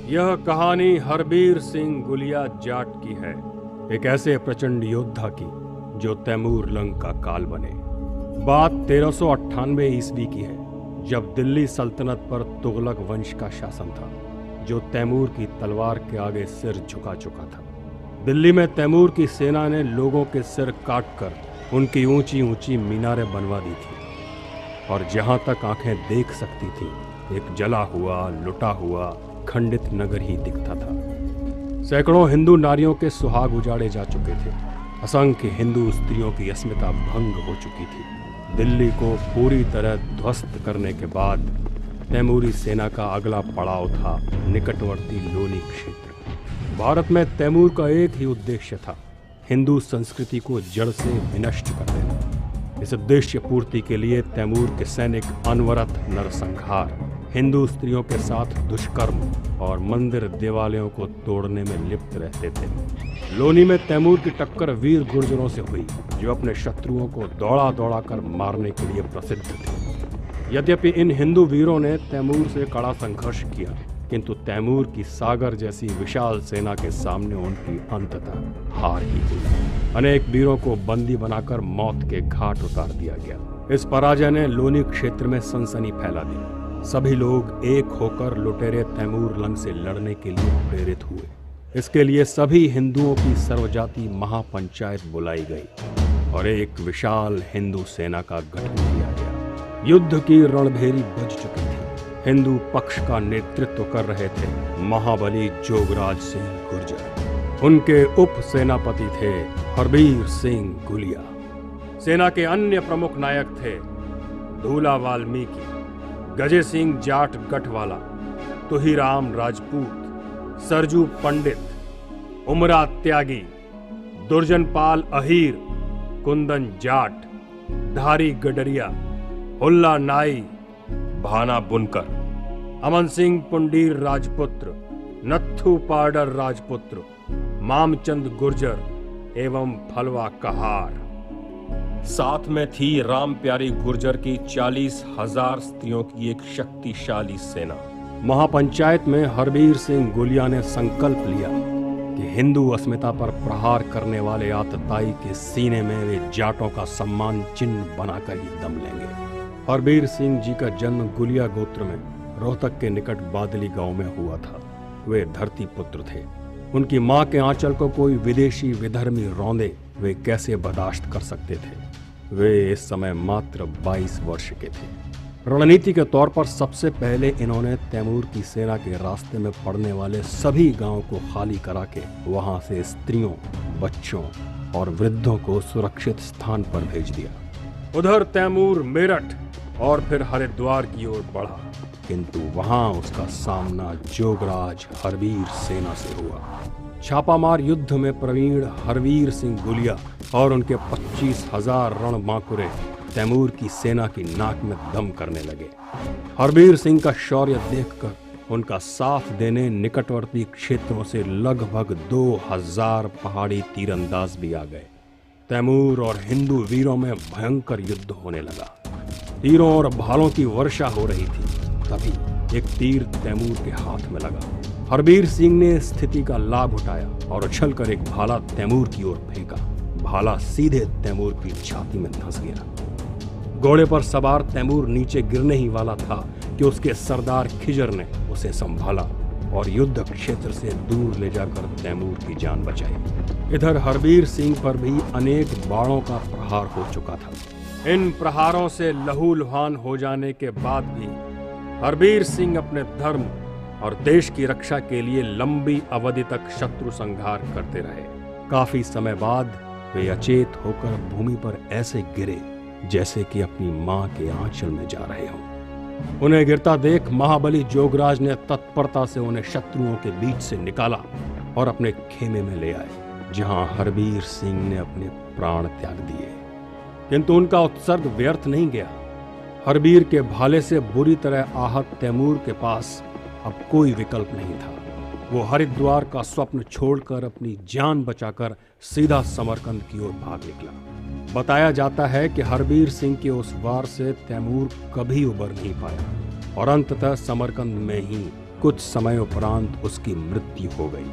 यह कहानी हरबीर सिंह गुलिया जाट की है, एक ऐसे प्रचंड योद्धा की जो तैमूर लंग का काल बने। बात 1398 ईस्वी की है, जब दिल्ली सल्तनत पर तुगलक वंश का शासन था, जो तैमूर की तलवार के आगे सिर झुका चुका था। दिल्ली में तैमूर की सेना ने लोगों के सिर काटकर उनकी ऊंची ऊंची मीनारें बनवा दी थी, और जहां तक आंखें देख सकती थीं, एक जला हुआ, लुटा हुआ, खंडित नगर ही दिखता था। सैकड़ों हिंदू नारियों के सुहाग उजाड़े जा चुके थे। असंख्य हिंदू स्त्रियों की अस्मिता भंग हो चुकी थी। दिल्ली को पूरी तरह ध्वस्त करने के बाद तैमूरी सेना का अगला पड़ाव था निकटवर्ती लोनी क्षेत्र। भारत में तैमूर का एक ही उद्देश्य था, हिंदू संस्कृति को जड़ से विनष्ट कर देना। इस उद्देश्य पूर्ति के लिए तैमूर के सैनिक अनवरत नरसंहार, हिंदू स्त्रियों के साथ दुष्कर्म और मंदिर देवालयों को तोड़ने में लिप्त रहते थे। लोनी में तैमूर की टक्कर वीर गुर्जरों से हुई, जो अपने शत्रुओं को दौड़ा दौड़ा कर मारने के लिए प्रसिद्ध थे। यद्यपि इन हिंदू वीरों ने तैमूर से कड़ा संघर्ष किया, किंतु तैमूर की सागर जैसी विशाल सेना के सामने उनकी अंततः हार ही हुई। अनेक वीरों को बंदी बनाकर मौत के घाट उतार दिया गया। इस पराजय ने लोनी क्षेत्र में सनसनी फैला दी। सभी लोग एक होकर लुटेरे तैमूर लंग से लड़ने के लिए प्रेरित हुए। इसके लिए सभी हिंदुओं की सर्वजातीय महापंचायत बुलाई गई और एक विशाल हिंदू सेना का गठन किया गया। युद्ध की रणभेरी बज चुकी थी। हिंदू पक्ष का नेतृत्व कर रहे थे महाबली जोगराज सिंह गुर्जर। उनके उप सेनापति थे हरबीर सिंह गुलिया। सेना के अन्य प्रमुख नायक थे धूला वाल्मीकि, गजे सिंह जाट गठवाला, तुहिराम राजपूत, सरजू पंडित, उमरा त्यागी, दुर्जनपाल अहीर, कुंदन जाट, धारी गडरिया, हुल्ला नाई, भाना बुनकर, अमन सिंह पुंडीर राजपुत्र, नत्थू पाडर राजपुत्र, मामचंद गुर्जर एवं फलवा कहार। साथ में थी राम प्यारी गुर्जर की 40,000 स्त्रियों की एक शक्तिशाली सेना। महापंचायत में हरबीर सिंह गुलिया ने संकल्प लिया कि हिंदू अस्मिता पर प्रहार करने वाले आतताई के सीने में वे जाटों का सम्मान चिन्ह बनाकर ही दम लेंगे। हरबीर सिंह जी का जन्म गुलिया गोत्र में रोहतक के निकट बादली गांव में हुआ था। वे धरती पुत्र थे। उनकी मां के आंचल को कोई विदेशी विधर्मी रौंदे वे कैसे बर्दाश्त कर सकते थे। वे इस समय मात्र 22 वर्ष के थे। रणनीति के तौर पर सबसे पहले इन्होंने तैमूर की सेना के रास्ते में पड़ने वाले सभी गांवों को खाली करा के वहां से स्त्रियों, बच्चों और वृद्धों को सुरक्षित स्थान पर भेज दिया। उधर तैमूर मेरठ और फिर हरिद्वार की ओर बढ़ा, किंतु वहां उसका सामना जोगराज हरबीर सेना से हुआ। छापामार युद्ध में प्रवीण हरबीर सिंह गुलिया और उनके 25,000 रणबांकुरे तैमूर की सेना की नाक में दम करने लगे। हरबीर सिंह का शौर्य देखकर उनका साथ देने निकटवर्ती क्षेत्रों से लगभग 2000 पहाड़ी तीरंदाज भी आ गए। तैमूर और हिंदू वीरों में भयंकर युद्ध होने लगा। तीरों और भालों की वर्षा हो रही थी। तभी एक तीर तैमूर के हाथ में लगा। हरबीर सिंह ने स्थिति का लाभ उठाया और उछलकर एक भाला तैमूर की ओर फेंका। भाला सीधे तैमूर की छाती में धंस गया। घोड़े पर सवार तैमूर नीचे गिरने ही वाला था कि उसके सरदार खिजर ने उसे संभाला और युद्ध क्षेत्र से दूर ले जाकर तैमूर की जान बचाई। इधर हरबीर सिंह पर भी अनेक बाणों का प्रहार हो चुका था। इन प्रहारों से लहूलुहान हो जाने के बाद भी हरबीर सिंह अपने धर्म और देश की रक्षा के लिए लंबी अवधि तक शत्रु संहार करते रहे। काफी समय बाद वे अचेत होकर भूमि पर ऐसे गिरे जैसे कि अपनी मां के आंचल में जा रहे हों। उन्हें गिरता देख महाबली जोगराज ने तत्परता से उन्हें शत्रुओं के बीच से निकाला और अपने खेमे में ले आए, जहां हरबीर सिंह ने अपने प्राण त्याग दिए। किंतु उनका उत्सर्ग व्यर्थ नहीं गया। हरबीर के भाले से बुरी तरह आहत तैमूर के पास अब कोई विकल्प नहीं था। वो हरिद्वार का स्वप्न छोड़कर अपनी जान बचाकर सीधा समरकंद की ओर भाग निकला। बताया जाता है कि हरबीर सिंह के उस वार से तैमूर कभी उबर नहीं पाया और अंततः समरकंद में ही कुछ समय उपरांत उसकी मृत्यु हो गई।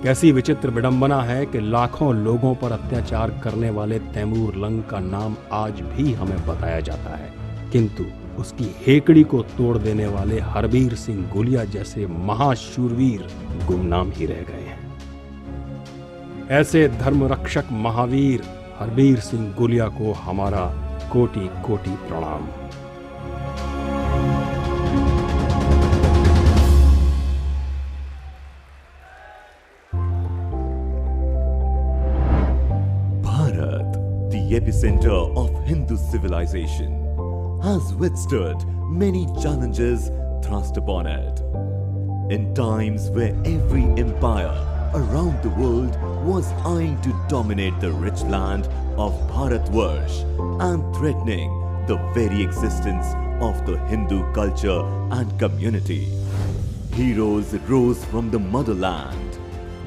कैसी विचित्र विडंबना है कि लाखों लोगों पर अत्याचार करने वाले तैमूर लंग का नाम आज भी हमें बताया जाता है, किंतु उसकी हेकड़ी को तोड़ देने वाले हरबीर सिंह गोलिया जैसे महाशूरवीर गुमनाम ही रह गए हैं। ऐसे धर्मरक्षक महावीर हरबीर सिंह गोलिया को हमारा कोटि कोटि प्रणाम। Bharat, the epicenter of Hindu civilization, has withstood many challenges thrust upon it. In times where every empire around the world was eyeing to dominate the rich land of Bharatvarsh and threatening the very existence of the Hindu culture and community. Heroes rose from the motherland.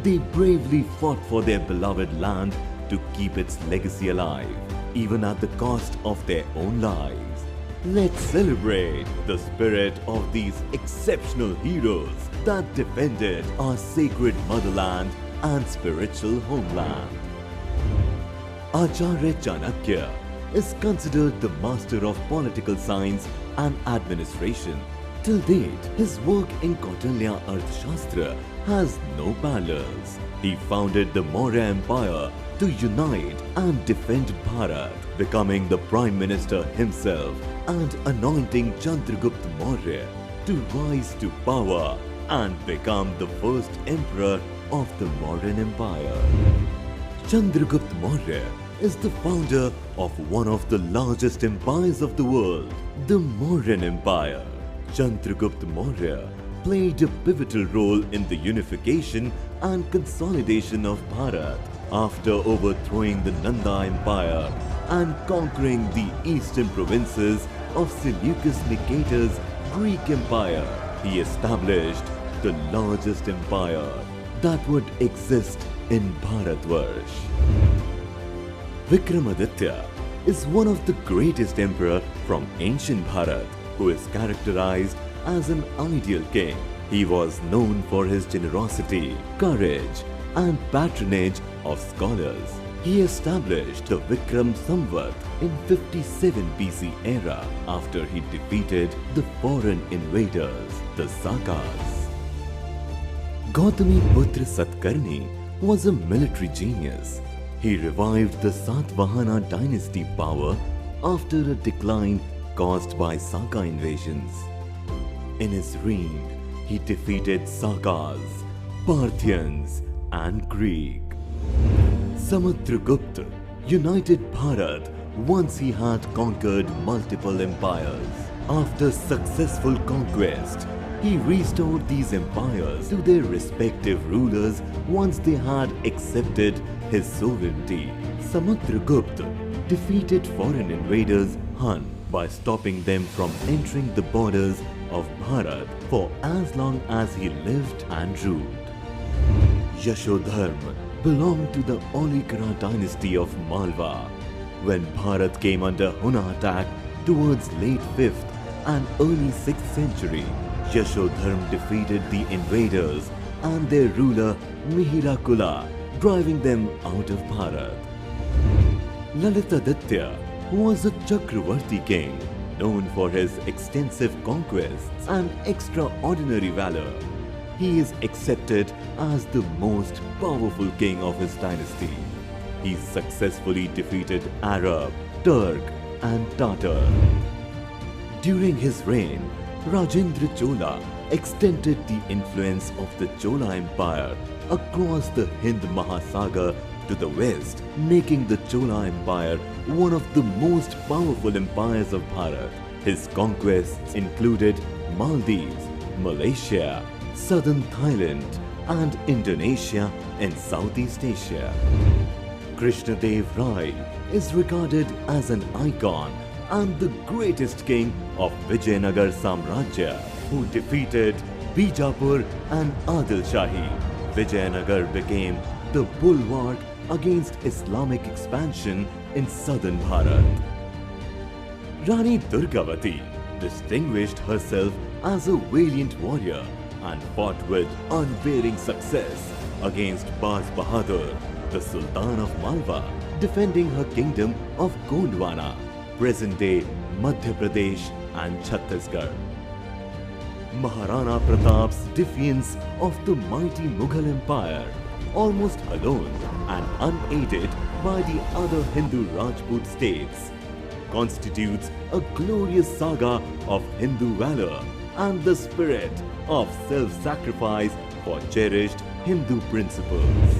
They bravely fought for their beloved land to keep its legacy alive, even at the cost of their own lives. Let's celebrate the spirit of these exceptional heroes that defended our sacred motherland and spiritual homeland. Acharya Chanakya is considered the master of political science and administration. Till date, his work in Kautilya Arthashastra has no parallels. He founded the Maurya Empire to unite and defend Bharat, becoming the Prime Minister himself and anointing Chandragupta Maurya to rise to power and become the first emperor of the Mauryan Empire. Chandragupta Maurya is the founder of one of the largest empires of the world, the Mauryan Empire. Chandragupta Maurya played a pivotal role in the unification and consolidation of Bharat after overthrowing the Nanda Empire and conquering the eastern provinces of Seleucus Nicator's Greek Empire. He established the largest empire that would exist in Bharatvarsh. Vikramaditya is one of the greatest emperors from ancient Bharat who is characterized as an ideal king. He was known for his generosity, courage, and patronage of scholars. He established the Vikram Samvat in 57 BC era after he defeated the foreign invaders, the Sakas. Gautami Putra Satkarni was a military genius. He revived the Satvahana dynasty power after a decline caused by Saka invasions. In his reign, he defeated Sakas, Parthians, and Greek. Samudragupta united Bharat once he had conquered multiple empires. After successful conquest, he restored these empires to their respective rulers once they had accepted his sovereignty. Samudragupta defeated foreign invaders Han by stopping them from entering the borders of Bharat for as long as he lived and ruled. Yashodharma belonged to the Olikara dynasty of Malwa. When Bharat came under Huna attack towards late 5th and early 6th century, Yashodharma defeated the invaders and their ruler Mihirakula, driving them out of Bharat. Lalitaditya was a Chakravarti king known for his extensive conquests and extraordinary valor. He is accepted as the most powerful king of his dynasty. He successfully defeated Arab, Turk, and Tatar. During his reign, Rajendra Chola extended the influence of the Chola Empire across the Hind Mahasagar to the west, making the Chola Empire one of the most powerful empires of Bharat. His conquests included Maldives, Malaysia, southern Thailand, and Indonesia in Southeast Asia. Krishnadev Rai is regarded as an icon and the greatest king of Vijayanagar Samrajya, who defeated Bijapur and Adil Shahi. Vijayanagar became the bulwark against Islamic expansion in southern Bharat. Rani Durgavati distinguished herself as a valiant warrior and fought with unvarying success against Baz Bahadur, the Sultan of Malwa, defending her kingdom of Gondwana, present-day Madhya Pradesh and Chhattisgarh. Maharana Pratap's defiance of the mighty Mughal Empire, almost alone and unaided by the other Hindu Rajput states, constitutes a glorious saga of Hindu valor and the spirit of self-sacrifice for cherished Hindu principles.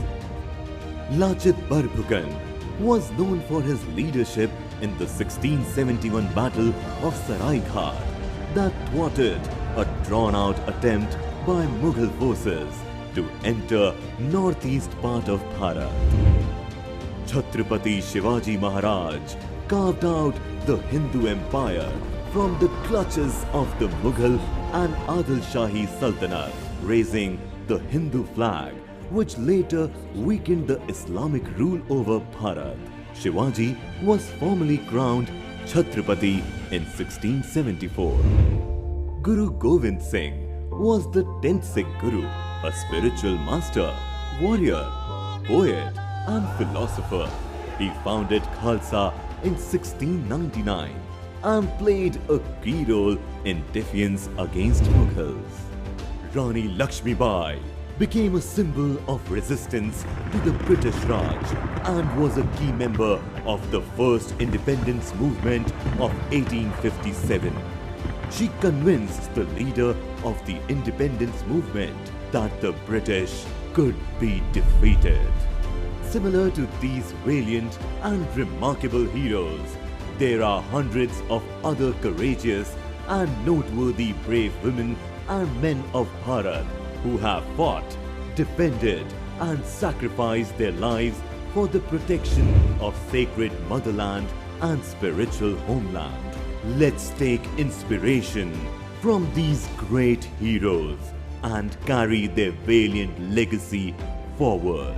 Lachit Barphukan was known for his leadership in the 1671 Battle of Saraighat that thwarted a drawn-out attempt by Mughal forces to enter northeast part of Bharat. Chhatrapati Shivaji Maharaj carved out the Hindu Empire from the clutches of the Mughal and Adil Shahi Sultanate, raising the Hindu flag, which later weakened the Islamic rule over Bharat. Shivaji was formally crowned Chhatrapati in 1674. Guru Govind Singh was the 10th Sikh Guru, a spiritual master, warrior, poet and philosopher. He founded Khalsa in 1699 and played a key role in defiance against Mughals. Rani Lakshmi Bai became a symbol of resistance to the British Raj and was a key member of the first independence movement of 1857. She convinced the leader of the independence movement that the British could be defeated. Similar to these valiant and remarkable heroes, there are hundreds of other courageous and noteworthy brave women and men of Bharat who have fought, defended and sacrificed their lives for the protection of sacred motherland and spiritual homeland. Let's take inspiration from these great heroes and carry their valiant legacy forward.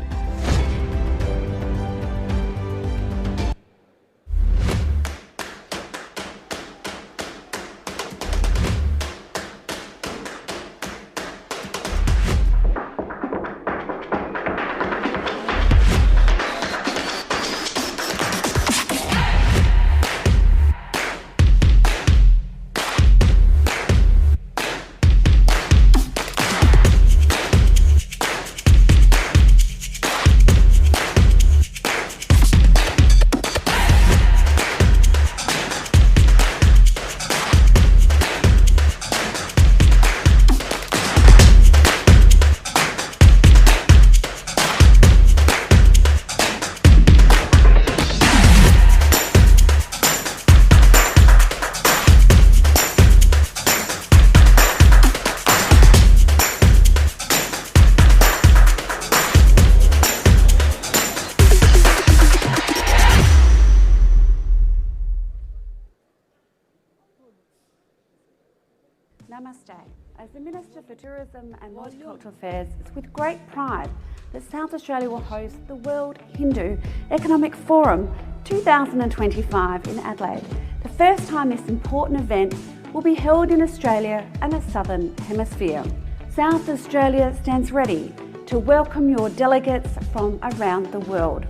Namaste. As the Minister for Tourism and Multicultural Affairs, it's with great pride that South Australia will host the World Hindu Economic Forum 2025 in Adelaide. The first time this important event will be held in Australia and the Southern Hemisphere. South Australia stands ready to welcome your delegates from around the world,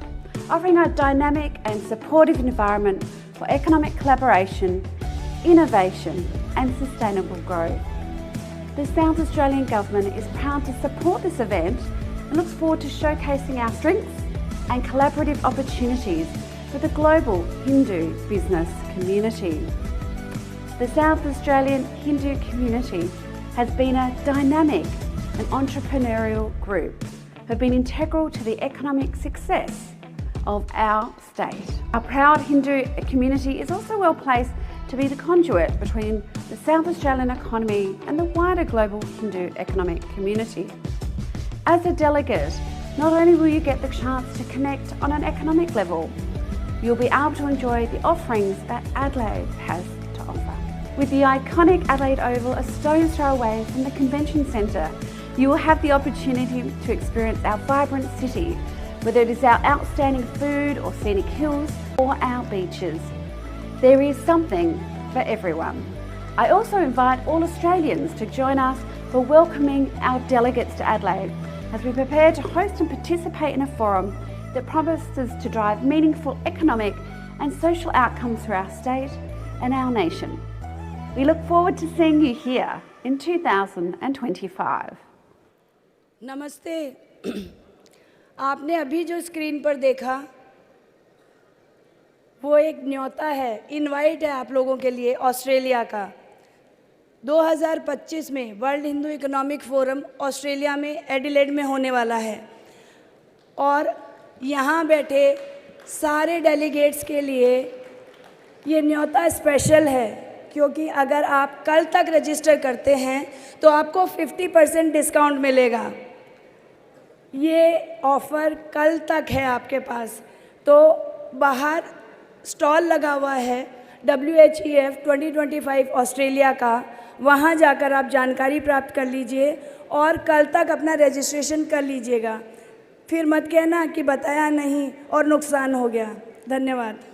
offering a dynamic and supportive environment for economic collaboration, innovation and sustainable growth. The South Australian Government is proud to support this event and looks forward to showcasing our strengths and collaborative opportunities for the global Hindu business community. The South Australian Hindu community has been a dynamic and entrepreneurial group who have been integral to the economic success of our state. Our proud Hindu community is also well placed to be the conduit between the South Australian economy and the wider global Hindu economic community. As a delegate, not only will you get the chance to connect on an economic level, you'll be able to enjoy the offerings that Adelaide has to offer. With the iconic Adelaide Oval a stone's throw away from the Convention Centre, you will have the opportunity to experience our vibrant city, whether it is our outstanding food or scenic hills or our beaches. There is something for everyone. I also invite all Australians to join us for welcoming our delegates to Adelaide as we prepare to host and participate in a forum that promises to drive meaningful economic and social outcomes for our state and our nation. We look forward to seeing you here in 2025. नमस्ते। आपने अभी जो screen पर देखा वो एक न्योता है, इनवाइट है आप लोगों के लिए ऑस्ट्रेलिया का। 2025 में world Hindu economic forum Australia में एडिलेड में होने वाला है और यहाँ बैठे सारे डेलीगेट्स के लिए ये न्योता स्पेशल है, क्योंकि अगर आप कल तक रजिस्टर करते हैं तो आपको 50% डिस्काउंट मिलेगा। ये ऑफ़र कल तक है आपके पास। तो बाहर स्टॉल लगा हुआ है WHEF 2025 ऑस्ट्रेलिया का, वहाँ जाकर आप जानकारी प्राप्त कर लीजिए और कल तक अपना रजिस्ट्रेशन कर लीजिएगा। फिर मत कहना कि बताया नहीं और नुकसान हो गया। धन्यवाद।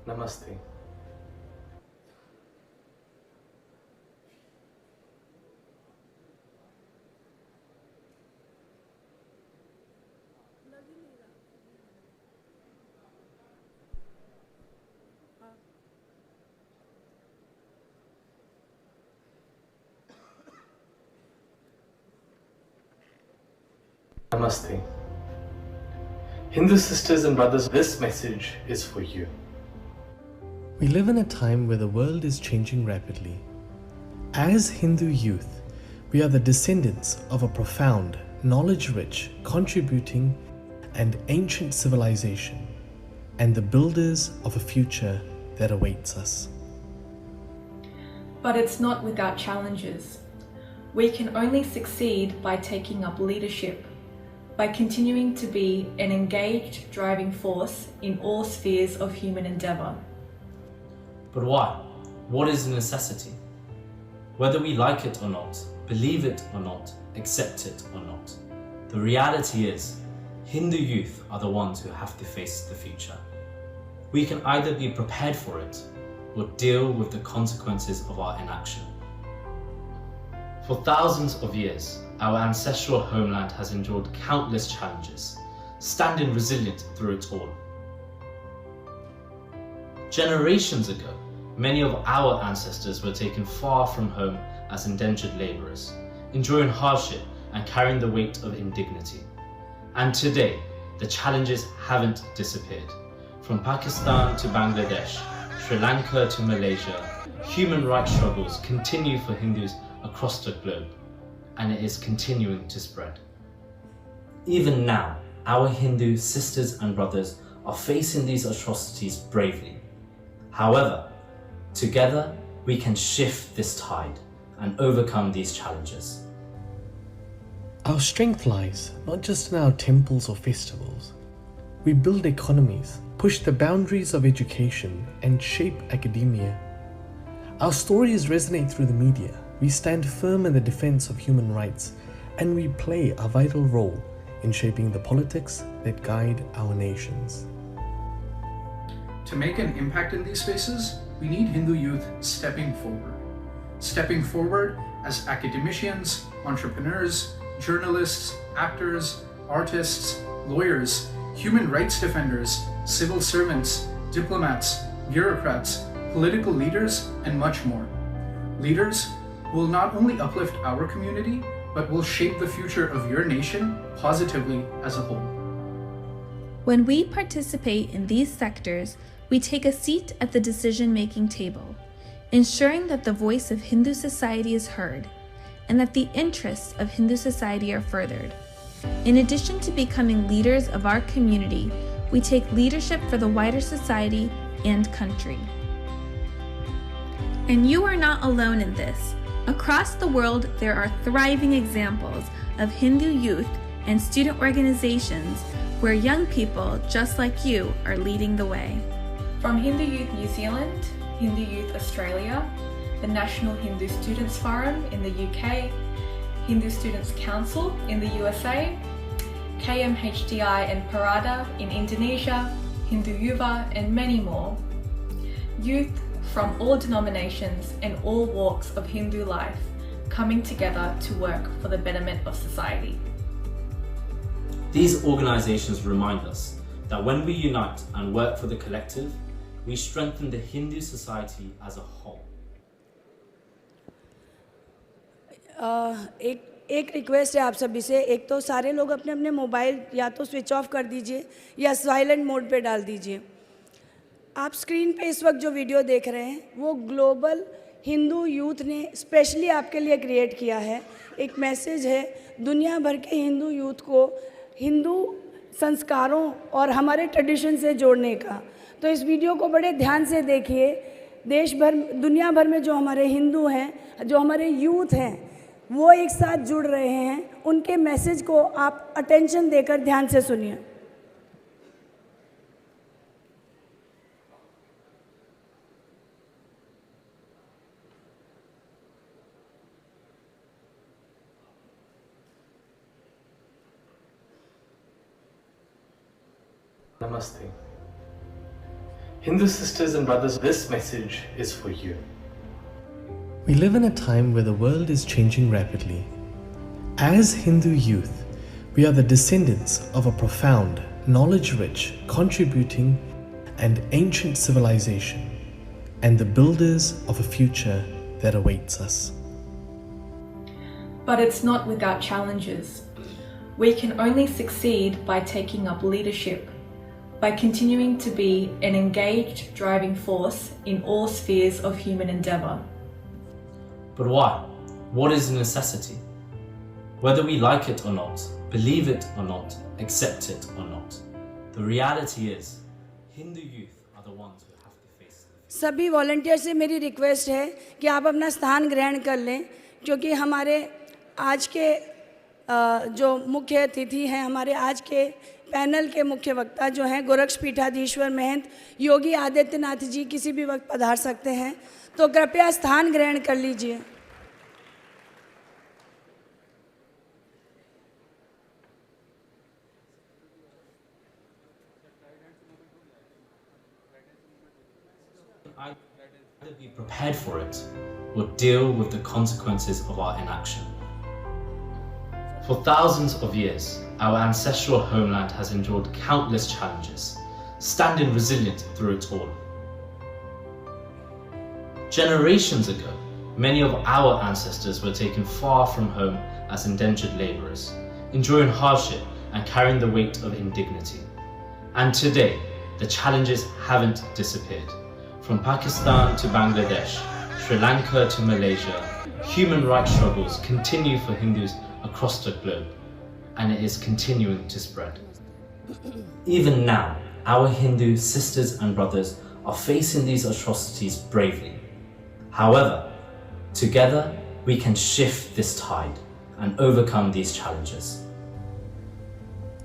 Namaste. Namaste. Hindu sisters and brothers, this message is for you. We live in a time where the world is changing rapidly. As Hindu youth, we are the descendants of a profound, knowledge-rich, contributing and ancient civilization, and the builders of a future that awaits us. But it's not without challenges. We can only succeed by taking up leadership, by continuing to be an engaged driving force in all spheres of human endeavour. But why? What is a necessity? Whether we like it or not, believe it or not, accept it or not, the reality is Hindu youth are the ones who have to face the future. We can either be prepared for it or deal with the consequences of our inaction. For thousands of years, our ancestral homeland has endured countless challenges, standing resilient through it all. Generations ago, many of our ancestors were taken far from home as indentured labourers, enduring hardship and carrying the weight of indignity. And today, the challenges haven't disappeared. From Pakistan to Bangladesh, Sri Lanka to Malaysia, human rights struggles continue for Hindus across the globe, and it is continuing to spread. Even now, our Hindu sisters and brothers are facing these atrocities bravely. However, together we can shift this tide and overcome these challenges. Our strength lies not just in our temples or festivals. We build economies, push the boundaries of education, and shape academia. Our stories resonate through the media. We stand firm in the defense of human rights, and we play a vital role in shaping the politics that guide our nations. To make an impact in these spaces, we need Hindu youth stepping forward as academicians, entrepreneurs, journalists, actors, artists, lawyers, human rights defenders, civil servants, diplomats, bureaucrats, political leaders, and much more. Leaders who will not only uplift our community, but will shape the future of your nation positively as a whole. When we participate in these sectors, we take a seat at the decision-making table, ensuring that the voice of Hindu society is heard and that the interests of Hindu society are furthered. In addition to becoming leaders of our community, we take leadership for the wider society and country. And you are not alone in this. Across the world, there are thriving examples of Hindu youth and student organizations where young people just like you are leading the way. From Hindu Youth New Zealand, Hindu Youth Australia, the National Hindu Students Forum in the UK, Hindu Students Council in the USA, KMHDI and Parada in Indonesia, Hindu Yuva, and many more. Youth from all denominations and all walks of Hindu life coming together to work for the betterment of society. These organizations remind us that when we unite and work for the collective, we strengthen the Hindu society as a whole. एक request है आप सभी से, एक तो सारे लोग अपने अपने मोबाइल या तो स्विच ऑफ कर दीजिए या साइलेंट मोड पे डाल दीजिए। आप स्क्रीन पे इस वक्त जो वीडियो देख रहे हैं वो ग्लोबल हिंदू यूथ ने स्पेशली आपके लिए क्रिएट किया है। एक मैसेज है दुनिया भर के हिंदू यूथ को हिंदू संस्कारों और हमारे ट्रेडिशन से जोड़ने का। तो इस वीडियो को बड़े ध्यान से देखिए। देश भर दुनिया भर में जो हमारे हिंदू हैं, जो हमारे यूथ हैं, वो एक साथ जुड़ रहे हैं। उनके मैसेज को आप अटेंशन देकर ध्यान से सुनिए। Namaste. Hindu sisters and brothers, this message is for you. We live in a time where the world is changing rapidly. As Hindu youth, we are the descendants of a profound, knowledge-rich, contributing, and ancient civilization, and the builders of a future that awaits us. But it's not without challenges. We can only succeed by taking up leadership, by continuing to be an engaged driving force in all spheres of human endeavour. But why? What is a necessity? Whether we like it or not, believe it or not, accept it or not, the reality is, Hindu youth are the ones who have to face it. सभी volunteer से मेरी request है कि आप अपना स्थान ग्रहण कर लें, क्योंकि हमारे आज के जो मुख्य अतिथि हैं, हमारे आज के पैनल के मुख्य वक्ता जो हैं गोरक्ष पीठाधीश्वर महंत योगी आदित्यनाथ जी किसी भी वक्त पधार सकते हैं, तो कृपया स्थान ग्रहण कर लीजिए। Either be prepared for it or deal with the consequences of our inaction. For thousands of years, our ancestral homeland has endured countless challenges, standing resilient through it all. Generations ago, many of our ancestors were taken far from home as indentured labourers, enduring hardship and carrying the weight of indignity. And today, the challenges haven't disappeared. From Pakistan to Bangladesh, Sri Lanka to Malaysia, human rights struggles continue for Hindus across the globe, and it is continuing to spread. Even now, our Hindu sisters and brothers are facing these atrocities bravely. However, together we can shift this tide and overcome these challenges.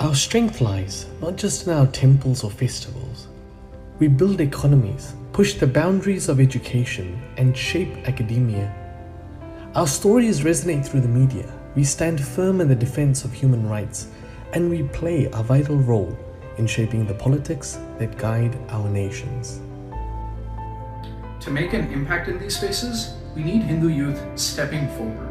Our strength lies not just in our temples or festivals. We build economies, push the boundaries of education, and shape academia. Our stories resonate through the media. We stand firm in the defense of human rights, and we play a vital role in shaping the politics that guide our nations. To make an impact in these spaces, we need Hindu youth stepping forward.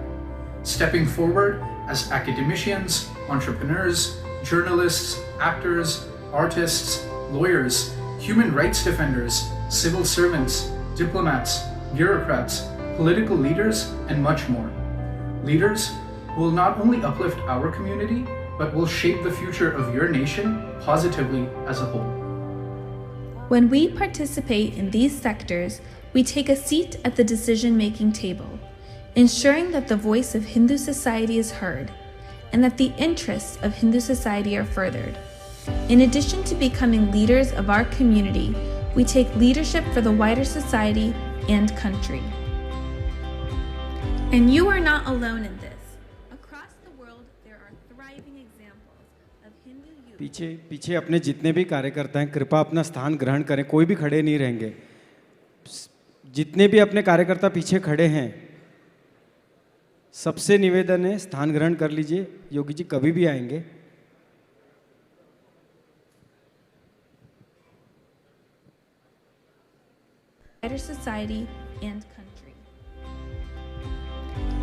Stepping forward as academicians, entrepreneurs, journalists, actors, artists, lawyers, human rights defenders, civil servants, diplomats, bureaucrats, political leaders, and much more. Leaders who will not only uplift our community, but will shape the future of your nation positively as a whole. When we participate in these sectors, we take a seat at the decision-making table, ensuring that the voice of Hindu society is heard and that the interests of Hindu society are furthered. In addition to becoming leaders of our community, we take leadership for the wider society and country. And you are not alone in this. Across the world, there are thriving examples of Hindu youth. पीछे अपने जितने भी कार्यकर्ता हैं कृपया अपना स्थान ग्रहण करें, कोई भी खड़े नहीं रहेंगे। जितने भी अपने कार्यकर्ता पीछे खड़े हैं सबसे निवेदन है स्थान ग्रहण कर लीजिए। योगी जी कभी भी आएंगे। Wider society and country.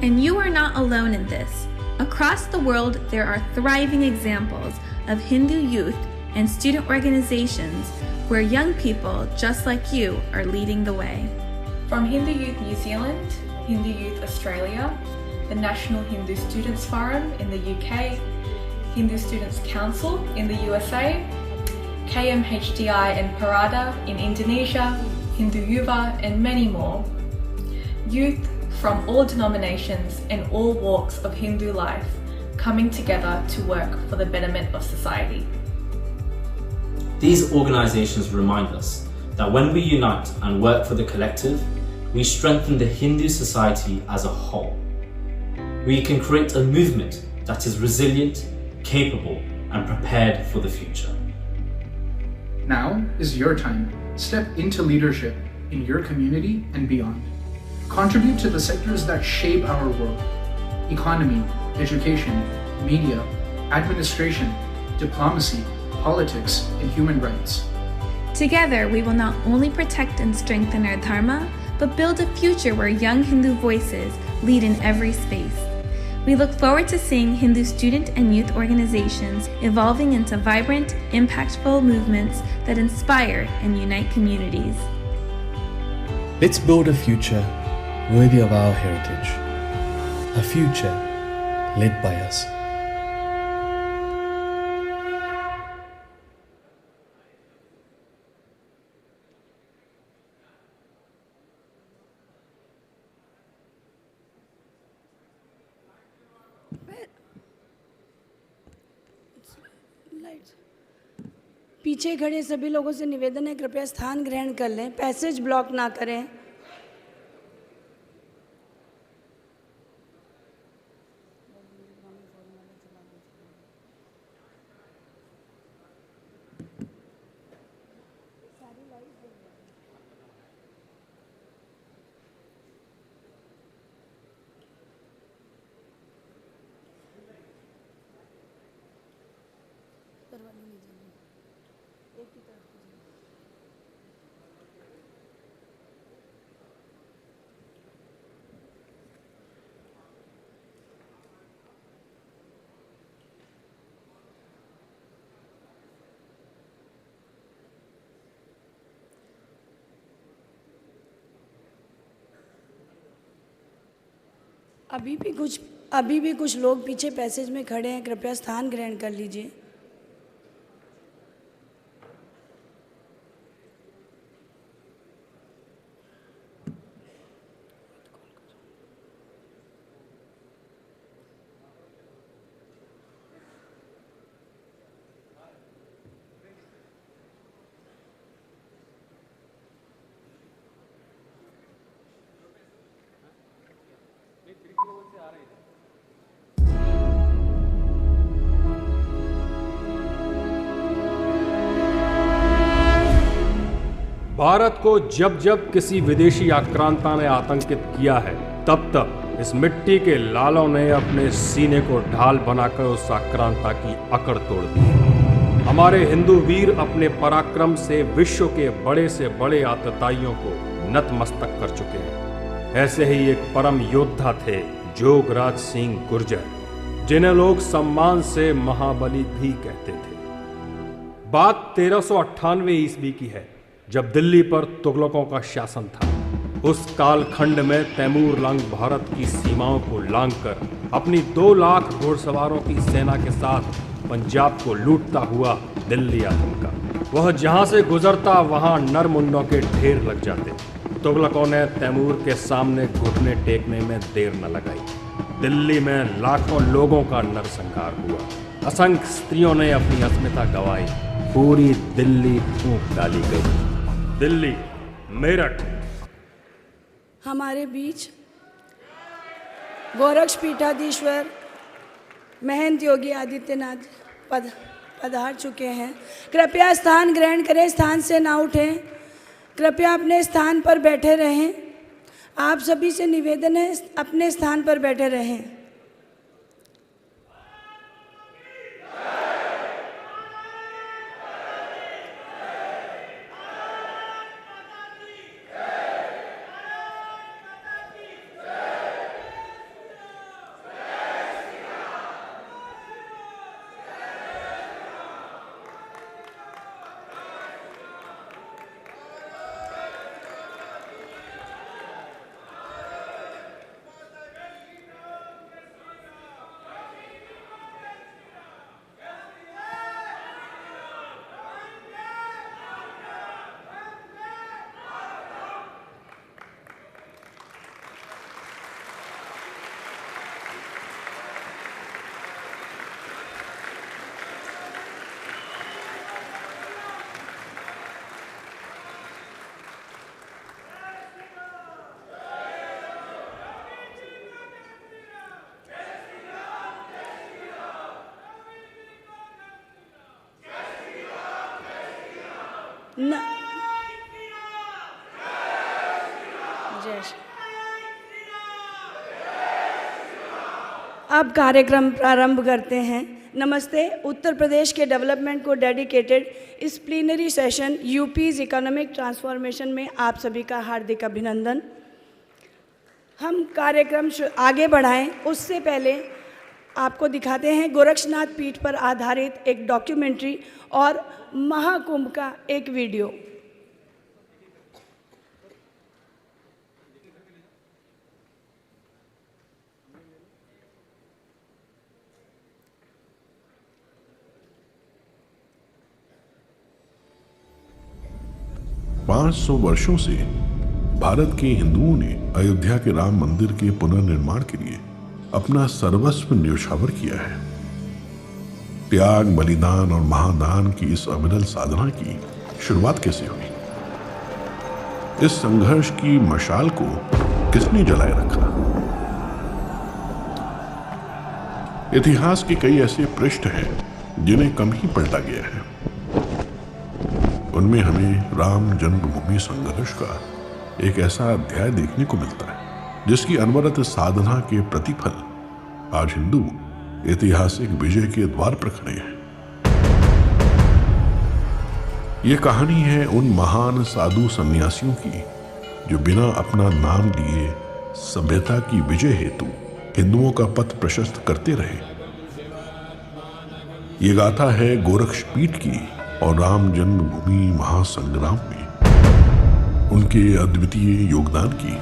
And you are not alone in this. Across the world, there are thriving examples of Hindu youth and student organizations where young people just like you are leading the way. From Hindu Youth New Zealand, Hindu Youth Australia, the National Hindu Students Forum in the UK, Hindu Students Council in the USA, KMHDI and Parada in Indonesia, Hindu Yuva, and many more. Youth from all denominations and all walks of Hindu life coming together to work for the betterment of society. These organizations remind us that when we unite and work for the collective, we strengthen the Hindu society as a whole. We can create a movement that is resilient, capable, and prepared for the future. Now is your time. Step into leadership in your community and beyond. Contribute to the sectors that shape our world: economy, education, media, administration, diplomacy, politics, and human rights. Together, we will not only protect and strengthen our dharma, but build a future where young Hindu voices lead in every space. We look forward to seeing Hindu student and youth organizations evolving into vibrant, impactful movements that inspire and unite communities. Let's build a future worthy of our heritage, a future led by us. पीछे खड़े सभी लोगों से निवेदन है कृपया स्थान ग्रहण कर लें, पैसेज ब्लॉक ना करें। अभी भी कुछ लोग पीछे पैसेज में खड़े हैं, कृपया स्थान ग्रहण कर लीजिए। भारत को जब जब किसी विदेशी आक्रांता ने आतंकित किया है तब तब इस मिट्टी के लालों ने अपने सीने को ढाल बनाकर उस आक्रांता की अकड़ तोड़ दी। हमारे हिंदू वीर अपने पराक्रम से विश्व के बड़े से बड़े आतताइयों को नतमस्तक कर चुके हैं। ऐसे ही एक परम योद्धा थे जोगराज सिंह गुर्जर, जिन्हें लोग सम्मान से महाबली भी कहते थे। बात 1398 ईस्वी की है, जब दिल्ली पर तुगलकों का शासन था। उस कालखंड में तैमूर लंग भारत की सीमाओं को लांघकर अपनी 2 लाख घुड़सवारों की सेना के साथ पंजाब को लूटता हुआ दिल्ली आ थमका। वह जहां से गुजरता वहां नरमुंडों के ढेर लग जाते। तुगलकों ने तैमूर के सामने घुटने टेकने में देर न लगाई। दिल्ली में लाखों लोगों का नरसंहार हुआ। असंख्य स्त्रियों ने अपनी अस्मिता गंवाई। पूरी दिल्ली फूंक डाली गई। दिल्ली, मेरठ। हमारे बीच गोरक्ष पीठाधीश्वर महंत योगी आदित्यनाथ पधार चुके हैं। कृपया स्थान ग्रहण करें, स्थान से ना उठें। कृपया अपने स्थान पर बैठे रहें। आप सभी से निवेदन है, अपने स्थान पर बैठे रहें। जय श्री। अब कार्यक्रम प्रारंभ करते हैं। नमस्ते। उत्तर प्रदेश के डेवलपमेंट को डेडिकेटेड इस प्लीनरी सेशन यूपीज़ इकोनॉमिक ट्रांसफॉर्मेशन में आप सभी का हार्दिक अभिनंदन। हम कार्यक्रम आगे बढ़ाएं उससे पहले आपको दिखाते हैं गोरक्षनाथ पीठ पर आधारित एक डॉक्यूमेंट्री और महाकुंभ का एक वीडियो। पाँच 500 वर्षों से भारत के हिंदुओं ने अयोध्या के राम मंदिर के पुनर्निर्माण के लिए अपना सर्वस्व न्योछावर किया है। त्याग, बलिदान और महादान की इस अविरल साधना की शुरुआत कैसे हुई? इस संघर्ष की मशाल को किसने जलाए रखा? इतिहास के कई ऐसे पृष्ठ हैं जिन्हें कम ही पलटा गया है। उनमें हमें राम जन्मभूमि संघर्ष का एक ऐसा अध्याय देखने को मिलता है जिसकी अनवरत साधना के प्रतिफल आज हिंदू ऐतिहासिक विजय के द्वार पर खड़े हैं। ये कहानी है उन महान साधु सन्यासियों की जो बिना अपना नाम लिए सभ्यता की विजय हेतु हिंदुओं का पथ प्रशस्त करते रहे। ये गाथा है गोरक्ष पीठ की और राम जन्मभूमि महासंग्राम में उनके अद्वितीय योगदान की।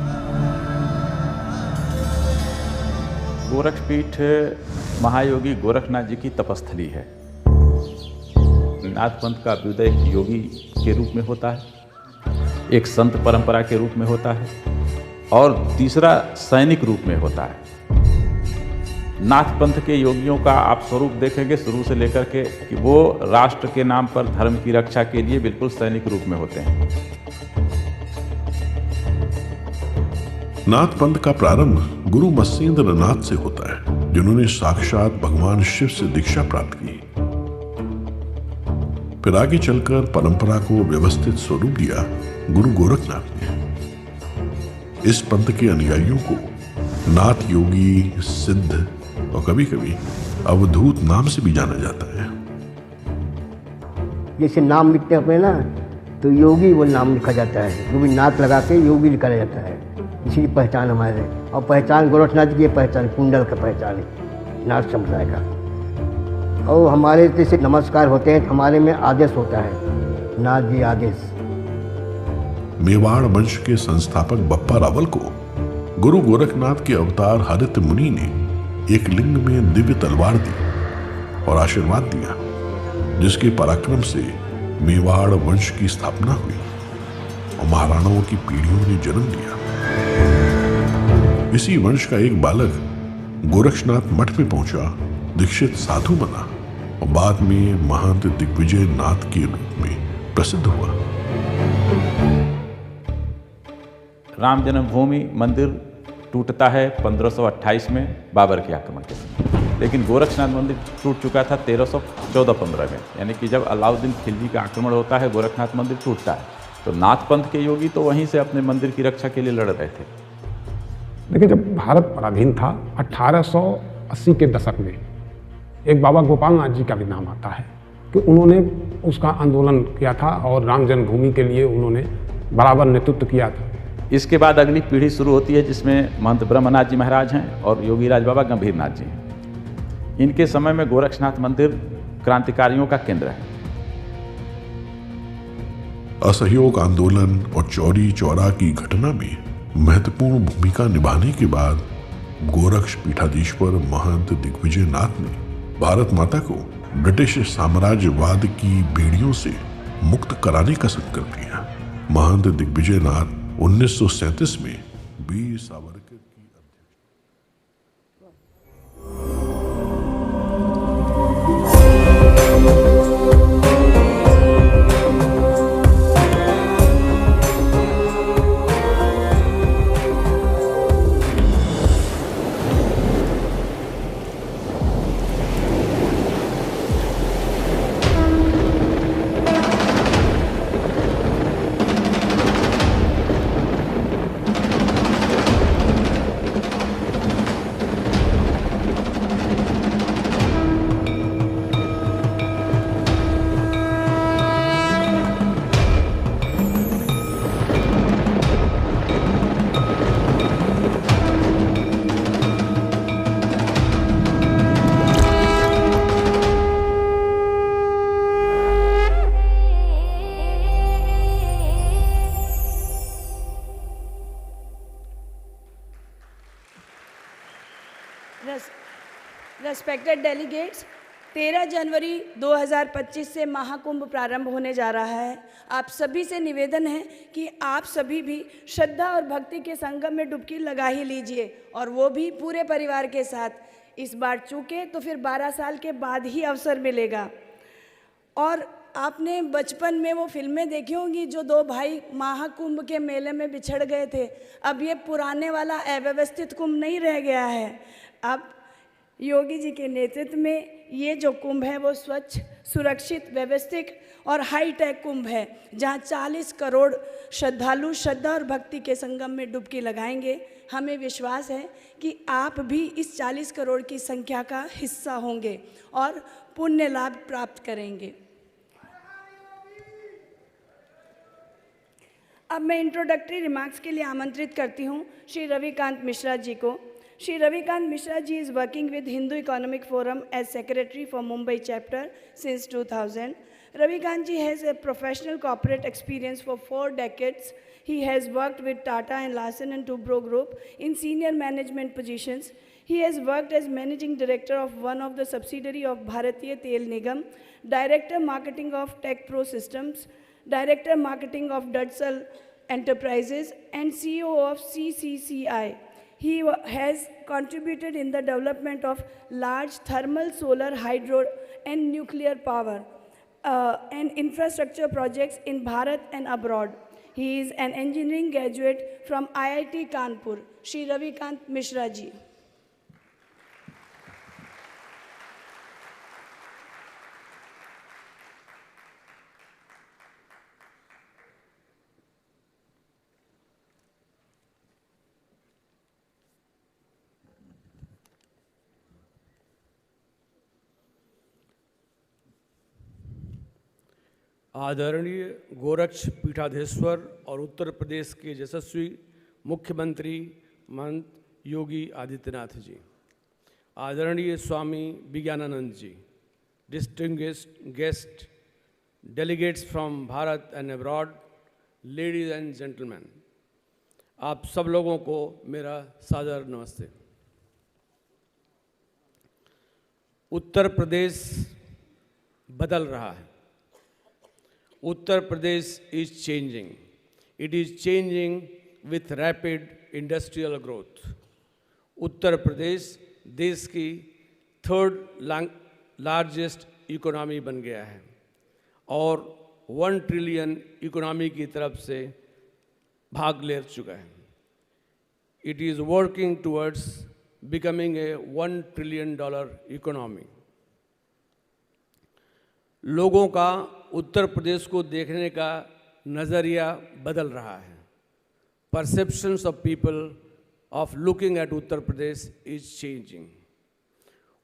गोरक्ष पीठ महायोगी गोरखनाथ जी की तपस्थली है। नाथ पंथ का अभ्युदय एक योगी के रूप में होता है, एक संत परंपरा के रूप में होता है और तीसरा सैनिक रूप में होता है। नाथ पंथ के योगियों का आप स्वरूप देखेंगे शुरू से लेकर के कि वो राष्ट्र के नाम पर धर्म की रक्षा के लिए बिल्कुल सैनिक रूप में होते हैं। नाथ पंथ का प्रारंभ गुरु मत्स्येंद्र नाथ से होता है, जिन्होंने साक्षात भगवान शिव से दीक्षा प्राप्त की। फिर आगे चलकर परंपरा को व्यवस्थित स्वरूप दिया गुरु गोरखनाथ ने। इस पंथ के अनुयायियों को नाथ योगी, सिद्ध और कभी कभी अवधूत नाम से भी जाना जाता है। जैसे नाम लिखते हैं अपने ना, तो योगी वो नाम लिखा जाता है, वो भी नाथ लगा के योगी लिखा जाता है। इसी पहचान हमारे, और पहचान गोरखनाथ की पहचान कुंडल का पहचान है नाथ संप्रदाय का। और हमारे जैसे नमस्कार होते हैं, हमारे में आदेश होता है, नाथ जी आदेश। मेवाड़ वंश के संस्थापक बप्पा रावल को गुरु गोरखनाथ के अवतार हरित मुनि ने एक लिंग में दिव्य तलवार दी और आशीर्वाद दिया, जिसके पराक्रम से मेवाड़ वंश की स्थापना हुई और महाराणाओं की पीढ़ियों ने जन्म लिया। इसी वंश का एक बालक गोरक्षनाथ मठ में पहुंचा, दीक्षित साधु बना और बाद में महंत दिग्विजय नाथ के रूप में प्रसिद्ध हुआ। राम जन्मभूमि मंदिर टूटता है 1528 में बाबर के आक्रमण के समय, लेकिन गोरक्षनाथ मंदिर टूट चुका था 1314-15 में, यानी कि जब अलाउद्दीन खिलजी का आक्रमण होता है गोरखनाथ मंदिर टूटता है। तो नाथ पंथ के योगी तो वहीं से अपने मंदिर की रक्षा के लिए लड़ रहे थे। लेकिन जब भारत पराधीन था 1880 के दशक में, एक बाबा गोपाल नाथ जी का भी नाम आता है कि उन्होंने उसका आंदोलन किया था और राम जन्मभूमि के लिए उन्होंने बराबर नेतृत्व किया था। इसके बाद अगली पीढ़ी शुरू होती है जिसमें महंत ब्रह्मनाथ जी महाराज हैं और योगीराज बाबा गंभीरनाथ जी हैं। इनके समय में गोरक्षनाथ मंदिर क्रांतिकारियों का केंद्र है। असहयोग आंदोलन और चौरी चौरा की घटना में महत्वपूर्ण भूमिका निभाने के बाद गोरक्ष पीठाधीश्वर महंत दिग्विजय नाथ ने भारत माता को ब्रिटिश साम्राज्यवाद की बेड़ियों से मुक्त कराने का संकल्प लिया। महंत दिग्विजय नाथ 1937 में वीर सावरकर की रेस्पेक्टेड डेलीगेट्स, 13 जनवरी 2025 से महाकुंभ प्रारंभ होने जा रहा है। आप सभी से निवेदन है कि आप सभी भी श्रद्धा और भक्ति के संगम में डुबकी लगा ही लीजिए, और वो भी पूरे परिवार के साथ। इस बार चूके तो फिर 12 साल के बाद ही अवसर मिलेगा। और आपने बचपन में वो फिल्में देखी होंगी जो दो भाई महाकुंभ के मेले में बिछड़ गए थे। अब ये पुराने वाला अव्यवस्थित कुंभ नहीं रह गया है। अब योगी जी के नेतृत्व में ये जो कुंभ है वो स्वच्छ, सुरक्षित, व्यवस्थित और हाईटेक कुंभ है, जहाँ 40 करोड़ श्रद्धालु श्रद्धा और भक्ति के संगम में डुबकी लगाएंगे। हमें विश्वास है कि आप भी इस 40 करोड़ की संख्या का हिस्सा होंगे और पुण्य लाभ प्राप्त करेंगे। अब मैं इंट्रोडक्टरी रिमार्क्स के लिए आमंत्रित करती हूँ श्री रविकांत मिश्रा जी को। Shri Ravikant Mishra ji is working with Hindu Economic Forum as secretary for Mumbai chapter since 2000. Ravikant ji has a professional corporate experience for 4 decades. He has worked with Tata and Larsen and Toubro Group in senior management positions. He has worked as managing director of one of the subsidiary of Bharatiya Tel Nigam, director marketing of Tech Pro Systems, director marketing of Dudsal Enterprises, and CEO of CCCI. He has contributed in the development of large thermal, solar, hydro, and nuclear power and infrastructure projects in Bharat and abroad. He is an engineering graduate from IIT Kanpur. Shri Ravikant Mishra ji. आदरणीय गोरक्ष पीठाधीश्वर और उत्तर प्रदेश के यशस्वी मुख्यमंत्री महंत योगी आदित्यनाथ जी, आदरणीय स्वामी विज्ञानानंद जी, distinguished guests, delegates from Bharat and abroad, ladies and gentlemen, आप सब लोगों को मेरा सादर नमस्ते। उत्तर प्रदेश बदल रहा है। Uttar Pradesh is changing. It is changing with rapid industrial growth. Uttar Pradesh देश की थर्ड लार्जेस्ट इकोनॉमी बन गया है और 1 ट्रिलियन इकोनॉमी की तरफ से भाग ले चुका है। It is working towards becoming a $1 trillion economy. लोगों का उत्तर प्रदेश को देखने का नज़रिया बदल रहा है। Perceptions of people of looking at Uttar Pradesh is changing.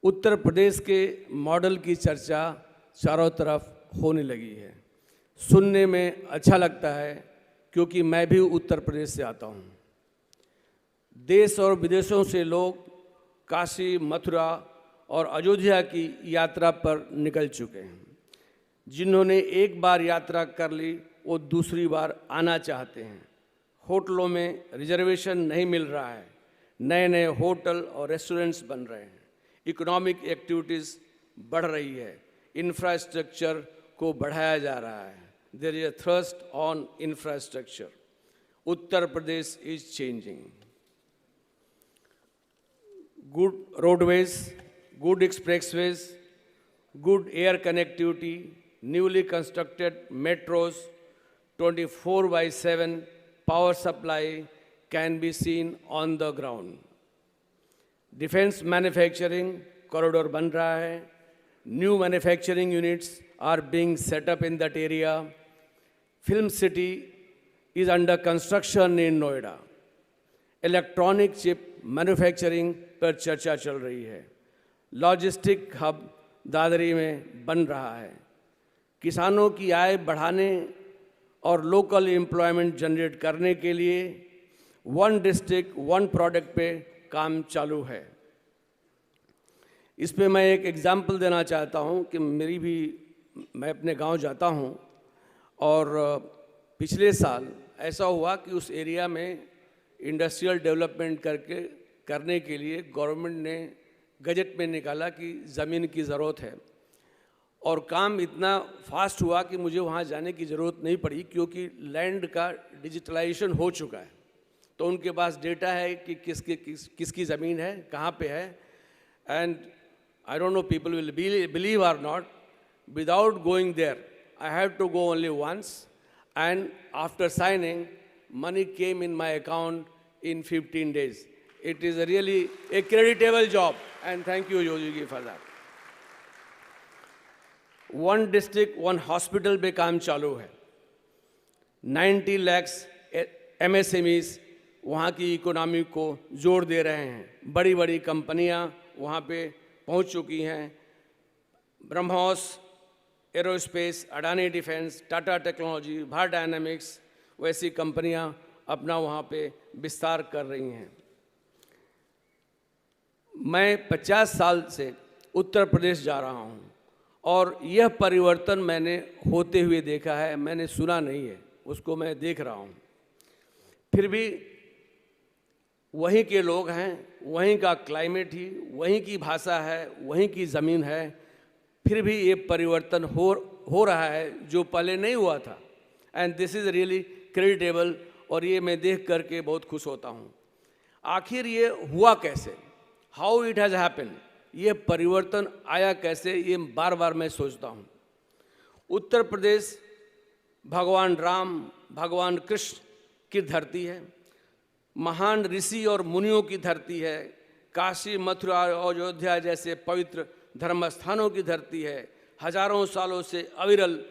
Uttar Pradesh के मॉडल की चर्चा चारों तरफ होने लगी है। सुनने में अच्छा लगता है क्योंकि मैं भी उत्तर प्रदेश से आता हूँ। देश और विदेशों से लोग काशी, मथुरा और अयोध्या की यात्रा पर निकल चुके हैं। जिन्होंने एक बार यात्रा कर ली वो दूसरी बार आना चाहते हैं। होटलों में रिजर्वेशन नहीं मिल रहा है, नए नए होटल और रेस्टोरेंट्स बन रहे हैं, इकोनॉमिक एक्टिविटीज़ बढ़ रही है, इंफ्रास्ट्रक्चर को बढ़ाया जा रहा है। There is a thrust on infrastructure. Uttar Pradesh is changing. Good roadways, good expressways, good air connectivity, newly constructed metros, 24/7 power supply can be seen on the ground. Defense manufacturing corridor बन रहा है, new manufacturing units are being set up in that area. Film city is under construction in Noida. Electronic chip manufacturing पर चर्चा चल रही है। Logistic hub Dadri में बन रहा है। किसानों की आय बढ़ाने और लोकल एम्प्लॉयमेंट जनरेट करने के लिए 1 डिस्ट्रिक्ट 1 प्रोडक्ट पे काम चालू है। इस पे मैं एक एग्जांपल देना चाहता हूँ कि मैं अपने गांव जाता हूँ और पिछले साल ऐसा हुआ कि उस एरिया में इंडस्ट्रियल डेवलपमेंट करने के लिए गवर्नमेंट ने गजट में निकाला कि ज़मीन की ज़रूरत है और काम इतना फास्ट हुआ कि मुझे वहाँ जाने की ज़रूरत नहीं पड़ी क्योंकि लैंड का डिजिटलाइजेशन हो चुका है। तो उनके पास डेटा है कि किसकी ज़मीन है, कहाँ पे है। And I don't know people will believe और not, without going there I have to go only once and after signing money came in my account in 15 days. It is really a creditable job and thank you Yogi ji for that. 1 district 1 hospital पे काम चालू है। 90 lakhs MSMEs वहाँ की economy को जोड़ दे रहे हैं। बड़ी बड़ी कंपनियाँ वहाँ पे पहुँच चुकी हैं। BrahMos aerospace, Adani defence, Tata technology, Bharat dynamics वैसी कंपनियां अपना वहाँ पे विस्तार कर रही हैं। मैं 50 साल से उत्तर प्रदेश जा रहा हूँ और यह परिवर्तन मैंने होते हुए देखा है, मैंने सुना नहीं है, उसको मैं देख रहा हूँ। फिर भी वहीं के लोग हैं, वहीं का क्लाइमेट ही, वहीं की भाषा है, वहीं की ज़मीन है, फिर भी ये परिवर्तन हो रहा है जो पहले नहीं हुआ था। And this is really creditable और ये मैं देख करके बहुत खुश होता हूँ। आखिर ये हुआ कैसे, हाउ इट हैज़ हैपन, ये परिवर्तन आया कैसे, ये बार बार मैं सोचता हूँ। उत्तर प्रदेश भगवान राम, भगवान कृष्ण की धरती है, महान ऋषि और मुनियों की धरती है, काशी, मथुरा और अयोध्या जैसे पवित्र धर्म स्थानों की धरती है, हजारों सालों से अविरल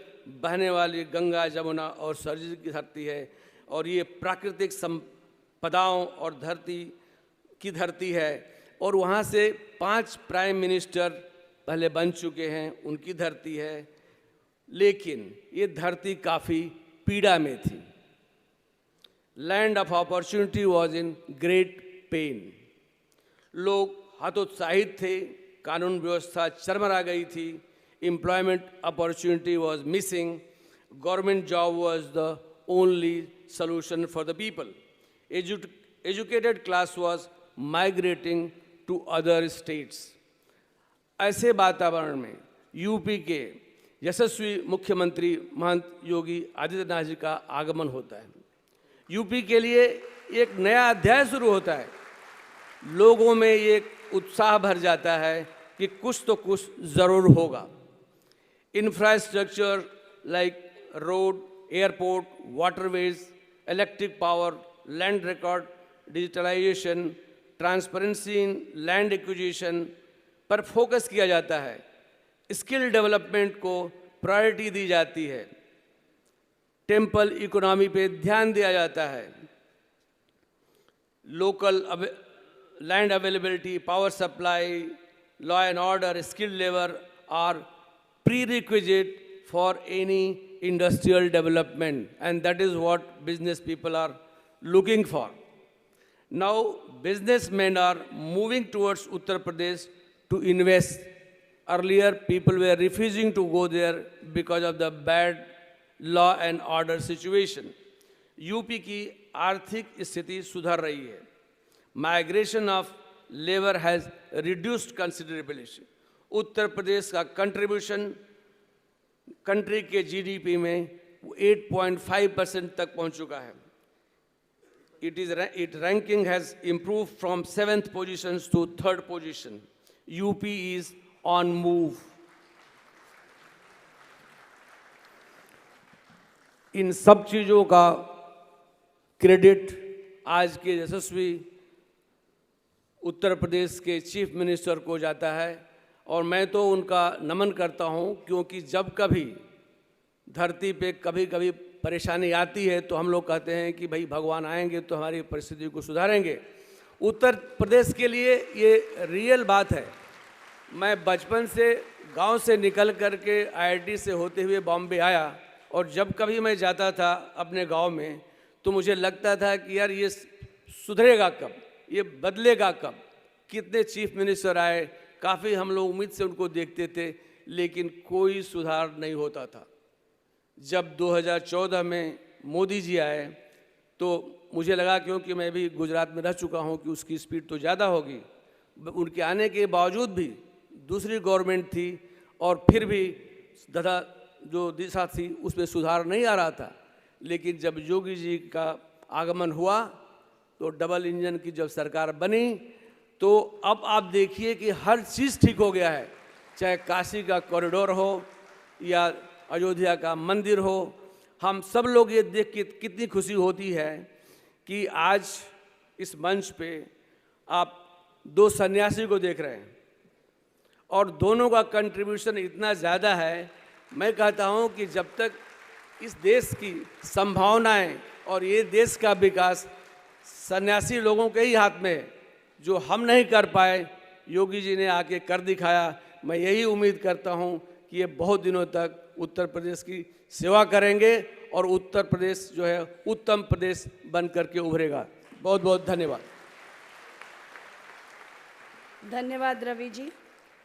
बहने वाली गंगा, जमुना और सरयू की धरती है और ये प्राकृतिक संपदाओं और की धरती है। और वहाँ से 5 प्राइम मिनिस्टर पहले बन चुके हैं, उनकी धरती है। लेकिन ये धरती काफ़ी पीड़ा में थी। Land of opportunity was in great pen. लोग हतोत्साहित थे, कानून व्यवस्था चरमरा गई थी, employment opportunity was missing, government job was the only solution for the people. Educated class was migrating to other states. ऐसे वातावरण में यूपी के यशस्वी मुख्यमंत्री महंत योगी आदित्यनाथ जी का आगमन होता है। यूपी के लिए एक नया अध्याय शुरू होता है। लोगों में एक उत्साह भर जाता है कि कुछ तो कुछ ज़रूर होगा। Infrastructure like road, airport, waterways, electric power, land record, digitalisation, transparency in land acquisition पर फोकस किया जाता है। स्किल डेवलपमेंट को प्रायोरिटी दी जाती है। टेम्पल इकोनॉमी पे ध्यान दिया जाता है। Local land availability, power supply, law and order, skilled labour are prerequisite for any industrial development, and that is what business people are looking for. Now businessmen are moving towards Uttar Pradesh to invest. Earlier people were refusing to go there because of the bad law and order situation. UP की आर्थिक स्थिति सुधर रही है। Migration of labour has reduced considerably. Uttar Pradesh का contribution country के GDP में 8.5% तक पहुंच चुका है। Its ranking has improved from 7th positions to 3rd position. UP is on move. इन सब चीज़ों का क्रेडिट आज के यशस्वी उत्तर प्रदेश के चीफ मिनिस्टर को जाता है और मैं तो उनका नमन करता हूं, क्योंकि जब कभी धरती पे कभी कभी परेशानी आती है तो हम लोग कहते हैं कि भाई भगवान आएंगे तो हमारी परिस्थिति को सुधारेंगे। उत्तर प्रदेश के लिए ये रियल बात है। मैं बचपन से गांव से निकल कर के आईआईटी से होते हुए बॉम्बे आया और जब कभी मैं जाता था अपने गांव में तो मुझे लगता था कि यार ये सुधरेगा कब, ये बदलेगा कब। कितने चीफ मिनिस्टर आए, काफ़ी हम लोग उम्मीद से उनको देखते थे, लेकिन कोई सुधार नहीं होता था। जब 2014 में मोदी जी आए तो मुझे लगा, क्योंकि मैं भी गुजरात में रह चुका हूं, कि उसकी स्पीड तो ज़्यादा होगी। उनके आने के बावजूद भी दूसरी गवर्नमेंट थी और फिर भी तथा जो दिशा थी उसमें सुधार नहीं आ रहा था। लेकिन जब योगी जी का आगमन हुआ तो डबल इंजन की जब सरकार बनी तो अब आप देखिए कि हर चीज़ ठीक हो गया है। चाहे काशी का कॉरिडोर हो या अयोध्या का मंदिर हो, हम सब लोग ये देख के कितनी खुशी होती है कि आज इस मंच पे आप दो सन्यासी को देख रहे हैं और दोनों का कंट्रीब्यूशन इतना ज़्यादा है। मैं कहता हूँ कि जब तक इस देश की संभावनाएं और ये देश का विकास सन्यासी लोगों के ही हाथ में है। जो हम नहीं कर पाए, योगी जी ने आके कर दिखाया। मैं यही उम्मीद करता हूँ कि ये बहुत दिनों तक उत्तर प्रदेश की सेवा करेंगे और उत्तर प्रदेश जो है उत्तम प्रदेश बन करके उभरेगा। बहुत बहुत धन्यवाद। धन्यवाद रवि जी।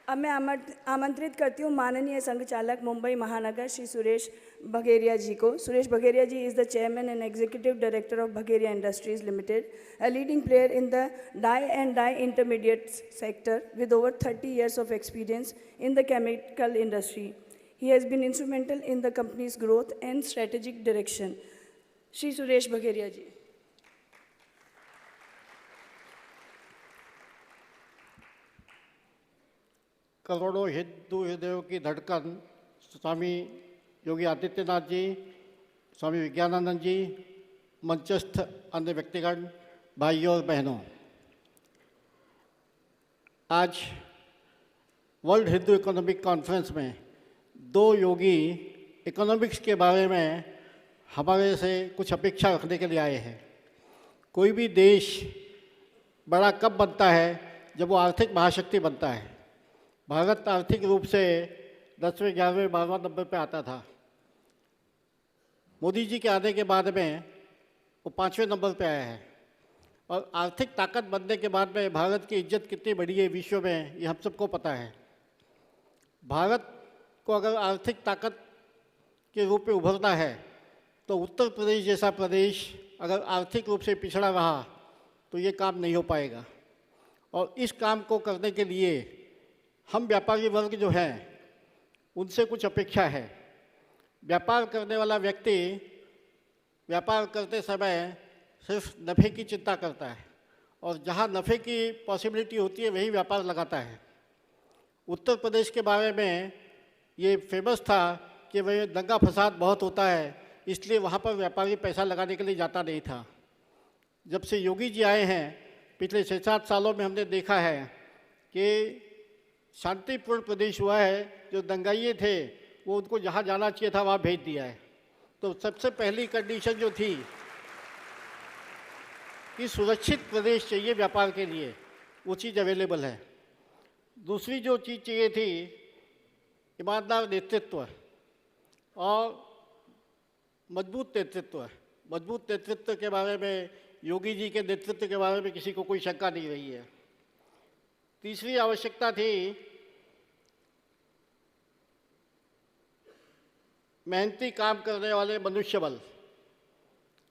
अब मैं आमंत्रित करती हूँ माननीय संघ चालक मुंबई महानगर श्री सुरेश बघेरिया जी को। Suresh Bagheria ji is the chairman and executive director of Bagheria industries limited, a leading player in the die and die intermediates sector with over 30 years of experience in the chemical industry. He has been instrumental in the company's growth and strategic direction. Shri Suresh Bhageria ji. करोड़ों हिंदू हृदयों की धड़कन स्वामी योगी आदित्यनाथ जी, स्वामी विज्ञानानंद जी, मंचस्थ अन्य व्यक्तिगण, भाइयों और बहनों, आज world Hindu economic conference में दो योगी इकोनॉमिक्स के बारे में हमारे से कुछ अपेक्षा रखने के लिए आए हैं। कोई भी देश बड़ा कब बनता है? जब वो आर्थिक महाशक्ति बनता है। भारत आर्थिक रूप से 10वें, 11वें, 12वें नंबर पे आता था। मोदी जी के आने के बाद में वो 5वें नंबर पे आया है और आर्थिक ताकत बनने के बाद में भारत की इज्जत कितनी बढ़ी है विश्व में, ये हम सबको पता है। भारत को अगर आर्थिक ताकत के रूप में उभरना है तो उत्तर प्रदेश जैसा प्रदेश अगर आर्थिक रूप से पिछड़ा रहा तो ये काम नहीं हो पाएगा। और इस काम को करने के लिए हम व्यापारी वर्ग जो हैं उनसे कुछ अपेक्षा है। व्यापार करने वाला व्यक्ति व्यापार करते समय सिर्फ नफ़े की चिंता करता है और जहाँ नफ़े की पॉसिबिलिटी होती है वही व्यापार लगाता है। उत्तर प्रदेश के बारे में ये फेमस था कि वह दंगा फसाद बहुत होता है, इसलिए वहाँ पर व्यापारी पैसा लगाने के लिए जाता नहीं था। जब से योगी जी आए हैं पिछले 6-7 सालों में हमने देखा है कि शांतिपूर्ण प्रदेश हुआ है। जो दंगाइये थे वो उनको जहाँ जाना चाहिए था वहाँ भेज दिया है। तो सबसे पहली कंडीशन जो थी कि सुरक्षित प्रदेश चाहिए व्यापार के लिए, वो चीज़ अवेलेबल है। दूसरी जो चीज़ चाहिए थी ईमानदार नेतृत्व और मजबूत नेतृत्व। मजबूत नेतृत्व के बारे में, योगी जी के नेतृत्व के बारे में किसी को कोई शंका नहीं रही है। तीसरी आवश्यकता थी मेहनती काम करने वाले मनुष्य बल।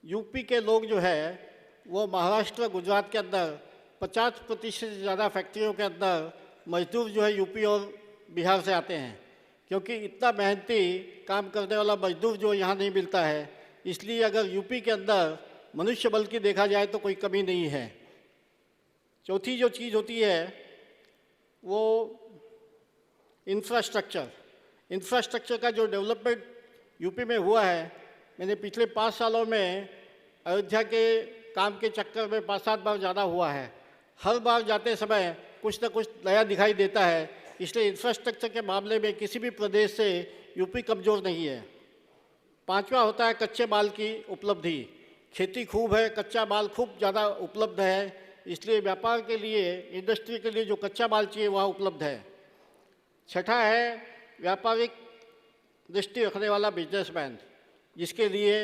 यूपी के लोग जो है वो महाराष्ट्र गुजरात के अंदर 50% से ज़्यादा फैक्ट्रियों के अंदर मजदूर जो है यूपी और बिहार से आते हैं, क्योंकि इतना मेहनती काम करने वाला मजदूर जो यहाँ नहीं मिलता है। इसलिए अगर यूपी के अंदर मनुष्य बल की देखा जाए तो कोई कमी नहीं है। चौथी जो चीज़ होती है वो इंफ्रास्ट्रक्चर का जो डेवलपमेंट यूपी में हुआ है। मैंने पिछले 5 सालों में अयोध्या के काम के चक्कर में 5-7 बार जाना हुआ है। हर बार जाते समय कुछ न कुछ नया दिखाई देता है। इसलिए इंफ्रास्ट्रक्चर के मामले में किसी भी प्रदेश से यूपी कमज़ोर नहीं है। 5वां होता है कच्चे माल की उपलब्धि। खेती खूब है, कच्चा माल खूब ज़्यादा उपलब्ध है, इसलिए व्यापार के लिए, इंडस्ट्री के लिए जो कच्चा माल चाहिए वहाँ उपलब्ध है। छठा है व्यापारिक दृष्टि रखने वाला बिजनेसमैन, जिसके लिए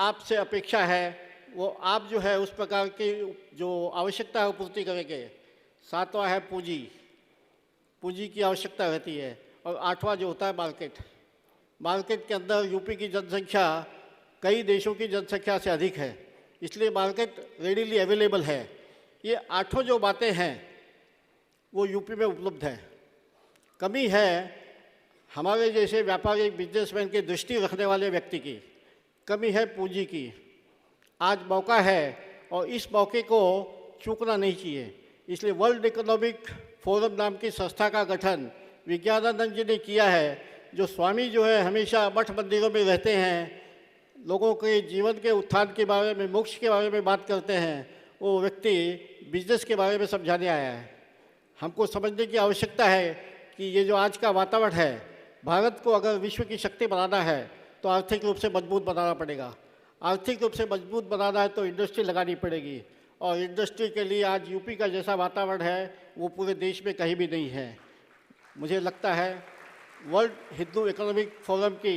आपसे अपेक्षा है वो आप जो है उस प्रकार की जो आवश्यकता है वो पूर्ति करेंगे। 7वां है पूंजी की आवश्यकता रहती है। और 8वां जो होता है मार्केट के अंदर यूपी की जनसंख्या कई देशों की जनसंख्या से अधिक है, इसलिए मार्केट रेडीली अवेलेबल है। ये 8 जो बातें हैं वो यूपी में उपलब्ध है। कमी है हमारे जैसे व्यापारी बिजनेसमैन की दृष्टि रखने वाले व्यक्ति की, कमी है पूंजी की। आज मौका है और इस मौके को चूकना नहीं चाहिए। इसलिए वर्ल्ड इकोनॉमिक फोरम नाम की संस्था का गठन विज्ञानानंद जी ने किया है। जो स्वामी जो है हमेशा मठ मंदिरों में रहते हैं, लोगों के जीवन के उत्थान के बारे में, मोक्ष के बारे में बात करते हैं, वो व्यक्ति बिजनेस के बारे में समझाने आया है। हमको समझने की आवश्यकता है कि ये जो आज का वातावरण है, भारत को अगर विश्व की शक्ति बनाना है तो आर्थिक रूप से मजबूत बनाना पड़ेगा। आर्थिक रूप से मजबूत बनाना है तो इंडस्ट्री लगानी पड़ेगी, और इंडस्ट्री के लिए आज यूपी का जैसा वातावरण है वो पूरे देश में कहीं भी नहीं है। मुझे लगता है वर्ल्ड हिंदू इकोनॉमिक फोरम की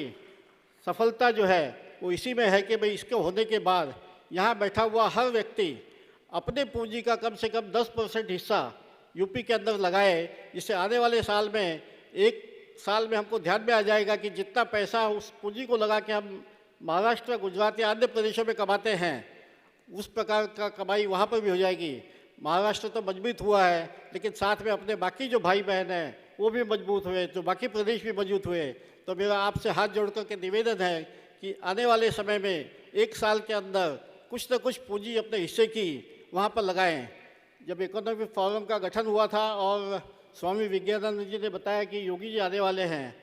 सफलता जो है वो इसी में है कि भाई इसके होने के बाद यहाँ बैठा हुआ हर व्यक्ति अपने पूंजी का कम से कम 10% हिस्सा यूपी के अंदर लगाए, जिससे आने वाले साल में, 1 साल में हमको ध्यान में आ जाएगा कि जितना पैसा उस पूंजी को लगा के हम महाराष्ट्र, गुजरात या अन्य प्रदेशों में कमाते हैं, उस प्रकार का कमाई वहाँ पर भी हो जाएगी। महाराष्ट्र तो मजबूत हुआ है, लेकिन साथ में अपने बाकी जो भाई बहन हैं वो भी मजबूत हुए, तो बाकी प्रदेश भी मजबूत हुए। तो मेरा आपसे हाथ जोड़ करके निवेदन है कि आने वाले समय में 1 साल के अंदर कुछ न कुछ पूंजी अपने हिस्से की वहाँ पर लगाएं। जब इकोनॉमिक फोरम का गठन हुआ था और स्वामी विज्ञानानंद जी ने बताया कि योगी जी आने वाले हैं,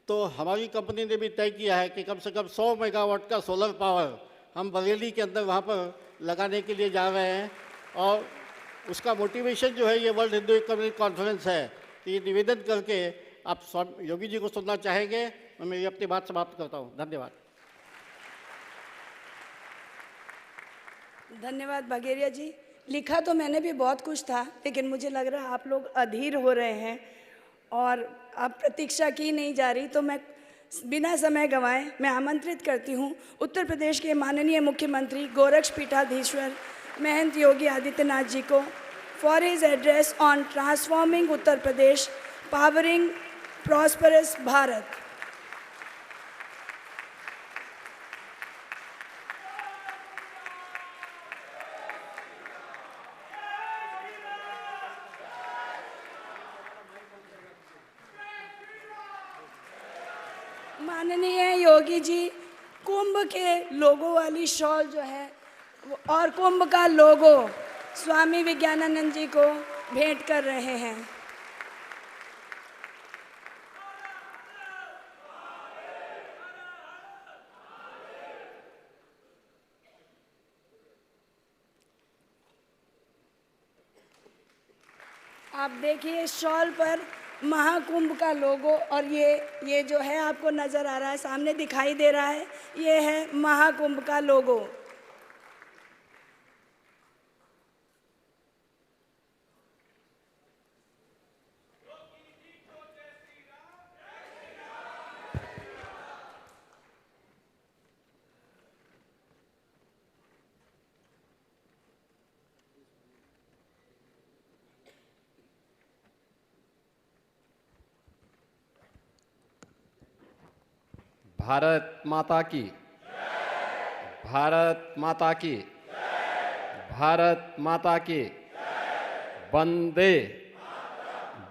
तो हमारी कंपनी ने भी तय किया है कि कम से कम 100 मेगावाट का सोलर पावर हम बरेली के अंदर वहाँ पर लगाने के लिए जा रहे हैं। और उसका मोटिवेशन जो है ये वर्ल्ड हिंदू इकोनॉमिक कॉन्फ्रेंस है। तो ये निवेदन करके आप योगी जी को सुनना चाहेंगे, मैं ये अपनी बात समाप्त करता हूँ। धन्यवाद। धन्यवाद बघेरिया जी। लिखा तो मैंने भी बहुत कुछ था, लेकिन मुझे लग रहा है आप लोग अधीर हो रहे हैं और अब प्रतीक्षा की नहीं जा रही, तो मैं बिना समय गंवाए मैं आमंत्रित करती हूँ उत्तर प्रदेश के माननीय मुख्यमंत्री गोरक्षपीठाधीश्वर महंत योगी आदित्यनाथ जी को for his address on transforming Uttar Pradesh, powering prosperous Bharat. माननीय योगी जी, कुंभ के लोगो वाली शॉल जो है और कुंभ का लोगो स्वामी विज्ञानानंद जी को भेंट कर रहे हैं। आप देखिए शॉल पर महाकुंभ का लोगो, और ये जो है आपको नज़र आ रहा है, सामने दिखाई दे रहा है, ये है महाकुंभ का लोगो। भारत माता की, भारत माता की, भारत माता की, वंदे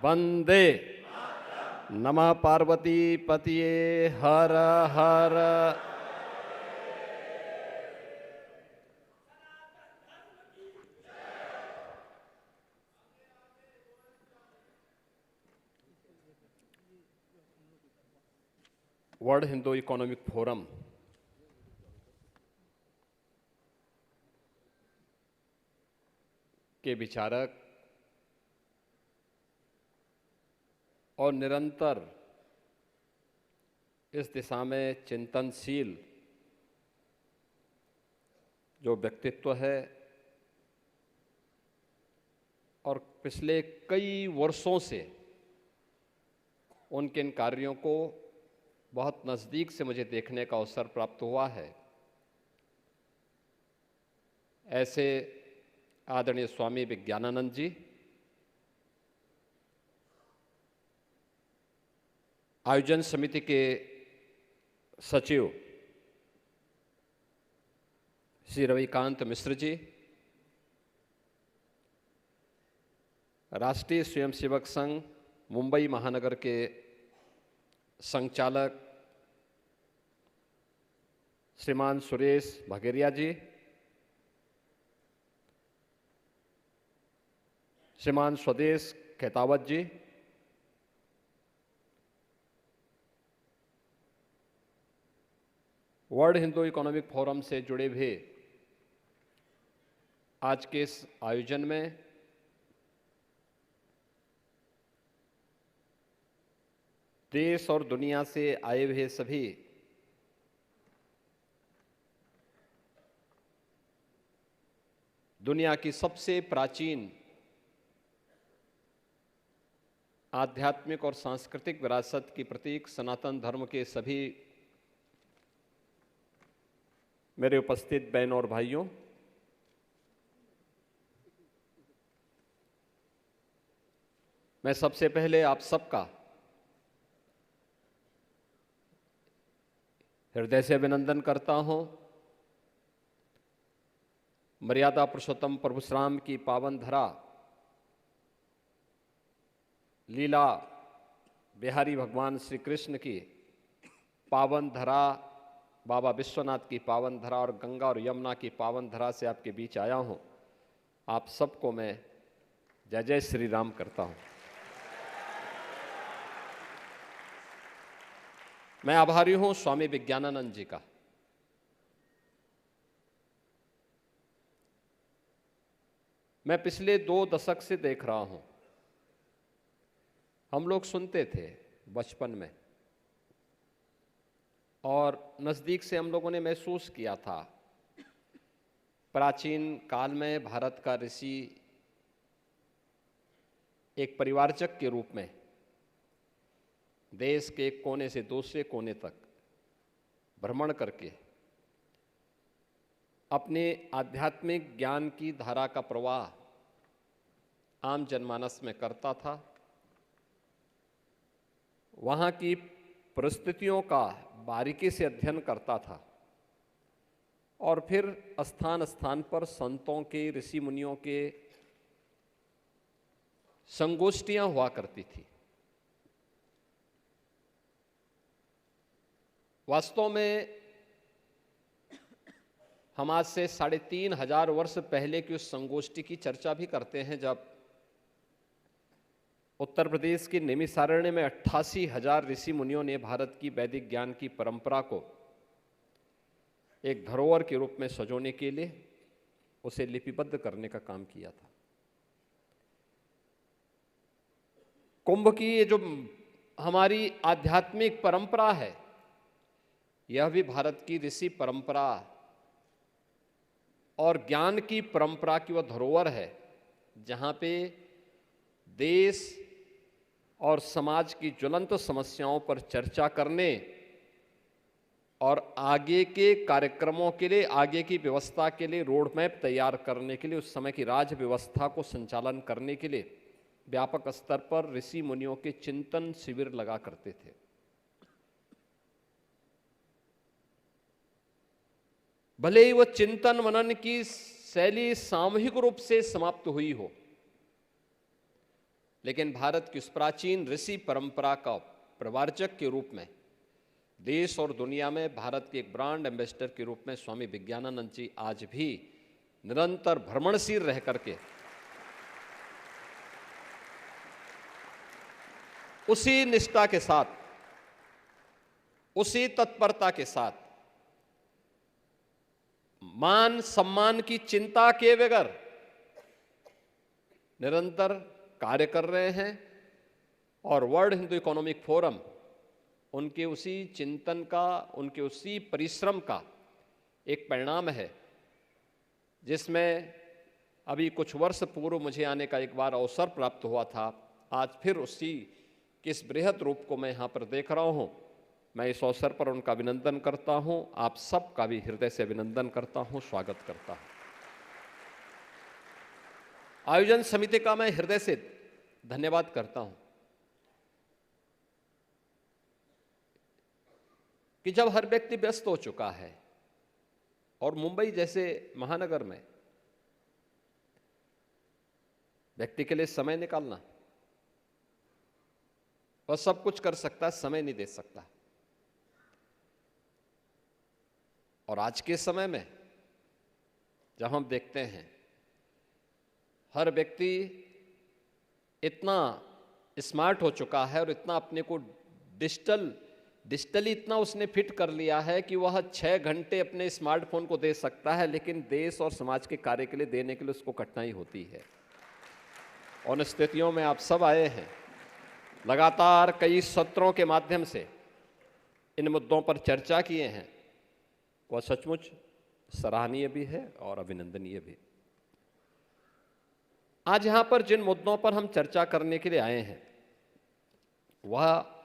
वंदे, नमः पार्वती पतिये हर हर। वर्ल्ड हिंदू इकोनॉमिक फोरम के विचारक और निरंतर इस दिशा में चिंतनशील जो व्यक्तित्व है और पिछले कई वर्षों से उनके इन कार्यों को बहुत नज़दीक से मुझे देखने का अवसर प्राप्त हुआ है, ऐसे आदरणीय स्वामी विज्ञानानंद जी, आयोजन समिति के सचिव श्री रविकांत मिश्र जी, राष्ट्रीय स्वयंसेवक संघ मुंबई महानगर के संचालक श्रीमान सुरेश भगेरिया जी, श्रीमान स्वदेश खेतावत जी, वर्ल्ड हिंदू इकोनॉमिक फोरम से जुड़े हुए आज के इस आयोजन में देश और दुनिया से आए हुए सभी दुनिया की सबसे प्राचीन आध्यात्मिक और सांस्कृतिक विरासत की प्रतीक सनातन धर्म के सभी मेरे उपस्थित बहनों और भाइयों, मैं सबसे पहले आप सबका हृदय से अभिनंदन करता हूं। मर्यादा पुरुषोत्तम प्रभु श्री राम की पावन धरा लीला बिहारी भगवान श्री कृष्ण की पावन धरा, बाबा विश्वनाथ की पावन धरा और गंगा और यमुना की पावन धरा से आपके बीच आया हूं। आप सबको मैं जय जय श्री राम करता हूं। मैं आभारी हूं स्वामी विज्ञानानंद जी का। मैं पिछले 2 दशक से देख रहा हूं, हम लोग सुनते थे बचपन में और नज़दीक से हम लोगों ने महसूस किया था। प्राचीन काल में भारत का ऋषि एक परिवारजक के रूप में देश के एक कोने से दूसरे कोने तक भ्रमण करके अपने आध्यात्मिक ज्ञान की धारा का प्रवाह आम जनमानस में करता था। वहाँ की परिस्थितियों का बारीकी से अध्ययन करता था और फिर स्थान स्थान पर संतों के, ऋषि मुनियों के संगोष्ठियां हुआ करती थी। वास्तव में हम आज से 3500 वर्ष पहले की उस संगोष्ठी की चर्चा भी करते हैं, जब उत्तर प्रदेश की नैमिषारण्य में 88,000 ऋषि मुनियों ने भारत की वैदिक ज्ञान की परंपरा को एक धरोहर के रूप में सजोने के लिए उसे लिपिबद्ध करने का काम किया था। कुंभ की ये जो हमारी आध्यात्मिक परंपरा है, यह भी भारत की ऋषि परंपरा और ज्ञान की परंपरा की वह धरोहर है, जहाँ पे देश और समाज की ज्वलंत समस्याओं पर चर्चा करने और आगे के कार्यक्रमों के लिए, आगे की व्यवस्था के लिए रोड मैप तैयार करने के लिए, उस समय की राज व्यवस्था को संचालन करने के लिए व्यापक स्तर पर ऋषि मुनियों के चिंतन शिविर लगा करते थे। भले ही वह चिंतन मनन की शैली सामूहिक रूप से समाप्त हुई हो, लेकिन भारत की उस प्राचीन ऋषि परंपरा का प्रवर्तक के रूप में देश और दुनिया में भारत के एक ब्रांड एम्बेसडर के रूप में स्वामी विज्ञानानंद जी आज भी निरंतर भ्रमणशील रह करके उसी निष्ठा के साथ, उसी तत्परता के साथ, मान सम्मान की चिंता किए बगैर निरंतर कार्य कर रहे हैं। और वर्ल्ड हिंदू इकोनॉमिक फोरम उनके उसी चिंतन का, उनके उसी परिश्रम का एक परिणाम है, जिसमें अभी कुछ वर्ष पूर्व मुझे आने का एक बार अवसर प्राप्त हुआ था। आज फिर उसी किस बृहद रूप को मैं यहाँ पर देख रहा हूँ। मैं इस अवसर पर उनका अभिनंदन करता हूँ, आप सबका भी हृदय से अभिनंदन करता हूँ, स्वागत करता हूँ। आयोजन समिति का मैं हृदय से धन्यवाद करता हूँ कि जब हर व्यक्ति व्यस्त हो चुका है और मुंबई जैसे महानगर में व्यक्ति के लिए समय निकालना, वह सब कुछ कर सकता है, समय नहीं दे सकता। और आज के समय में जब हम देखते हैं हर व्यक्ति इतना स्मार्ट हो चुका है और इतना अपने को डिजिटली इतना उसने फिट कर लिया है कि वह 6 घंटे अपने स्मार्टफोन को दे सकता है, लेकिन देश और समाज के कार्य के लिए देने के लिए उसको कठिनाई होती है। उन स्थितियों में आप सब आए हैं, लगातार कई सत्रों के माध्यम से इन मुद्दों पर चर्चा किए हैं, वह सचमुच सराहनीय भी है और अभिनंदनीय भी। आज यहां पर जिन मुद्दों पर हम चर्चा करने के लिए आए हैं, वह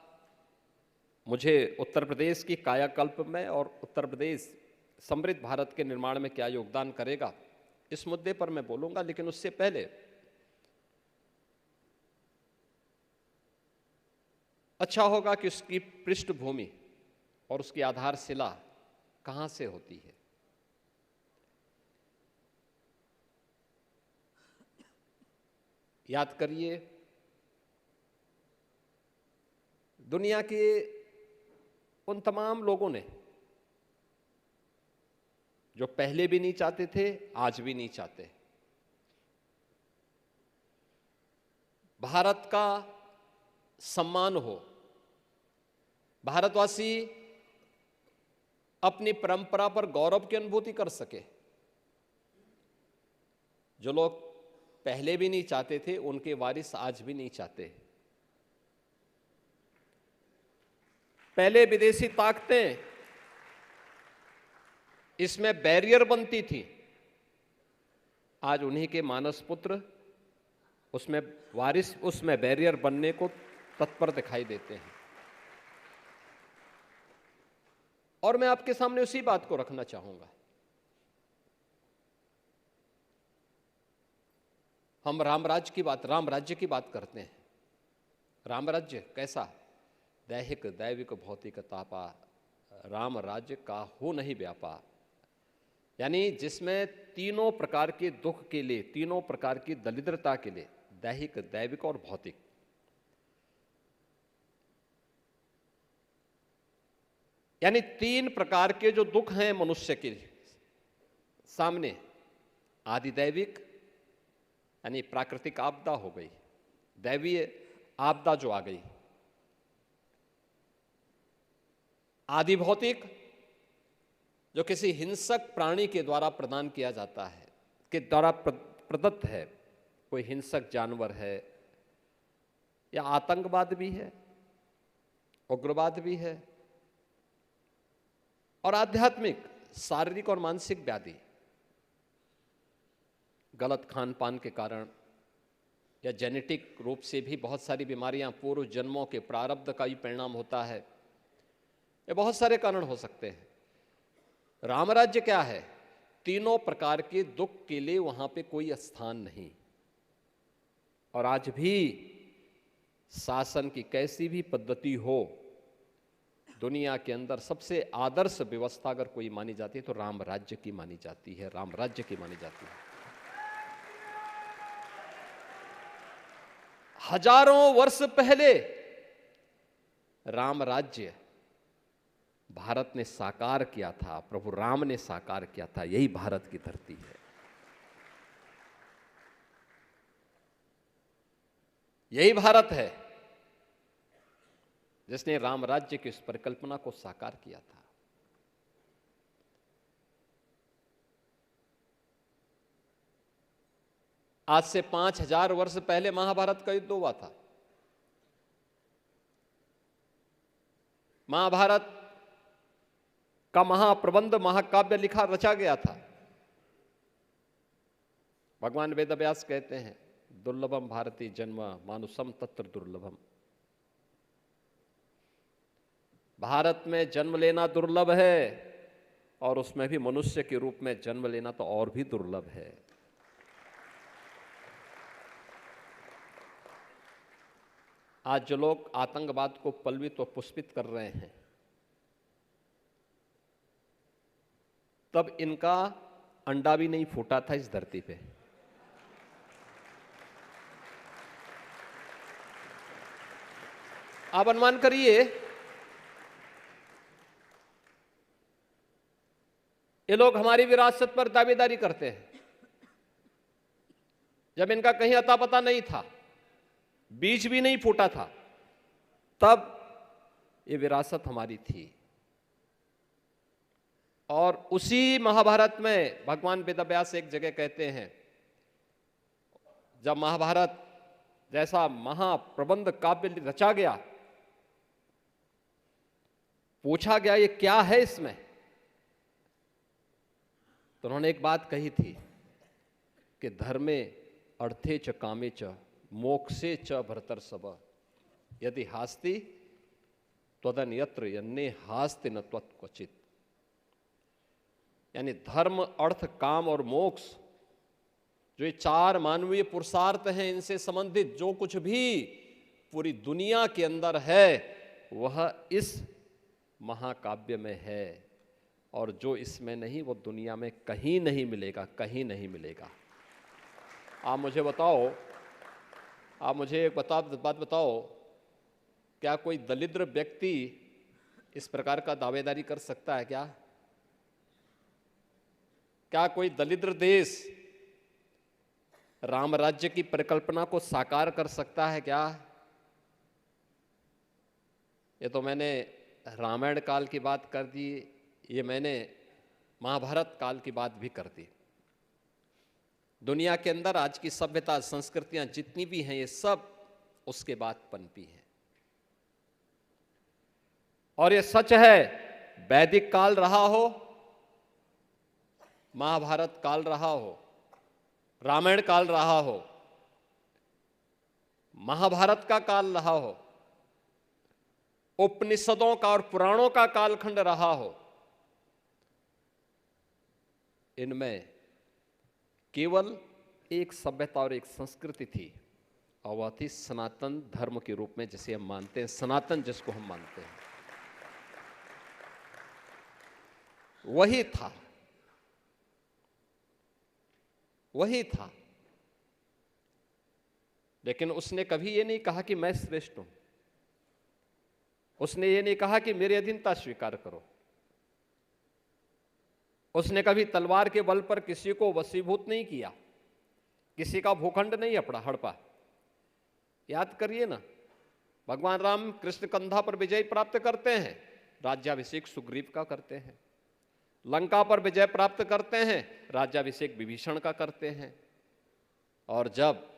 मुझे उत्तर प्रदेश की कायाकल्प में और उत्तर प्रदेश समृद्ध भारत के निर्माण में क्या योगदान करेगा, इस मुद्दे पर मैं बोलूंगा। लेकिन उससे पहले अच्छा होगा कि उसकी पृष्ठभूमि और उसकी आधारशिला कहां से होती है। याद करिए, दुनिया के उन तमाम लोगों ने जो पहले भी नहीं चाहते थे, आज भी नहीं चाहते, भारत का सम्मान हो, भारतवासी अपनी परंपरा पर गौरव की अनुभूति कर सके। जो लोग पहले भी नहीं चाहते थे, उनके वारिस आज भी नहीं चाहते। पहले विदेशी ताकतें इसमें बैरियर बनती थी, आज उन्हीं के मानस पुत्र उसमें वारिस, उसमें बैरियर बनने को तत्पर दिखाई देते हैं। और मैं आपके सामने उसी बात को रखना चाहूंगा। हम राम राज्य की बात करते हैं। राम राज्य कैसा? दैहिक दैविक भौतिक तापा, राम राज्य का हो नहीं व्यापा। यानी जिसमें तीनों प्रकार के दुख के लिए, तीनों प्रकार की दरिद्रता के लिए, दैहिक दैविक और भौतिक, यानी तीन प्रकार के जो दुख हैं मनुष्य के सामने, आदिदैविक यानी प्राकृतिक आपदा हो गई, दैवीय आपदा जो आ गई, आदि भौतिक जो किसी हिंसक प्राणी के द्वारा प्रदान किया जाता है, के द्वारा प्रदत्त है, कोई हिंसक जानवर है या आतंकवाद भी है, उग्रवाद भी है, और आध्यात्मिक शारीरिक और मानसिक व्याधि, गलत खान पान के कारण या जेनेटिक रूप से भी बहुत सारी बीमारियां, पूर्व जन्मों के प्रारब्ध का ही परिणाम होता है, ये बहुत सारे कारण हो सकते हैं। राम राज्य क्या है? तीनों प्रकार के दुख के लिए वहां पे कोई स्थान नहीं। और आज भी शासन की कैसी भी पद्धति हो, दुनिया के अंदर सबसे आदर्श व्यवस्था अगर कोई मानी जाती है तो राम राज्य की मानी जाती है, राम राज्य की मानी जाती है। हजारों वर्ष पहले राम राज्य भारत ने साकार किया था, प्रभु राम ने साकार किया था। यही भारत की धरती है, यही भारत है जिसने राम राज्य की इस परिकल्पना को साकार किया था। आज से 5000 वर्ष पहले महाभारत का युद्ध हुआ था। महाभारत का महाप्रबंध, महाकाव्य रचा गया था। भगवान वेदव्यास कहते हैं, दुर्लभम भारती जन्म मानुषम तत्र दुर्लभम। भारत में जन्म लेना दुर्लभ है, और उसमें भी मनुष्य के रूप में जन्म लेना तो और भी दुर्लभ है। आज जो लोग आतंकवाद को पलवित व पुष्पित कर रहे हैं, तब इनका अंडा भी नहीं फूटा था इस धरती पे। आप अनुमान करिए, ये लोग हमारी विरासत पर दावेदारी करते हैं, जब इनका कहीं अता पता नहीं था, बीज भी नहीं फूटा था, तब ये विरासत हमारी थी। और उसी महाभारत में भगवान वेदव्यास एक जगह कहते हैं, जब महाभारत जैसा महाप्रबंध काव्य रचा गया, पूछा गया ये क्या है इसमें, तो उन्होंने एक बात कही थी कि धर्मे अर्थे च कामे च मोक्षे च भर्तर्षभ यदि हास्ति त्वदन्यत्र यन्ने हास्ति न त्वत्क्वचित्। यानी धर्म, अर्थ, काम और मोक्ष, जो ये चार मानवीय पुरुषार्थ हैं, इनसे संबंधित जो कुछ भी पूरी दुनिया के अंदर है वह इस महाकाव्य में है, और जो इसमें नहीं वो दुनिया में कहीं नहीं मिलेगा, कहीं नहीं मिलेगा। आप मुझे बताओ, आप मुझे एक बात बताओ, क्या कोई दलिद्र व्यक्ति इस प्रकार का दावेदारी कर सकता है क्या? क्या कोई दलिद्र देश राम राज्य की परिकल्पना को साकार कर सकता है क्या? ये तो मैंने रामायण काल की बात कर दी, ये मैंने महाभारत काल की बात भी कर दी। दुनिया के अंदर आज की सभ्यता, संस्कृतियां जितनी भी हैं, ये सब उसके बाद पनपी हैं। और ये सच है, वैदिक काल रहा हो, महाभारत काल रहा हो, रामायण काल रहा हो, महाभारत का काल रहा हो, उपनिषदों का और पुराणों का कालखंड रहा हो, इनमें केवल एक सभ्यता और एक संस्कृति थी, और वह थी सनातन धर्म के रूप में जिसे हम मानते हैं, सनातन जिसको हम मानते हैं, वही था, वही था। लेकिन उसने कभी ये नहीं कहा कि मैं श्रेष्ठ हूं, उसने ये नहीं कहा कि मेरी अधीनता स्वीकार करो, उसने कभी तलवार के बल पर किसी को वशीभूत नहीं किया, किसी का भूखंड नहीं हड़पा। याद करिए ना, भगवान राम कृष्ण कंधा पर विजय प्राप्त करते हैं, राज्याभिषेक सुग्रीव का करते हैं। लंका पर विजय प्राप्त करते हैं, राज्याभिषेक विभीषण का करते हैं। और जब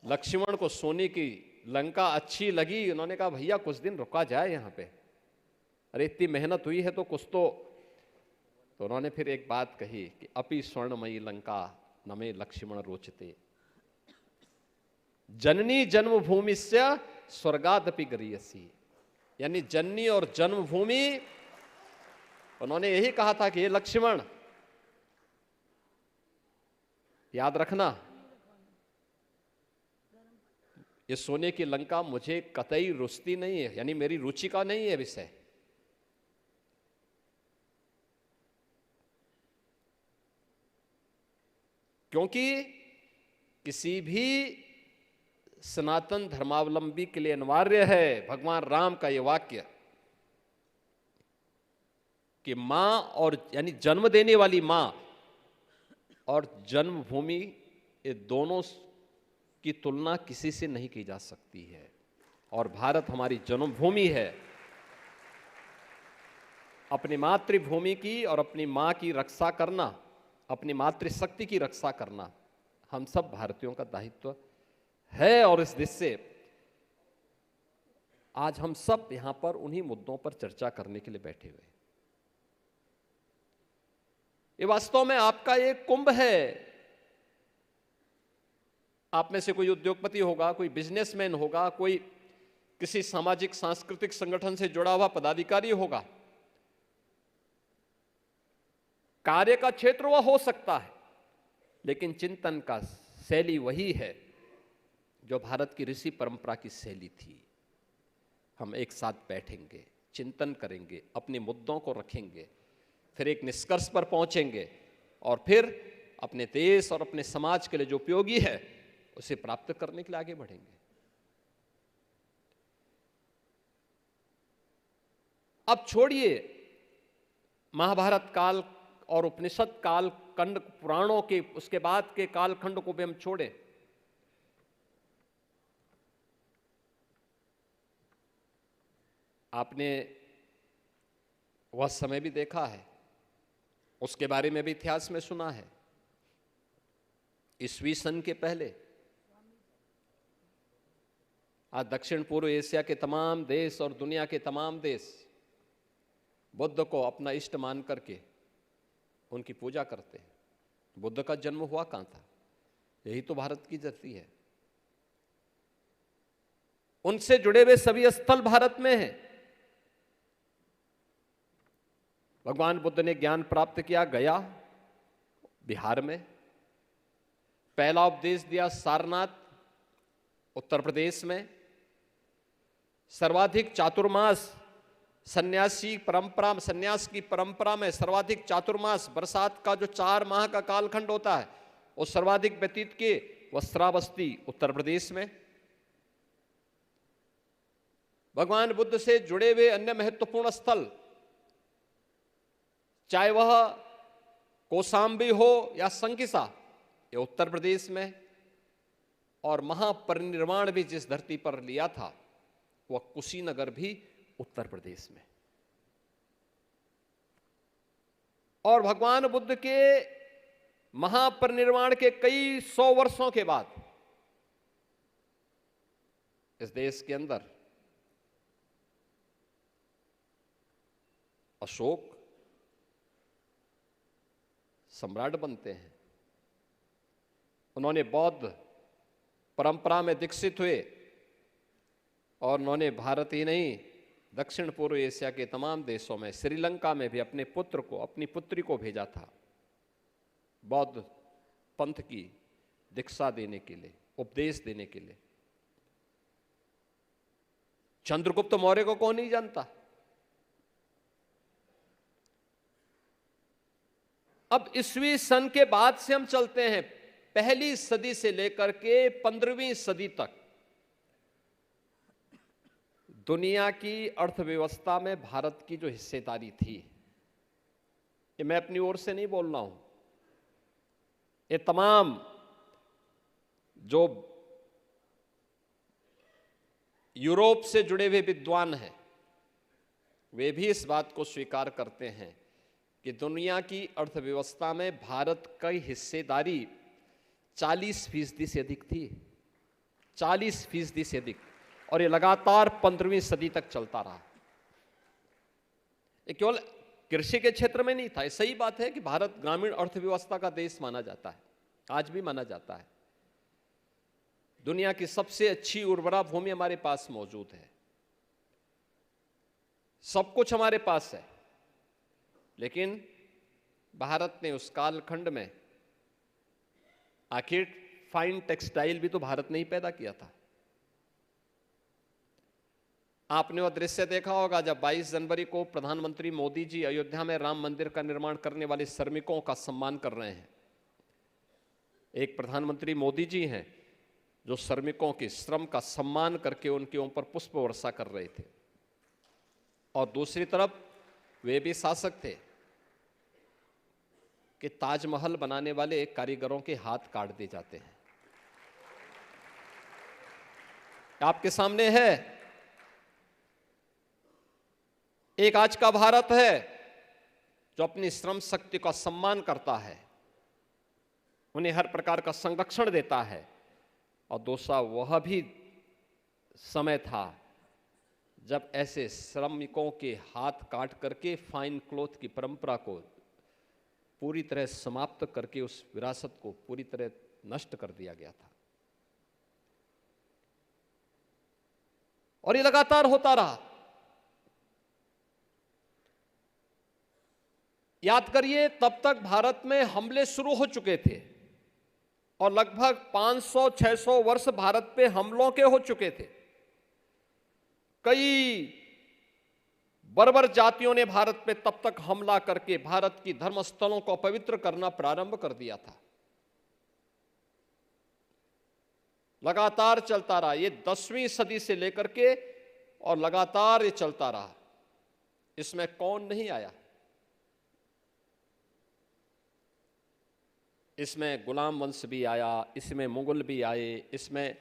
लक्ष्मण को सोने की लंका अच्छी लगी, उन्होंने कहा भैया कुछ दिन रुका जाए यहाँ पे, अरे इतनी मेहनत हुई है तो कुछ तो उन्होंने फिर एक बात कही कि अपि स्वर्णमयी लंका नमे लक्ष्मण रोचते, जननी जन्मभूमि से स्वर्गादपि गरीयसी। यानी जननी और जन्मभूमि, उन्होंने यही कहा था कि ये लक्ष्मण याद रखना, ये सोने की लंका मुझे कतई रुचती नहीं है, यानी मेरी रुचि का नहीं है विषय। क्योंकि किसी भी सनातन धर्मावलंबी के लिए अनिवार्य है भगवान राम का यह वाक्य कि मां और यानी जन्म देने वाली मां और जन्मभूमि, ये दोनों की तुलना किसी से नहीं की जा सकती है। और भारत हमारी जन्मभूमि है। अपनी मातृभूमि की और अपनी मां की रक्षा करना, अपनी मातृशक्ति की रक्षा करना हम सब भारतीयों का दायित्व है। और इस देश से आज हम सब यहां पर उन्हीं मुद्दों पर चर्चा करने के लिए बैठे हुए हैं। ये वास्तव में आपका एक कुंभ है। आप में से कोई उद्योगपति होगा, कोई बिजनेसमैन होगा, कोई किसी सामाजिक सांस्कृतिक संगठन से जुड़ा हुआ पदाधिकारी होगा। कार्य का क्षेत्र वह हो सकता है, लेकिन चिंतन का शैली वही है जो भारत की ऋषि परंपरा की शैली थी। हम एक साथ बैठेंगे, चिंतन करेंगे, अपने मुद्दों को रखेंगे, फिर एक निष्कर्ष पर पहुंचेंगे और फिर अपने देश और अपने समाज के लिए जो उपयोगी है उसे प्राप्त करने के लिए आगे बढ़ेंगे। अब छोड़िए महाभारत काल और उपनिषद काल खंड पुराणों के, उसके बाद के कालखंड को भी हम छोड़ें। आपने वह समय भी देखा है, उसके बारे में भी इतिहास में सुना है। ईस्वी सन के पहले आज दक्षिण पूर्व एशिया के तमाम देश और दुनिया के तमाम देश बुद्ध को अपना इष्ट मान करके उनकी पूजा करते हैं। बुद्ध का जन्म हुआ कहां था? यही तो भारत की धरती है। उनसे जुड़े हुए सभी स्थल भारत में हैं। भगवान बुद्ध ने ज्ञान प्राप्त किया गया बिहार में, पहला उपदेश दिया सारनाथ उत्तर प्रदेश में, सर्वाधिक चातुर्मास सन्यास की परंपरा में सर्वाधिक चातुर्मास, बरसात का जो 4 माह का कालखंड होता है, वो सर्वाधिक व्यतीत किए वस्त्रावस्ती उत्तर प्रदेश में। भगवान बुद्ध से जुड़े हुए अन्य महत्वपूर्ण स्थल, चाहे वह कौशाम्बी हो या संकिसा, ये उत्तर प्रदेश में। और महापरिनिर्वाण भी जिस धरती पर लिया था वह कुशीनगर भी उत्तर प्रदेश में। और भगवान बुद्ध के महापरिनिर्वाण के कई 100 वर्षों के बाद इस देश के अंदर अशोक सम्राट बनते हैं। उन्होंने बौद्ध परंपरा में दीक्षित हुए और उन्होंने भारत ही नहीं दक्षिण पूर्व एशिया के तमाम देशों में, श्रीलंका में भी अपने पुत्र को, अपनी पुत्री को भेजा था बौद्ध पंथ की दीक्षा देने के लिए। उपदेश देने के लिए। चंद्रगुप्त मौर्य को कौन नहीं जानता? अब ईस्वी सन के बाद से हम चलते हैं, पहली सदी से लेकर के 15वीं सदी तक दुनिया की अर्थव्यवस्था में भारत की जो हिस्सेदारी थी, ये मैं अपनी ओर से नहीं बोल रहा हूं, ये तमाम जो यूरोप से जुड़े हुए विद्वान हैं वे भी इस बात को स्वीकार करते हैं कि दुनिया की अर्थव्यवस्था में भारत की हिस्सेदारी 40% से अधिक थी, 40% से अधिक, और ये लगातार 15वीं सदी तक चलता रहा। ये केवल कृषि के क्षेत्र में नहीं था। ये सही बात है कि भारत ग्रामीण अर्थव्यवस्था का देश माना जाता है, आज भी माना जाता है। दुनिया की सबसे अच्छी उर्वरा भूमि हमारे पास मौजूद है, सब कुछ हमारे पास है, लेकिन भारत ने उस कालखंड में, आखिर फाइन टेक्सटाइल भी तो भारत ने ही पैदा किया था। आपने वह दृश्य देखा होगा जब 22 जनवरी को प्रधानमंत्री मोदी जी अयोध्या में राम मंदिर का निर्माण करने वाले श्रमिकों का सम्मान कर रहे हैं। एक प्रधानमंत्री मोदी जी हैं जो श्रमिकों के श्रम का सम्मान करके उनके ऊपर पुष्प वर्षा कर रहे थे, और दूसरी तरफ वे भी शासक थे कि ताजमहल बनाने वाले कारीगरों के हाथ काट दिए जाते हैं। आपके सामने है एक आज का भारत है जो अपनी श्रम शक्ति का सम्मान करता है, उन्हें हर प्रकार का संरक्षण देता है, और दूसरा वह भी समय था जब ऐसे श्रमिकों के हाथ काट करके फाइन क्लॉथ की परंपरा को पूरी तरह समाप्त करके उस विरासत को पूरी तरह नष्ट कर दिया गया था। और ये लगातार होता रहा। याद करिए, तब तक भारत में हमले शुरू हो चुके थे और लगभग 500-600 वर्ष भारत पे हमलों के हो चुके थे। कई बर्बर जातियों ने भारत पे तब तक हमला करके भारत की धर्मस्थलों को अपवित्र करना प्रारंभ कर दिया था। लगातार चलता रहा, ये 10वीं सदी से लेकर के, और लगातार ये चलता रहा। इसमें कौन नहीं आया? इसमें गुलाम वंश भी आया, इसमें मुगल भी आए, इसमें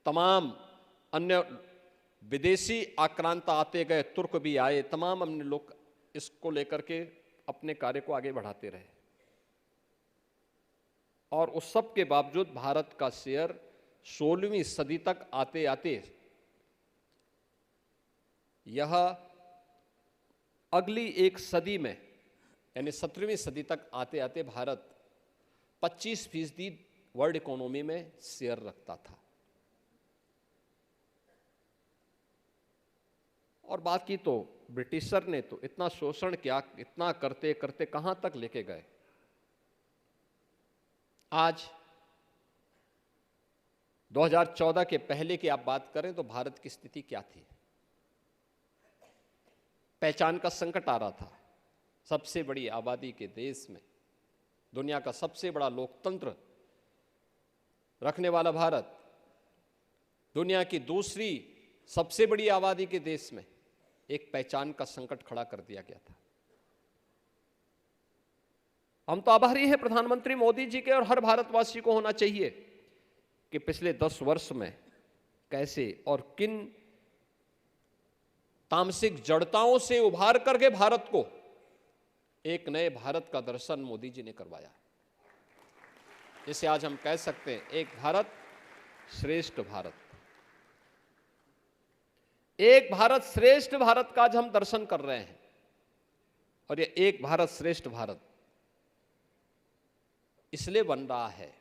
तमाम अन्य विदेशी आक्रांता आते गए, तुर्क भी आए, तमाम अन्य लोग इसको लेकर के अपने कार्य को आगे बढ़ाते रहे। और उस सब के बावजूद भारत का शेयर 16वीं सदी तक आते आते यह अगली एक सदी में, यानी 17वीं सदी तक आते आते भारत 25% वर्ल्ड इकोनॉमी में शेयर रखता था। और बाकी तो ब्रिटिशर ने तो इतना शोषण किया, इतना करते करते कहां तक लेके गए। आज 2014 के पहले की आप बात करें तो भारत की स्थिति क्या थी? पहचान का संकट आ रहा था। सबसे बड़ी आबादी के देश में, दुनिया का सबसे बड़ा लोकतंत्र रखने वाला भारत, दुनिया की दूसरी सबसे बड़ी आबादी के देश में एक पहचान का संकट खड़ा कर दिया गया था। हम तो आभारी हैं प्रधानमंत्री मोदी जी के, और हर भारतवासी को होना चाहिए कि पिछले 10 वर्ष में कैसे और किन तामसिक जड़ताओं से उभार करके भारत को एक नए भारत का दर्शन मोदी जी ने करवाया, जिसे आज हम कह सकते हैं एक भारत श्रेष्ठ भारत। एक भारत श्रेष्ठ भारत का आज हम दर्शन कर रहे हैं। और ये एक भारत श्रेष्ठ भारत इसलिए बन रहा है,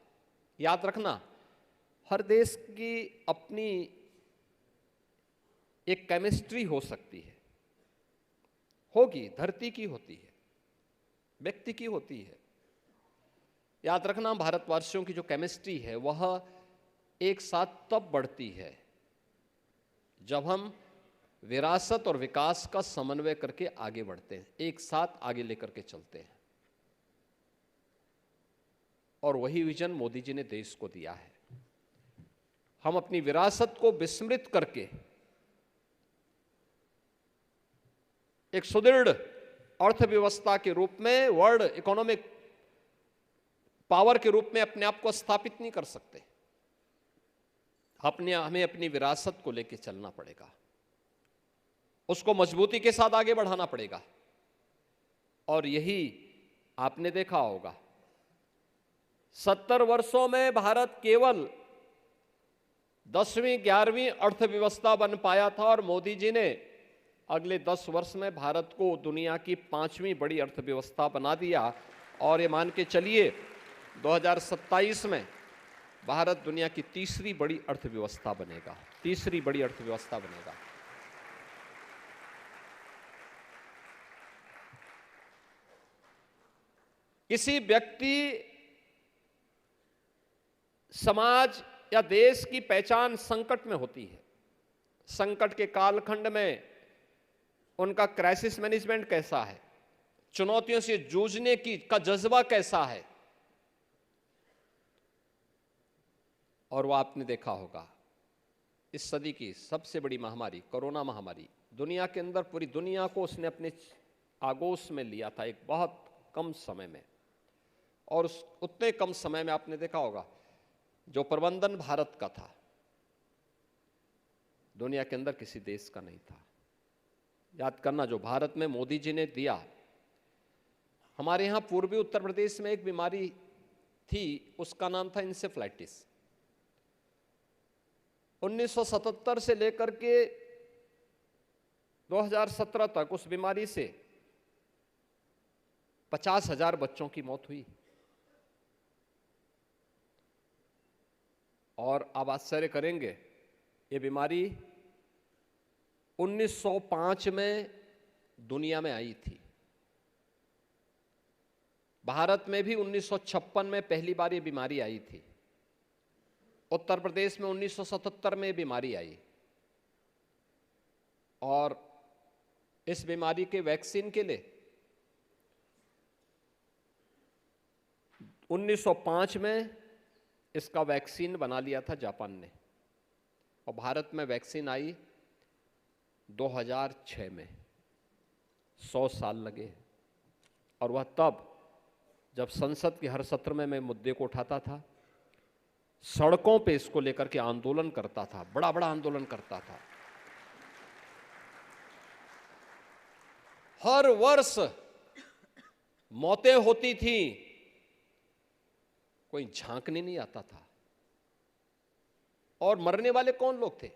याद रखना, हर देश की अपनी एक केमिस्ट्री हो सकती है, होगी, धरती की होती है, व्यक्ति की होती है। याद रखना, भारतवासियों की जो केमिस्ट्री है वह एक साथ तब बढ़ती है जब हम विरासत और विकास का समन्वय करके आगे बढ़ते हैं, एक साथ आगे लेकर के चलते हैं। और वही विजन मोदी जी ने देश को दिया है। हम अपनी विरासत को विस्मृत करके एक सुदृढ़ अर्थव्यवस्था के रूप में, वर्ल्ड इकोनॉमिक पावर के रूप में अपने आप को स्थापित नहीं कर सकते। हमें अपनी विरासत को लेकर चलना पड़ेगा, उसको मजबूती के साथ आगे बढ़ाना पड़ेगा। और यही आपने देखा होगा, 70 वर्षों में भारत केवल 10वीं 11वीं अर्थव्यवस्था बन पाया था और मोदी जी ने अगले 10 वर्ष में भारत को दुनिया की 5वीं बड़ी अर्थव्यवस्था बना दिया। और ये मान के चलिए 2027 में भारत दुनिया की तीसरी बड़ी अर्थव्यवस्था बनेगा, तीसरी बड़ी अर्थव्यवस्था बनेगा। किसी व्यक्ति, समाज या देश की पहचान संकट में होती है। संकट के कालखंड में उनका क्राइसिस मैनेजमेंट कैसा है, चुनौतियों से जूझने का जज्बा कैसा है। और वो आपने देखा होगा, इस सदी की सबसे बड़ी महामारी कोरोना महामारी, दुनिया के अंदर पूरी दुनिया को उसने अपने आगोश में लिया था एक बहुत कम समय में। और उस उतने कम समय में आपने देखा होगा जो प्रबंधन भारत का था, दुनिया के अंदर किसी देश का नहीं था। याद करना, जो भारत में मोदी जी ने दिया। हमारे यहाँ पूर्वी उत्तर प्रदेश में एक बीमारी थी, उसका नाम था इंसेफ्लाइटिस। 1977 से लेकर के 2017 तक उस बीमारी से 50,000 बच्चों की मौत हुई। और आप आश्चर्य करेंगे, ये बीमारी 1905 में दुनिया में आई थी। भारत में भी 1956 में पहली बार ये बीमारी आई थी। उत्तर प्रदेश में 1977 में बीमारी आई। और इस बीमारी के वैक्सीन के लिए 1905 में इसका वैक्सीन बना लिया था जापान ने, और भारत में वैक्सीन आई 2006 में। 100 साल लगे। और वह तब जब संसद के हर सत्र में मैं मुद्दे को उठाता था, सड़कों पे इसको लेकर के आंदोलन करता था, बड़ा बड़ा आंदोलन करता था। हर वर्ष मौतें होती थी, कोई झांकने नहीं आता था। और मरने वाले कौन लोग थे?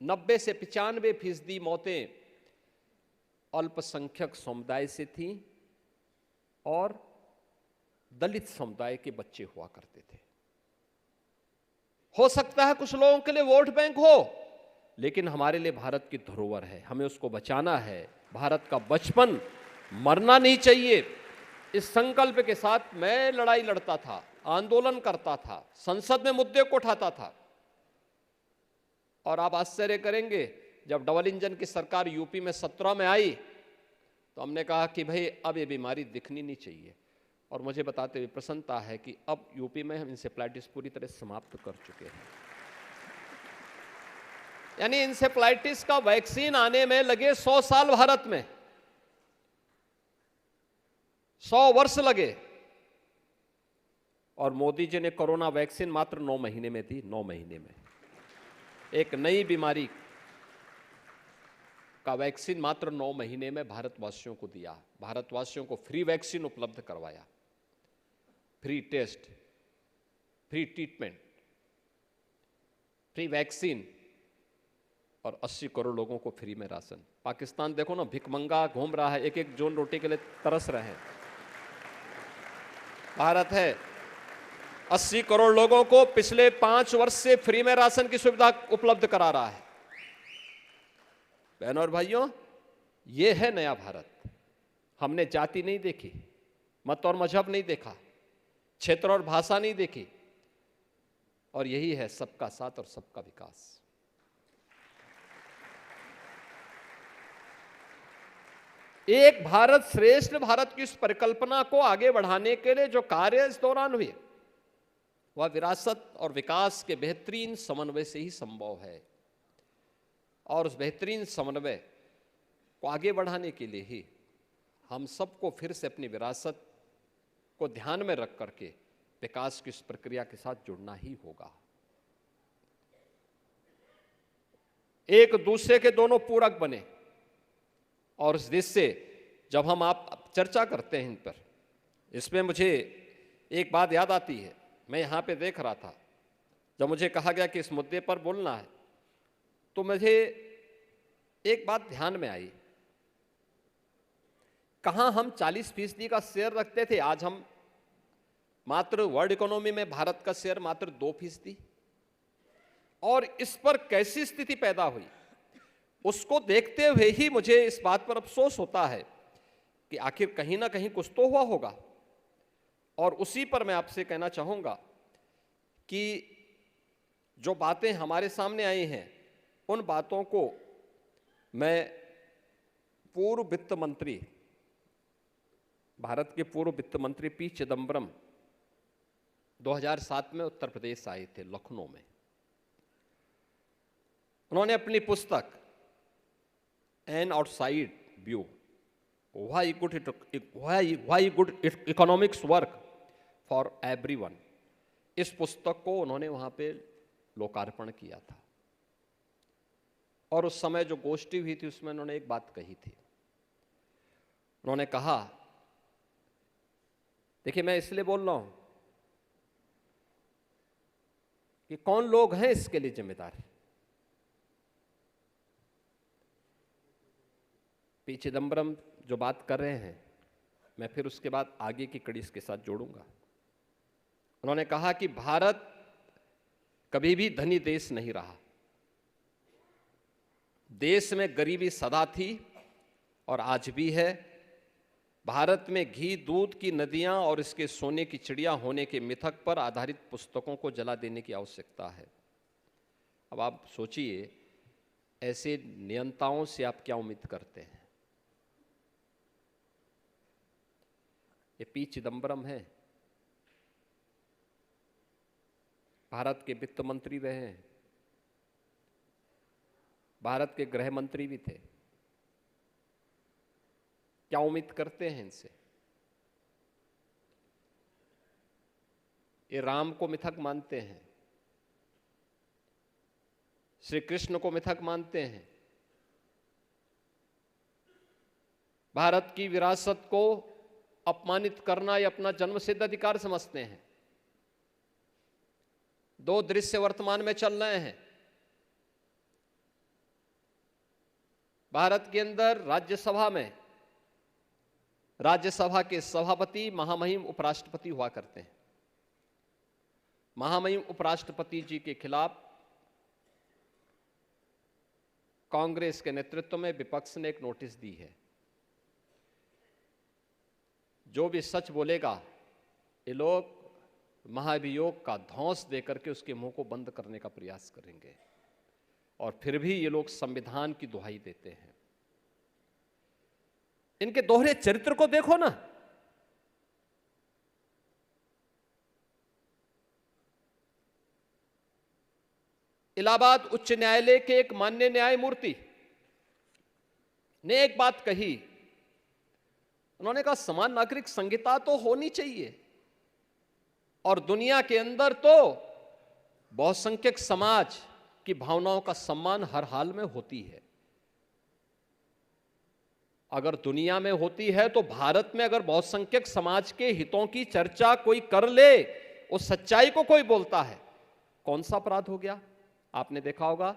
90 से 95% मौतें अल्पसंख्यक समुदाय से थी और दलित समुदाय के बच्चे हुआ करते थे। हो सकता है कुछ लोगों के लिए वोट बैंक हो, लेकिन हमारे लिए भारत की धरोहर है, हमें उसको बचाना है। भारत का बचपन मरना नहीं चाहिए। इस संकल्प के साथ मैं लड़ाई लड़ता था, आंदोलन करता था, संसद में मुद्दे को उठाता था। और आप आश्चर्य करेंगे, जब डबल इंजन की सरकार यूपी में 17 में आई तो हमने कहा कि भाई अब ये बीमारी दिखनी नहीं चाहिए। और मुझे बताते हुए प्रसन्नता है कि अब यूपी में हम इंसेफ्लाइटिस पूरी तरह समाप्त कर चुके हैं। यानी इंसेफ्लाइटिस का वैक्सीन आने में लगे 100 साल, भारत में 100 वर्ष लगे। और मोदी जी ने कोरोना वैक्सीन मात्र 9 महीने में दी। 9 महीने में एक नई बीमारी का वैक्सीन मात्र 9 महीने में भारतवासियों को दिया। भारतवासियों को फ्री वैक्सीन उपलब्ध करवाया, free test, free treatment, free vaccine और 80 करोड़ लोगों को फ्री में राशन। पाकिस्तान देखो ना, भिखमंगा घूम रहा है, एक एक जोन रोटी के लिए तरस रहे हैं। भारत है 80 करोड़ लोगों को पिछले 5 वर्ष से फ्री में राशन की सुविधा उपलब्ध करा रहा है। बहनों और भाइयों, ये है नया भारत। हमने जाति नहीं देखी, मत और मजहब नहीं देखा, क्षेत्र और भाषा नहीं देखी। और यही है सबका साथ और सबका विकास। एक भारत श्रेष्ठ भारत की इस परिकल्पना को आगे बढ़ाने के लिए जो कार्य इस दौरान हुए, वह विरासत और विकास के बेहतरीन समन्वय से ही संभव है। और उस बेहतरीन समन्वय को आगे बढ़ाने के लिए ही हम सबको फिर से अपनी विरासत को ध्यान में रख करके विकास की इस प्रक्रिया के साथ जुड़ना ही होगा। एक दूसरे के दोनों पूरक बने। और इस देश से जब हम आप चर्चा करते हैं इन पर, इसमें मुझे एक बात याद आती है। मैं यहाँ पे देख रहा था, जब मुझे कहा गया कि इस मुद्दे पर बोलना है, तो मुझे एक बात ध्यान में आई। कहाँ हम 40% का शेयर रखते थे, आज हम मात्र वर्ल्ड इकोनॉमी में भारत का शेयर मात्र 2%। और इस पर कैसी स्थिति पैदा हुई, उसको देखते हुए ही मुझे इस बात पर अफसोस होता है कि आखिर कहीं ना कहीं कुछ तो हुआ होगा। और उसी पर मैं आपसे कहना चाहूँगा कि जो बातें हमारे सामने आई हैं, उन बातों को मैं पूर्व वित्त मंत्री, भारत के पूर्व वित्त मंत्री पी चिदम्बरम 2007 में उत्तर प्रदेश आए थे, लखनऊ में। उन्होंने अपनी पुस्तक an outside view, why good economics work for everyone, इस पुस्तक को उन्होंने वहां पे लोकार्पण किया था। और उस समय जो गोष्ठी हुई थी उसमें उन्होंने एक बात कही थी। उन्होंने कहा, देखिए मैं इसलिए बोल रहा हूं कि कौन लोग हैं इसके लिए जिम्मेदार। पी चिदम्बरम जो बात कर रहे हैं, मैं फिर उसके बाद आगे की कड़ी इसके साथ जोड़ूंगा। उन्होंने कहा कि भारत कभी भी धनी देश नहीं रहा, देश में गरीबी सदा थी और आज भी है। भारत में घी दूध की नदियां और इसके सोने की चिड़िया होने के मिथक पर आधारित पुस्तकों को जला देने की आवश्यकता है। अब आप सोचिए, ऐसे नियंताओं से आप क्या उम्मीद करते हैं। ये पी चिदम्बरम है, भारत के वित्त मंत्री रहे हैं, भारत के गृह मंत्री भी थे। क्या उम्मीद करते हैं इनसे। ये राम को मिथक मानते हैं, श्री कृष्ण को मिथक मानते हैं, भारत की विरासत को अपमानित करना ये अपना जन्मसिद्ध अधिकार समझते हैं। दो दृश्य वर्तमान में चल रहे हैं। भारत के अंदर राज्यसभा में राज्यसभा के सभापति महामहिम उपराष्ट्रपति हुआ करते हैं। महामहिम उपराष्ट्रपति जी के खिलाफ कांग्रेस के नेतृत्व में विपक्ष ने एक नोटिस दी है। जो भी सच बोलेगा, ये लोग महाभियोग का धौंस देकर के उसके मुंह को बंद करने का प्रयास करेंगे। और फिर भी ये लोग संविधान की दुहाई देते हैं। इनके दोहरे चरित्र को देखो ना। इलाहाबाद उच्च न्यायालय के एक माननीय न्यायमूर्ति ने एक बात कही। उन्होंने कहा, समान नागरिक संहिता तो होनी चाहिए और दुनिया के अंदर तो बहुसंख्यक समाज की भावनाओं का सम्मान हर हाल में होती है। अगर दुनिया में होती है तो भारत में अगर बहुसंख्यक समाज के हितों की चर्चा कोई कर ले, उस सच्चाई को कोई बोलता है, कौन सा अपराध हो गया। आपने देखा होगा,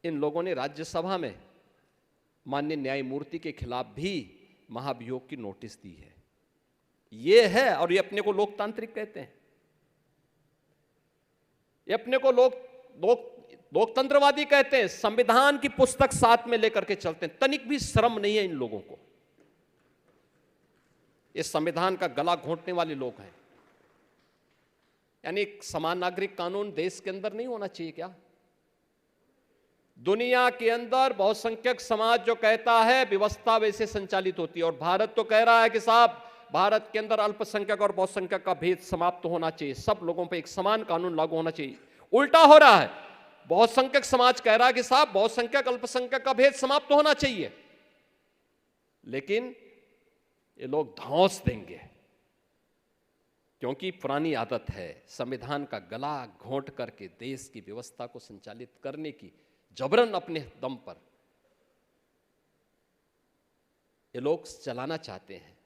इन लोगों ने राज्यसभा में माननीय न्यायमूर्ति के खिलाफ भी महाभियोग की नोटिस दी है। ये है, और ये अपने को लोकतांत्रिक कहते हैं, ये अपने को लोकतंत्रवादी कहते हैं। संविधान की पुस्तक साथ में लेकर के चलते हैं। तनिक भी शर्म नहीं है इन लोगों को। ये संविधान का गला घोंटने वाले लोग हैं। यानी समान नागरिक कानून देश के अंदर नहीं होना चाहिए क्या? दुनिया के अंदर बहुसंख्यक समाज जो कहता है व्यवस्था वैसे संचालित होती है, और भारत तो कह रहा है कि साहब भारत के अंदर अल्पसंख्यक और बहुसंख्यक का भेद समाप्त होना चाहिए, सब लोगों पर एक समान कानून लागू होना चाहिए। उल्टा हो रहा है, बहुसंख्यक समाज कह रहा है कि साहब बहुसंख्यक अल्पसंख्यक का भेद समाप्त होना चाहिए, लेकिन ये लोग धौंस देंगे, क्योंकि पुरानी आदत है संविधान का गला घोंट करके देश की व्यवस्था को संचालित करने की, जबरन अपने दम पर ये लोग चलाना चाहते हैं।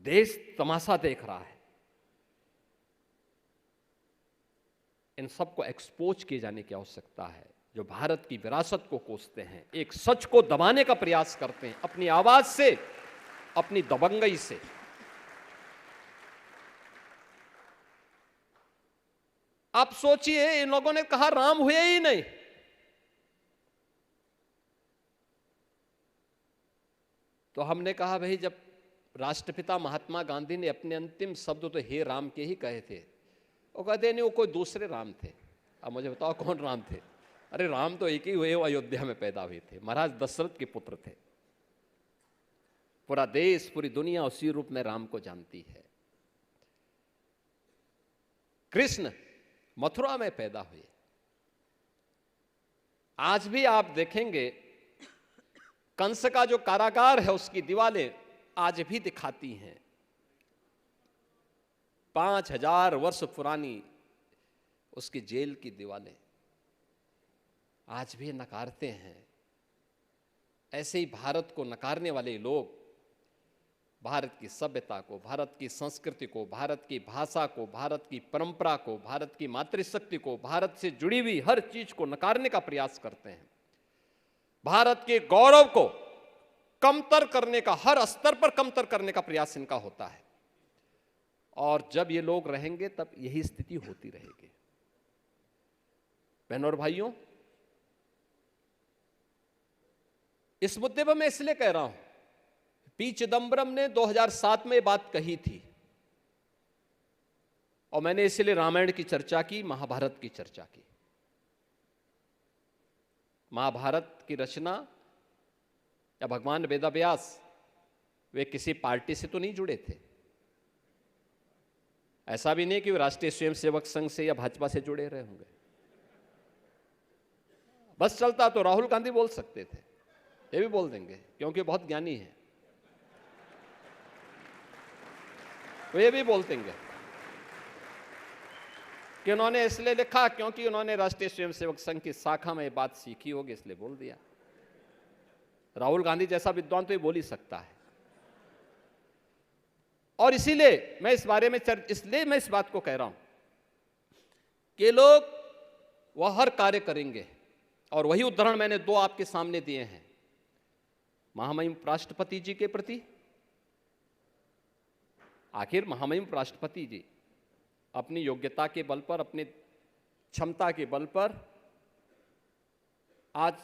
देश तमाशा देख रहा है। इन सबको एक्सपोज किए जाने की आवश्यकता है। जो भारत की विरासत को कोसते हैं, एक सच को दबाने का प्रयास करते हैं अपनी आवाज से, अपनी दबंगई से। आप सोचिए, इन लोगों ने कहा राम हुए ही नहीं। तो हमने कहा भाई, जब राष्ट्रपिता महात्मा गांधी ने अपने अंतिम शब्द तो हे राम के ही कहे थे, वो कहते नहीं वो कोई दूसरे राम थे। अब मुझे बताओ कौन राम थे? अरे राम तो एक ही हुए, वो अयोध्या में पैदा हुए थे, महाराज दशरथ के पुत्र थे। पूरा देश, पूरी दुनिया उसी रूप में राम को जानती है। कृष्ण मथुरा में पैदा हुए। आज भी आप देखेंगे कंस का जो कारागार है उसकी दीवारें आज भी दिखाती हैं 5000 वर्ष पुरानी उसकी जेल की दीवारें आज भी नकारते हैं। ऐसे ही भारत को नकारने वाले लोग भारत की सभ्यता को, भारत की संस्कृति को, भारत की भाषा को, भारत की परंपरा को, भारत की मातृशक्ति को, भारत से जुड़ी हुई हर चीज को नकारने का प्रयास करते हैं। भारत के गौरव को कमतर करने का, हर स्तर पर कमतर करने का प्रयास इनका होता है। और जब ये लोग रहेंगे तब यही स्थिति होती रहेगी। बहनों और भाइयों, इस मुद्दे पर मैं इसलिए कह रहा हूं, पी चिदंबरम ने 2007 में बात कही थी, और मैंने इसलिए रामायण की चर्चा की, महाभारत की चर्चा की। महाभारत की रचना या भगवान वेदव्यास वे किसी पार्टी से तो नहीं जुड़े थे। ऐसा भी नहीं कि वे राष्ट्रीय स्वयंसेवक संघ से या भाजपा से जुड़े रहे होंगे। बस चलता तो राहुल गांधी बोल सकते थे, ये भी बोल देंगे क्योंकि बहुत ज्ञानी है, वे भी बोल देंगे कि उन्होंने इसलिए लिखा क्योंकि उन्होंने राष्ट्रीय स्वयंसेवक संघ की शाखा में ये बात सीखी होगी, इसलिए बोल दिया। राहुल गांधी जैसा विद्वान तो ये बोल ही सकता है। और इसीलिए मैं इस बारे में इसलिए मैं इस बात को कह रहा हूं कि लोग वह हर कार्य करेंगे, और वही उदाहरण मैंने दो आपके सामने दिए हैं। महामहिम राष्ट्रपति जी के प्रति, आखिर महामहिम राष्ट्रपति जी अपनी योग्यता के बल पर, अपनी क्षमता के बल पर आज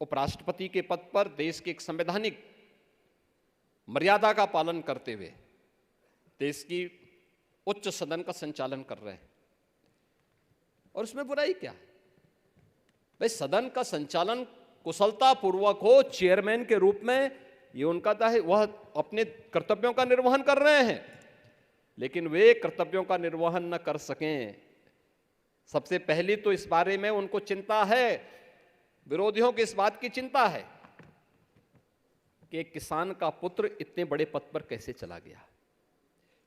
उपराष्ट्रपति के पद पर देश की एक संवैधानिक मर्यादा का पालन करते हुए देश की उच्च सदन का संचालन कर रहे हैं। और उसमें बुराई क्या है भाई? सदन का संचालन कुशलता पूर्वक हो, चेयरमैन के रूप में, ये उनका है, वह अपने कर्तव्यों का निर्वहन कर रहे हैं। लेकिन वे कर्तव्यों का निर्वहन न कर सकें, सबसे पहली तो इस बारे में उनको चिंता है, विरोधियों की इस बात की चिंता है कि एक किसान का पुत्र इतने बड़े पद पर कैसे चला गया,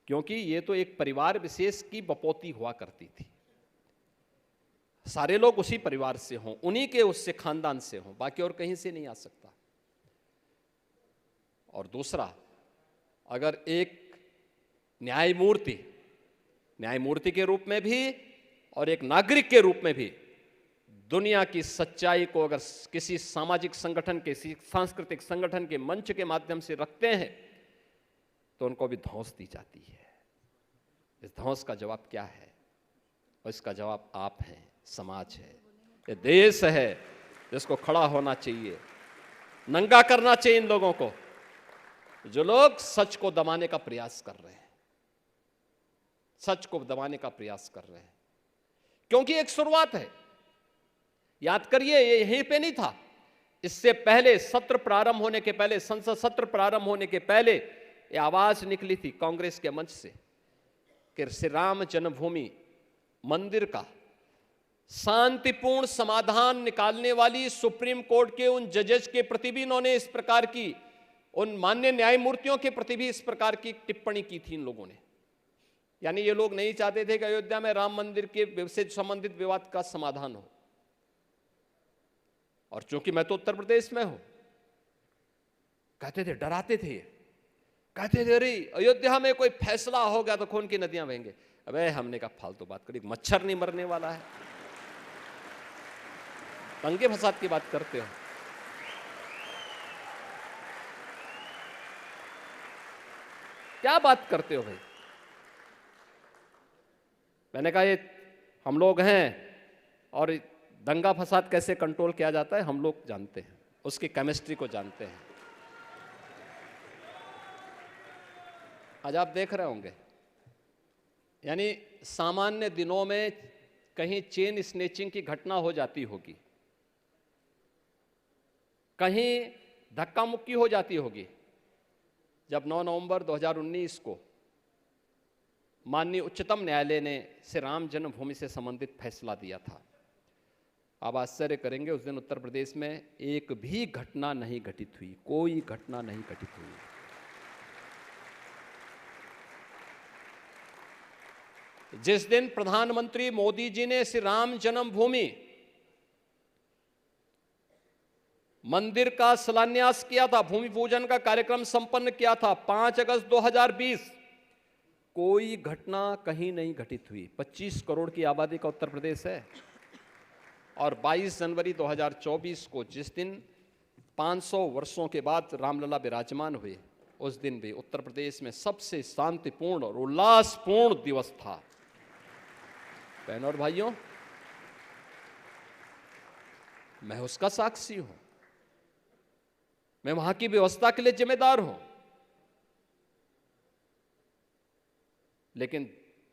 क्योंकि ये तो एक परिवार विशेष की बपौती हुआ करती थी। सारे लोग उसी परिवार से हों, उन्हीं के उससे खानदान से हों, बाकी और कहीं से नहीं आ सकता। और दूसरा, अगर एक न्यायमूर्ति के रूप में भी और एक नागरिक के रूप में भी दुनिया की सच्चाई को अगर किसी सामाजिक संगठन के, किसी सांस्कृतिक संगठन के मंच के माध्यम से रखते हैं तो उनको भी धौंस दी जाती है। इस धौंस का जवाब क्या है? और इसका जवाब आप हैं, समाज है, ये देश है जिसको खड़ा होना चाहिए, नंगा करना चाहिए इन लोगों को जो लोग सच को दबाने का प्रयास कर रहे हैं। सच को दबाने का प्रयास कर रहे हैं, क्योंकि एक शुरुआत है। याद करिए, ये यहीं पे नहीं था। इससे पहले सत्र प्रारंभ होने के पहले, संसद सत्र प्रारंभ होने के पहले ये आवाज निकली थी कांग्रेस के मंच से कि श्री राम जन्मभूमि मंदिर का शांतिपूर्ण समाधान निकालने वाली सुप्रीम कोर्ट के उन जजेस के प्रति भी इन्होंने इस प्रकार की, उन मान्य न्यायमूर्तियों के प्रति भी इस प्रकार की टिप्पणी की थी इन लोगों ने। यानी ये लोग नहीं चाहते थे कि अयोध्या में राम मंदिर के से संबंधित विवाद का समाधान हो। और चूंकि मैं तो उत्तर प्रदेश में हूं, कहते थे, डराते थे, कहते थे अरे अयोध्या में कोई फैसला हो गया तो खून की नदियां बहेंगे। अबे हमने कहा फालतू बात करी, मच्छर नहीं मरने वाला है, दंगे फसाद की बात करते हो। क्या बात करते हो भाई? मैंने कहा ये हम लोग हैं और दंगा फसाद कैसे कंट्रोल किया जाता है हम लोग जानते हैं, उसकी केमिस्ट्री को जानते हैं। आज आप देख रहे होंगे, यानी सामान्य दिनों में कहीं चेन स्नेचिंग की घटना हो जाती होगी, कहीं धक्का मुक्की हो जाती होगी। जब 9 नवंबर 2019 को माननीय उच्चतम न्यायालय ने श्री राम जन्मभूमि से संबंधित फैसला दिया था, आप आश्चर्य करेंगे, उस दिन उत्तर प्रदेश में एक भी घटना नहीं घटित हुई, कोई घटना नहीं घटित हुई। जिस दिन प्रधानमंत्री मोदी जी ने श्री राम जन्मभूमि मंदिर का शिलान्यास किया था, भूमि पूजन का कार्यक्रम संपन्न किया था 5 अगस्त 2020, कोई घटना कहीं नहीं घटित हुई। 25 करोड़ की आबादी का उत्तर प्रदेश है और 22 जनवरी 2024 को जिस दिन 500 वर्षों के बाद रामलला विराजमान हुए, उस दिन भी उत्तर प्रदेश में सबसे शांतिपूर्ण और उल्लासपूर्ण दिवस था। बहनों और भाइयों, मैं उसका साक्षी हूं, मैं वहां की व्यवस्था के लिए जिम्मेदार हूं, लेकिन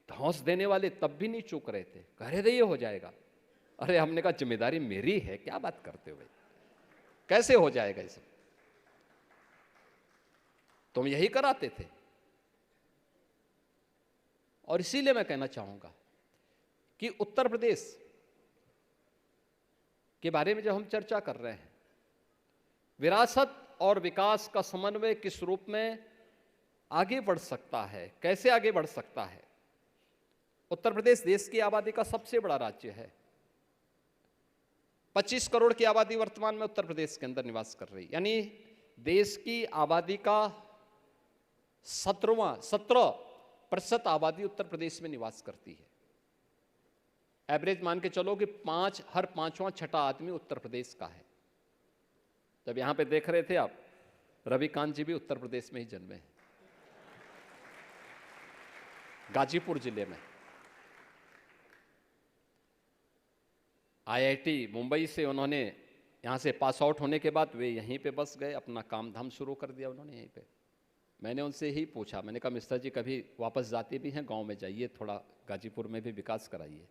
धौंस देने वाले तब भी नहीं चूक रहे थे, कह रहे थे ये हो जाएगा। अरे हमने कहा जिम्मेदारी मेरी है, क्या बात करते हो भाई, कैसे हो जाएगा इसे? तुम यही कराते थे। और इसीलिए मैं कहना चाहूंगा कि उत्तर प्रदेश के बारे में जब हम चर्चा कर रहे हैं, विरासत और विकास का समन्वय किस रूप में आगे बढ़ सकता है, कैसे आगे बढ़ सकता है? उत्तर प्रदेश देश की आबादी का सबसे बड़ा राज्य है। 25 करोड़ की आबादी वर्तमान में उत्तर प्रदेश के अंदर निवास कर रही, यानी देश की आबादी का 17% आबादी उत्तर प्रदेश में निवास करती है। एवरेज मान के चलो कि हर पांचवां छठा आदमी उत्तर प्रदेश का है। जब यहां पे देख रहे थे आप, रविकांत जी भी उत्तर प्रदेश में ही जन्मे हैं, गाजीपुर जिले में। IIT मुंबई से उन्होंने यहाँ से पास आउट होने के बाद वे यहीं पे बस गए, अपना काम धाम शुरू कर दिया उन्होंने यहीं पे। मैंने उनसे ही पूछा, मैंने कहा मिस्टर जी कभी वापस जाते भी हैं गांव में, जाइए थोड़ा गाजीपुर में भी विकास कराइए,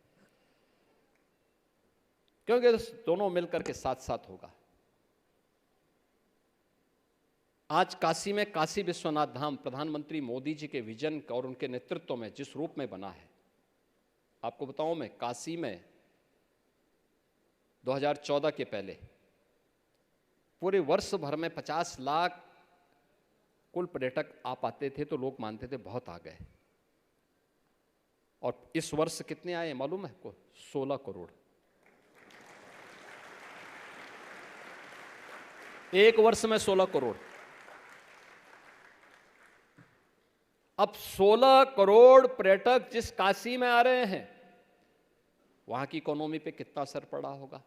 क्योंकि दोनों मिलकर के साथ साथ होगा। आज काशी में काशी विश्वनाथ धाम प्रधानमंत्री मोदी जी के विजन और उनके नेतृत्व में जिस रूप में बना है, आपको बताऊं मैं, काशी में 2014 के पहले पूरे वर्ष भर में 50 लाख कुल पर्यटक आ पाते थे, तो लोग मानते थे बहुत आ गए। और इस वर्ष कितने आए मालूम है आपको? 16 करोड़। एक वर्ष में 16 करोड़। अब 16 करोड़ पर्यटक जिस काशी में आ रहे हैं, वहां की इकोनॉमी पे कितना असर पड़ा होगा?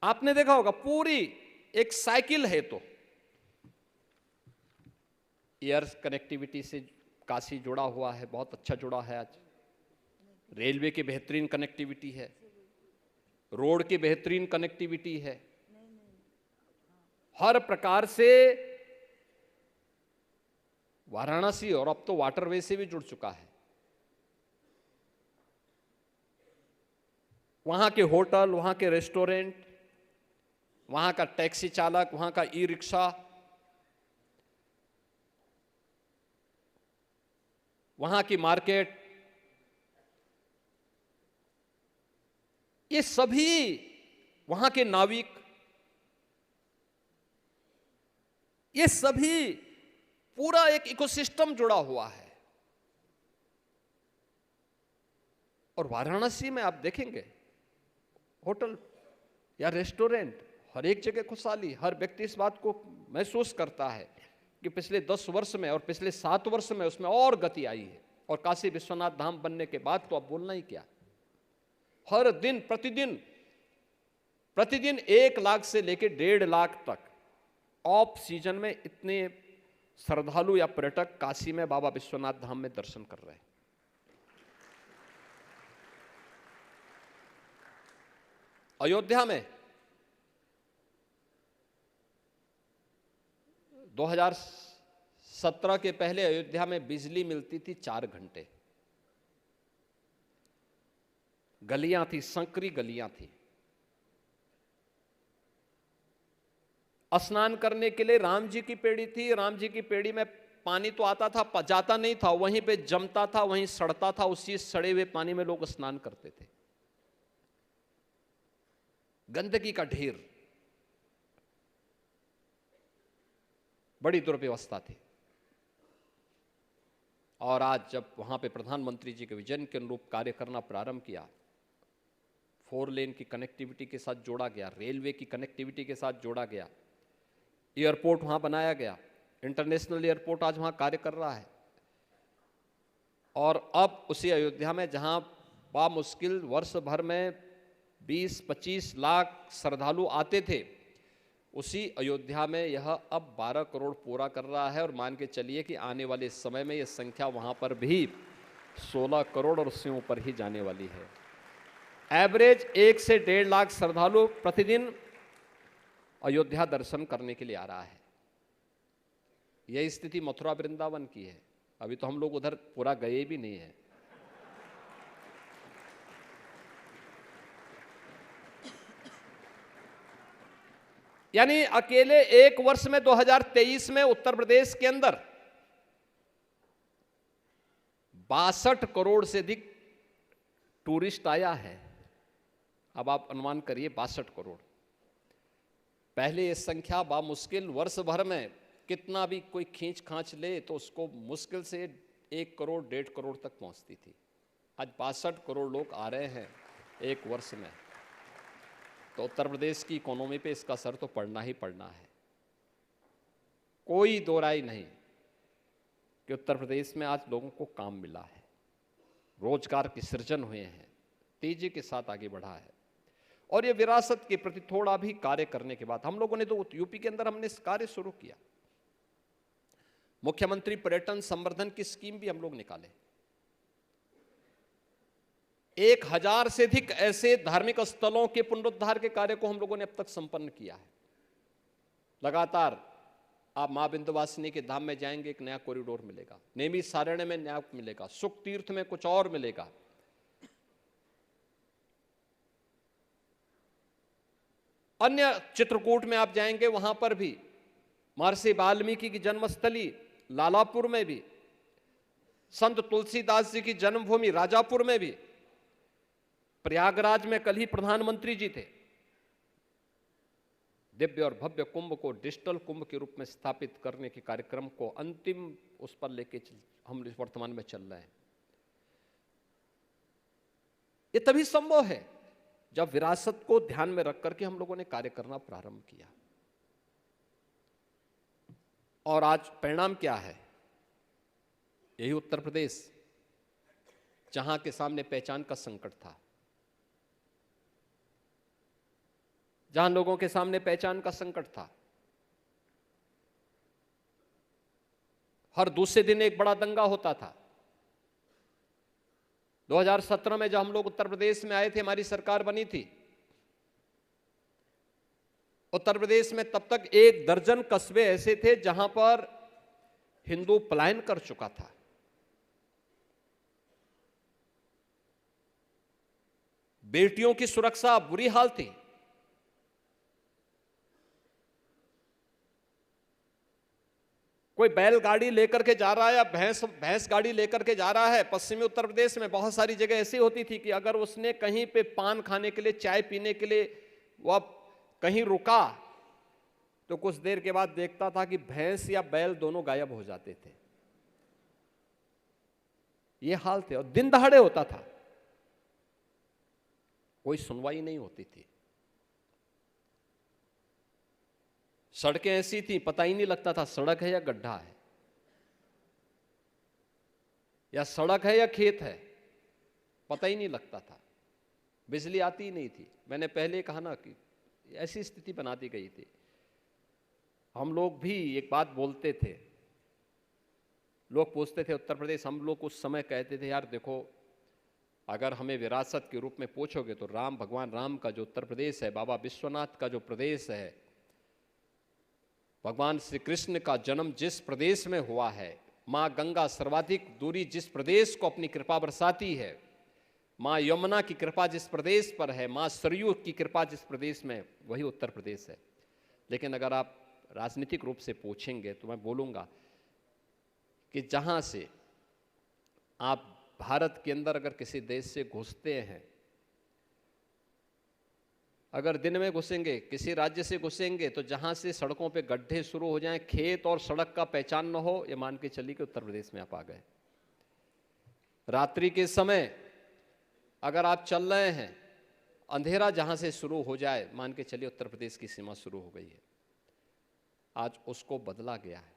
आपने देखा होगा पूरी एक साइकिल है, तो एयर कनेक्टिविटी से काशी जुड़ा हुआ है, बहुत अच्छा जुड़ा है। आज रेलवे की बेहतरीन कनेक्टिविटी है, रोड की बेहतरीन कनेक्टिविटी है, हर प्रकार से वाराणसी और अब तो वाटरवे से भी जुड़ चुका है। वहां के होटल, वहां के रेस्टोरेंट, वहां का टैक्सी चालक, वहां का ई रिक्शा, वहां की मार्केट, ये सभी, वहां के नाविक, ये सभी पूरा एक इकोसिस्टम जुड़ा हुआ है। और वाराणसी में आप देखेंगे होटल या रेस्टोरेंट, हर एक जगह खुशहाली। हर व्यक्ति इस बात को महसूस करता है कि पिछले 10 वर्ष में और पिछले 7 वर्ष में उसमें और गति आई है। और काशी विश्वनाथ धाम बनने के बाद तो अब बोलना ही क्या। हर दिन प्रतिदिन 1 लाख से लेकर 1.5 लाख तक ऑफ सीजन में इतने श्रद्धालु या पर्यटक काशी में बाबा विश्वनाथ धाम में दर्शन कर रहे हैं। अयोध्या में 2017 के पहले अयोध्या में बिजली मिलती थी 4 घंटे। गलियां थी, संकरी गलियां थी। स्नान करने के लिए राम जी की पेड़ी थी। राम जी की पेड़ी में पानी तो आता था, जाता नहीं था, वहीं पे जमता था, वहीं सड़ता था। उसी सड़े हुए पानी में लोग स्नान करते थे। गंदगी का ढेर, बड़ी दुर्व्यवस्था थी। और आज जब वहां पे प्रधानमंत्री जी के विजन के अनुरूप कार्य करना प्रारंभ किया, 4 लेन की कनेक्टिविटी के साथ जोड़ा गया, रेलवे की कनेक्टिविटी के साथ जोड़ा गया, एयरपोर्ट वहां बनाया गया, इंटरनेशनल एयरपोर्ट आज वहां कार्य कर रहा है। और अब उसी अयोध्या में जहां बामुश्किल वर्ष भर में 20-25 लाख श्रद्धालु आते थे, उसी अयोध्या में यह अब 12 करोड़ पूरा कर रहा है। और मान के चलिए कि आने वाले समय में यह संख्या वहां पर भी 16 करोड़ और उससे ऊपर ही जाने वाली है। एवरेज 1 से 1.5 लाख श्रद्धालु प्रतिदिन अयोध्या दर्शन करने के लिए आ रहा है। यही स्थिति मथुरा वृंदावन की है। अभी तो हम लोग उधर पूरा गए भी नहीं है। यानी अकेले 1 वर्ष में 2023 में उत्तर प्रदेश के अंदर 62 करोड़ से अधिक टूरिस्ट आया है। अब आप अनुमान करिए 62 करोड़। पहले ये संख्या बामुश्किल वर्ष भर में कितना भी कोई खींच खांच ले तो उसको मुश्किल से 1 करोड़ 1.5 करोड़ तक पहुंचती थी। आज 62 करोड़ लोग आ रहे हैं 1 वर्ष में। तो उत्तर प्रदेश की इकोनॉमी पे इसका असर तो पड़ना ही पड़ना है। कोई दो राय नहीं कि उत्तर प्रदेश में आज लोगों को काम मिला है, रोजगार के सृजन हुए हैं, तेजी के साथ आगे बढ़ा है। और ये विरासत के प्रति थोड़ा भी कार्य करने के बाद हम लोगों ने तो यूपी के अंदर हमने कार्य शुरू किया। मुख्यमंत्री पर्यटन संवर्धन की स्कीम भी हम लोग निकाले। 1000 से अधिक ऐसे धार्मिक स्थलों के पुनरुद्धार के कार्य को हम लोगों ने अब तक संपन्न किया है। लगातार आप मां विंध्यवासिनी के धाम में जाएंगे, एक नया कॉरिडोर मिलेगा, नेमी सारण्य में नया मिलेगा, सुख तीर्थ में कुछ और मिलेगा। अन्य चित्रकूट में आप जाएंगे, वहां पर भी महर्षि वाल्मीकि की जन्मस्थली लालापुर में भी, संत तुलसीदास जी की जन्मभूमि राजापुर में भी, प्रयागराज में कल ही प्रधानमंत्री जी थे। दिव्य और भव्य कुंभ को डिजिटल कुंभ के रूप में स्थापित करने के कार्यक्रम को अंतिम उस पर लेके हम वर्तमान में चल रहे हैं। ये तभी संभव है जब विरासत को ध्यान में रख करके हम लोगों ने कार्य करना प्रारंभ किया। और आज परिणाम क्या है? यही उत्तर प्रदेश जहां के सामने पहचान का संकट था, जहां लोगों के सामने पहचान का संकट था। हर दूसरे दिन एक बड़ा दंगा होता था। 2017 में जब हम लोग उत्तर प्रदेश में आए थे, हमारी सरकार बनी थी, उत्तर प्रदेश में तब तक 1 दर्जन कस्बे ऐसे थे जहां पर हिंदू पलायन कर चुका था। बेटियों की सुरक्षा बुरी हाल थी। कोई बैलगाड़ी लेकर के जा रहा है या भैंस गाड़ी लेकर के जा रहा है। पश्चिमी उत्तर प्रदेश में बहुत सारी जगह ऐसी होती थी कि अगर उसने कहीं पे पान खाने के लिए, चाय पीने के लिए वह कहीं रुका तो कुछ देर के बाद देखता था कि भैंस या बैल दोनों गायब हो जाते थे। ये हाल थे और दिन दहाड़े होता था, कोई सुनवाई नहीं होती थी। सड़कें ऐसी थी, पता ही नहीं लगता था सड़क है या गड्ढा है, या सड़क है या खेत है, पता ही नहीं लगता था। बिजली आती ही नहीं थी। मैंने पहले कहा ना कि ऐसी स्थिति बना दी गई थी। हम लोग भी एक बात बोलते थे, लोग पूछते थे उत्तर प्रदेश, हम लोग उस समय कहते थे यार देखो, अगर हमें विरासत के रूप में पूछोगे तो भगवान राम का जो उत्तर प्रदेश है, बाबा विश्वनाथ का जो प्रदेश है, भगवान श्री कृष्ण का जन्म जिस प्रदेश में हुआ है, माँ गंगा सर्वाधिक दूरी जिस प्रदेश को अपनी कृपा बरसाती है, माँ यमुना की कृपा जिस प्रदेश पर है, माँ सरयू की कृपा जिस प्रदेश में, वही उत्तर प्रदेश है। लेकिन अगर आप राजनीतिक रूप से पूछेंगे तो मैं बोलूँगा कि जहाँ से आप भारत के अंदर अगर किसी देश से घुसते हैं, अगर दिन में घुसेंगे, किसी राज्य से घुसेंगे, तो जहाँ से सड़कों पे गड्ढे शुरू हो जाएं, खेत और सड़क का पहचान न हो, ये मान के चलिए कि उत्तर प्रदेश में आप आ गए। रात्रि के समय अगर आप चल रहे हैं, अंधेरा जहाँ से शुरू हो जाए, मान के चलिए उत्तर प्रदेश की सीमा शुरू हो गई है। आज उसको बदला गया है।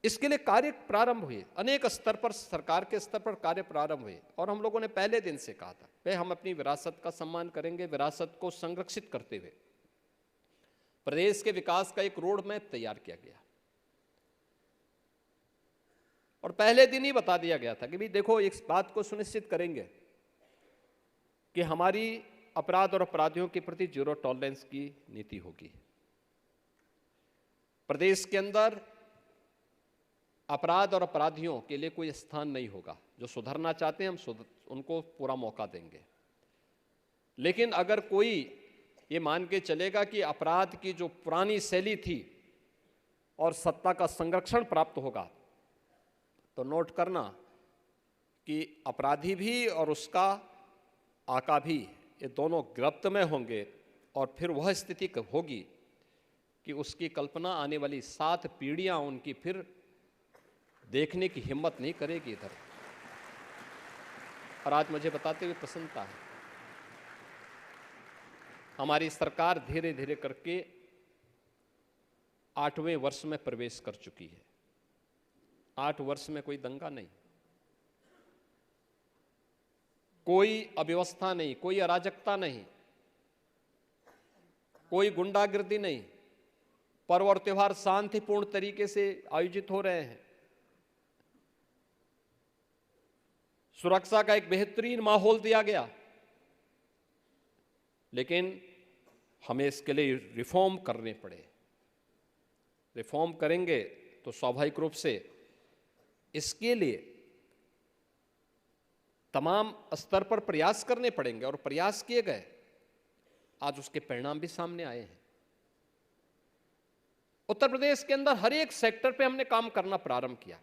इसके लिए कार्य प्रारंभ हुए, अनेक स्तर पर, सरकार के स्तर पर कार्य प्रारंभ हुए। और हम लोगों ने पहले दिन से कहा था भाई हम अपनी विरासत का सम्मान करेंगे। विरासत को संरक्षित करते हुए प्रदेश के विकास का एक रोड मैप तैयार किया गया और पहले दिन ही बता दिया गया था कि भाई देखो, इस बात को सुनिश्चित करेंगे कि हमारी अपराध और अपराधियों के प्रति जीरो टॉलरेंस की नीति होगी। प्रदेश के अंदर अपराध और अपराधियों के लिए कोई स्थान नहीं होगा। जो सुधरना चाहते हैं हम उनको पूरा मौका देंगे। लेकिन अगर कोई ये मान के चलेगा कि अपराध की जो पुरानी शैली थी और सत्ता का संरक्षण प्राप्त होगा, तो नोट करना कि अपराधी भी और उसका आका भी, ये दोनों गिरफ्त में होंगे। और फिर वह स्थिति होगी कि उसकी कल्पना आने वाली 7 पीढ़ियां उनकी फिर देखने की हिम्मत नहीं करेगी इधर। और आज मुझे बताते हुए प्रसन्नता है, हमारी सरकार धीरे धीरे करके 8वें वर्ष में प्रवेश कर चुकी है। 8 वर्ष में कोई दंगा नहीं, कोई अव्यवस्था नहीं, कोई अराजकता नहीं, कोई गुंडागिर्दी नहीं। पर्व और त्योहार शांतिपूर्ण तरीके से आयोजित हो रहे हैं। सुरक्षा का एक बेहतरीन माहौल दिया गया। लेकिन हमें इसके लिए रिफॉर्म करने पड़े। रिफॉर्म करेंगे तो स्वाभाविक रूप से इसके लिए तमाम स्तर पर प्रयास करने पड़ेंगे और प्रयास किए गए। आज उसके परिणाम भी सामने आए हैं। उत्तर प्रदेश के अंदर हर एक सेक्टर पे हमने काम करना प्रारंभ किया।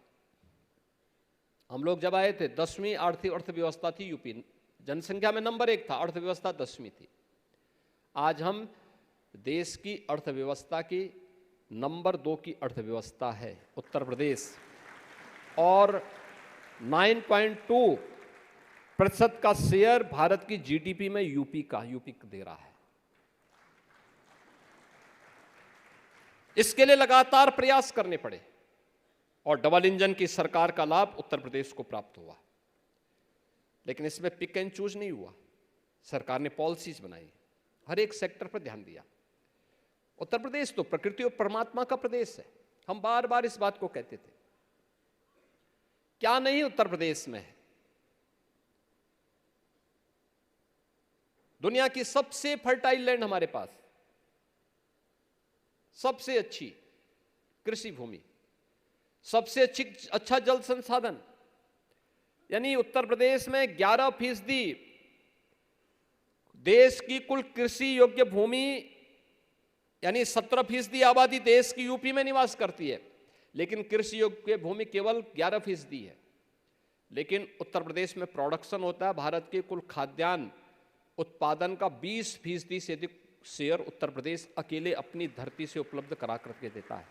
हम लोग जब आए थे 10वीं आर्थिक अर्थव्यवस्था थी यूपी, जनसंख्या में नंबर 1 था, अर्थव्यवस्था 10वीं थी। आज हम देश की अर्थव्यवस्था की नंबर 2 की अर्थव्यवस्था है उत्तर प्रदेश, और 9.2% का शेयर भारत की जीडीपी में यूपी दे रहा है। इसके लिए लगातार प्रयास करने पड़े और डबल इंजन की सरकार का लाभ उत्तर प्रदेश को प्राप्त हुआ। लेकिन इसमें पिक एंड चूज नहीं हुआ। सरकार ने पॉलिसीज बनाई, हर एक सेक्टर पर ध्यान दिया। उत्तर प्रदेश तो प्रकृति और परमात्मा का प्रदेश है। हम बार बार इस बात को कहते थे। क्या नहीं उत्तर प्रदेश में है? दुनिया की सबसे फर्टाइल लैंड हमारे पास, सबसे अच्छी, कृषि भूमि, सबसे अच्छा जल संसाधन, यानी उत्तर प्रदेश में 11% देश की कुल कृषि योग्य भूमि, यानी 17% आबादी देश की यूपी में निवास करती है, लेकिन कृषि योग्य भूमि केवल 11% है। लेकिन उत्तर प्रदेश में प्रोडक्शन होता है भारत के कुल खाद्यान्न उत्पादन का 20% से अधिक शेयर उत्तर प्रदेश अकेले अपनी धरती से उपलब्ध करा करके देता है।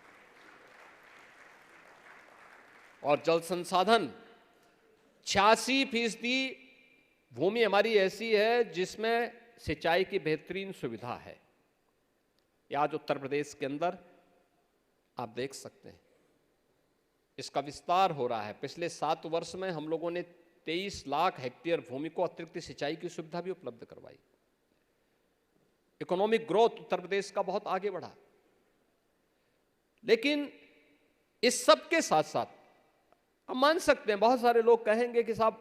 और जल संसाधन 86% भूमि हमारी ऐसी है जिसमें सिंचाई की बेहतरीन सुविधा है। ये आज उत्तर प्रदेश के अंदर आप देख सकते हैं, इसका विस्तार हो रहा है। पिछले 7 वर्ष में हम लोगों ने 23 लाख हेक्टेयर भूमि को अतिरिक्त सिंचाई की सुविधा भी उपलब्ध करवाई। इकोनॉमिक ग्रोथ उत्तर प्रदेश का बहुत आगे बढ़ा। लेकिन इस सब के साथ साथ हम मान सकते हैं, बहुत सारे लोग कहेंगे कि साहब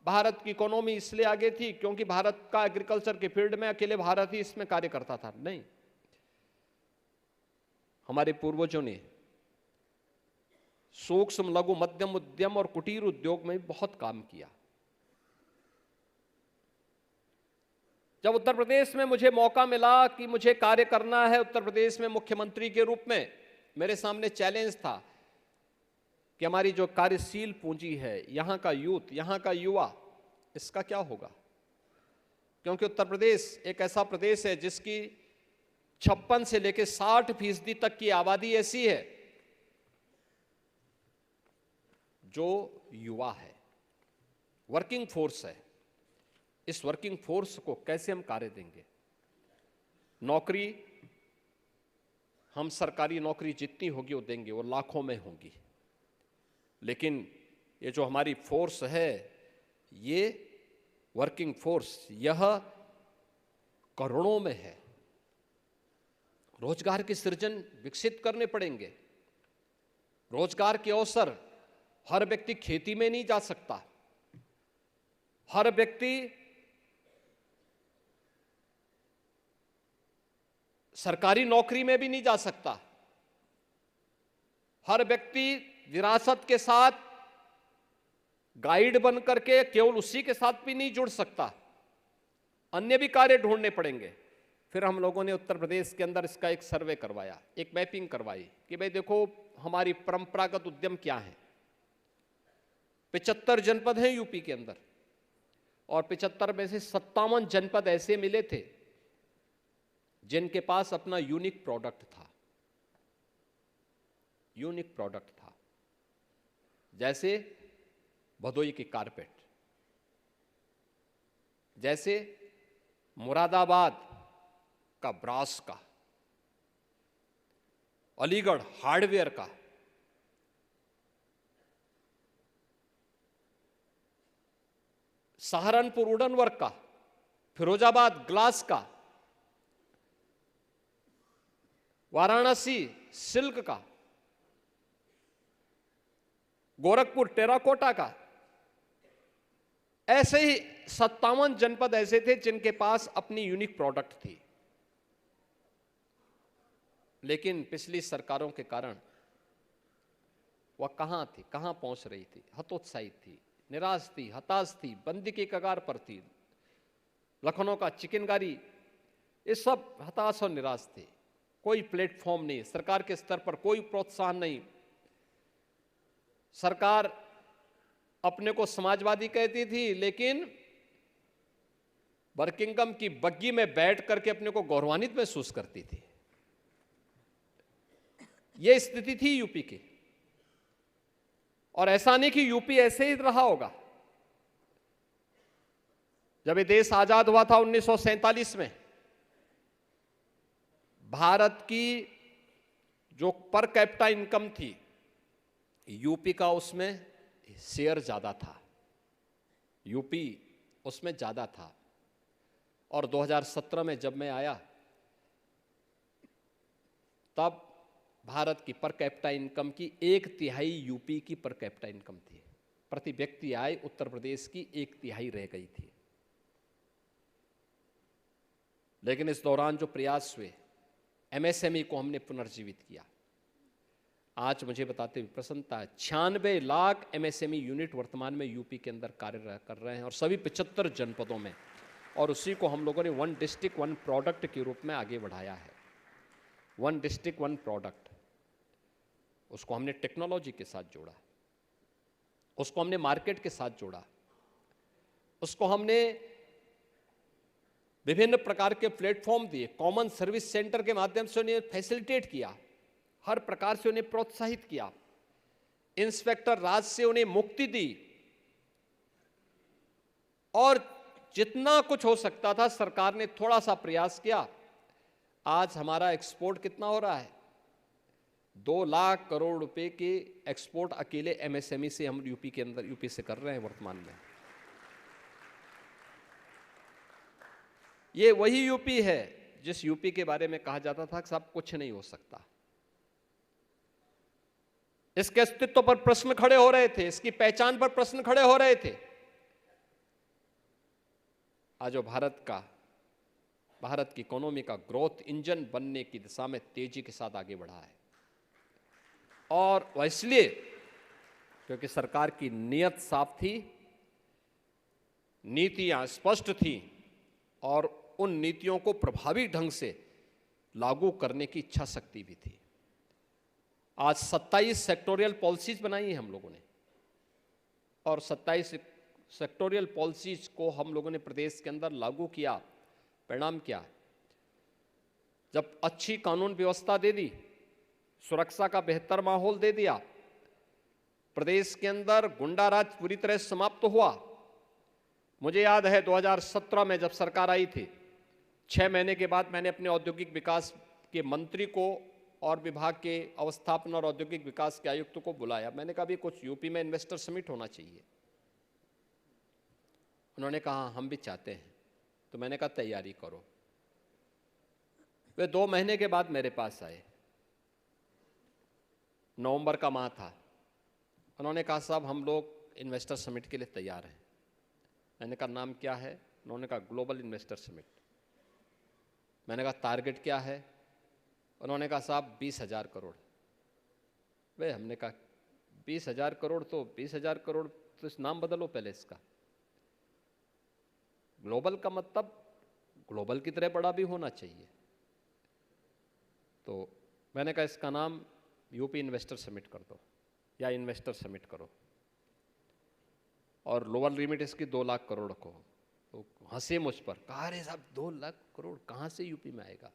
भारत की इकोनॉमी इसलिए आगे थी क्योंकि भारत का एग्रीकल्चर के फील्ड में अकेले भारत ही इसमें कार्य करता था। नहीं, हमारे पूर्वजों ने सूक्ष्म लघु मध्यम उद्यम और कुटीर उद्योग में बहुत काम किया। जब उत्तर प्रदेश में मुझे मौका मिला कि मुझे कार्य करना है उत्तर प्रदेश में मुख्यमंत्री के रूप में, मेरे सामने चैलेंज था कि हमारी जो कार्यशील पूंजी है, यहाँ का यूथ, यहाँ का युवा, इसका क्या होगा। क्योंकि उत्तर प्रदेश एक ऐसा प्रदेश है जिसकी 56 से लेकर 60% तक की आबादी ऐसी है जो युवा है, वर्किंग फोर्स है। इस वर्किंग फोर्स को कैसे हम कार्य देंगे। नौकरी, हम सरकारी नौकरी जितनी होगी वो देंगे, वो लाखों में होगी, लेकिन ये जो हमारी फोर्स है, ये वर्किंग फोर्स, यह करोड़ों में है। रोजगार के सृजन विकसित करने पड़ेंगे। रोजगार के अवसर, हर व्यक्ति खेती में नहीं जा सकता, हर व्यक्ति सरकारी नौकरी में भी नहीं जा सकता, हर व्यक्ति विरासत के साथ गाइड बन करके केवल उसी के साथ भी नहीं जुड़ सकता, अन्य भी कार्य ढूंढने पड़ेंगे। फिर हम लोगों ने उत्तर प्रदेश के अंदर इसका एक सर्वे करवाया, एक मैपिंग करवाई कि भाई देखो हमारी परंपरागत उद्यम क्या है। 75 जनपद हैं यूपी के अंदर, और 75 में से 57 जनपद ऐसे मिले थे जिनके पास अपना यूनिक प्रोडक्ट था। यूनिक प्रोडक्ट था, जैसे भदोई की कारपेट, जैसे मुरादाबाद का ब्रास का, अलीगढ़ हार्डवेयर का, सहारनपुर वुडन वर्क का, फिरोजाबाद ग्लास का, वाराणसी सिल्क का, गोरखपुर टेराकोटा का। ऐसे ही 57 जनपद ऐसे थे जिनके पास अपनी यूनिक प्रोडक्ट थी। लेकिन पिछली सरकारों के कारण वह कहां थी, कहां पहुंच रही थी, हतोत्साहित थी, निराश थी, हताश थी, बंदी की कगार पर थी। लखनऊ का चिकनकारी, ये सब हताश और निराश थे। कोई प्लेटफॉर्म नहीं, सरकार के स्तर पर कोई प्रोत्साहन नहीं। सरकार अपने को समाजवादी कहती थी, लेकिन बर्किंघम की बग्गी में बैठ करके अपने को गौरवान्वित महसूस करती थी। यह स्थिति थी यूपी की। और ऐसा नहीं कि यूपी ऐसे ही रहा होगा। जब ये देश आजाद हुआ था 1947 में, भारत की जो पर कैपिटा इनकम थी, यूपी का उसमें शेयर ज्यादा था, यूपी उसमें ज्यादा था। और 2017 में जब मैं आया, तब भारत की पर कैपिटा इनकम की 1/3 यूपी की पर कैपिटा इनकम थी। प्रति व्यक्ति आय उत्तर प्रदेश की 1/3 रह गई थी। लेकिन इस दौरान जो प्रयास हुए, एमएसएमई को हमने पुनर्जीवित किया, आज मुझे बताते हुए प्रसन्नता है, 96 लाख MSME यूनिट वर्तमान में यूपी के अंदर कार्य कर रहे हैं और सभी 75 जनपदों में, और उसी को हम लोगों ने 1 डिस्ट्रिक्ट 1 प्रोडक्ट के रूप में आगे बढ़ाया है। 1 डिस्ट्रिक्ट 1 प्रोडक्ट, उसको हमने टेक्नोलॉजी के साथ जोड़ा, उसको हमने मार्केट के साथ जोड़ा, उसको हमने विभिन्न प्रकार के प्लेटफॉर्म दिए, कॉमन सर्विस सेंटर के माध्यम से उन्हें फैसिलिटेट किया, हर प्रकार से उन्हें प्रोत्साहित किया, इंस्पेक्टर राज से उन्हें मुक्ति दी, और जितना कुछ हो सकता था सरकार ने थोड़ा सा प्रयास किया। आज हमारा एक्सपोर्ट कितना हो रहा है? 2 लाख करोड़ रुपए के एक्सपोर्ट अकेले MSME से हम यूपी के अंदर, यूपी से कर रहे हैं वर्तमान में। ये वही यूपी है जिस यूपी के बारे में कहा जाता था कि सब कुछ नहीं हो सकता। इसके अस्तित्व पर प्रश्न खड़े हो रहे थे, इसकी पहचान पर प्रश्न खड़े हो रहे थे। आज जो भारत की इकोनॉमी का ग्रोथ इंजन बनने की दिशा में तेजी के साथ आगे बढ़ा है, और वह इसलिए क्योंकि सरकार की नीयत साफ थी, नीतियां स्पष्ट थी, और उन नीतियों को प्रभावी ढंग से लागू करने की इच्छा शक्ति भी थी। आज 27 सेक्टोरियल पॉलिसीज बनाई हैं हम लोगों ने, और 27 सेक्टोरियल पॉलिसीज को हम लोगों ने प्रदेश के अंदर लागू किया। परिणाम क्या है? जब अच्छी कानून व्यवस्था दे दी, सुरक्षा का बेहतर माहौल दे दिया, प्रदेश के अंदर गुंडा राज पूरी तरह समाप्त हुआ। मुझे याद है 2017 में जब सरकार आई थी, 6 महीने के बाद मैंने अपने औद्योगिक विकास के मंत्री को और विभाग के अवस्थापन और औद्योगिक विकास के आयुक्त को बुलाया। मैंने कहा भी कुछ यूपी में इन्वेस्टर समिट होना चाहिए। उन्होंने कहा हम भी चाहते हैं। तो मैंने कहा तैयारी करो। वे 2 महीने के बाद मेरे पास आए, नवंबर का माह था। उन्होंने कहा साहब हम लोग इन्वेस्टर समिट के लिए तैयार हैं। मैंने कहा नाम क्या है? उन्होंने कहा ग्लोबल इन्वेस्टर समिट। मैंने कहा टारगेट क्या है? उन्होंने कहा साहब 20,000 करोड़। वे हमने कहा 20,000 करोड़ तो 20,000 करोड़ तो इस नाम बदलो पहले इसका। ग्लोबल का मतलब ग्लोबल की तरह बड़ा भी होना चाहिए। तो मैंने कहा इसका नाम यूपी इन्वेस्टर समिट कर दो या इन्वेस्टर समिट करो, और लोअर लिमिट इसकी 2 लाख करोड़ रखो। तो हंसे मुझ पर, कहा अरे साहब 2 लाख करोड़ कहाँ से यूपी में आएगा?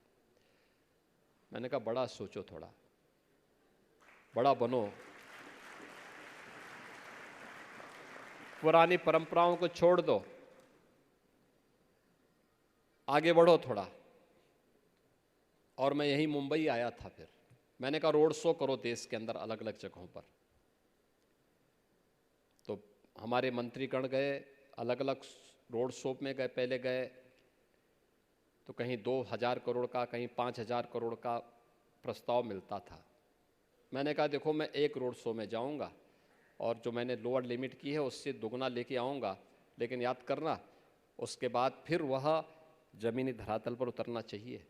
मैंने कहा बड़ा सोचो, थोड़ा बड़ा बनो, पुरानी परंपराओं को छोड़ दो, आगे बढ़ो थोड़ा। और मैं यही मुंबई आया था। फिर मैंने कहा रोड शो करो देश के अंदर अलग अलग जगहों पर। तो हमारे मंत्रीगण गए, अलग अलग रोड शो में गए। पहले गए तो कहीं 2,000 करोड़ का, कहीं 5,000 करोड़ का प्रस्ताव मिलता था। मैंने कहा देखो मैं एक रोड शो में जाऊंगा और जो मैंने लोअर लिमिट की है उससे दुगना लेके आऊँगा, लेकिन याद करना उसके बाद फिर वह ज़मीनी धरातल पर उतरना चाहिए।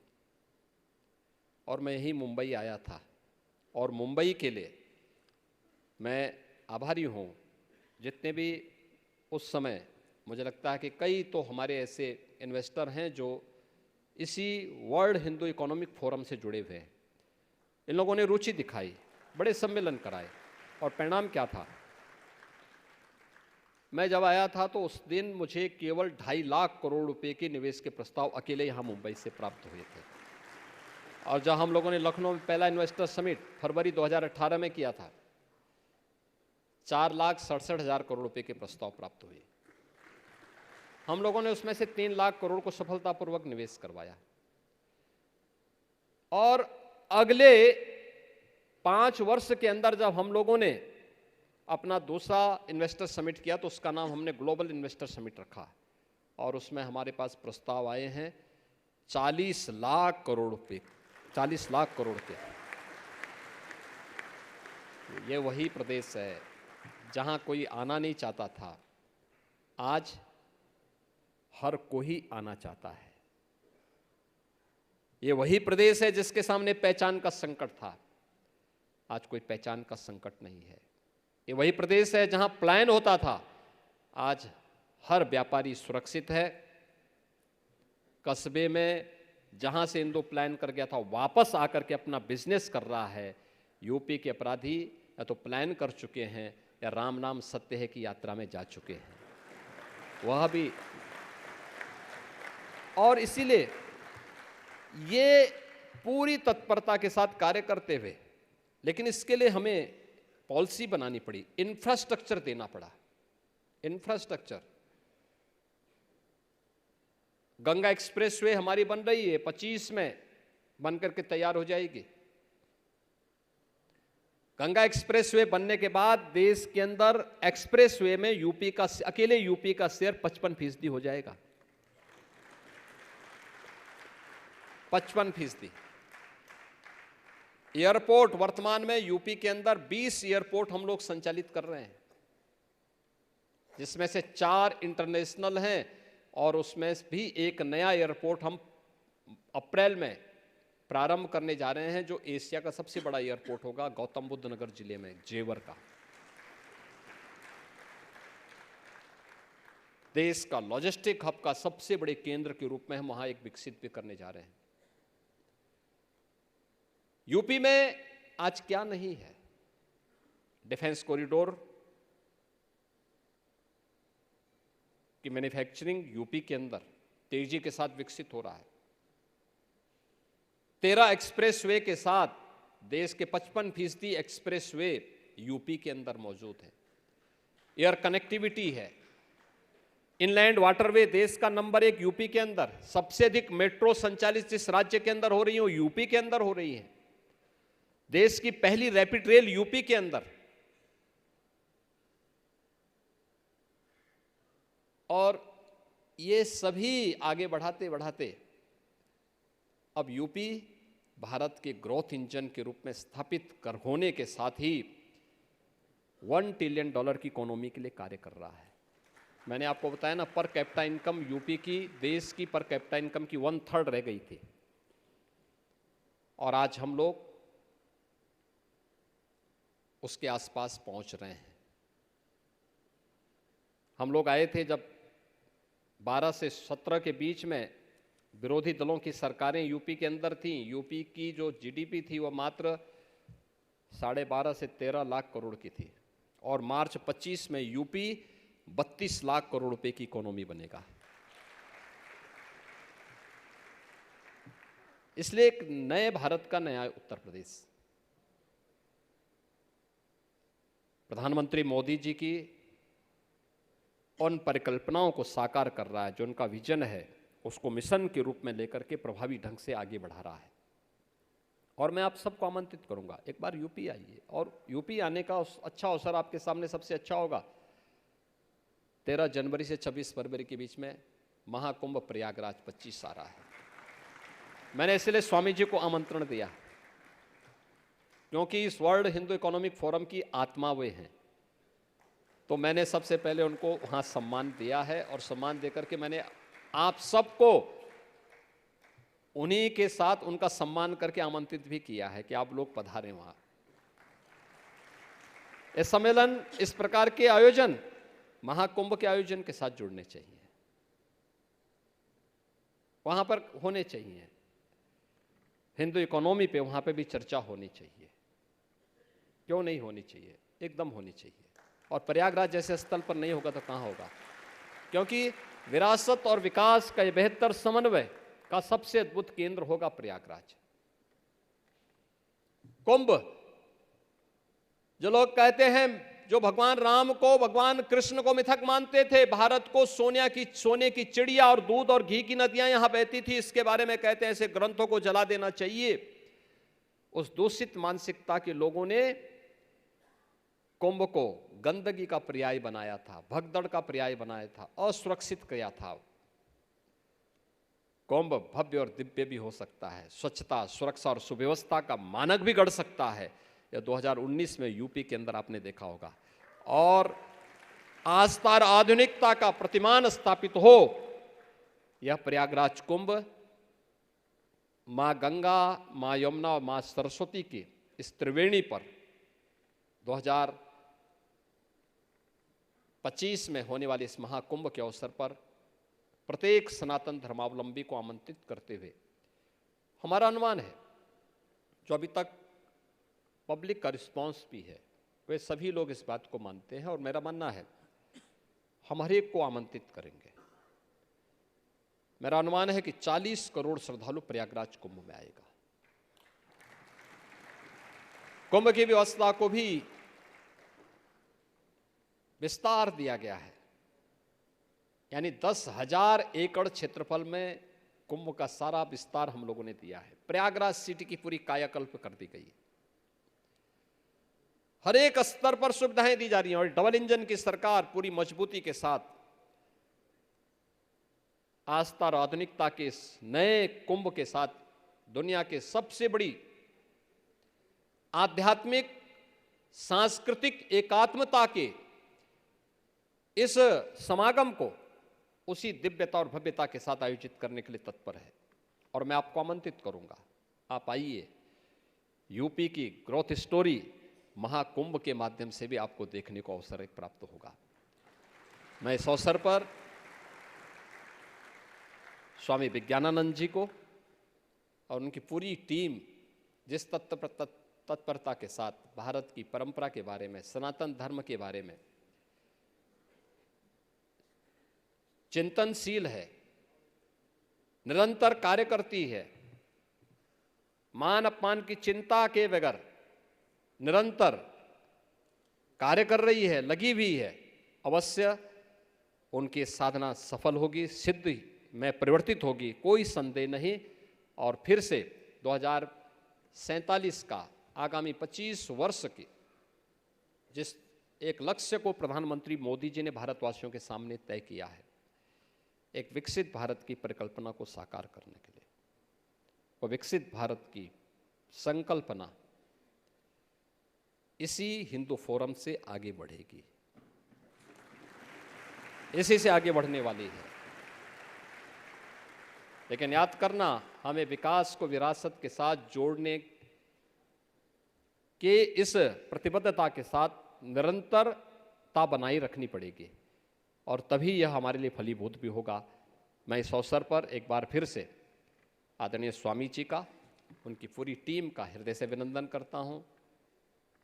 और मैं यही मुंबई आया था, और मुंबई के लिए मैं आभारी हूँ। जितने भी उस समय मुझे लगता है कि कई तो हमारे ऐसे इन्वेस्टर हैं जो इसी वर्ल्ड हिंदू इकोनॉमिक फोरम से जुड़े हुए हैं। इन लोगों ने रुचि दिखाई, बड़े सम्मेलन कराए, और परिणाम क्या था? मैं जब आया था तो उस दिन मुझे केवल 2.5 लाख करोड़ रुपए के निवेश के प्रस्ताव अकेले यहाँ मुंबई से प्राप्त हुए थे। और जब हम लोगों ने लखनऊ में पहला इन्वेस्टर समिट फरवरी 2018 में किया था, 4,67,000 करोड़ रुपए के प्रस्ताव प्राप्त हुए। हम लोगों ने उसमें से 3 लाख करोड़ को सफलतापूर्वक निवेश करवाया। और अगले 5 वर्ष के अंदर जब हम लोगों ने अपना दूसरा इन्वेस्टर समिट किया तो उसका नाम हमने ग्लोबल इन्वेस्टर समिट रखा, और उसमें हमारे पास प्रस्ताव आए हैं 40 लाख करोड़ रुपए, 40 लाख करोड़ के। ये वही प्रदेश है जहां कोई आना नहीं चाहता था, आज हर कोई आना चाहता है। ये वही प्रदेश है जिसके सामने पहचान का संकट था, आज कोई पहचान का संकट नहीं है। ये वही प्रदेश है जहां पलायन होता था, आज हर व्यापारी सुरक्षित है। कस्बे में जहां से इंदो पलायन कर गया था वापस आकर के अपना बिजनेस कर रहा है। यूपी के अपराधी या तो पलायन कर चुके हैं या राम नाम सत्य है की यात्रा में जा चुके हैं, वह भी। और इसीलिए ये पूरी तत्परता के साथ कार्य करते हुए, लेकिन इसके लिए हमें पॉलिसी बनानी पड़ी, इंफ्रास्ट्रक्चर देना पड़ा। इंफ्रास्ट्रक्चर, गंगा एक्सप्रेसवे हमारी बन रही है, 25 में बन करके तैयार हो जाएगी। गंगा एक्सप्रेसवे बनने के बाद देश के अंदर एक्सप्रेसवे में यूपी का, अकेले यूपी का शेयर 55% हो जाएगा। 55%। एयरपोर्ट, वर्तमान में यूपी के अंदर 20 एयरपोर्ट हम लोग संचालित कर रहे हैं, जिसमें से 4 इंटरनेशनल हैं और उसमें भी एक नया एयरपोर्ट हम अप्रैल में प्रारंभ करने जा रहे हैं, जो एशिया का सबसे बड़ा एयरपोर्ट होगा, गौतम बुद्ध नगर जिले में, जेवर का। देश का लॉजिस्टिक हब का सबसे बड़े केंद्र के रूप में हम वहां एक विकसित भी करने जा रहे हैं। यूपी में आज क्या नहीं है? डिफेंस कॉरिडोर की मैन्युफैक्चरिंग यूपी के अंदर तेजी के साथ विकसित हो रहा है। 13 एक्सप्रेसवे के साथ देश के 55% एक्सप्रेसवे यूपी के अंदर मौजूद है। एयर कनेक्टिविटी है। इनलैंड वाटरवे देश का नंबर 1 यूपी के अंदर। सबसे अधिक मेट्रो संचालित जिस राज्य के अंदर हो रही है वो यूपी के अंदर हो रही है। देश की पहली रैपिड रेल यूपी के अंदर। और ये सभी आगे बढ़ाते बढ़ाते अब यूपी भारत के ग्रोथ इंजन के रूप में स्थापित कर होने के साथ ही $1 ट्रिलियन की इकोनॉमी के लिए कार्य कर रहा है। मैंने आपको बताया ना, पर कैपिटा इनकम यूपी की, देश की पर कैपिटा इनकम की 1/3 रह गई थी, और आज हम लोग उसके आसपास पहुंच रहे हैं। हम लोग आए थे जब 12 से 17 के बीच में विरोधी दलों की सरकारें यूपी के अंदर थीं। यूपी की जो जीडीपी थी वह मात्र 12.5 से 13 लाख करोड़ की थी, और मार्च 25 में यूपी 32 लाख करोड़ रुपए की इकोनॉमी बनेगा। इसलिए एक नए भारत का नया उत्तर प्रदेश, प्रधानमंत्री मोदी जी की उन परिकल्पनाओं को साकार कर रहा है, जो उनका विजन है उसको मिशन के रूप में लेकर के प्रभावी ढंग से आगे बढ़ा रहा है। और मैं आप सबको आमंत्रित करूंगा, एक बार यूपी आइए, और यूपी आने का अच्छा अवसर आपके सामने सबसे अच्छा होगा 13 जनवरी से 26 फरवरी के बीच में महाकुंभ प्रयागराज 25 आ रहा है। मैंने इसलिए स्वामी जी को आमंत्रण दिया, क्योंकि इस वर्ल्ड हिंदू इकोनॉमिक फोरम की आत्मा वे हैं। तो मैंने सबसे पहले उनको वहाँ सम्मान दिया है, और सम्मान देकर के मैंने आप सबको उन्हीं के साथ उनका सम्मान करके आमंत्रित भी किया है कि आप लोग पधारें वहाँ। इस सम्मेलन, इस प्रकार के आयोजन महाकुंभ के आयोजन के साथ जुड़ने चाहिए, वहाँ पर होने चाहिए। हिंदू इकोनॉमी पे वहाँ पे भी चर्चा होनी चाहिए। क्यों नहीं होनी चाहिए? एकदम होनी चाहिए। और प्रयागराज जैसे स्थल पर नहीं होगा तो कहाँ होगा? क्योंकि विरासत और विकास का बेहतर समन्वय का सबसे अद्भुत केंद्र होगा प्रयागराज। कुंभ, जो लोग कहते हैं, जो भगवान राम को, भगवान कृष्ण को मिथक मानते थे, भारत को सोने की चिड़िया और दूध और घी की नदियां यहां बहती थी, इसके बारे में कहते हैं ऐसे ग्रंथों को जला देना चाहिए। उस दूषित मानसिकता के लोगों ने कुंभ को गंदगी का पर्याय बनाया था, भगदड़ का पर्याय बनाया था, असुरक्षित किया था। कुंभ भव्य और दिव्य भी हो सकता है, स्वच्छता, सुरक्षा और सुव्यवस्था का मानक भी गढ़ सकता है। यह 2019 में यूपी के अंदर आपने देखा होगा। और आस्था और आधुनिकता का प्रतिमान स्थापित हो, यह प्रयागराज कुंभ माँ गंगा, माँ यमुना और माँ सरस्वती की इस त्रिवेणी पर 2025 में होने वाले इस महाकुंभ के अवसर पर प्रत्येक सनातन धर्मावलंबी को आमंत्रित करते हुए हमारा अनुमान है, जो अभी तक पब्लिक का रिस्पांस भी है, वे सभी लोग इस बात को मानते हैं और मेरा मानना है हम हर एक को आमंत्रित करेंगे। मेरा अनुमान है कि 40 करोड़ श्रद्धालु प्रयागराज कुंभ में आएगा। कुंभ की व्यवस्था को भी विस्तार दिया गया है, यानी 10,000 एकड़ क्षेत्रफल में कुंभ का सारा विस्तार हम लोगों ने दिया है। प्रयागराज सिटी की पूरी कायाकल्प कर दी गई है। हर एक स्तर पर सुविधाएं दी जा रही हैं और डबल इंजन की सरकार पूरी मजबूती के साथ आस्था और आधुनिकता के इस नए कुंभ के साथ दुनिया के सबसे बड़ी आध्यात्मिक सांस्कृतिक एकात्मता के इस समागम को उसी दिव्यता और भव्यता के साथ आयोजित करने के लिए तत्पर है। और मैं आपको आमंत्रित करूंगा, आप आइए। यूपी की ग्रोथ स्टोरी महाकुंभ के माध्यम से भी आपको देखने को अवसर प्राप्त होगा। मैं इस अवसर पर स्वामी विज्ञानानंद जी को और उनकी पूरी टीम जिस तत्परता के साथ भारत की परंपरा के बारे में, सनातन धर्म के बारे में चिंतनशील है, निरंतर कार्य करती है, मान अपमान की चिंता के बगैर निरंतर कार्य कर रही है, लगी हुई है, अवश्य उनकी साधना सफल होगी, सिद्धि में परिवर्तित होगी, कोई संदेह नहीं। और फिर से 2047 का आगामी 25 वर्ष के जिस एक लक्ष्य को प्रधानमंत्री मोदी जी ने भारतवासियों के सामने तय किया है, एक विकसित भारत की परिकल्पना को साकार करने के लिए, वो विकसित भारत की संकल्पना इसी हिंदू फोरम से आगे बढ़ेगी, इसी से आगे बढ़ने वाली है। लेकिन याद करना, हमें विकास को विरासत के साथ जोड़ने के इस प्रतिबद्धता के साथ निरंतरता बनाए रखनी पड़ेगी और तभी यह हमारे लिए फलीभूत भी होगा। मैं इस अवसर पर एक बार फिर से आदरणीय स्वामी जी का, उनकी पूरी टीम का हृदय से अभिनंदन करता हूं।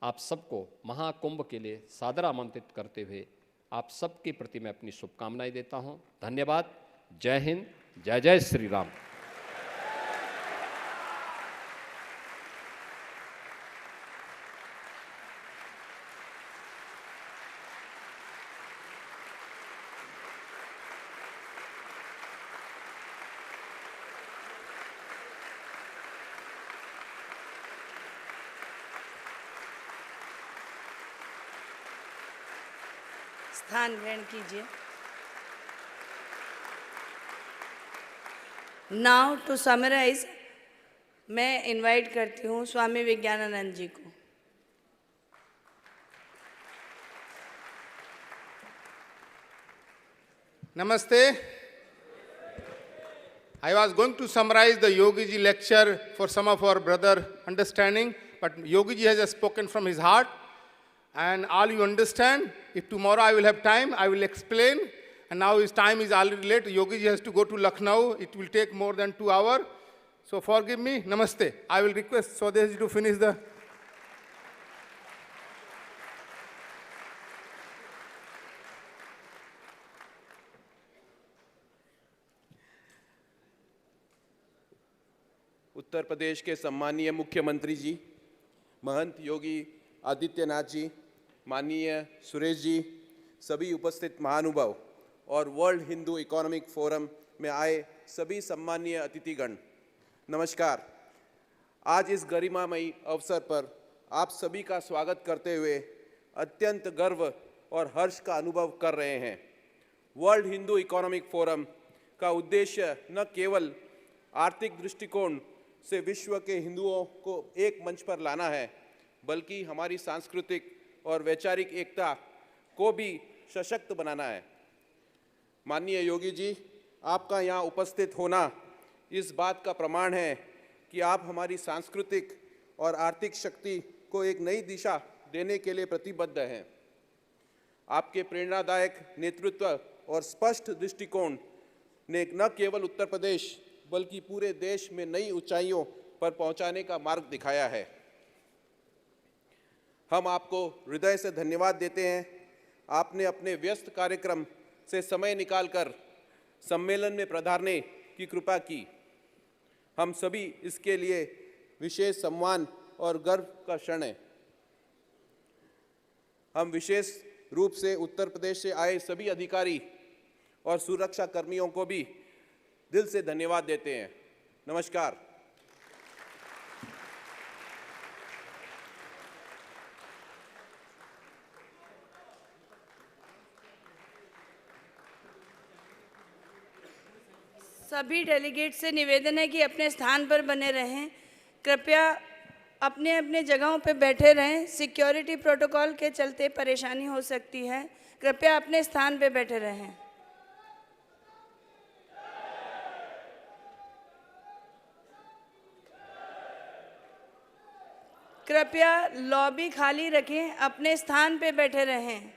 आप सबको महाकुंभ के लिए सादर आमंत्रित करते हुए आप सबके प्रति मैं अपनी शुभकामनाएं देता हूं। धन्यवाद। जय हिंद, जय जय श्री राम। स्थान ग्रहण कीजिए। नाउ टू समराइज, मैं इनवाइट करती हूँ स्वामी विज्ञानानंद जी को। Namaste. I was going to summarize the Yogi Ji lecture for some of our brother understanding, but Yogi Ji has just spoken from his heart, and all you understand. If tomorrow I will have time, I will explain. And now his time is already late. Yogi Ji has to go to Lucknow. It will take more than 2 hours. So forgive me. Namaste. I will request Swadesh Ji to finish the. उत्तर प्रदेश के सम्मानीय मुख्यमंत्री जी, महंत योगी आदित्यनाथ जी, माननीय सुरेश जी, सभी उपस्थित महानुभाव और world Hindu economic forum में आए सभी सम्मानीय अतिथिगण, नमस्कार। आज इस गरिमामयी अवसर पर आप सभी का स्वागत करते हुए अत्यंत गर्व और हर्ष का अनुभव कर रहे हैं। वर्ल्ड हिंदू इकोनॉमिक फोरम का उद्देश्य न केवल आर्थिक दृष्टिकोण से विश्व के हिंदुओं को एक मंच पर लाना है, बल्कि हमारी सांस्कृतिक और वैचारिक एकता को भी सशक्त बनाना है। माननीय योगी जी, आपका यहाँ उपस्थित होना इस बात का प्रमाण है कि आप हमारी सांस्कृतिक और आर्थिक शक्ति को एक नई दिशा देने के लिए प्रतिबद्ध हैं। आपके प्रेरणादायक नेतृत्व और स्पष्ट दृष्टिकोण ने न केवल उत्तर प्रदेश बल्कि पूरे देश में नई ऊंचाइयों पर पहुंचाने का मार्ग दिखाया है। हम आपको हृदय से धन्यवाद देते हैं। आपने अपने व्यस्त कार्यक्रम से समय निकालकर सम्मेलन में पधारने की कृपा की। हम सभी इसके लिए विशेष सम्मान और गर्व का क्षण है। हम विशेष रूप से उत्तर प्रदेश से आए सभी अधिकारी और सुरक्षा कर्मियों को भी दिल से धन्यवाद देते हैं। नमस्कार। सभी डेलीगेट से निवेदन है कि अपने स्थान पर बने रहें। कृपया अपने अपने जगहों पर बैठे रहें। सिक्योरिटी प्रोटोकॉल के चलते परेशानी हो सकती है। कृपया अपने स्थान पर बैठे रहें। कृपया लॉबी खाली रखें, अपने स्थान पर बैठे रहें।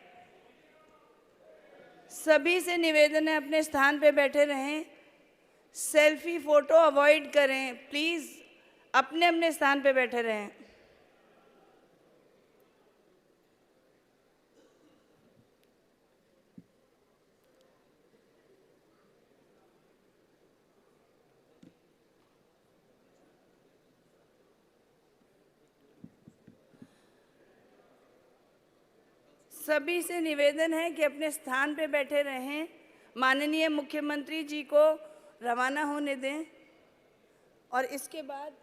सभी से निवेदन है अपने स्थान पर बैठे रहें। सेल्फी फोटो अवॉइड करें, प्लीज़ अपने अपने स्थान पे बैठे रहें। सभी से निवेदन है कि अपने स्थान पे बैठे रहें। माननीय मुख्यमंत्री जी को रवाना होने दें और इसके बाद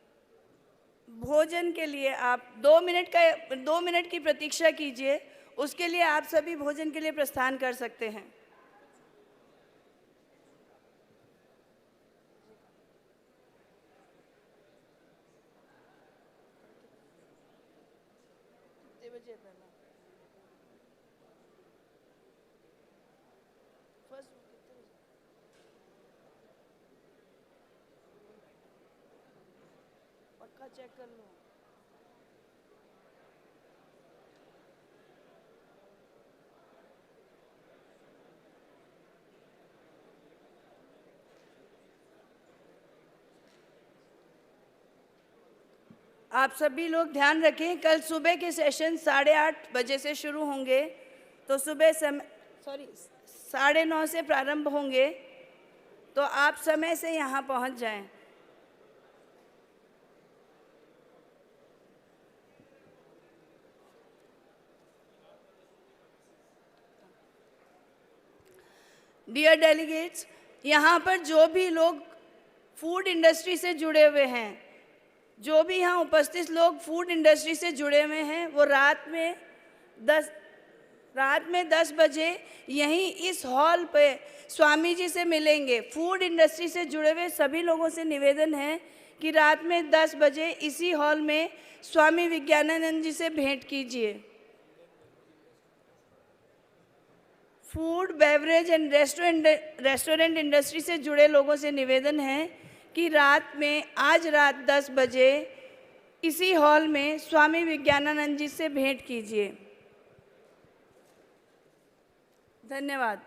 भोजन के लिए आप 2 मिनट की प्रतीक्षा कीजिए। उसके लिए आप सभी भोजन के लिए प्रस्थान कर सकते हैं। चेक कर लो। आप सभी लोग ध्यान रखें, कल सुबह के सेशन 8:30 बजे से शुरू होंगे, तो सुबह 9:30 से प्रारंभ होंगे, तो आप समय से यहाँ पहुँच जाएं। डियर डेलीगेट्स, यहाँ पर जो भी लोग फूड इंडस्ट्री से जुड़े हुए हैं, जो भी यहाँ उपस्थित लोग फूड इंडस्ट्री से जुड़े हुए हैं, वो रात में 10 बजे यहीं इस हॉल पे स्वामी जी से मिलेंगे। फूड इंडस्ट्री से जुड़े हुए सभी लोगों से निवेदन है कि रात में 10 बजे इसी हॉल में स्वामी विज्ञानानंद जी से भेंट कीजिए। Food, beverage and restaurant industry से जुड़े लोगों से निवेदन है कि आज रात 10 बजे इसी हॉल में स्वामी विज्ञानानंद जी से भेंट कीजिए। धन्यवाद।